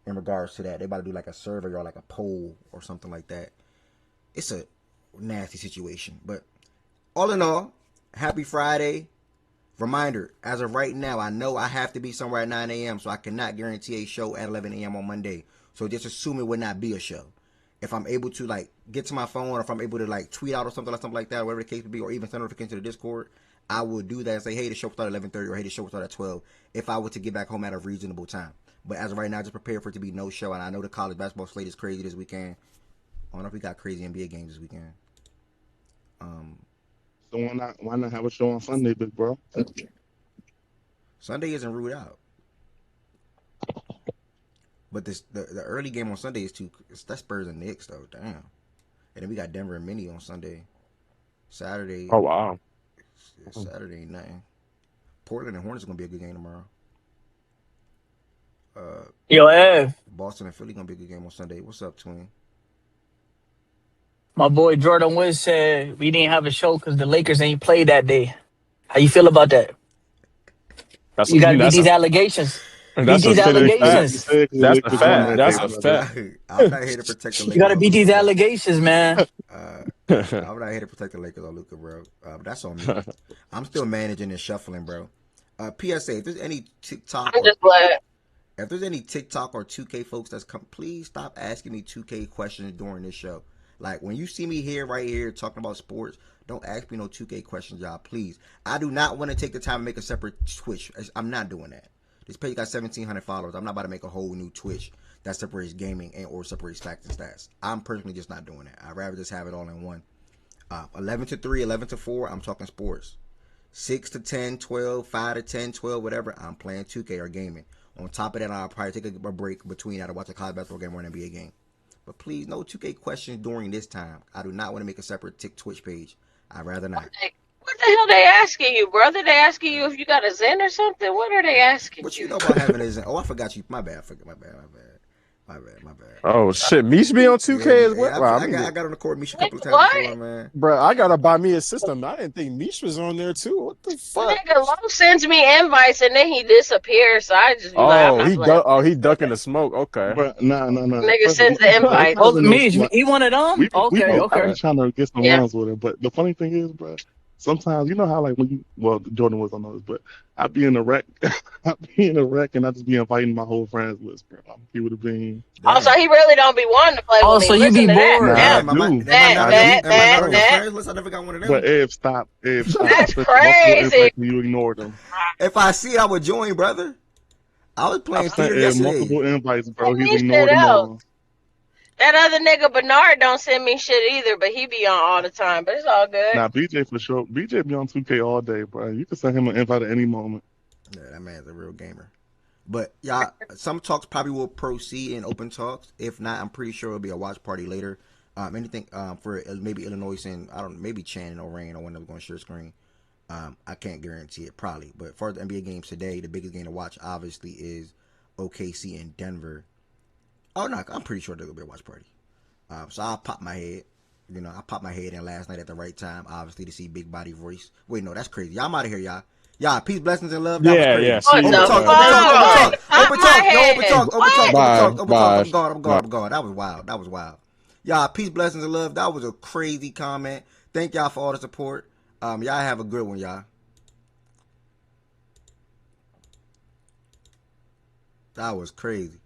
in regards to that. They about to do like a survey or like a poll or something like that. It's a nasty situation. But all in all, happy Friday. Reminder, as of right now, I know I have to be somewhere at 9 a.m., so I cannot guarantee a show at 11 a.m. on Monday. So just assume it would not be a show. If I'm able to like get to my phone, or if I'm able to like tweet out or something like that, or whatever the case may be, or even send a notification to the Discord, I will do that and say, hey, the show will start at 11:30, or hey, the show will start at 12, if I were to get back home at a reasonable time. But as of right now, just prepare for it to be no show. And I know the college basketball slate is crazy this weekend. I don't know if we got crazy NBA games this weekend. So why not have a show on Sunday, big bro? Sunday isn't ruled out. But the early game on Sunday is that's Spurs and Knicks though. Damn. And then we got Denver and Mini on Sunday. Saturday. Oh wow. Saturday ain't nothing. Portland and Hornets is gonna be a good game tomorrow. Yo, Ev. Boston and Philly gonna be a good game on Sunday. What's up, twin? My boy Jordan Woods said we didn't have a show because the Lakers ain't played that day. How you feel about that? You got to beat these allegations. Beat these allegations. That's a fact. That's a fact. I'm not here to protect the Lakers. You got to beat these allegations, man. I'm not here to protect the Lakers or Luka, bro. But that's on me. I'm still managing and shuffling, bro. PSA, if there's any TikTok, I'm just glad. If there's any TikTok or 2K folks that's come, please stop asking me 2K questions during this show. Like when you see me here, right here, talking about sports, don't ask me no 2K questions, y'all. Please. I do not want to take the time to make a separate Twitch. I'm not doing that. This page got 1,700 followers. I'm not about to make a whole new Twitch that separates gaming and or separates facts and stats. I'm personally just not doing that. I'd rather just have it all in one. 11 to 3, 11 to 4, I'm talking sports. 6 to 10, 12, 5 to 10, 12, whatever, I'm playing 2K or gaming. On top of that, I'll probably take a break between that to watch a college basketball game or an NBA game. But please, no 2K questions during this time. I do not want to make a separate Twitch page. I'd rather not. What the hell they asking you, brother? They asking you if you got a Zen or something? What are they asking what you know about having a Zen? Oh, I forgot you. My bad. My bad. Oh shit, Mish be on 2K as well. I got on the court Mish a couple of times before, man. Bro, I gotta buy me a system. I didn't think Mish was on there too. What the fuck? Nigga Low sends me invites and then he disappears. So I just be he ducking the smoke. Okay. But no. Nigga sends the invite. Mish, he wanted on? Okay. I'm trying to get some runs with it. But the funny thing is, bro, sometimes you know how like Jordan was on those, but I be in a wreck, and I just be inviting my whole friends list, bro. He would have been. Oh, so he really don't be wanting to play with me. So you be bored? I never got one of them. But Ev, stop. That's crazy. You ignored them. If I see it, I would join, brother. I was playing theater yesterday. Multiple invites, bro. He's ignored them all. That other nigga Bernard don't send me shit either, but he be on all the time. But it's all good. Nah, BJ for sure. BJ be on 2K all day, bro. You can send him an invite at any moment. Yeah, that man's a real gamer. But y'all, some talks probably will proceed in open talks. If not, I'm pretty sure it'll be a watch party later. Anything for maybe Illinois and maybe Channing or Rain or one of them going to share screen. I can't guarantee it, probably. But for the NBA games today, the biggest game to watch obviously is OKC and Denver. Oh no, I'm pretty sure there'll be a watch party. So I'll pop my head. I popped my head in last night at the right time, obviously, to see Big Body Royce. Wait, no, that's crazy. Y'all, I'm out of here, y'all. Y'all, peace, blessings, and love. That was crazy. Open talk. I'm gone. That was wild. Y'all, peace, blessings, and love. That was a crazy comment. Thank y'all for all the support. Y'all have a good one, y'all. That was crazy.